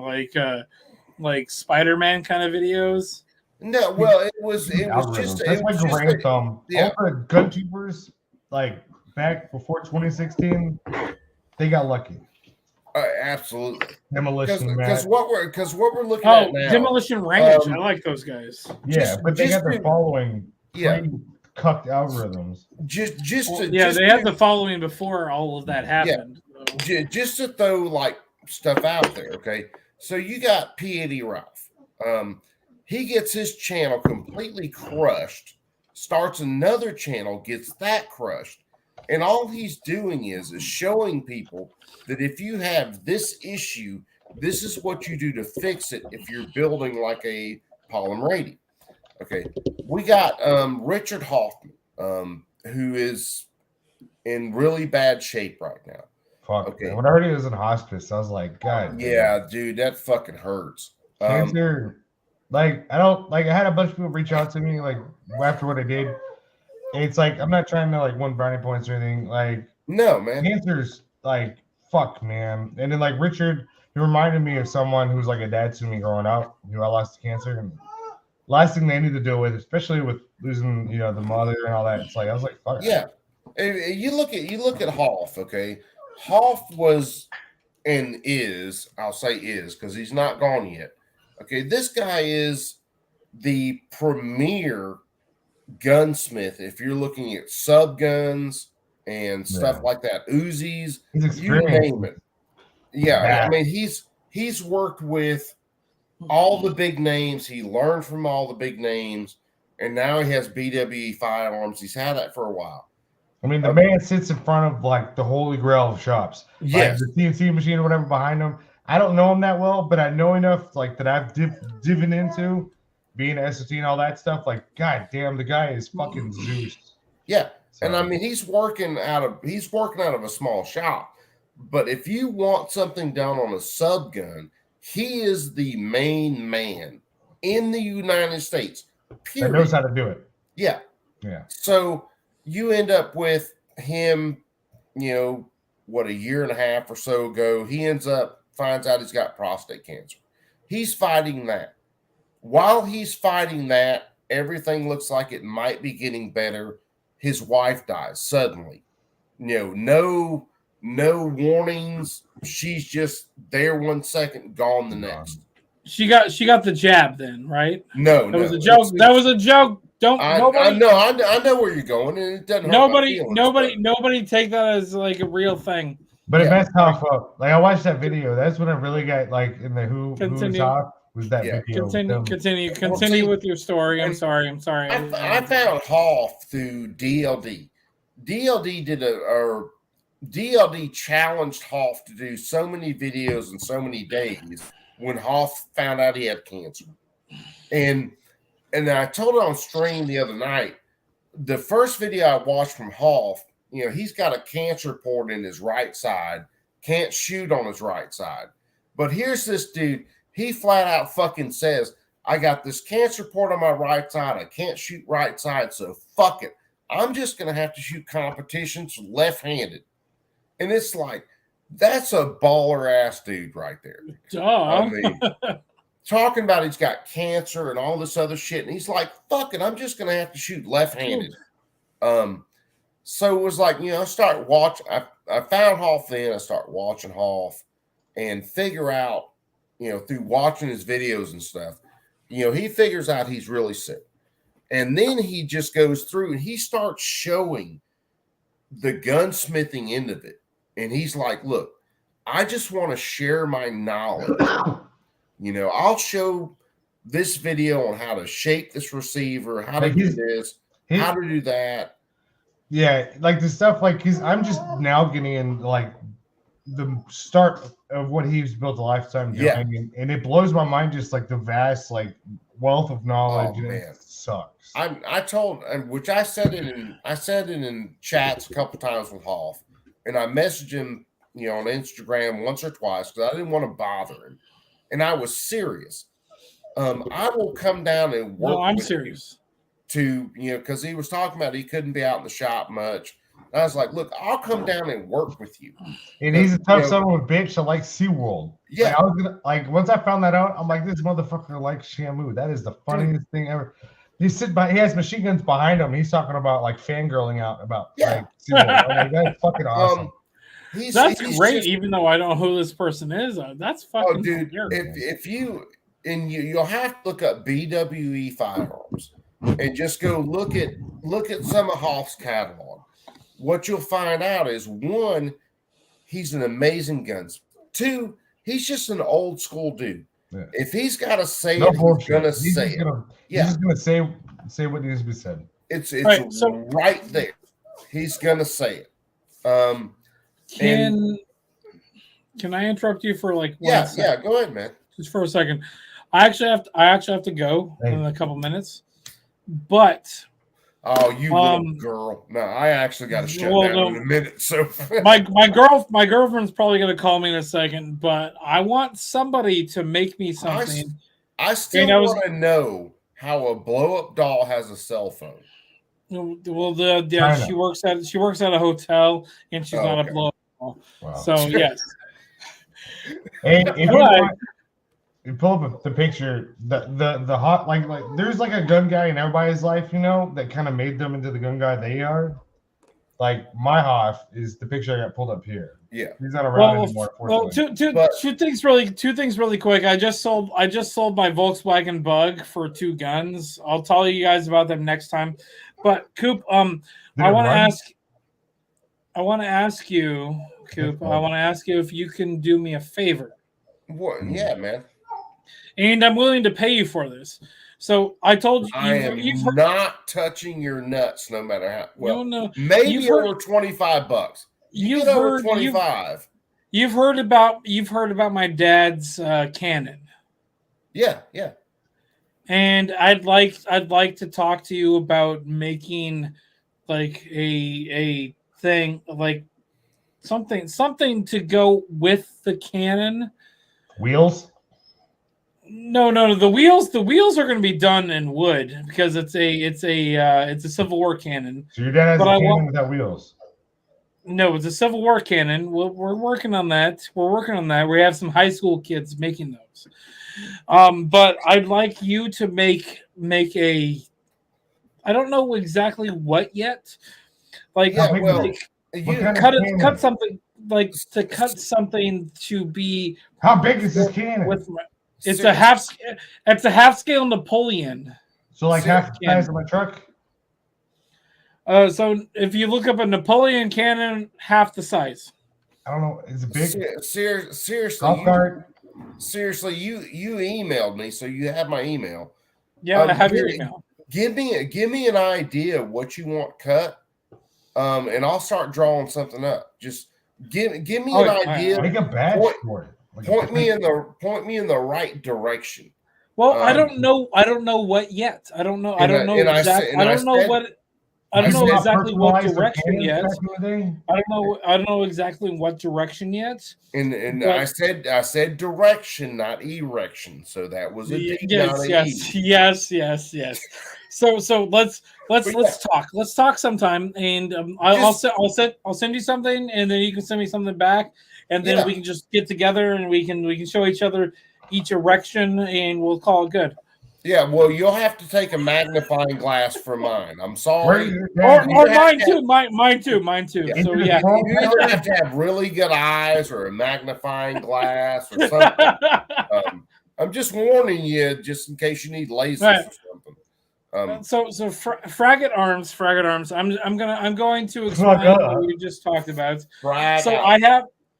Spider-Man kind of videos? No, well, it was just that's like a grand thumb. All the gun keepers back before 2016, they got lucky. Absolutely. Demolition because what we're looking at now. Demolition Range. I like those guys. Yeah, but they got their following cucked algorithms. They had the following before all of that happened. Yeah. Just to throw stuff out there, okay? So you got P80 Ralph. He gets his channel completely crushed, starts another channel, gets that crushed. And all he's doing is showing people that if you have this issue, this is what you do to fix it if you're building a Polymer Radio. Okay. We got Richard Hoffman, who is in really bad shape right now. Fuck. Okay. When I heard he was in hospice, I was like, God. Yeah, dude, that fucking hurts. Cancer. I had a bunch of people reach out to me after what I did. It's I'm not trying to win brownie points or anything. No, man. Cancer's fuck, man. And then Richard, he reminded me of someone who's a dad to me growing up, who I lost to cancer. And last thing they need to deal with, especially with losing, the mother and all that. It's I was like, fuck. Yeah. You look at Hoff, okay? Hoff was and is, I'll say is, because he's not gone yet. Okay, this guy is the premier gunsmith. If you're looking at sub guns and stuff like that, Uzis, you name it. Yeah, I mean he's worked with all the big names. He learned from all the big names, and now he has BWE firearms. He's had that for a while. I mean, the man sits in front of like the holy grail of shops. Yes. Like the CNC machine or whatever behind him. I don't know him that well, but I know enough like that I've divin into being an SOT and all that stuff. Like, god damn, the guy is fucking Zeus. Yeah. And I mean, he's working out of a small shop. But if you want something done on a sub gun, he is the main man in the United States. Period. That knows how to do it. Yeah. Yeah. So you end up with him, you know, what, a year and a half or so ago, he finds out he's got prostate cancer. He's fighting that. While he's fighting that, everything looks like it might be getting better. His wife dies suddenly. You know, no warnings. She's just there 1 second, gone the next. She got the jab then, right? No, that was a joke. That was a joke. I know where you're going, and it doesn't. Nobody take that as like a real thing. But it messed off up. Like I watched that video. That's when I really got like in the who's off was that video. Continue with your story. I'm sorry. I found Hoff through DLD. DLD challenged Hoff to do so many videos in so many days when Hoff found out he had cancer. And I told it on stream the other night, the first video I watched from Hoff, you know, he's got a cancer report in his right side, can't shoot on his right side. But here's this dude, he flat out fucking says, I got this cancer report on my right side, I can't shoot right side, so fuck it. I'm just going to have to shoot competitions left-handed. And it's like, that's a baller ass dude right there. I mean, talking about he's got cancer and all this other shit. And he's like, fuck it, I'm just going to have to shoot left-handed. So it was like, you know, I start watching. I found Hoff then. I start watching Hoff and figure out, you know, through watching his videos and stuff, you know, he figures out he's really sick. And then he just goes through and he starts showing the gunsmithing end of it. And he's like, look, I just want to share my knowledge. You know, I'll show this video on how to shape this receiver, how to do this, how to do that. Yeah, like the stuff like I'm just now getting in like the start of what he's built a lifetime doing. Yeah. And it blows my mind just like the vast like wealth of knowledge. Oh, man. It sucks. I told, which I said it in chats a couple times with Hoff, and I messaged him, you know, on Instagram once or twice because I didn't want to bother him, and I was serious. I will come down and work. No, I'm serious. To, you know, because he was talking about he couldn't be out in the shop much. And I was like, look, I'll come down and work with you. And he's a tough son of a bitch that likes SeaWorld. Yeah. Like, I was gonna, like, once I found that out, I'm like, this motherfucker likes Shamu. That is the funniest thing ever. He has machine guns behind him. He's talking about like fangirling out about like SeaWorld. I'm like, that's fucking awesome. That's great, even though I don't know who this person is. That's fucking. Oh, dude, if you'll have to look up BWE firearms and just go look at some of Hoff's catalog. What you'll find out is, one, he's an amazing gunsmith. Two, he's just an old school dude. Yeah. If he's got to say it, he's gonna say it. He's just gonna say what needs to be said. It's right there. He's gonna say it. Can I interrupt you for like 1 second? Yeah, go ahead, man. Just for a second. I actually have to go in a couple minutes. But you little girl. No, I actually got to shut down in a minute. So my girlfriend's probably gonna call me in a second, but I want somebody to make me something. I still want to know how a blow-up doll has a cell phone. Well, she works at a hotel, and she's not a blow-up doll. Wow. So yes. Hey, you pull up the picture, the hot like there's like a gun guy in everybody's life, you know, that kind of made them into the gun guy they are. like Myhoff is the picture I got pulled up here. Yeah, he's not around anymore. Well, two things really quick. I just sold my Volkswagen Bug for 2 guns. I'll tell you guys about them next time. But Coop, I want to ask you, Coop. I want to ask you if you can do me a favor. What? Yeah, man. And I'm willing to pay you for this. So I told you, I am not touching your nuts, no matter how. Well, no. Maybe over $25. You've heard 25. You've heard about my dad's Canon. Yeah, yeah. And I'd like to talk to you about making like a thing, like something to go with the Canon. Wheels? No. The wheels are going to be done in wood because it's a Civil War cannon. So your dad has a cannon without wheels. No, it's a Civil War cannon. We're working on that. We have some high school kids making those. But I'd like you to make a. I don't know exactly what yet. Like, cut something something to be. How big is this cannon? It's a half scale Napoleon. So like half the size of my truck. So if you look up a Napoleon cannon, half the size. I don't know. Is it big? Seriously, you emailed me, so you have my email. Yeah, I have your email. Give me an idea of what you want cut, and I'll start drawing something up. Just give me an idea. Make a badge for it. Point me in the right direction. Well, I don't know what yet. I don't know exactly what direction yet. I don't know exactly what direction yet. And I said direction, not erection. So that was a D, yes. So let's talk. Let's talk sometime, and I'll send you something, and then you can send me something back, and then we can just get together and we can show each other each erection, and we'll call it good. Yeah, well, you'll have to take a magnifying glass for mine. I'm sorry. Or mine too. Mine too. Yeah. So yeah, you either have to have really good eyes or a magnifying glass or something. I'm just warning you, just in case you need lasers or something. So Fraggot Arms. I'm going to explain what we just talked about.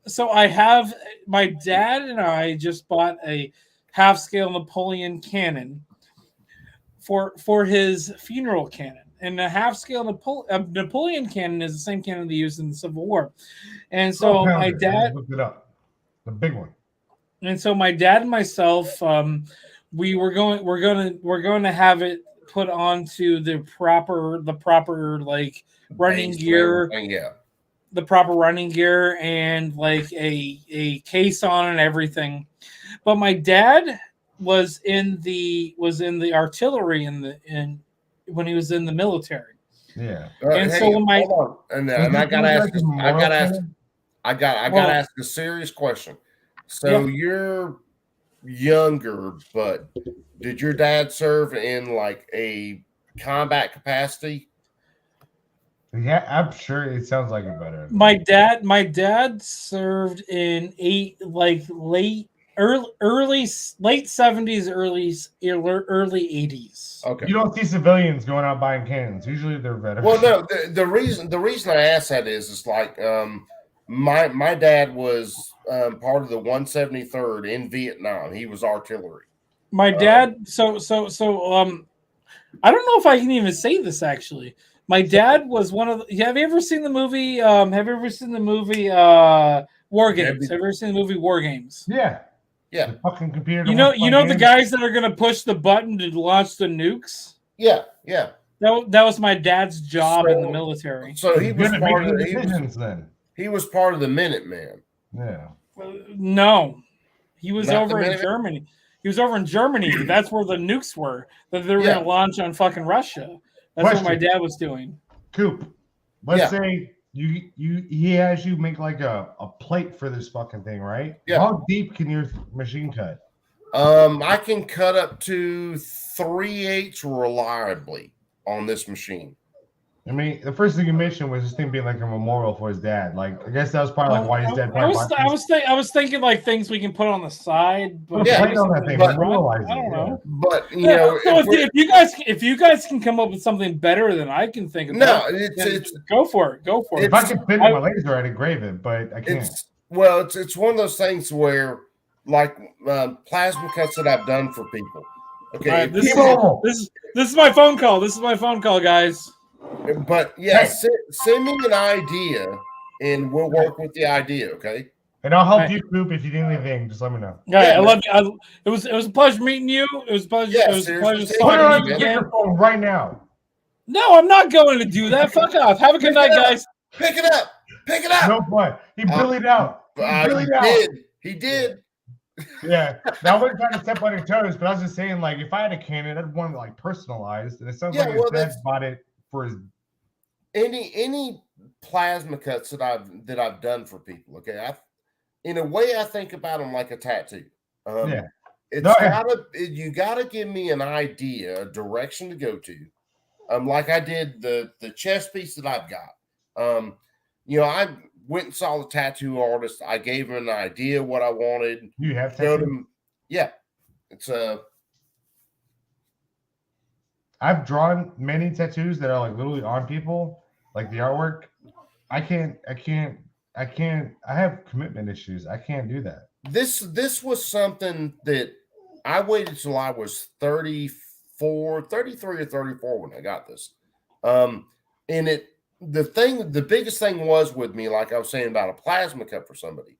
So I have my dad and I just bought a half scale Napoleon cannon for his funeral cannon, and the half scale Napoleon cannon is the same cannon they used in the Civil War, and so my dad looked it up, the big one. And so my dad and myself, we're going to have it put onto the proper like running gear. Yeah. The proper running gear and like a case on and everything. But my dad was in the artillery when he was in the military. Yeah. And so when I gotta ask a serious question. So you're younger, but did your dad serve in like a combat capacity? Yeah, I'm sure it sounds like it better. My dad served in late 70s, early 80s. Okay. You don't see civilians going out buying cannons. Usually they're veterans. Well, no, the reason I asked that is like my dad was part of the 173rd in Vietnam. He was artillery. My dad I don't know if I can even say this actually. My dad was one of the, have you ever seen the movie War Games? Have you ever seen the movie War Games? Yeah. Yeah. The fucking computer. You know the guys that are gonna push the button to launch the nukes? Yeah. That was my dad's job in the military. So he was part of he was part of the Minutemen. Yeah. No. He was Not over in Germany. He was over in Germany. That's where the nukes were that they were gonna launch on fucking Russia. That's what my dad was doing. Coop, let's say he has you make like a plate for this fucking thing, right? Yeah. How deep can your machine cut? I can cut up to 3/8 reliably on this machine. I mean, the first thing you mentioned was this thing being like a memorial for his dad. Like, I guess that was probably like why his dad. I was thinking like things we can put on the side. But yeah, on that thing, I don't know. But you know, so if you guys can come up with something better than I can think of, it's go for it. Go for it. If I could pin it with my laser, I'd engrave it, but I can't. It's one of those things where, like, plasma cuts that I've done for people. Okay, right, this is my phone call. This is my phone call, guys. But yeah, send me an idea, and we'll work with the idea. Okay. And I'll help you, Coop. If you need anything, just let me know. Yeah, I love you. It was a pleasure meeting you. It was a pleasure. Yeah, it was a pleasure Put it on talking to you your again. phone right now. No, I'm not going to do that. Fuck off. Have a good night, guys. Pick it up. Pick it up. No fun. He billied out. He did. Yeah. Now we're trying to step on your toes, but I was just saying, like, if I had a cannon, I'd want it like personalized, and it sounds like his dad bought it for his. Any plasma cuts that I've done for people. Okay, in a way I think about them like a tattoo. You gotta give me an idea, a direction to go to. Like I did the chest piece that I've got. You know, I went and saw the tattoo artist. I gave him an idea what I wanted. You have showed tattoos? him. Yeah, it's I've drawn many tattoos that are like literally on people, like the artwork. I have commitment issues. I can't do that. This was something that I waited till I was 33 or 34 when I got this. And the biggest thing was with me, like I was saying about a plasma cut for somebody,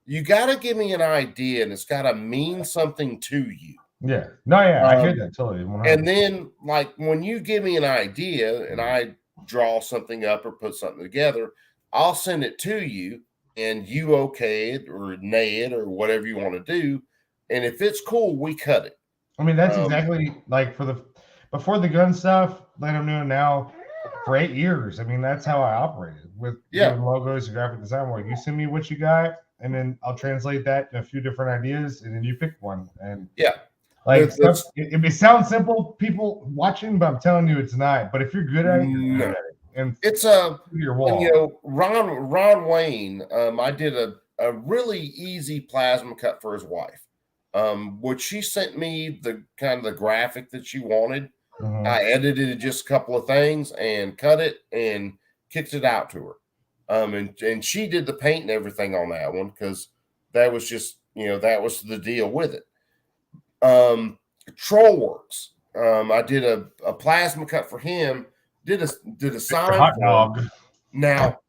you got to give me an idea and it's got to mean something to you. Yeah. No, yeah, I get that totally. 100%. And then, like, when you give me an idea and I draw something up or put something together, I'll send it to you and you okay it or nay it or whatever you want to do. And if it's cool, we cut it. I mean, that's exactly like before the gun stuff, let them know now for 8 years. I mean, that's how I operated with doing logos and graphic design work. You send me what you got, and then I'll translate that to a few different ideas, and then you pick one. And like it may sound simple, people watching, but I'm telling you, it's not. But if you're good at it, you're good at it. And it's your wall. You know, Ron Wayne. I did a really easy plasma cut for his wife. Which she sent me the kind of the graphic that she wanted. I edited just a couple of things and cut it and kicked it out to her. And she did the paint and everything on that one because that was just, you know, that was the deal with it. Trollworks. I did a plasma cut for him. Did a sign. Hot dog. Now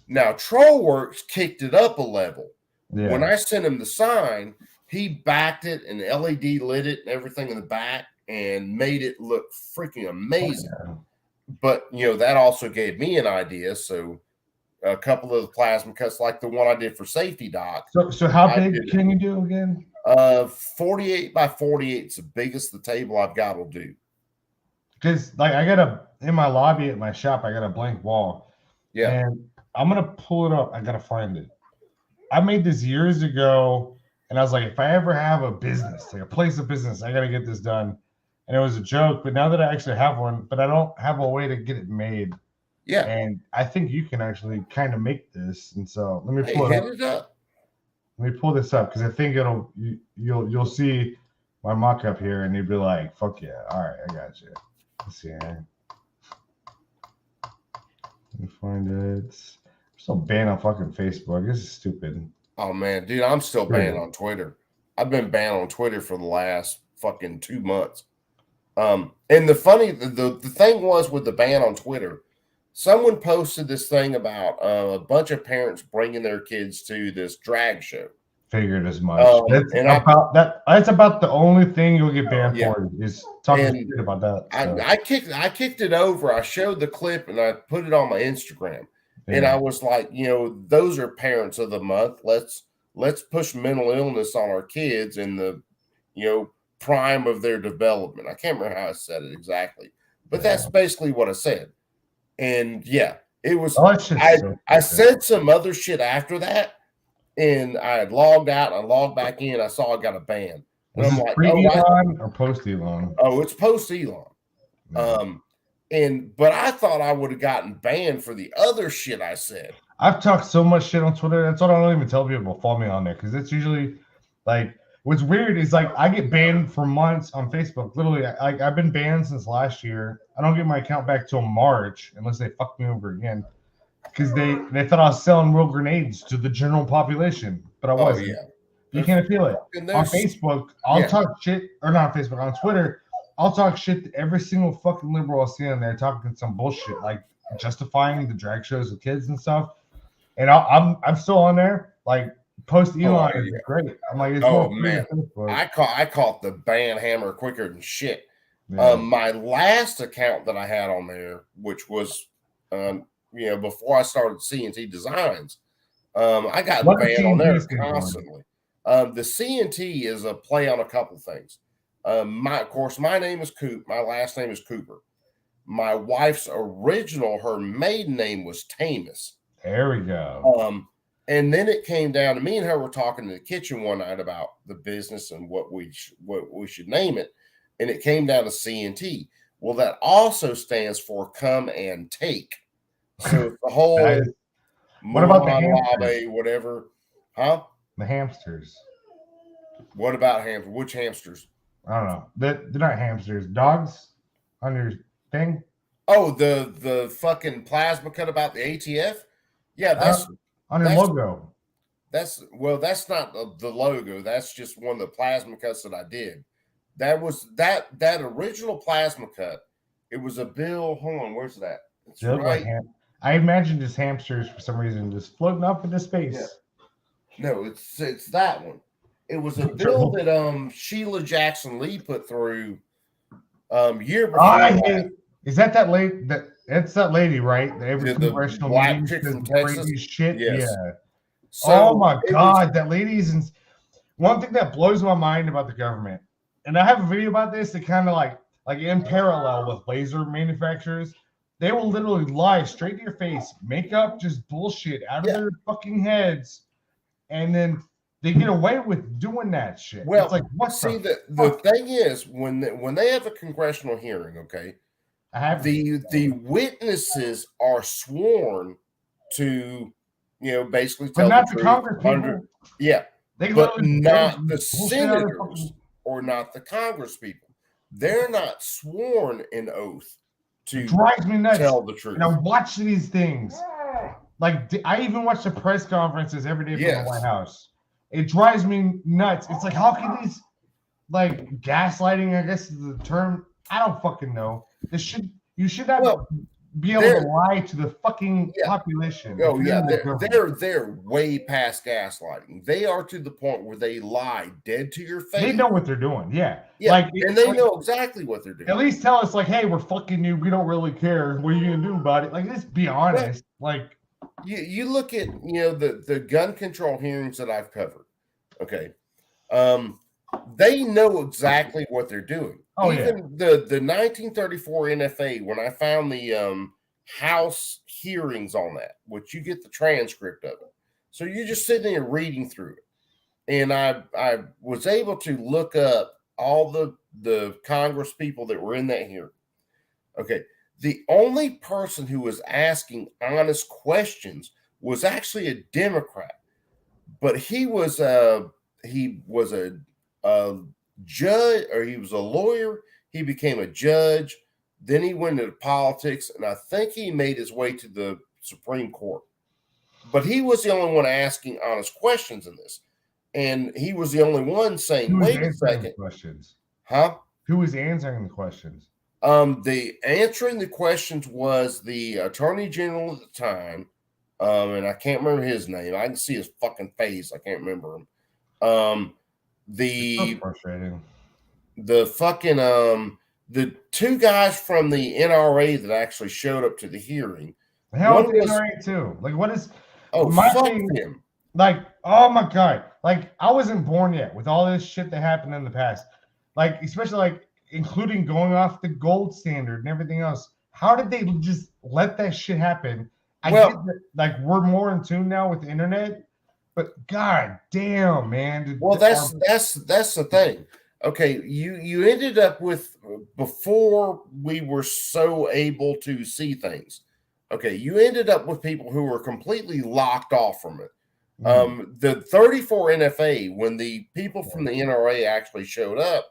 Trollworks kicked it up a level. Yeah. When I sent him the sign, he backed it and LED lit it and everything in the back and made it look freaking amazing. But, you know, that also gave me an idea. So a couple of the plasma cuts, like the one I did for Safety Doc. So how big can you do again? 48 by 48 is the biggest the table I've got will do. Because like in my lobby at my shop, I got a blank wall. Yeah. And I'm gonna pull it up. I gotta find it. I made this years ago. And I was like, if I ever have a business, like a place of business, I got to get this done. And it was a joke, but now that I actually have one, but I don't have a way to get it made. Yeah. And I think you can actually kind of make this. And so let me pull it up. Let me pull this up because I think you'll see my mock-up here and you'll be like, fuck yeah. All right, I got you. Let's see here. Let me find it. I'm still banned on fucking Facebook. This is stupid. Oh man, dude, I'm still banned on Twitter. I've been banned on Twitter for the last fucking 2 months. And the thing was with the ban on Twitter, someone posted this thing about a bunch of parents bringing their kids to this drag show. Figured as much. That's about the only thing you'll get banned for is talking shit about that. So. I kicked it over. I showed the clip and I put it on my Instagram. And I was like, you know, those are parents of the month. Let's push mental illness on our kids in the, you know, prime of their development. I can't remember how I said it exactly, but that's basically what I said. And yeah, it was. I said some other shit after that, and I had logged out. I logged back in. I saw I got a ban. And Was I'm this like, pre-Elon or post-Elon? Oh, it's post-Elon. But I thought I would have gotten banned for the other shit I said. I've talked so much shit on Twitter. That's what I don't even tell people to follow me on there, because it's usually like, what's weird is like I get banned for months on Facebook. Literally, like I've been banned since last year. I don't get my account back till March unless they fuck me over again, because they thought I was selling real grenades to the general population, but I wasn't. Yeah. You can't feel it on Facebook. I'll talk shit, or not on Facebook, on Twitter. I'll talk shit to every single fucking liberal I see on there talking some bullshit, like justifying the drag shows with kids and stuff. And I'm still on there. Like post Elon is great. I'm like, it's man, I caught the ban hammer quicker than shit. Yeah. My last account that I had on there, which was before I started C&T Designs, I got banned on there constantly. The C&T is a play on a couple things. Of course, my name is Coop. My last name is Cooper. My wife's original, her maiden name was Tamus. There we go. And then it came down to me and her were talking in the kitchen one night about the business and what we should name it, and it came down to C&T. Well, that also stands for come and take. So it's the whole what about the hamsters? Whatever, huh? The hamsters. What about hamsters? Which hamsters? I don't know. They're not hamsters. Dogs on your thing. Oh, the fucking plasma cut about the ATF. Yeah, that's on your logo. That's not the logo. That's just one of the plasma cuts that I did. That was that original plasma cut. It was a bill. Hold on, where's that? It's right. I imagine just hamsters for some reason just floating up into space. Yeah. No, it's that one. It was a bill that Sheila Jackson Lee put through year before. Is that lady? It's that lady, right? Every congressional black chick from Texas. Shit. Yes. Yeah. So oh my God, that lady's one thing that blows my mind about the government, and I have a video about this that kind of like in parallel with laser manufacturers, they will literally lie straight to your face, make up just bullshit out of their fucking heads, and then they get away with doing that shit. Well, it's like, what? See, the thing is, when they have a congressional hearing, okay, the witnesses are sworn to, basically tell but not the the truth Congress people. But not the senators or not the Congress people. They're not sworn an oath to drives me nuts. Tell the truth. And I watch these things. Like I even watch the press conferences every day from the White House. It drives me nuts. It's like, how can these, like, gaslighting, I guess is the term. I don't fucking know. You should not be able to lie to the fucking population. Oh yeah, they're way past gaslighting. They are to the point where they lie dead to your face. They know what they're doing. Yeah. And they know exactly what they're doing. At least tell us, like, hey, we're fucking you. We don't really care. What are you gonna do about it? Like, just be honest. Like, you look at the gun control hearings that I've covered. Okay, they know exactly what they're doing. Even the 1934 NFA, when I found the House hearings on that, which you get the transcript of it, so you're just sitting there reading through it, and I was able to look up all the Congress people that were in that hearing. Okay, the only person who was asking honest questions was actually a Democrat, but he was a judge, or he was a lawyer. He became a judge. Then he went into politics, and I think he made his way to the Supreme Court. But he was the only one asking honest questions in this, and he was the only one saying, "Wait a second." Questions. Huh? Who was answering the questions? The answering the questions was the Attorney General at the time, and I can't remember his name. I can see his fucking face. I can't remember him. So frustrating. The fucking the two guys from the NRA that actually showed up to the hearing. Hell, the NRA too. Like, what is? Oh, my fuck thing, him. Like, oh my God. Like, I wasn't born yet with all this shit that happened in the past. Like, especially like including going off the gold standard and everything else. How did they just let that shit happen? I get that, like, we're more in tune now with the internet, but god damn, man. Well, that's the thing. Okay, you ended up with, before we were so able to see things. Okay, you ended up with people who were completely locked off from it. The 34 NFA, when the people from the NRA actually showed up,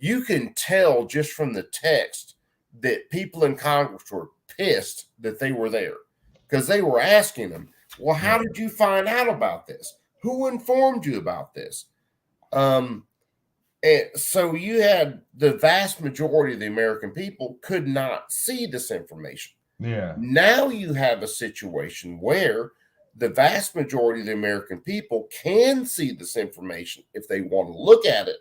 you can tell just from the text that people in Congress were pissed that they were there, because they were asking them, well, how did you find out about this? Who informed you about this? And so you had the vast majority of the American people could not see this information. Yeah. Now you have a situation where the vast majority of the American people can see this information if they want to look at it.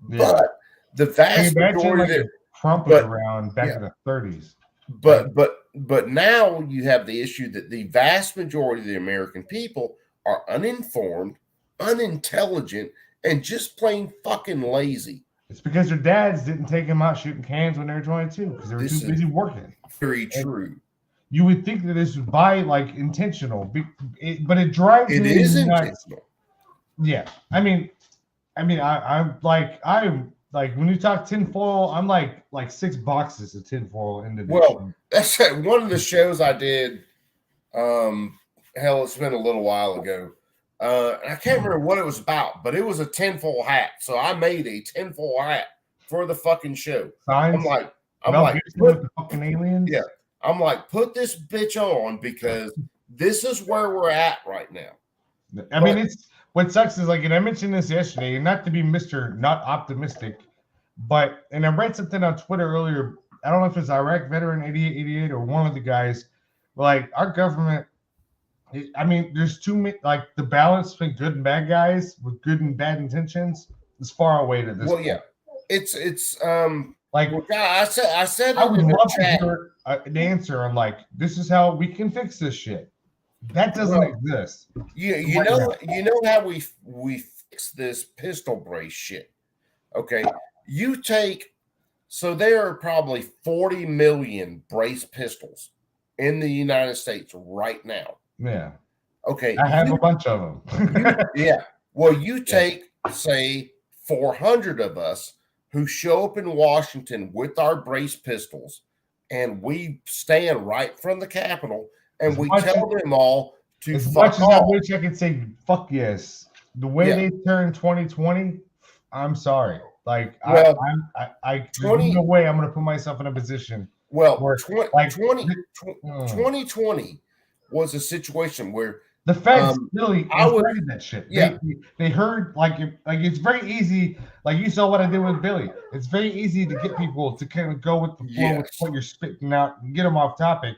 Yeah. But the vast majority like of Trump was around back in the 30s. But now you have the issue that the vast majority of the American people are uninformed, unintelligent, and just plain fucking lazy. It's because their dads didn't take them out shooting cans when they were 22 because they were too busy working. Very true. You would think that this was by like intentional, but it drives me It is nuts. intentional. Yeah, I'm like when you talk tinfoil, I'm like 6 boxes of tinfoil into this. Well, that's one of the shows I did. Hell, it's been a little while ago. I can't remember what it was about, but it was a tinfoil hat. So I made a tinfoil hat for the fucking show. Signs? I'm like, with the fucking aliens. Yeah, I'm like, put this bitch on because this is where we're at right now. I mean, it's what sucks is like, and I mentioned this yesterday, and not to be Mr. Not Optimistic, but and I read something on Twitter earlier. I don't know if it's Iraq veteran 8888 or one of the guys. Like our government. I mean, there's too many, like the balance between good and bad guys with good and bad intentions is far away to this. Well, point. yeah, it's like I said I would in the love to chat. hear an answer on like this is how we can fix this shit. That doesn't exist. You know how we fix this pistol brace shit. Okay, you take so there are probably 40 million brace pistols in the United States right now. Yeah. Okay. I have a bunch of them. Yeah. Well, you take, say, 400 of us who show up in Washington with our brace pistols, and we stand right from the Capitol, and we tell them all to as fuck much as I off. wish I could say fuck yes. The way they turned 2020, I'm sorry. Like Well, there's no way I'm gonna put myself in a position. Well, where, 2020 was a situation where the feds literally invited that shit. Yeah. They heard like it's very easy. Like you saw what I did with Billy. It's very easy to get people to kind of go with the flow with what you're spitting out and get them off topic.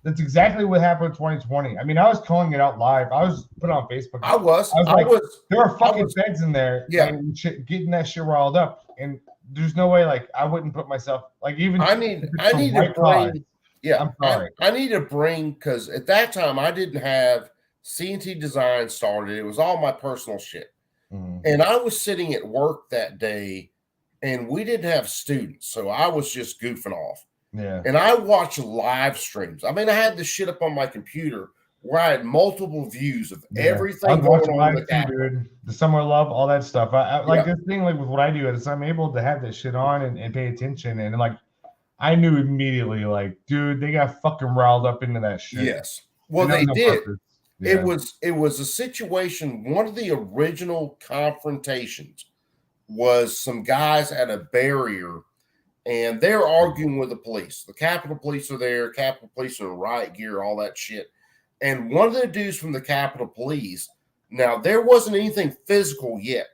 That's exactly what happened in 2020. I mean, I was calling it out live. I was put it on Facebook. I was like, there are fucking feds in there, and shit, getting that shit riled up. And there's no way, like, I wouldn't put myself like even. I need to bring. Yeah, I'm sorry. I need to bring because at that time I didn't have C&T Design started. It was all my personal shit, and I was sitting at work that day, and we didn't have students, so I was just goofing off. Yeah. And I watched live streams. I mean, I had this shit up on my computer where I had multiple views of everything going on with that. Dude. The Summer Love, all that stuff. I like this thing, like with what I do is I'm able to have this shit on and pay attention. And like, I knew immediately, like, dude, they got fucking riled up into that shit. Yes. Well, they did. Yeah. It was a situation. One of the original confrontations was some guys at a barrier. And they're arguing with the police. The Capitol Police are there. Capitol Police are in riot gear, all that shit. And one of the dudes from the Capitol Police, now there wasn't anything physical yet.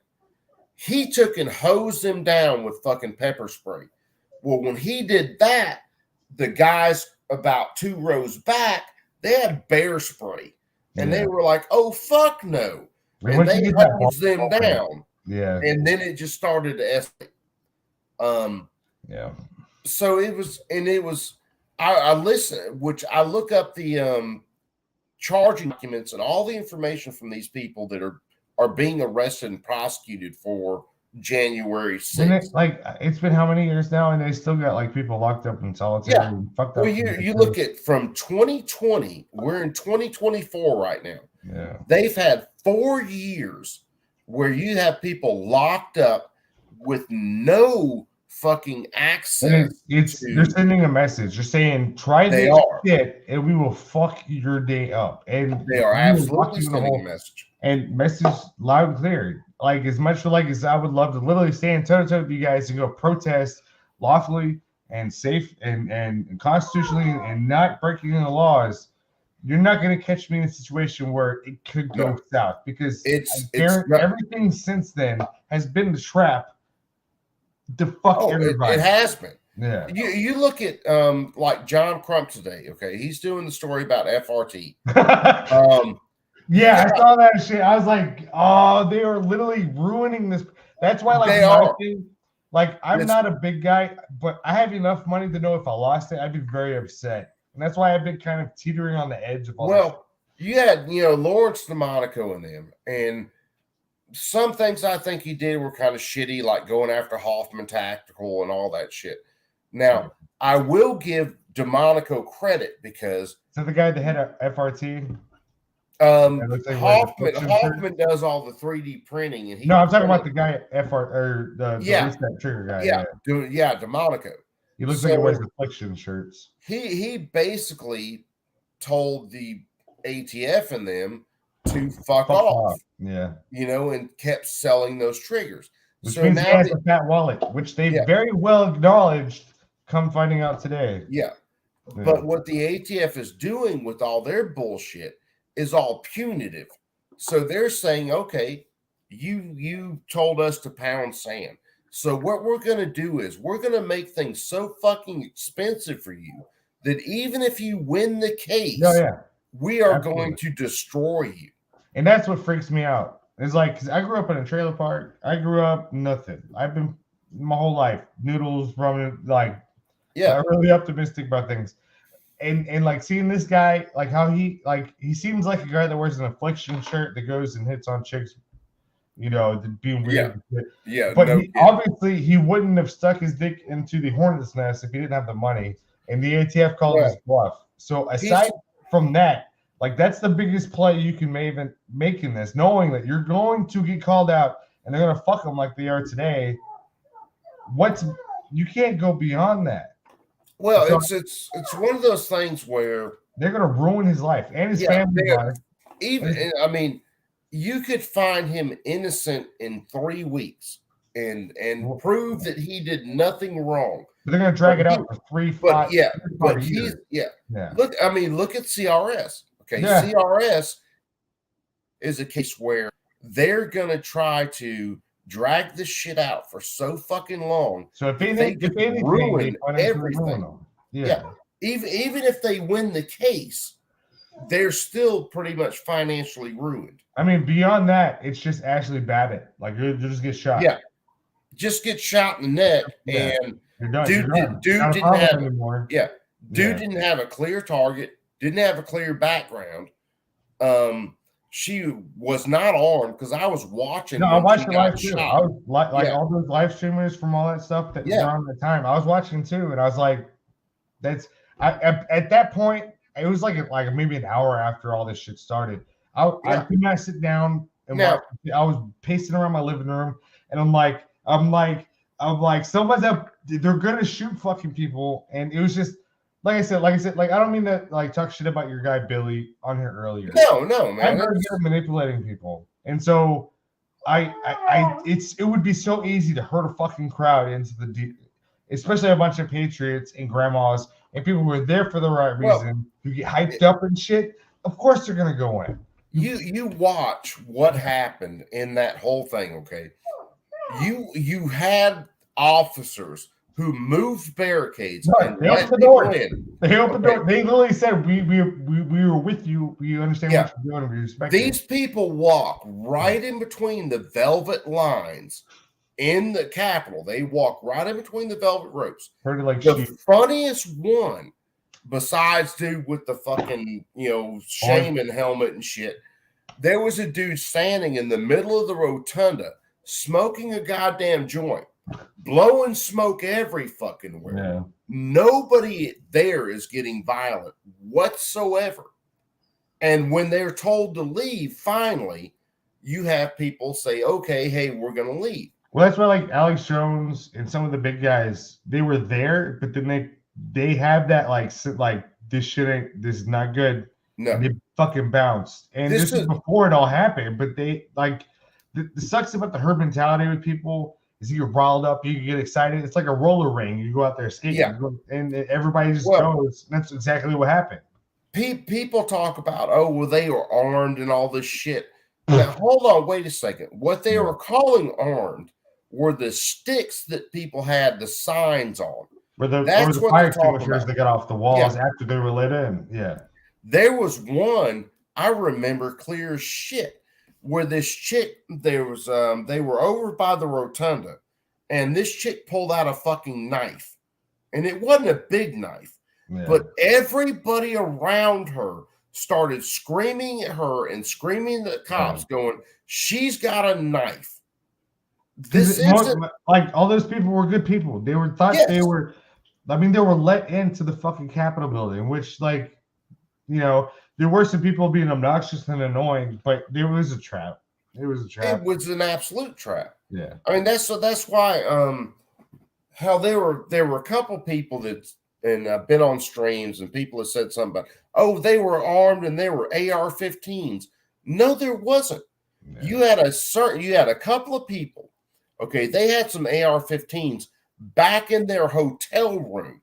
He took and hosed them down with fucking pepper spray. Well, when he did that, the guys about 2 rows back, they had bear spray. And they were like, oh, fuck no. And they hosed them down. Yeah. And then it just started to escalate. Yeah. So it was, I listened, which I look up the charging documents and all the information from these people that are being arrested and prosecuted for January 6th. It's been how many years now, and they still got like people locked up in solitary. Yeah. Well, you look at from 2020, we're in 2024 right now. Yeah. They've had 4 years where you have people locked up with no fucking access. And they're sending a message. They're saying, try this shit and we will fuck your day up. And they are absolutely sending a message. And message loud and clear. Like as much as I would love to literally stand toe to toe with you guys and go protest lawfully and safe and constitutionally and not breaking any laws, you're not going to catch me in a situation where it could go south, because everything since then has been the trap to fuck everybody. It has been. Yeah. You look at like John Crump today. Okay, he's doing the story about FRT. Yeah, I saw that shit. I was like, oh, they are literally ruining this. That's why, like, I'm not a big guy, but I have enough money to know if I lost it, I'd be very upset. And that's why I've been kind of teetering on the edge of all this. You had, Lawrence DeMonico in them, and some things I think he did were kind of shitty, like going after Hoffman Tactical and all that shit. Now, I will give DeMonico credit because... So the guy that had a FRT? Hoffman does all the 3D printing, and I'm talking about the guy the reset trigger guy. DeMonico. He looks like he wears affliction shirts. He basically told the ATF and them to fuck off. Yeah, and kept selling those triggers. Which means he has a fat wallet, which they very well acknowledged. Come finding out today. Yeah, but what the ATF is doing with all their bullshit is all punitive. So they're saying, okay, you told us to pound sand. So what we're going to do is we're going to make things so fucking expensive for you that even if you win the case, we are going to destroy you. And that's what freaks me out. It's like, because I grew up in a trailer park. I grew up nothing. I've been my whole life, noodles, ramen, I'm really optimistic about things. And like seeing this guy, like how he seems like a guy that wears an affliction shirt that goes and hits on chicks, being weird. Yeah. But obviously he wouldn't have stuck his dick into the hornet's nest if he didn't have the money. And the ATF called his bluff. So aside from that, like that's the biggest play you can make in this, knowing that you're going to get called out and they're gonna fuck them like they are today. You can't go beyond that. Well, it's one of those things where they're going to ruin his life and his family's life. You could find him innocent in 3 weeks and prove that he did nothing wrong. But they're going to drag it out for 3, 5. Look at CRS. Okay, CRS is a case where they're going to try to drag this shit out for so fucking long. So if anything, ruin everything. Even if they win the case, they're still pretty much financially ruined. I mean, beyond that, it's just Ashley Babbitt. Like you just get shot. Yeah, just get shot in the neck, and you're done. Dude didn't have anymore. Yeah, didn't have a clear target. Didn't have a clear background. She was not armed because I was watching. No, I watched the live too. I was like all those live streamers from all that stuff that were on the time. I was watching too, and I was like, at that point, it was like maybe an hour after all this shit started. I could not sit down and watch. I was pacing around my living room, and I'm like, someone's up. They're gonna shoot fucking people, and it was just. Like I said, I don't mean to talk shit about your guy Billy on here earlier. No, man. I'm very good at manipulating people, and so it would be so easy to hurt a fucking crowd into especially a bunch of patriots and grandmas and people who are there for the right reason, who get hyped up and shit. Of course, they're gonna go in. You watch what happened in that whole thing. Okay, you had officers who moved barricades. They opened the door. They opened the door. They literally said, we were with you. We understand what you're doing. We respect These people walk right in between the velvet lines in the Capitol. They walk right in between the velvet ropes. The funniest one, besides dude with the fucking, shaman helmet and shit, there was a dude standing in the middle of the rotunda smoking a goddamn joint. Blowing smoke every fucking where. Yeah. Nobody there is getting violent whatsoever. And when they're told to leave, finally, you have people say, okay, hey, we're going to leave. Well, that's why like Alex Jones and some of the big guys, they were there, but then they have that like this is not good. No, and they fucking bounced. And this is before it all happened. But they like the sucks about the herd mentality with people is you get riled up, you get excited. It's like a roller ring. You go out there skating, and everybody just goes. That's exactly what happened. People talk about, oh, well, they were armed and all this shit. Now, hold on, wait a second. What they were calling armed were the sticks that people had the signs on. That's what fire extinguishers that got off the walls after they were lit in. Yeah. There was one I remember clear as shit where this chick, they were over by the rotunda, and this chick pulled out a fucking knife. And it wasn't a big knife, but everybody around her started screaming at her and screaming at the cops, going, "She's got a knife." This isn't like all those people were good people. They were they were, I mean, they were let into the fucking Capitol building, which, like, you know, there were some people being obnoxious and annoying, but there was a trap. It was a trap. It was an absolute trap. Yeah. I mean, that's why how there were a couple people that and been on streams and people have said something about, oh, they were armed and they were AR-15s. No, there wasn't. Yeah. You had a couple of people. Okay, they had some AR-15s back in their hotel room.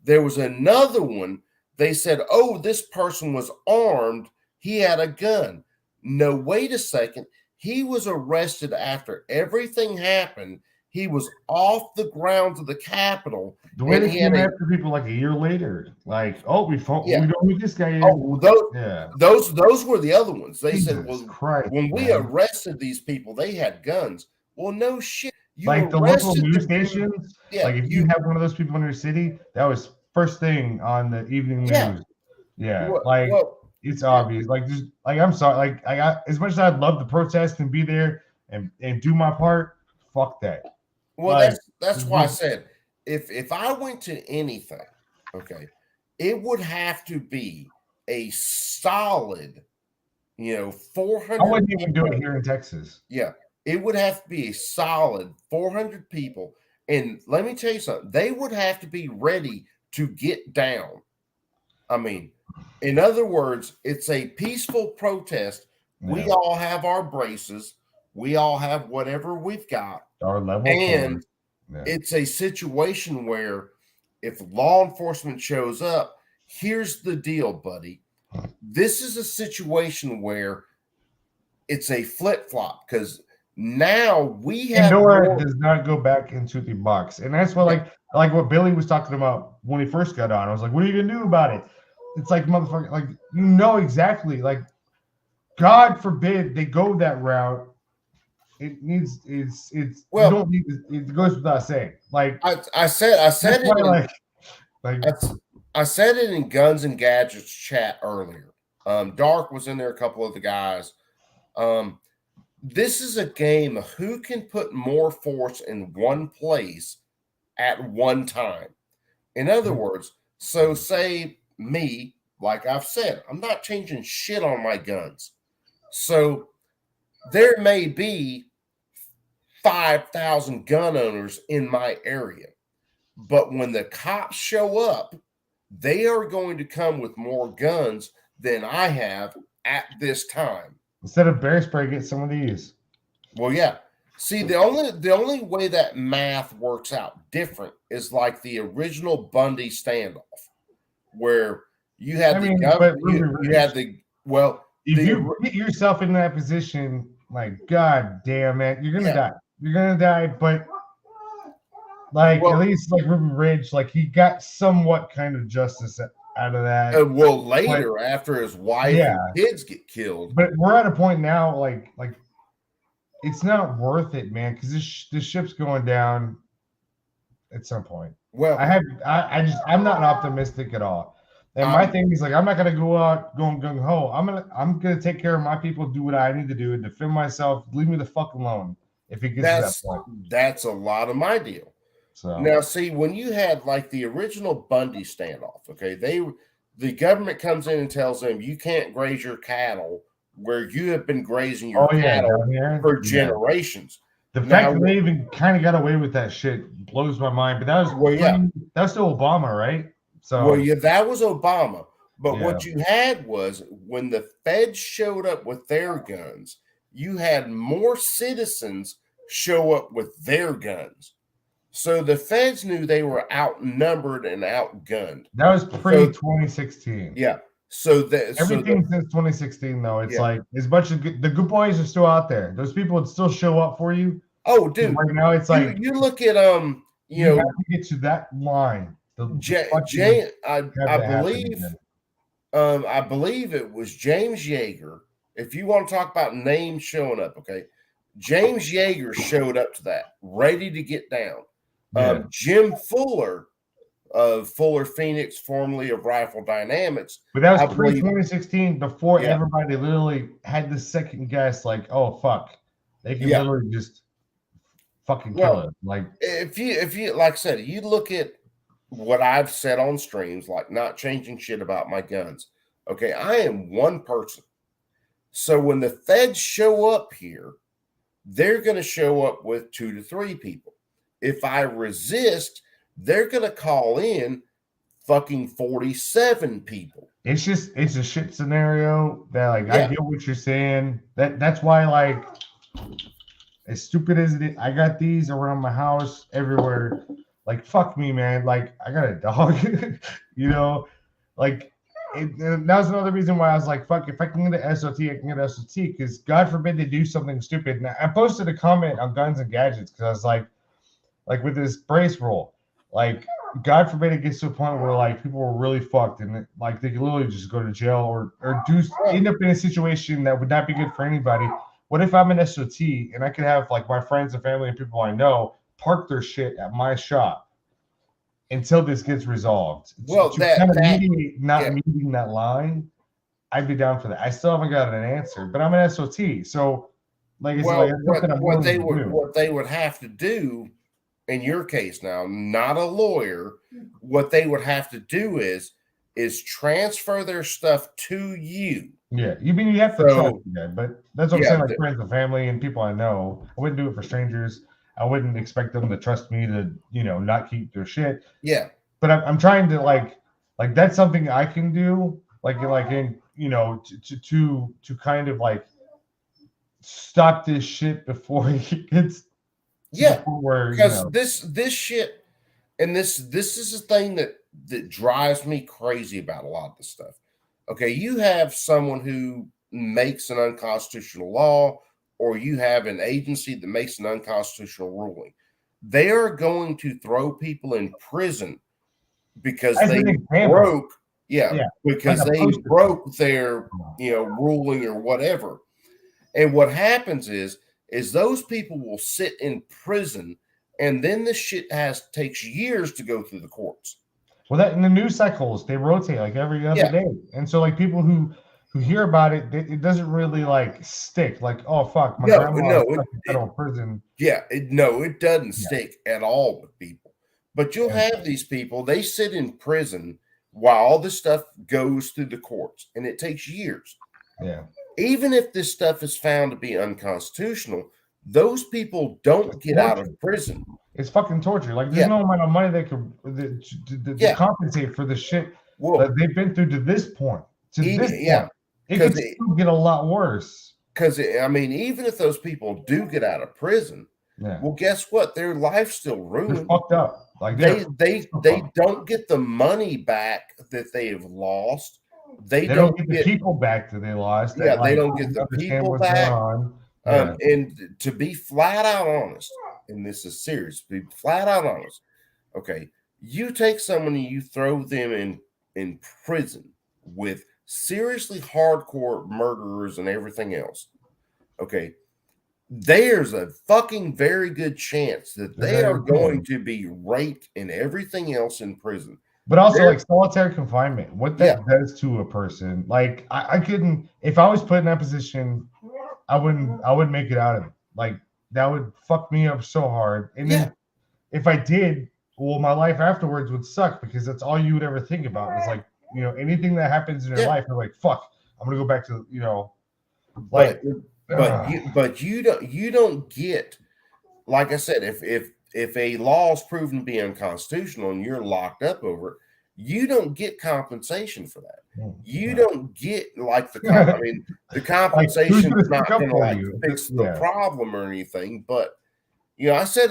There was another one. They said, oh, this person was armed. He had a gun. No, wait a second. He was arrested after everything happened. He was off the grounds of the Capitol. The way they came after people like a year later, like, oh, we know who this guy is. Oh, those were the other ones. They said, well, when we arrested these people, they had guns. Well, no shit. Like the local news stations, like if you have one of those people in your city, that was first thing on the evening news. Yeah, it's obvious. Like, just like I'm sorry, like as much as I'd love to protest and be there and do my part, fuck that. Well, that's why I said if I went to anything, okay, it would have to be a solid, 400. I wouldn't even do it here in Texas. Yeah, it would have to be a solid 400 people, and let me tell you something. They would have to be ready to get down. I mean, in other words, it's a peaceful protest. Yeah. We all have our braces. We all have whatever we've got. Our level. And it's a situation where if law enforcement shows up, here's the deal, buddy. This is a situation where it's a flip-flop because now we have Nora does not go back into the box. And that's what like what Billy was talking about when he first got on. I was like, what are you gonna do about it? It's like, motherfucker, like, exactly, like, God forbid they go that route. It needs it goes without saying. Like I said it I said it in Guns and Gadgets chat earlier. Dark was in there, a couple of the guys. This is a game of who can put more force in one place at one time. In other words, so say me, like I've said, I'm not changing shit on my guns. So there may be 5,000 gun owners in my area. But when the cops show up, they are going to come with more guns than I have at this time. Instead of bear spray, get some of these. Well, yeah. See, the only way that math works out different is like the original Bundy standoff, where you had you had the if you get yourself in that position, like, God damn it, you're gonna die. You're gonna die, but like at least like Ruby Ridge, like he got somewhat kind of justice out of that. Later after his wife and kids get killed. But we're at a point now, like it's not worth it, man, because this ship's going down at some point. Well, I'm not optimistic at all. And my thing is, like, I'm not gonna go out going gung ho. I'm gonna take care of my people, do what I need to do, and defend myself. Leave me the fuck alone. If it gets to that point. That's a lot of my deal. So now, see, when you had like the original Bundy standoff, okay, the government comes in and tells them you can't graze your cattle where you have been grazing your cattle for generations. The fact that they even kind of got away with that shit blows my mind. But that was that was still Obama, right? So that was Obama. But what you had was when the feds showed up with their guns, you had more citizens show up with their guns. So the feds knew they were outnumbered and outgunned. That was pre-2016. Yeah. So everything since 2016, though, it's like as much as the good boys are still out there. Those people would still show up for you. Oh, dude! Right now, it's like you look at you know, have to get to that line. I believe it was James Yeager. If you want to talk about names showing up, okay, James Yeager showed up to that, ready to get down. Jim Fuller of Fuller Phoenix, formerly of Rifle Dynamics. But that was pre-2016, before everybody literally had the second guess, like, oh fuck, they can literally just fucking kill it. Like if you like I said, you look at what I've said on streams, like not changing shit about my guns. Okay, I am one person. So when the feds show up here, they're going to show up with 2 to 3 people. If I resist, they're going to call in fucking 47 people. It's a shit scenario that like I get what you're saying. That's why, like, as stupid as it is, I got these around my house everywhere. Like, fuck me, man. Like, I got a dog, you know, like that was another reason why I was like, fuck, if I can get an SOT, I can get an SOT, because God forbid they do something stupid. And I posted a comment on Guns and Gadgets because I was like with this brace roll, like, God forbid it gets to a point where like people are really fucked and like they could literally just go to jail or do end up in a situation that would not be good for anybody. What if I'm an SOT and I could have like my friends and family and people I know park their shit at my shop until this gets resolved? Well, meeting that line, I'd be down for that. I still haven't got an answer, but I'm an SOT, so like it's what they would have to do in your case now, not a lawyer, what they would have to do is transfer their stuff to you. Yeah, you have to trust that, but that's what I'm saying. Like friends and family and people I know, I wouldn't do it for strangers. I wouldn't expect them to trust me to, you know, not keep their shit. Yeah. But I'm trying to like that's something I can do, in you know, to kind of like stop this shit before it gets where, because you know, this shit, and this is the thing that drives me crazy about a lot of this stuff. Okay, you have someone who makes an unconstitutional law, or you have an agency that makes an unconstitutional ruling. They are going to throw people in prison because they broke, because they broke their, you know, ruling or whatever. And what happens is those people will sit in prison, and then this shit takes years to go through the courts. Well, that in the news cycles, they rotate like every other day. And so like people who hear about it, it doesn't really like stick. Like, oh fuck, my grandma in federal prison. Yeah, it doesn't stick at all with people. But you'll have these people, they sit in prison while all this stuff goes through the courts, and it takes years. Yeah. Even if this stuff is found to be unconstitutional, those people don't get out of prison. It's fucking torture. Like, there's no amount of money they could to compensate for the shit that they've been through to this point. It could still get a lot worse. Because, I mean, even if those people do get out of prison, well, guess what? Their life's still ruined. They're fucked up. Like, they don't get the money back that they have lost. They don't get the people back that they lost. They don't get the people back. And to be flat out honest, and this is serious, be flat out honest. Okay, you take someone and you throw them in prison with seriously hardcore murderers and everything else. Okay, there's a fucking very good chance that they are going to be raped and everything else in prison. But also, like, solitary confinement, what that does to a person. Like, I couldn't, if I was put in that position, I wouldn't make it out of it. Like, that would fuck me up so hard. And then if I did, well, my life afterwards would suck, because that's all you would ever think about. It's like, you know, anything that happens in your life, you're like, fuck, I'm gonna go back to, you know, like. But you don't get like I said, if a law is proven to be unconstitutional and you're locked up over it, you don't get compensation for that. You don't get like I mean, the compensation is not going to like fix the problem or anything. But I said,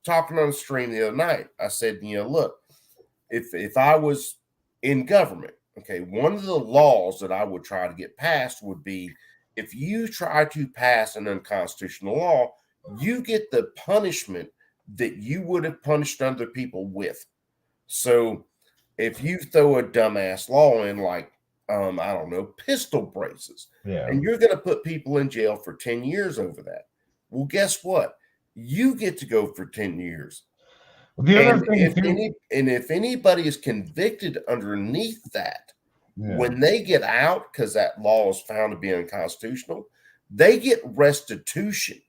talking on the stream the other night, I said, look, if I was in government, okay, one of the laws that I would try to get passed would be if you try to pass an unconstitutional law, you get the punishment that you would have punished other people with. So if you throw a dumbass law in, like, I don't know, pistol braces, and you're going to put people in jail for 10 years over that. Well, guess what? You get to go for 10 years. If anybody is convicted underneath that, when they get out, because that law is found to be unconstitutional, they get restitution.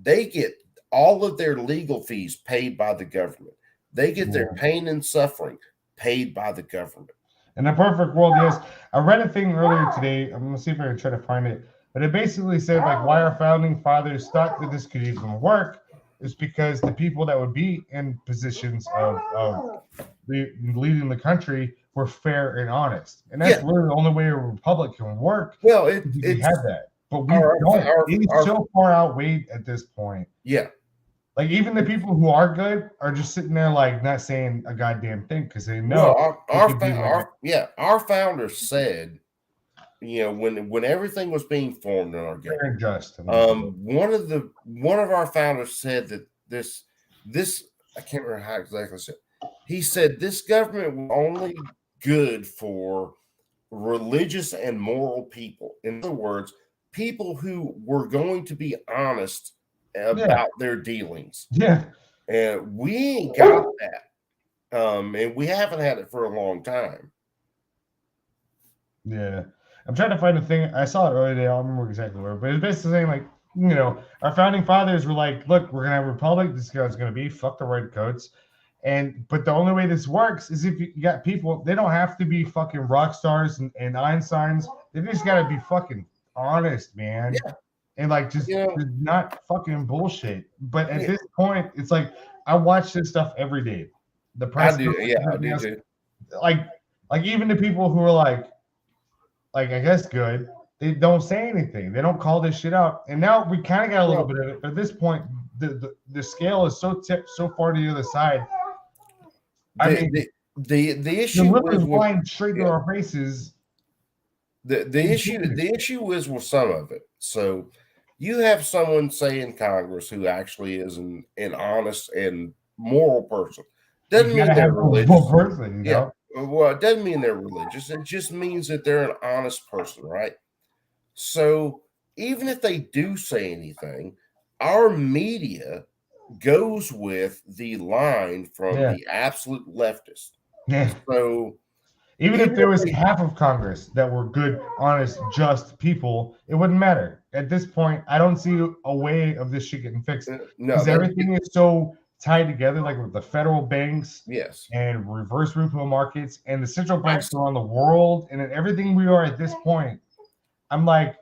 They get all of their legal fees paid by the government. They get their pain and suffering paid by the government. In a perfect world, yes. I read a thing earlier today. I'm going to see if I can try to find it. But it basically said, like, why our founding fathers thought that this could even work is because the people that would be in positions of leading the country were fair and honest. And that's really the only way a republic can work. Well, we have that. But we don't. It's so far outweighed at this point. Yeah. Like, even the people who are good are just sitting there, like, not saying a goddamn thing because they know. Well, our founders said, when everything was being formed in our government, just one of our founders said that this I can't remember how exactly said. He said this government was only good for religious and moral people. In other words, people who were going to be honest about their dealings. Yeah. And we ain't got that. And we haven't had it for a long time. Yeah. I'm trying to find a thing. I saw it earlier today. I don't remember exactly where, but it's basically saying, like, our founding fathers were like, look, we're going to have a republic. This guy's going to be fuck the redcoats. But the only way this works is if you got people, they don't have to be fucking rock stars and Einsteins. They just got to be fucking honest, man. Yeah. And like, just not fucking bullshit. But at this point, it's like, I watch this stuff every day. The press. I do. Yeah, I do too. Like even the people who are like, I guess good, they don't say anything. They don't call this shit out. And now we kind of got a little bit of it. But at this point, the scale is so tipped so far to the other side. The issue is flying straight to our faces. The issue is with some of it. So you have someone, say, in Congress who actually is an honest and moral person. Doesn't mean they're religious. Well, it doesn't mean they're religious. It just means that they're an honest person, right? So even if they do say anything, our media goes with the line from the absolute leftist. Yeah. So even if there was half of Congress that were good, honest, just people, it wouldn't matter. At this point, I don't see a way of this shit getting fixed. Because everything is so tied together, like with the federal banks, and reverse repo markets, and the central banks around the world, and in everything we are at this point. I'm like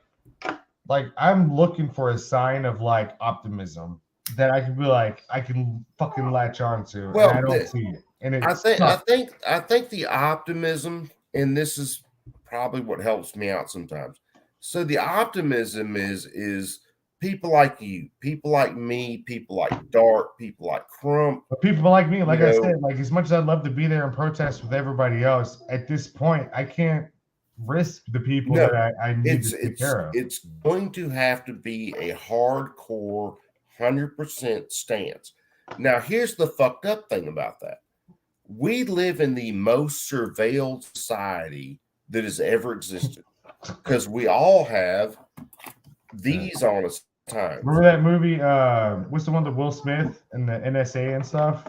I'm looking for a sign of like optimism that I can be like I can fucking latch on to. Well, and I don't see it. And I think the optimism, and this is probably what helps me out sometimes. So the optimism is people like you, people like me, people like Dart, people like Crump. But people like me, like I said, like as much as I'd love to be there and protest with everybody else, at this point, I can't risk the people that I need to take care of. It's going to have to be a hardcore 100% stance. Now, here's the fucked up thing about that. We live in the most surveilled society that has ever existed because we all have these on us time. Remember that movie? What's the one with Will Smith and the NSA and stuff?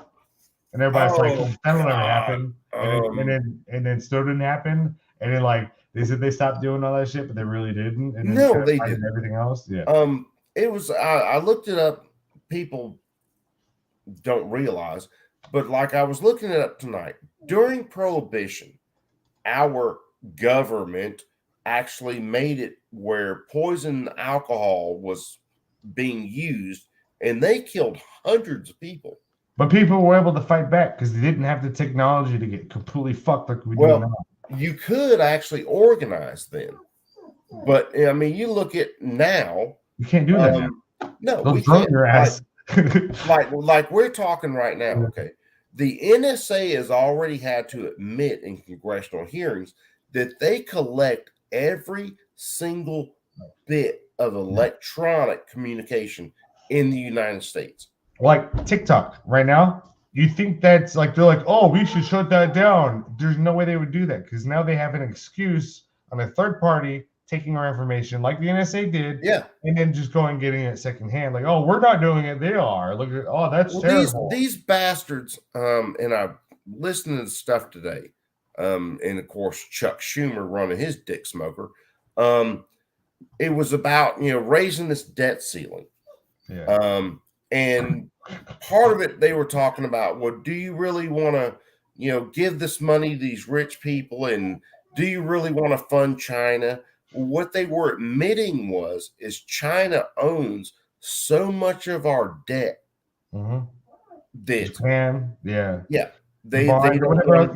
And everybody's like, "That'll never happen," and then still didn't happen. And then like they said they stopped doing all that shit, but they really didn't. And then they didn't. Everything else, yeah. It was. I looked it up. People don't realize, but like I was looking it up tonight. During Prohibition, our government actually made it where poison alcohol was being used and they killed hundreds of people. But people were able to fight back because they didn't have the technology to get completely fucked like we do now. You could actually organize then, but I mean, you look at now. You can't do that. No, they'll we drone can't. your ass. like we're talking right now. Okay, the NSA has already had to admit in congressional hearings that they collect every single bit of electronic communication in the United States. Like TikTok right now. You think that's like they're like, oh, we should shut that down. There's no way they would do that because now they have an excuse on a third party taking our information like the NSA did, and then just going and getting it secondhand. Like, oh, we're not doing it; they are. Look at, oh, that's terrible. These bastards. And I listened to the stuff today, and of course Chuck Schumer running his dick smoker. It was about raising this debt ceiling. And part of it, they were talking about, well, do you really want to, give this money to these rich people? And do you really want to fund China? What they were admitting is China owns so much of our debt that Japan, they don't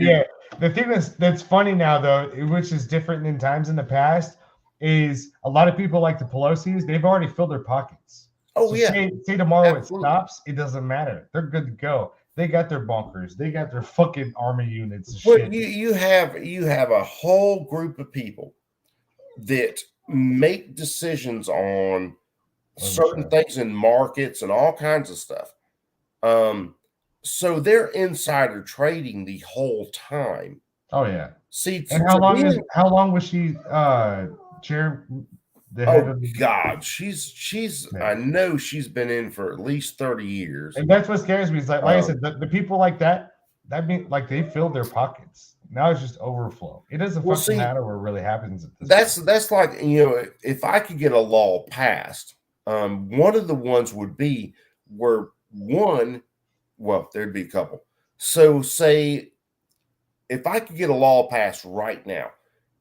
The thing that's funny now, though, which is different than times in the past, is a lot of people like the Pelosi's, they've already filled their pockets. Oh, so yeah. Say tomorrow Absolutely. it stops, it doesn't matter. They're good to go. They got their bunkers. They got their fucking army units. And Well, shit. you have a whole group of people that make decisions on certain things in markets and all kinds of stuff. So they're insider trading the whole time. Oh yeah. See, and how long was she chair? God, she's I know she's been in for at least 30 years. And that's what scares me. Is like I said, the people like that means like they filled their pockets. Now it's just overflow. It doesn't fucking matter what really happens at this point. That's like, if I could get a law passed, one of the ones would be where there'd be a couple. So say if I could get a law passed right now,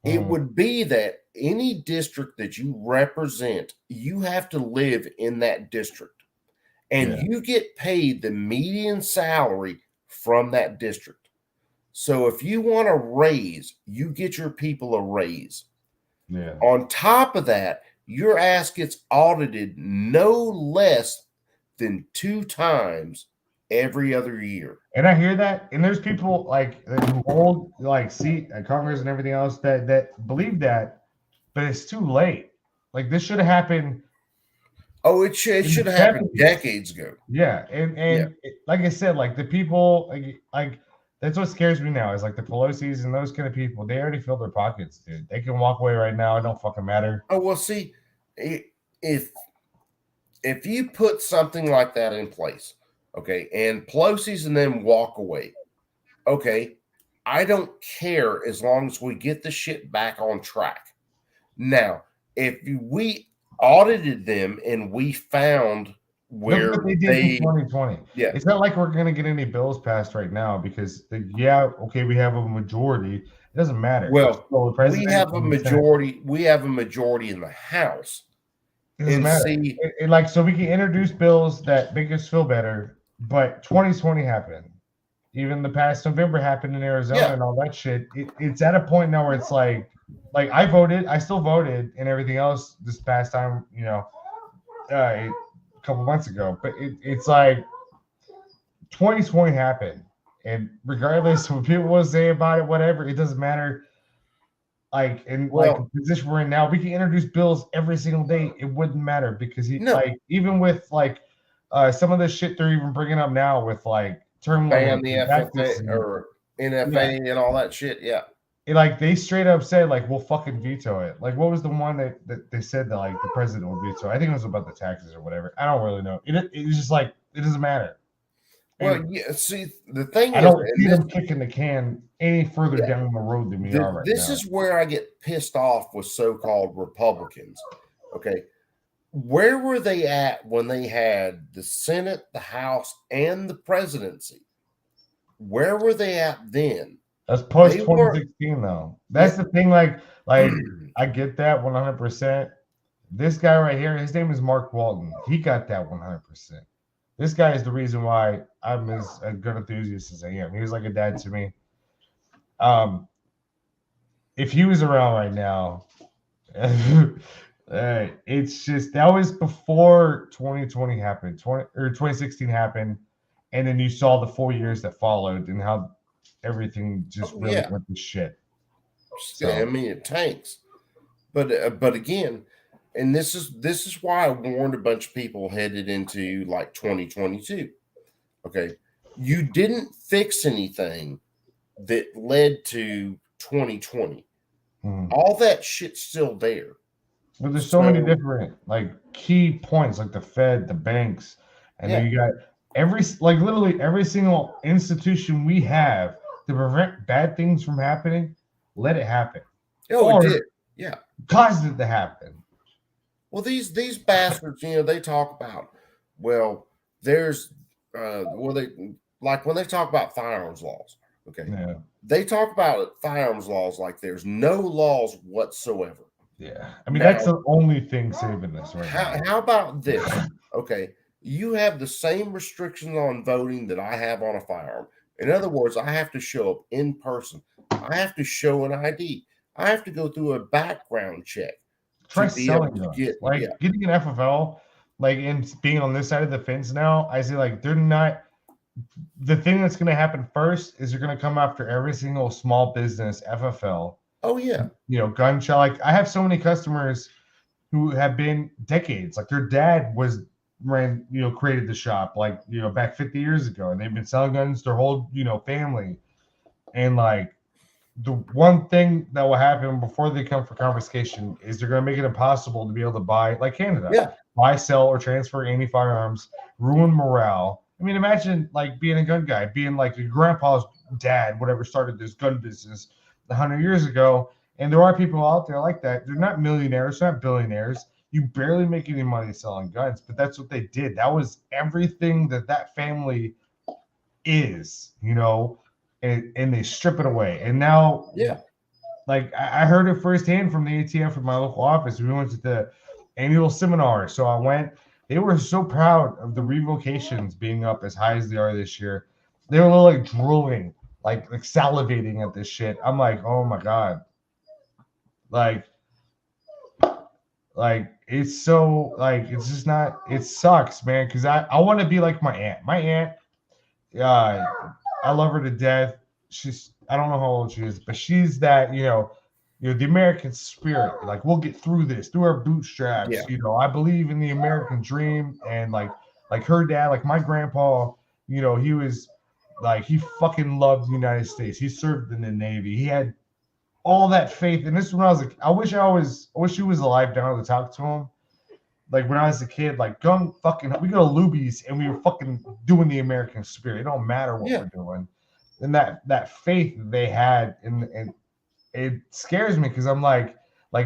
it would be that any district that you represent, you have to live in that district, and you get paid the median salary from that district. So if you want a raise, you get your people a raise. Yeah. On top of that, your ass gets audited no less than 2 times every other year. And I hear that, and there's people like who hold like seat at Congress and everything else that believe that, but it's too late. Like this should have happened. Oh, it should have happened decades ago. Yeah, and like I said, like the people like that's what scares me now is like the Pelosi's and those kind of people. They already filled their pockets, dude. They can walk away right now. It don't fucking matter. Oh well, see, if you put something like that in place, okay, and Pelosi's and then walk away, okay, I don't care as long as we get the shit back on track. Now, if we audited them and we found where look what they did in 2020. Yeah, it's not like we're gonna get any bills passed right now because we have a majority. It doesn't matter. Well, we have a majority. We have a majority in the House. It doesn't matter. So we can introduce bills that make us feel better. But 2020 happened. Even the past November happened in Arizona and all that shit. It's at a point now where it's like I voted, I still voted and everything else this past time, a couple months ago. But it's like 2020 happened. And regardless of what people will say about it, whatever, it doesn't matter. Like the position we're in now, we can introduce bills every single day. It wouldn't matter because even with some of the shit they're even bringing up now with like term ban the FFA or NFA and all that shit. Yeah. They straight up said we'll fucking veto it. Like what was the one that they said that the president would veto? I think it was about the taxes or whatever. I don't really know. It's just it doesn't matter. Well, see, the thing I don't see them kicking the can any further down the road than we are right now. This is where I get pissed off with so-called Republicans. Okay. Where were they at when they had the Senate, the House, and the presidency? Where were they at then? That's post 2016, though. That's the thing. Like I get that 100%. This guy right here, his name is Mark Walton. He got that 100%. This guy is the reason why I'm as a gun enthusiast as I am. He was like a dad to me. If he was around right now, it's just that was before 2020 happened, 2016 happened, and then you saw the 4 years that followed and how everything just really went to shit. So. I mean, it tanks, but again, and this is why I warned a bunch of people headed into like 2022. Okay, you didn't fix anything that led to 2020. All that shit's still there. But there's so many different like key points, like the Fed, the banks, and then you got literally every single institution we have to prevent bad things from happening. Let it happen. Oh, it did. Yeah, caused it to happen. Well, these bastards, they talk about. Well, there's when they talk about firearms laws. Okay. Yeah. They talk about firearms laws like there's no laws whatsoever. Yeah. I mean, that's the only thing saving this right now. How about this? Okay. You have the same restrictions on voting that I have on a firearm. In other words, I have to show up in person. I have to show an ID. I have to go through a background check. Try selling them. Getting an FFL, and being on this side of the fence now, I say they're not. The thing that's going to happen first is you're going to come after every single small business FFL. Oh yeah. Gun shop. I have so many customers who have been decades. Like their dad created the shop back 50 years ago, and they've been selling guns their whole family. And the one thing that will happen before they come for confiscation is they're going to make it impossible to be able to buy, like Canada, buy, sell, or transfer any firearms, ruin morale. I mean, imagine being a gun guy, being your grandpa's dad, whatever, started this gun business 100 years ago. And there are people out there like that. They're not millionaires, they're not billionaires. You barely make any money selling guns, but that's what they did. That was everything that family is, and they strip it away. And now, I heard it firsthand from the ATF from my local office. We went to the annual seminar. So I went. They were so proud of the revocations being up as high as they are this year. They were a little drooling, like salivating at this shit. I'm like, oh my God. It's so it's just not, it sucks, man. Cause I want to be like my aunt. My aunt, I love her to death. I don't know how old she is, but she's that, the American spirit. We'll get through this, through our bootstraps. Yeah. I believe in the American dream, and like her dad, my grandpa, he was he fucking loved the United States. He served in the Navy. He had all that faith. And this is when I was I wish he was alive now to talk to him. When I was a kid, we go to Luby's and we were fucking doing the American spirit. It don't matter what we're doing. And that faith they had, and it scares me because I'm like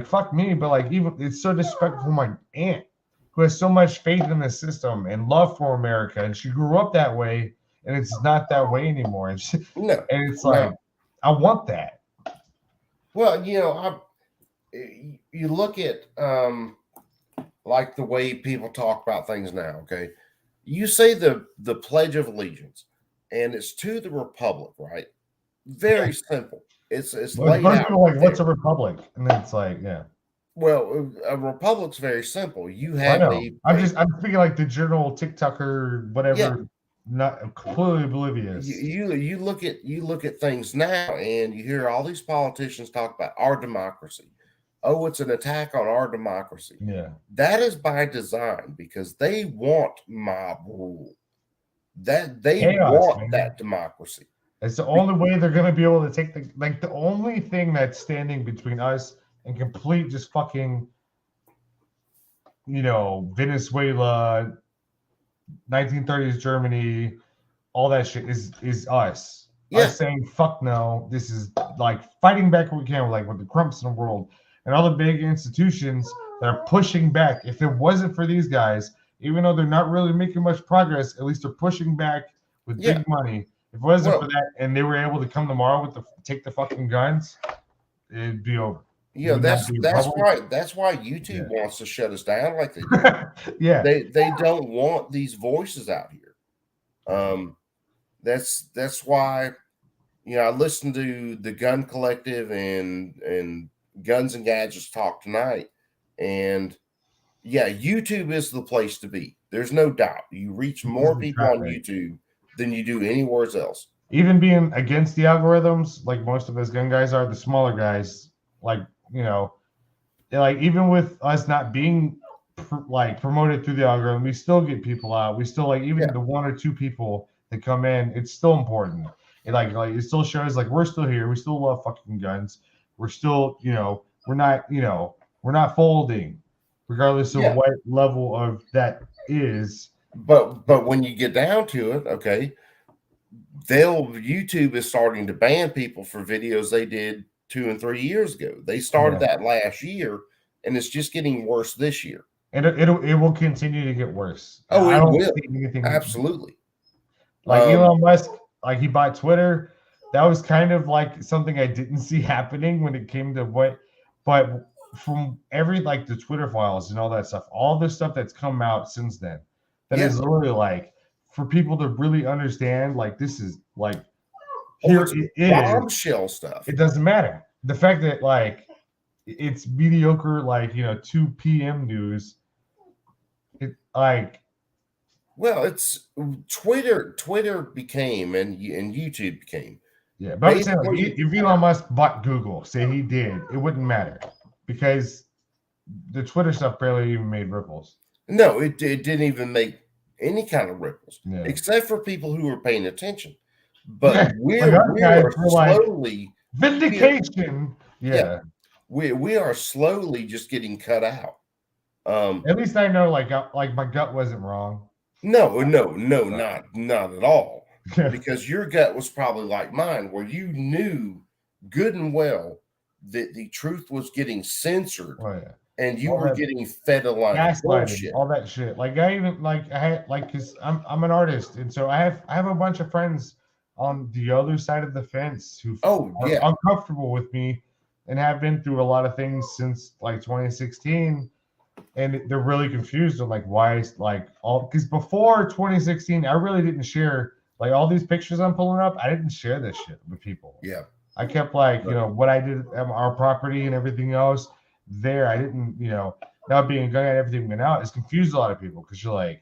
fuck me, but even it's so disrespectful for my aunt who has so much faith in the system and love for America, and she grew up that way, and it's not that way anymore. And it's I want that. Well, you look at the way people talk about things now. Okay, you say the Pledge of Allegiance, and it's to the Republic, right? Very simple. It's laid out. What's a republic? And then it's Well, a republic's very simple. You have I'm thinking the general TikToker, whatever, not completely oblivious. You look at things now, and you hear all these politicians talk about our democracy. Oh, it's an attack on our democracy. Yeah. That is by design because they want mob rule. That they want that democracy. It's the only way they're going to be able to take the only thing that's standing between us and complete just fucking, Venezuela, 1930s Germany, all that shit is us. Yeah. Us saying, fuck no, this is fighting back what we can with the Crumps in the world and all the big institutions that are pushing back. If it wasn't for these guys, even though they're not really making much progress, at least they're pushing back with big money. If it wasn't for that, and they were able to come tomorrow take the fucking guns, it'd be over. Yeah, would that's not be that's public. why that's why YouTube wants to shut us down like they do. Yeah. They don't want these voices out here. That's why, you know, I listened to the Gun Collective and Guns and Gadgets talk tonight, and yeah, YouTube is the place to be. There's no doubt. You reach more people on YouTube than you do anywhere else. Even being against the algorithms, like most of us gun guys are, the smaller guys, like, you know, like even with us not being like promoted through the algorithm, we still get people out. We still like even the 1 or 2 people that come in, it's still important. It like it still shows like we're still here. We still love fucking guns. We're still, you know, we're not folding, regardless of what level of that is. But when you get down to it, okay, YouTube is starting to ban people for videos they did 2 and 3 years ago. They started that last year, and it's just getting worse this year. And it will continue to get worse. Oh, I it don't will. see anything Absolutely. Like Elon Musk, like he bought Twitter. That was kind of like something I didn't see happening when it came to but from every like the Twitter files and all that stuff, all the stuff that's come out since then, that is literally like for people to really understand, like this is like here it is bombshell stuff. It doesn't matter. The fact that like it's mediocre, like 2 p.m. news. It like well, it's Twitter became and YouTube became. Yeah, but I'm saying like, if Elon Musk bought Google, say he did, it wouldn't matter because the Twitter stuff barely even made ripples. No, it didn't even make any kind of ripples, except for people who were paying attention. But we are slowly vindication. We are slowly just getting cut out. At least I know, like my gut wasn't wrong. No, not at all. Because your gut was probably like mine, where you knew good and well that the truth was getting censored, and you were getting fed a line of bullshit. All that shit. Like I even I had because I'm an artist, and so I have a bunch of friends on the other side of the fence who are uncomfortable with me and have been through a lot of things since like 2016. And they're really confused on like why like all because before 2016 I really didn't share like all these pictures I'm pulling up. I didn't share this shit with people. Yeah, I kept like what I did at our property and everything else there. I didn't now being a gun and everything went out. It's confused a lot of people because you're like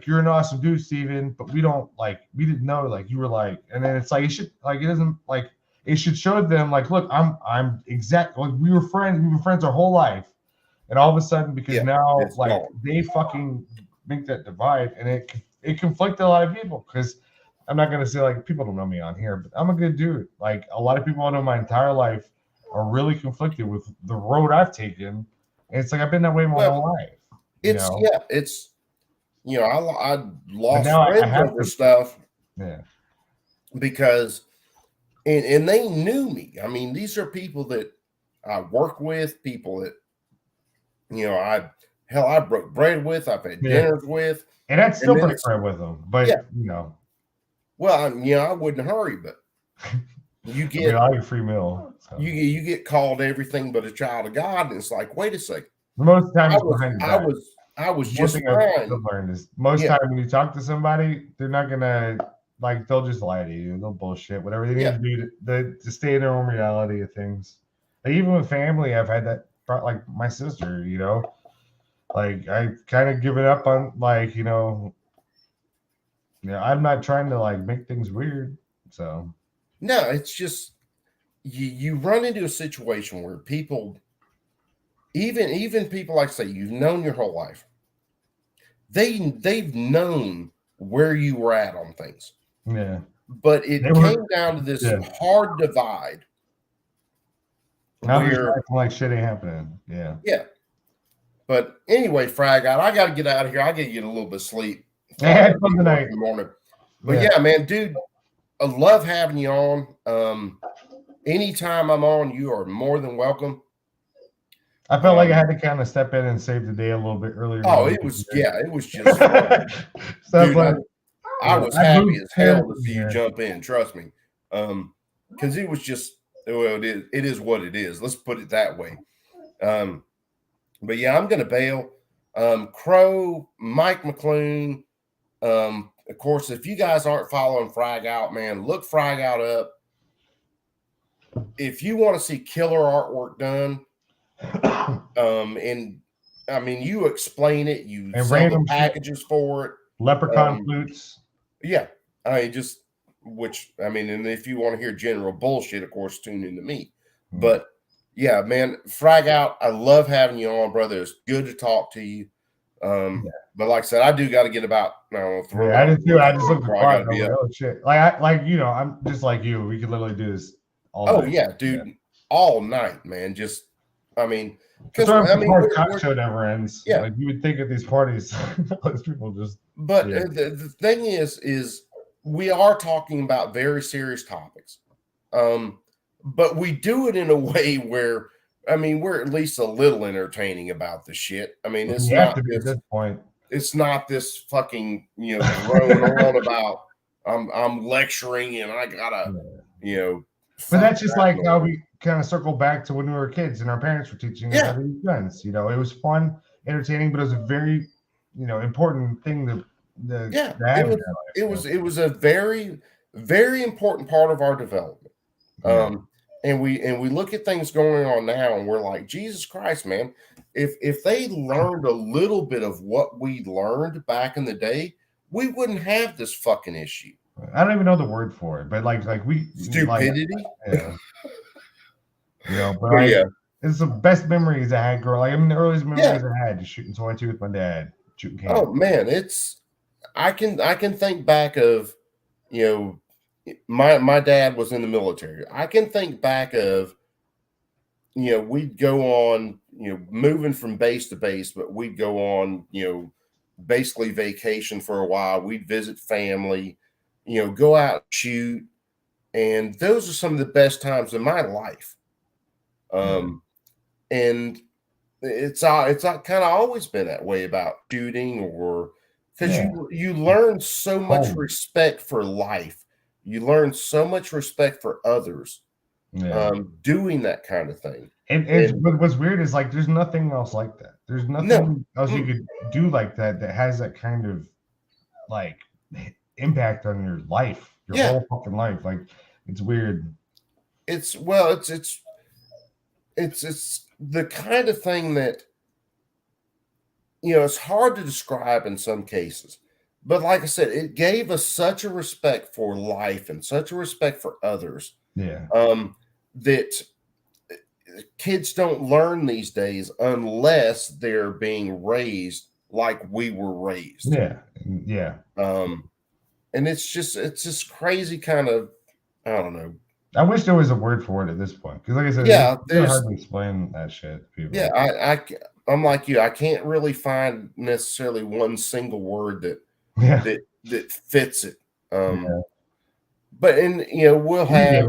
you're an awesome dude, Steven, but we didn't know like you were like, and then it's like it should like it doesn't like it should show them like look I'm exact like we were friends our whole life. And all of a sudden, because now like they fucking make that divide, and it conflicted a lot of people. Because I'm not gonna say like people don't know me on here, but I'm a good dude. Like a lot of people I know my entire life are really conflicted with the road I've taken, and it's like I've been that way my whole life. It's I lost friends over stuff. Yeah, because and they knew me. I mean, these are people that I work with, people that. I broke bread with, I've had dinners with, and I'd still break bread with them. But well, I wouldn't hurry, but you get a free meal. So. You get called everything but a child of God, and it's like, wait a second. Most times, I was just fine. Learned is most time when you talk to somebody, they're not gonna like they'll just lie to you, they'll bullshit whatever they need to do to stay in their own reality of things. Like, even with family, I've had that. Like my sister, like I kind of give it up on like, I'm not trying to like make things weird. So no, it's just you run into a situation where people, even people like say you've known your whole life, they've known where you were at on things. Yeah, but it came down to this hard divide. Now you're acting like shit ain't happening. Yeah. Yeah. But anyway, Frag out. I got to get out of here. I got to get a little bit of sleep. I had fun tonight. In the morning. But yeah, man, dude, I love having you on. Anytime I'm on, you are more than welcome. I felt like I had to kind of step in and save the day a little bit earlier. Oh, it was just fun. Dude, I was happy as hell to see you jump in. Trust me. Because it was just well, it is what it is. Let's put it that way. But yeah, I'm going to bail. Crow, Mike McClune. Of course, if you guys aren't following Frag Out, man, look Frag Out up. If you want to see killer artwork done, and I mean, you explain it, you and sell the packages for it. Leprechaun flutes. Yeah, and if you want to hear general bullshit, of course, tune into me. But yeah, man, Frag Out, I love having you on, brother. It's good to talk to you. But like I said, I do got to get about. I just looked at oh shit! I'm just like you. We could literally do this all night. Yeah, dude, all night, man. Just, because cock show never ends. Yeah, like you would think at these parties, those people just. But the thing is we are talking about very serious topics, but we do it in a way where. We're at least a little entertaining about the shit. It's not this, at this point. It's not this fucking drone on about I'm lecturing and I gotta But that's just like how we kind of circle back to when we were kids and our parents were teaching us how to use guns. It was fun, entertaining, but it was a very important thing to have. It was a very, very important part of our development. And we look at things going on now and we're like, Jesus Christ, man, if they learned a little bit of what we learned back in the day, we wouldn't have this fucking issue. I don't even know the word for it, but like we stupidity. It's the best memories I had growing. The earliest memories I had just shooting 22 with my dad, shooting cannons. Oh man, I can think back of my dad was in the military. I can think back of, we'd go on, moving from base to base, but we'd go on, basically vacation for a while. We'd visit family, go out, shoot. And those are some of the best times in my life. And it's kind of always been that way about shooting because you learn so much respect for life. You learn so much respect for others doing that kind of thing. And what's weird is there's nothing else like that. There's nothing else you could do like that has that kind of impact on your life, your whole fucking life. It's weird. It's the kind of thing that it's hard to describe in some cases. But like I said, it gave us such a respect for life and such a respect for others. That kids don't learn these days unless they're being raised like we were raised. And it's just crazy kind of, I don't know. I wish there was a word for it at this point. Because like I said, it's hard to explain that shit to people. Yeah, I'm like you. I can't really find necessarily one single word that fits it. But we'll have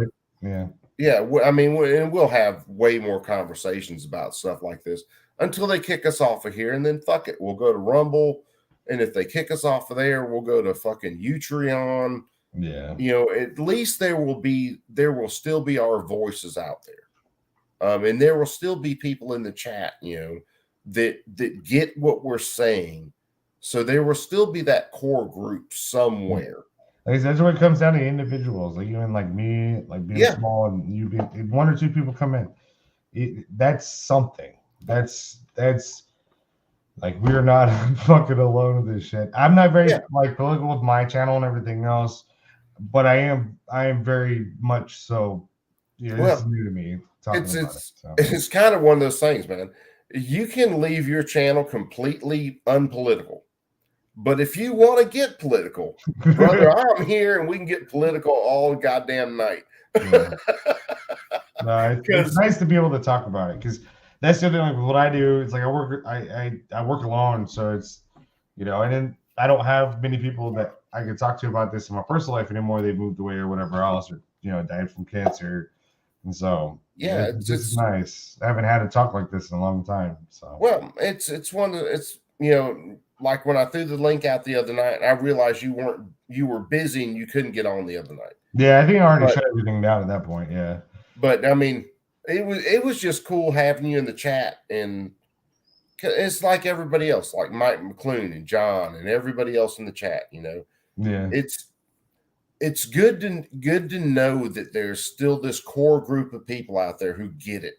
we'll have way more conversations about stuff like this until they kick us off of here, and then fuck it, we'll go to Rumble, and if they kick us off of there, we'll go to fucking Utreon. At least there will still be our voices out there, and there will still be people in the chat that get what we're saying. So there will still be that core group somewhere. That's what it comes down to, individuals like you and like me, being small, and you get one or two people come in. That's something. That's we're not fucking alone with this shit. I'm not very political with my channel and everything else, but I am very much so. This is new to me. It's kind of one of those things, man. You can leave your channel completely unpolitical. But if you want to get political, brother, I'm here and we can get political all goddamn night. It's nice to be able to talk about it because that's the other thing. What I do, it's I work alone, so it's and then I don't have many people that I can talk to about this in my personal life anymore. They moved away or whatever else, or died from cancer, and so it's nice. I haven't had a talk like this in a long time. So it's one of it's like when I threw the link out the other night, I realized you were busy and you couldn't get on the other night. Yeah, I think I already shut everything down at that point. Yeah. But I mean, it was just cool having you in the chat, and it's like everybody else, like Mike McClune and John and everybody else in the chat. You know, Yeah, it's good to know that there's still this core group of people out there who get it.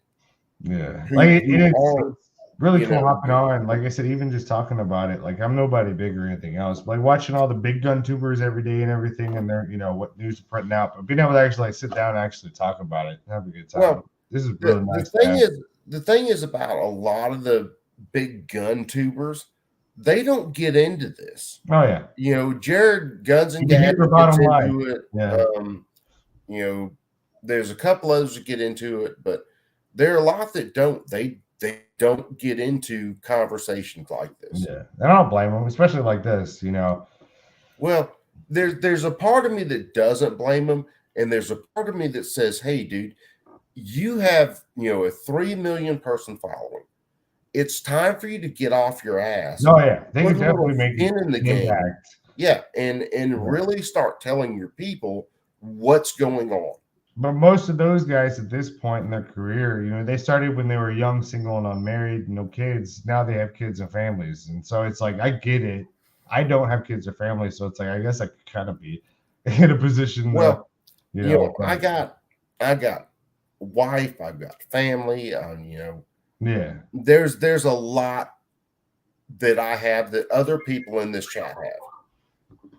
yeah. Who, Like who it's are, really you cool know, hopping on. Like I said, even just talking about it, like I'm nobody big or anything else. Like watching all the big gun tubers every day and everything, and they're what news are putting out, but being able to actually like sit down and actually talk about it, and have a good time. Well, This is really nice. the thing is about a lot of the big gun tubers, they don't get into this. Oh yeah. You know, Jared Guns and You can hear Gadgets the bottom gets line. into it. Yeah. You know, there's a couple others that get into it, but there are a lot that don't. They don't get into conversations like this. Yeah, and I don't blame them, especially like this. Well, there's a part of me that doesn't blame them, and there's a part of me that says, "Hey, dude, you have a 3 million person following. It's time for you to get off your ass." Oh yeah, they put can a little definitely make skin in the an game. impact. Yeah, and really start telling your people what's going on. But most of those guys at this point in their career, they started when they were young, single, and unmarried, no kids. Now they have kids and families, and so it's like I get it. I don't have kids or families, so it's like I guess I could kind of be in a position. Well, that, I got wife, I've got family, yeah. There's a lot that I have that other people in this chat have.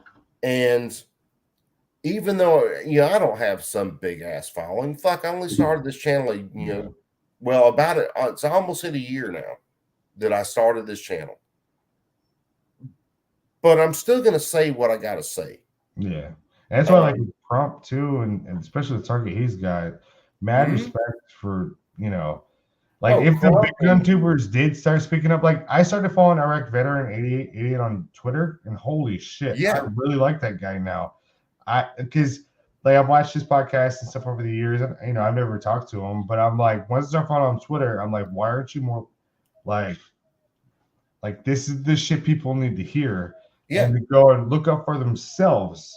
And even though I don't have some big ass following, I only started this channel, it's almost hit a year now that I started this channel. But I'm still gonna say what I gotta say. Yeah. And that's why I like Trump too, and especially the target he's got. Mad respect for, if the big gun tubers did start speaking up, like I started following Iraq Veteran 88 on Twitter, and holy shit, I really like that guy now. Because I've watched his podcast and stuff over the years, and I've never talked to him, but I'm like, once I start following on Twitter, I'm like, why aren't you more like this is the shit people need to hear, and to go and look up for themselves.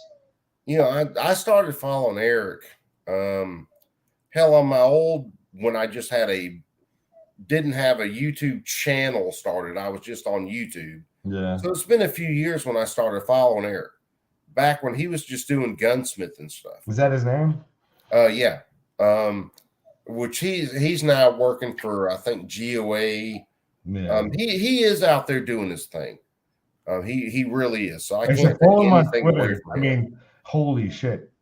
I started following Eric. Hell, on my old, when I just didn't have a YouTube channel started, I was just on YouTube. Yeah. So it's been a few years when I started following Eric. Back when he was just doing gunsmith and stuff. Is that his name? Yeah. Which he's now working for, I think, GOA. Yeah. He is out there doing his thing. He really is. So I can't take follow him on anything away Twitter. from I him. mean, holy shit.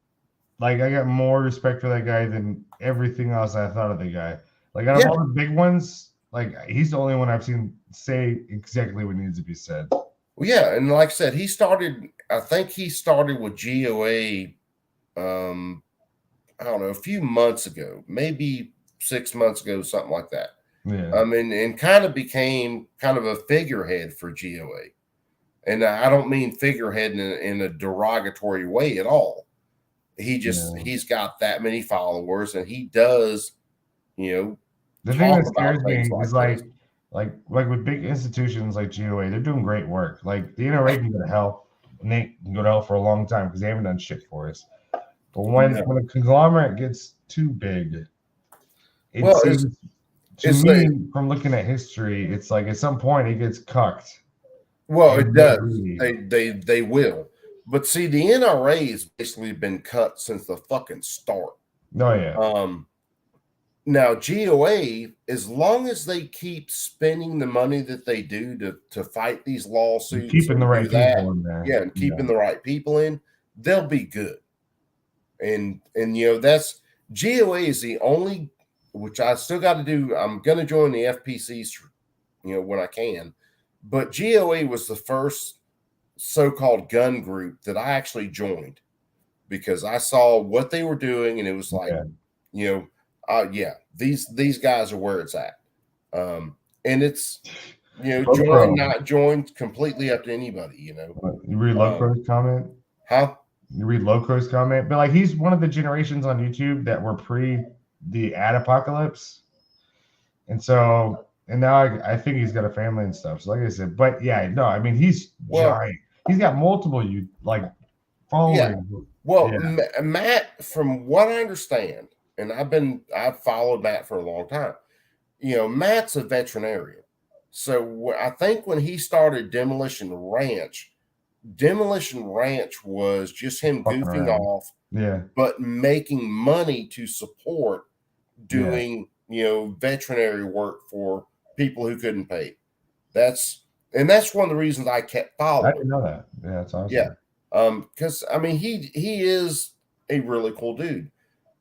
Like I got more respect for that guy than everything else I thought of the guy. Like out of all the big ones, like he's the only one I've seen say exactly what needs to be said. Well, yeah, and like I said, I think he started with GOA, I don't know, a few months ago, maybe 6 months ago, something like that. Yeah. And kind of became kind of a figurehead for GOA. And I don't mean figurehead in a derogatory way at all. He's got that many followers, and he does, The thing that scares me is like with big institutions like GOA, they're doing great work. Like the NRA can go to hell, and they can go to hell for a long time because they haven't done shit for us. But when a conglomerate gets too big, from looking at history, it's like at some point it gets cucked. Well, it does. They will. But see, the NRA has basically been cut since the fucking start. Oh yeah. Now, GOA, as long as they keep spending the money that they do to fight these lawsuits, keeping the right people in there, and keeping the right people in, they'll be good. And that's GOA is the only, which I still got to do. I'm going to join the FPCs, when I can. But GOA was the first so-called gun group that I actually joined because I saw what they were doing, and it was like, these guys are where it's at. And it's, join, not join, completely up to anybody, You read Loco's comment? Huh? You read Loco's comment? But like he's one of the generations on YouTube that were pre the ad apocalypse. And so, and now I think he's got a family and stuff. So like I said, but yeah, no, I mean, he's giant. He's got multiple following. Yeah. Well, Matt, from what I understand, and I've followed Matt for a long time. Matt's a veterinarian. So I think when he started Demolition Ranch was just him goofing off, but making money to support doing, veterinary work for people who couldn't pay. That's one of the reasons I kept following. I didn't know that. Yeah, that's awesome. Yeah. Because he is a really cool dude.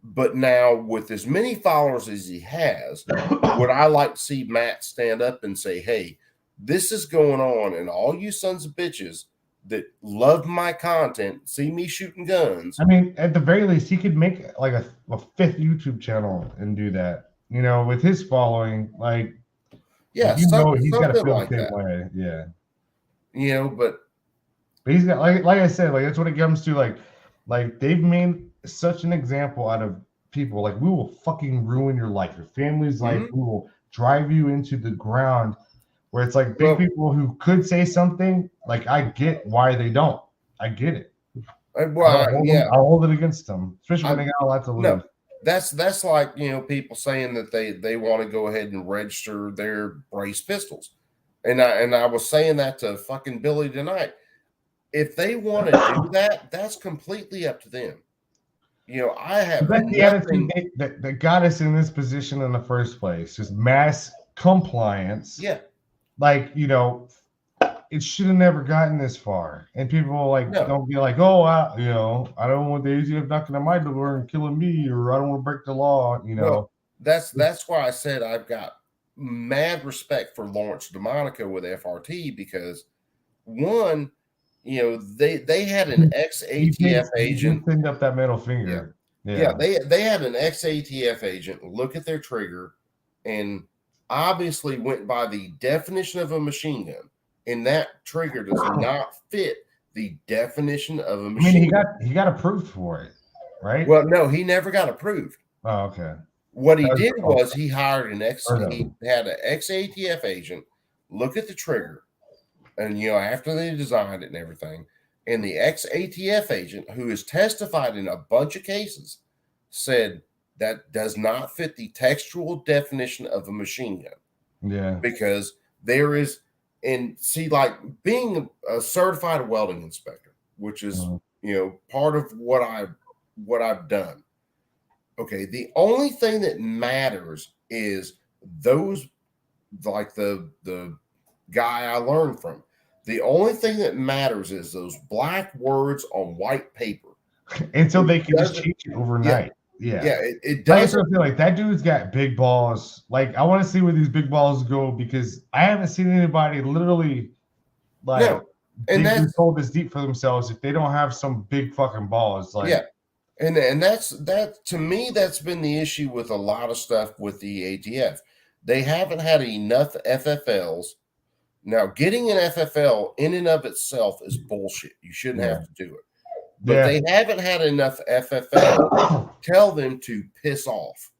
But now with as many followers as he has, would I like to see Matt stand up and say, hey, this is going on, and all you sons of bitches that love my content, see me shooting guns. I mean, at the very least, he could make like a fifth YouTube channel and do that. With his following, like, yeah, he's got to feel like the same that. way. Yeah. But he's got like I said, like that's what it comes to. Like they've made such an example out of people. Like, we will fucking ruin your life, your family's life. We will drive you into the ground. Where it's like big people who could say something. Like, I get why they don't. I get it. I'll hold it against them, especially when they got a lot to lose. No, that's like people saying that they want to go ahead and register their brace pistols, and I was saying that to fucking Billy tonight. If they want to do that, that's completely up to them. I have that's the attitude that got us in this position in the first place. Just mass compliance. Yeah. Like, it should have never gotten this far. And people don't be like, oh, I don't want the ATF knocking on my door and killing me, or I don't want to break the law. Well, that's why I said I've got mad respect for Lawrence DeMonaco with FRT, because one, they had an ex-ATF agent send up that middle finger. Yeah, they had an ex-ATF agent look at their trigger and obviously went by the definition of a machine gun, and that trigger does not fit the definition of a machine gun. He got approved for it, right? Well, no, he never got approved. Oh, okay. What he did was he hired he had an ex-ATF agent look at the trigger, and after they designed it and everything, and the ex-ATF agent, who has testified in a bunch of cases, said that does not fit the textual definition of a machine gun. Yeah. Because there is, and see, like being a certified welding inspector, which is, part of what I've done. Okay. The only thing that matters is those, like the guy I learned from. The only thing that matters is those black words on white paper. Until they can just change it overnight. Yeah. It does. I feel like that dude's got big balls. Like, I want to see where these big balls go, because I haven't seen anybody literally hold this deep for themselves if they don't have some big fucking balls. Like, and that to me, that's been the issue with a lot of stuff with the ATF. They haven't had enough FFLs. Now, getting an FFL in and of itself is bullshit. You shouldn't have to do it. But they haven't had enough FFL tell them to piss off.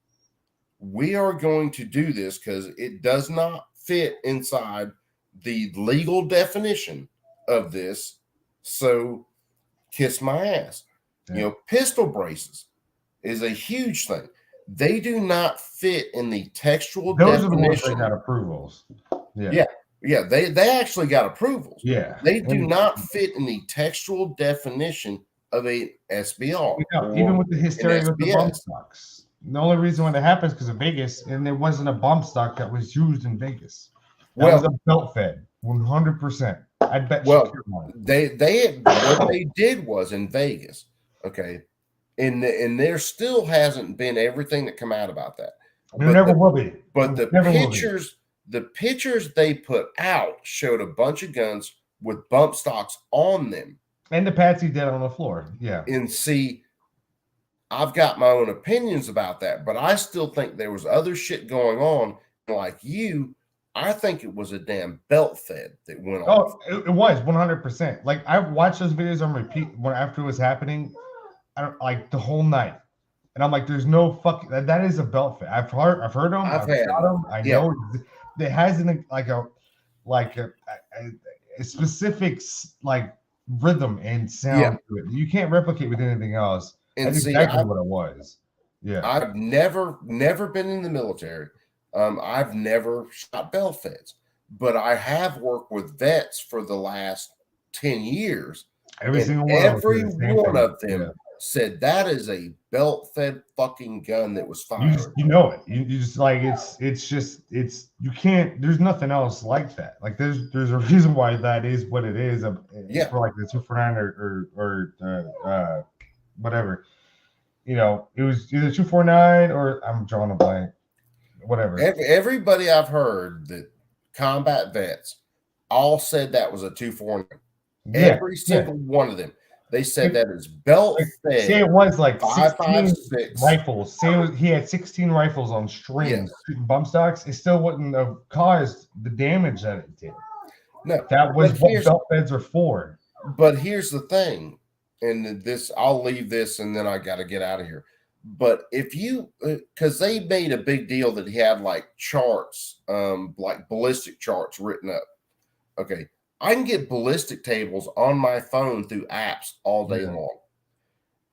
We are going to do this because it does not fit inside the legal definition of this. So kiss my ass. Pistol braces is a huge thing. They do not fit in the textual definition. Those are the ones that got approvals. Yeah, they actually got approvals. Yeah. They do not fit in the textual definition of a SBR. Even with the hysteria with the bump stocks. The only reason why that happens is because of Vegas, and there wasn't a bump stock that was used in Vegas. That was a belt fed, 100%. I bet. Well, what they did was in Vegas, okay, and there still hasn't been everything that come out about that. There never will be. But the pictures they put out showed a bunch of guns with bump stocks on them. And the Patsy dead on the floor. Yeah. And see, I've got my own opinions about that, but I still think there was other shit going on. Like you, I think it was a damn belt fed that went off. Oh, it was 100%. Like, I've watched those videos on repeat after it was happening, the whole night. And I'm like, there's no fucking, that is a belt fed. I've heard them. I've shot them. I know it has a specific rhythm and sound to it. You can't replicate with anything else. And that's exactly what it was. Yeah. I've never been in the military. I've never shot belt feds, but I have worked with vets for the last 10 years. Every single one of them said that is a belt fed fucking gun that was fired. You know it. You just like it's you can't. There's nothing else like that. Like there's a reason why that is what it is. For like the 249 or whatever. You know, it was either 249 or I'm drawing a blank. Whatever. Everybody I've heard that combat vets all said that was a 249. Every single one of them. They said that is belt fed. Say it was like 5.56 rifles. Say he had 16 rifles on strings, shooting bump stocks. It still wouldn't have caused the damage that it did. No, that was what belt feds are for. But here's the thing, and this I'll leave this, and then I got to get out of here. But if you, because they made a big deal that he had like charts, like ballistic charts written up. Okay. I can get ballistic tables on my phone through apps all day long.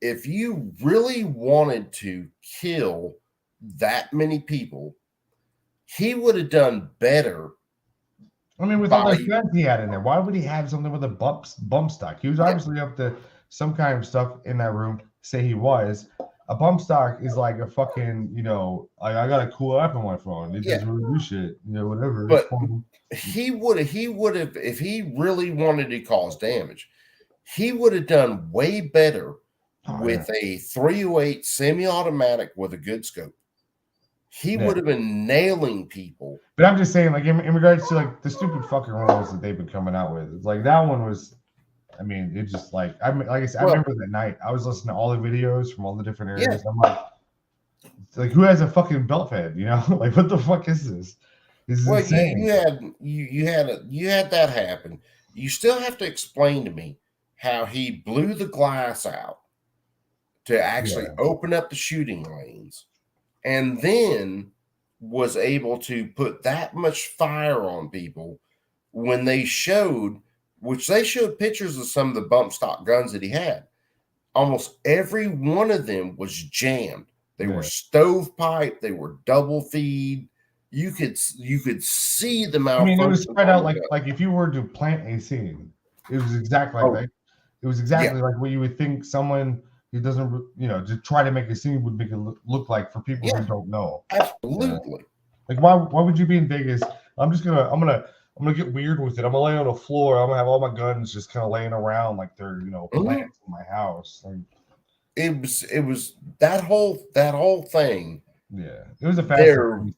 If you really wanted to kill that many people, he would have done better. I mean, with all the guns he had in there, why would he have something with a bump stock? He was obviously up to some kind of stuff in that room. Say he was. A bump stock is like a fucking, you know, like I got a cool app on my phone. It doesn't really do shit, you know, whatever. But he would have, if he really wanted to cause damage, he would have done way better with a 308 semi-automatic with a good scope. He would have been nailing people. But I'm just saying, like in regards to like the stupid fucking rules that they've been coming out with, it's like that one was. I mean, it just like I said, I remember that night. I was listening to all the videos from all the different areas. I'm like, who has a fucking belt fed? You know, like what the fuck is this? This is insane. you had that happen. You still have to explain to me how he blew the glass out to actually open up the shooting lanes, and then was able to put that much fire on people when they showed. Which they showed pictures of some of the bump stock guns that he had. Almost every one of them was jammed. They were stovepipe. They were double feed. You could see them out. I mean, it was spread out like if you were to plant a scene, it was exactly like that. It was exactly like what you would think someone who doesn't, you know, to try to make a scene would make it look like for people who don't know. Absolutely. Like why would you be in Vegas? I'm gonna get weird with it. I'm gonna lay on the floor. I'm gonna have all my guns just kind of laying around like they're, you know, plants in my house. Like, it was that whole thing. Yeah, it was a fast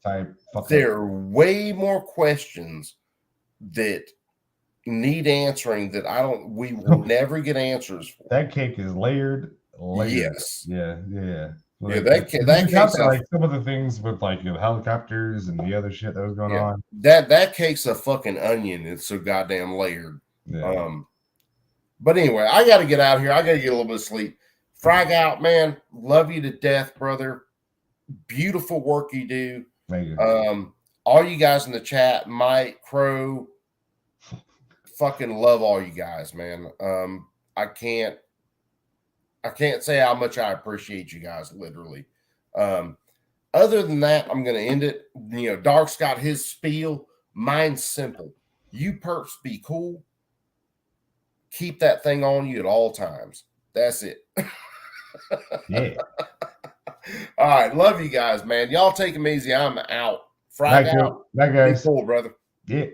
type. There are way more questions that need answering that we will never get answers for. That cake is layered. Yes. Yeah. Like, that case, like some of the things with like helicopters and the other shit that was going on. That cake's a fucking onion. It's so goddamn layered. Yeah. But anyway, I got to get out of here. I got to get a little bit of sleep. Frag out, man. Love you to death, brother. Beautiful work you do. Thank you. All you guys in the chat, Mike, Crow, fucking love all you guys, man. I can't say how much I appreciate you guys, literally. Other than that, I'm going to end it. You know, Dark's got his spiel. Mine's simple. You perps be cool. Keep that thing on you at all times. That's it. Yeah. All right. Love you guys, man. Y'all take them easy. I'm out. Friday out. Bye, guys. Be cool, brother. Yeah.